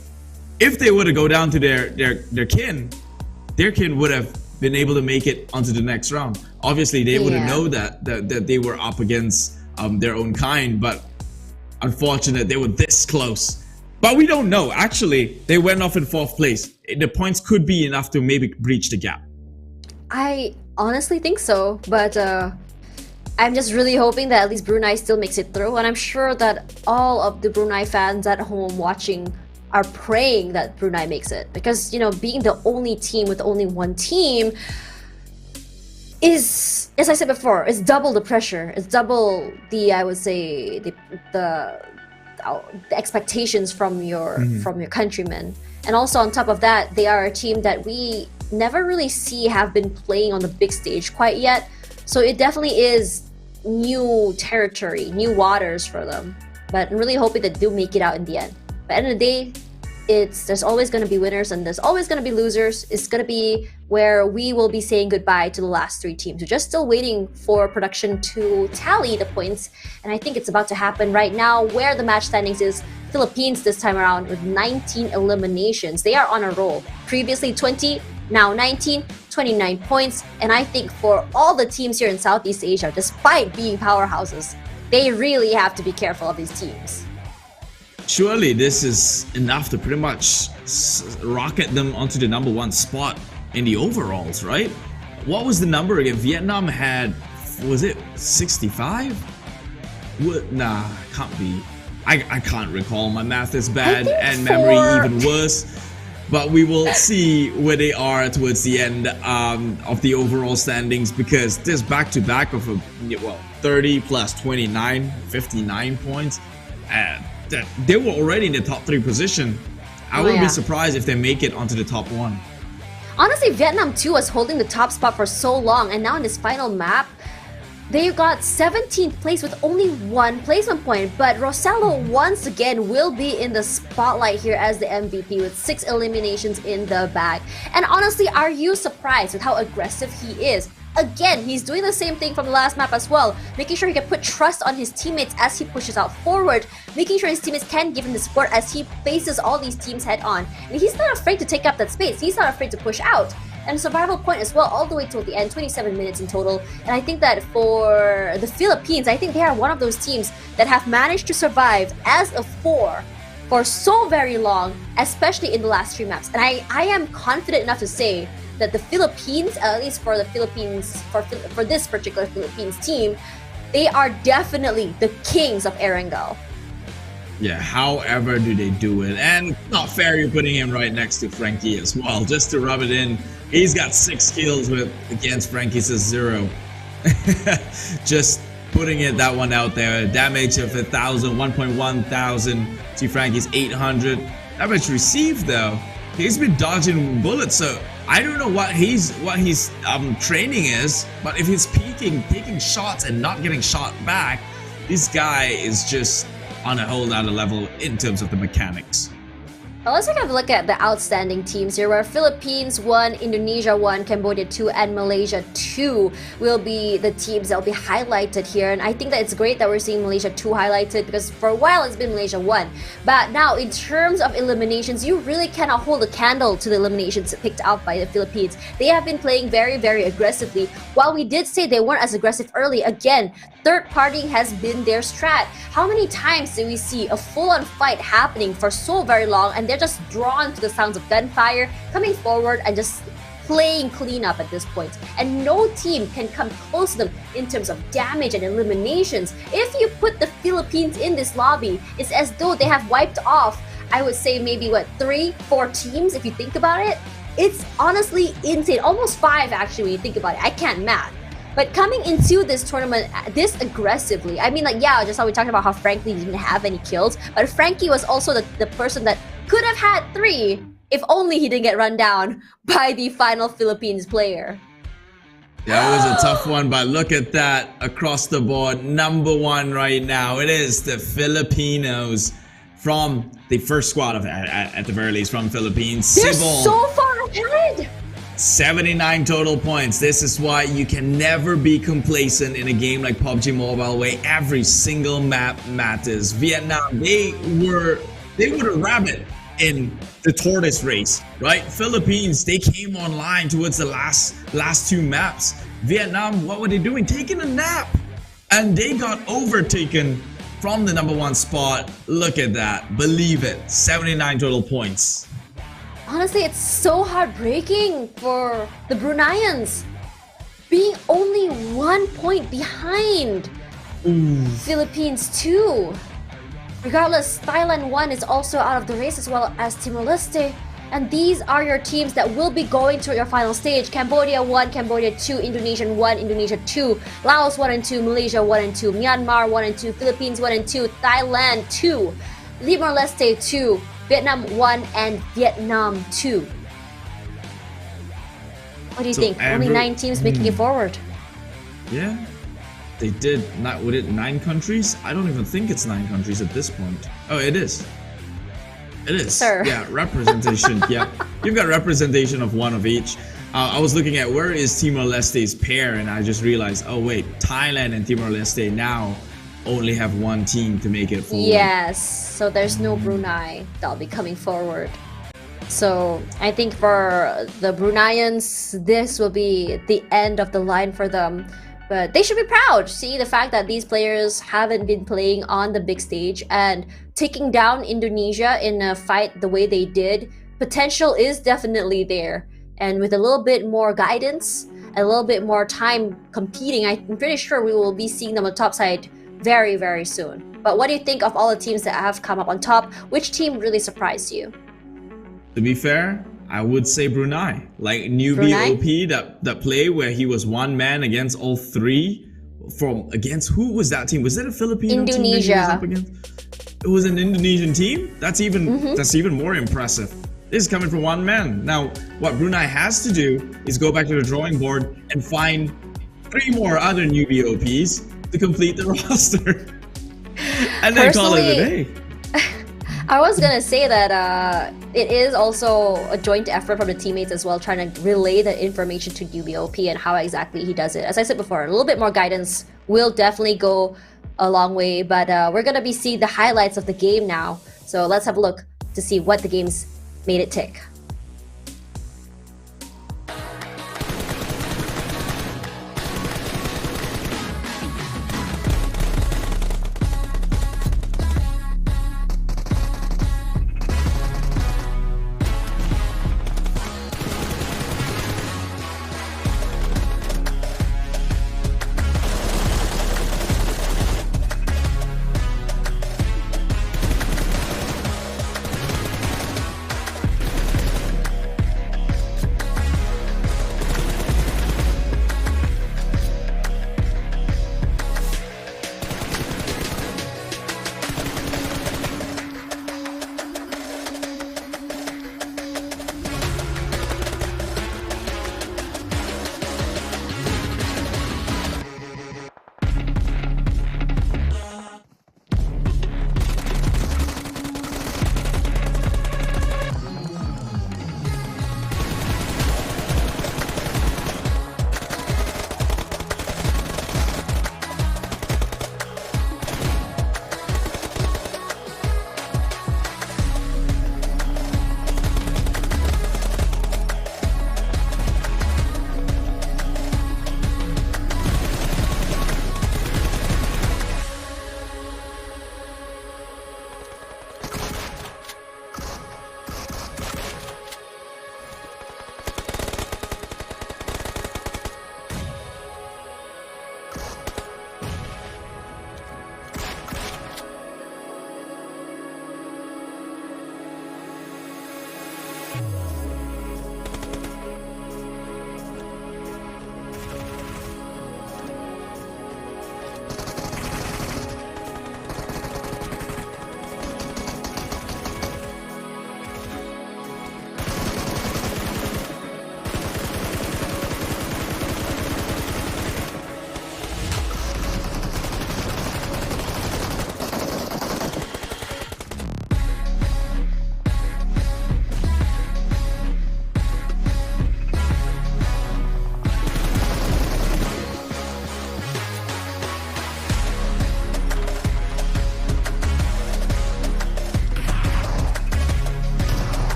if they were to go down to their kin would have been able to make it onto the next round. Obviously, they wouldn't know that they were up against their own kind, but unfortunate they were this close. But we don't know. Actually, they went off in 4th place. The points could be enough to maybe breach the gap. I honestly think so, but I'm just really hoping that at least Brunei still makes it through, and I'm sure that all of the Brunei fans at home watching are praying that Brunei makes it, because, you know, being the only team with only one team is, as I said before, it's double the pressure. It's double the, I would say, the expectations from your countrymen. And also on top of that, they are a team that we never really see have been playing on the big stage quite yet. So it definitely is new territory, new waters for them. But I'm really hoping that they'll make it out in the end. But at the end of the day, there's always going to be winners and there's always going to be losers. It's going to be where we will be saying goodbye to the last 3 teams. We're just still waiting for production to tally the points, and I think it's about to happen right now. Where the match standings is Philippines this time around with 19 eliminations. They are on a roll. Previously 20, now 19, 29 points. And I think for all the teams here in Southeast Asia, despite being powerhouses, they really have to be careful of these teams. Surely this is enough to pretty much rocket them onto the #1 spot in the overalls, right? What was the number again? Vietnam had, was it 65? What? Nah, can't be. I can't recall. My math is bad and memory even worse. but we will see where they are towards the end of the overall standings, because this back-to-back of 30 plus 29, 59 points, they were already in the top 3 position. I wouldn't be surprised if they make it onto the top 1. Honestly, Vietnam too was holding the top spot for so long, and now in this final map, they got 17th place with only 1 placement point. But Rossello once again will be in the spotlight here as the MVP with 6 eliminations in the bag. And honestly, are you surprised with how aggressive he is? Again, he's doing the same thing from the last map as well, making sure he can put trust on his teammates as he pushes out forward, making sure his teammates can give him the support as he faces all these teams head on. And he's not afraid to take up that space, he's not afraid to push out. And survival point as well, all the way till the end, 27 minutes in total. And I think that for the Philippines, I think they are one of those teams that have managed to survive as a 4 for so very long, especially in the last 3 maps. And I am confident enough to say that the Philippines, at least for the Philippines, for this particular Philippines team, they are definitely the kings of Erangel. Yeah, however do they do it? And not fair you're putting him right next to Frankie as well, just to rub it in. He's got 6 kills against Frankie's 0. Just putting that one out there. Damage of 1,000, 1.1 thousand to Frankie's 800. Damage received though, he's been dodging bullets, so I don't know what his training is, but if he's peeking, taking shots and not getting shot back, this guy is just on a whole other level in terms of the mechanics. Now let's take a look at the outstanding teams here, where Philippines 1, Indonesia 1, Cambodia 2, and Malaysia 2 will be the teams that will be highlighted here. And I think that it's great that we're seeing Malaysia 2 highlighted, because for a while it's been Malaysia 1. But now in terms of eliminations, you really cannot hold a candle to the eliminations picked out by the Philippines. They have been playing very, very aggressively. While we did say they weren't as aggressive early, again, third party has been their strat. How many times do we see a full-on fight happening for so very long, and they're just drawn to the sounds of gunfire, coming forward and just playing cleanup at this point, and no team can come close to them in terms of damage and eliminations. If you put the Philippines in this lobby, it's as though they have wiped off, I would say maybe 3, 4 teams if you think about it. It's honestly insane, almost 5 actually when you think about it. I can't math. But coming into this tournament this aggressively, I mean, just how we talked about how Frankie didn't have any kills, but Frankie was also the person that could have had 3 if only he didn't get run down by the final Philippines player. That was a tough one, but look at that across the board. Number 1 right now, it is the Filipinos from the first squad of at the very least from Philippines. They're Sibol. so far ahead. 79 total points. This is why you can never be complacent in a game like PUBG Mobile, where every single map matters. Vietnam, they were a rabbit in the tortoise race, right? Philippines, they came online towards the last 2 maps. Vietnam, what were they doing? Taking a nap, and they got overtaken from the number 1 spot. Look at that, believe it, 79 total points. Honestly, it's so heartbreaking for the Bruneians, being only 1 point behind Philippines 2. Regardless, Thailand 1 is also out of the race, as well as Timor Leste. And these are your teams that will be going to your final stage. Cambodia 1, Cambodia 2, Indonesia 1, Indonesia 2, Laos 1 and 2, Malaysia 1 and 2, Myanmar 1 and 2, Philippines 1 and 2, Thailand 2, Timor Leste 2, Vietnam 1, and Vietnam 2. What do you think? Only 9 teams making it forward. Yeah, they did. Not with it 9 countries? I don't even think it's 9 countries at this point. Oh, it is. It is. Sir. Yeah, representation. Yeah, you've got representation of 1 of each. I was looking at where is Timor Leste's pair, and I just realized, oh wait, Thailand and Timor Leste now only have 1 team to make it forward. Yes, so there's no Brunei that'll be coming forward. So I think for the Bruneians, this will be the end of the line for them. But they should be proud. See the fact that these players haven't been playing on the big stage, and taking down Indonesia in a fight the way they did, potential is definitely there. And with a little bit more guidance, a little bit more time competing, I'm pretty sure we will be seeing them on the top side very, very soon. But what do you think of all the teams that have come up on top? Which team really surprised you? To be fair, I would say Brunei. Like newbie Brunei? OP that play where he was one man against all three. Against who was that team? Was it a Filipino team that he was up against? It was an Indonesian team? That's even more impressive. This is coming from one man. Now, what Brunei has to do is go back to the drawing board and find 3 more other newbie OPs to complete the roster. And then call it a day. I was gonna say that it is also a joint effort from the teammates as well, trying to relay the information to UBOP and how exactly he does it. As I said before, a little bit more guidance will definitely go a long way, but we're gonna be seeing the highlights of the game now. So let's have a look to see what the games made it tick.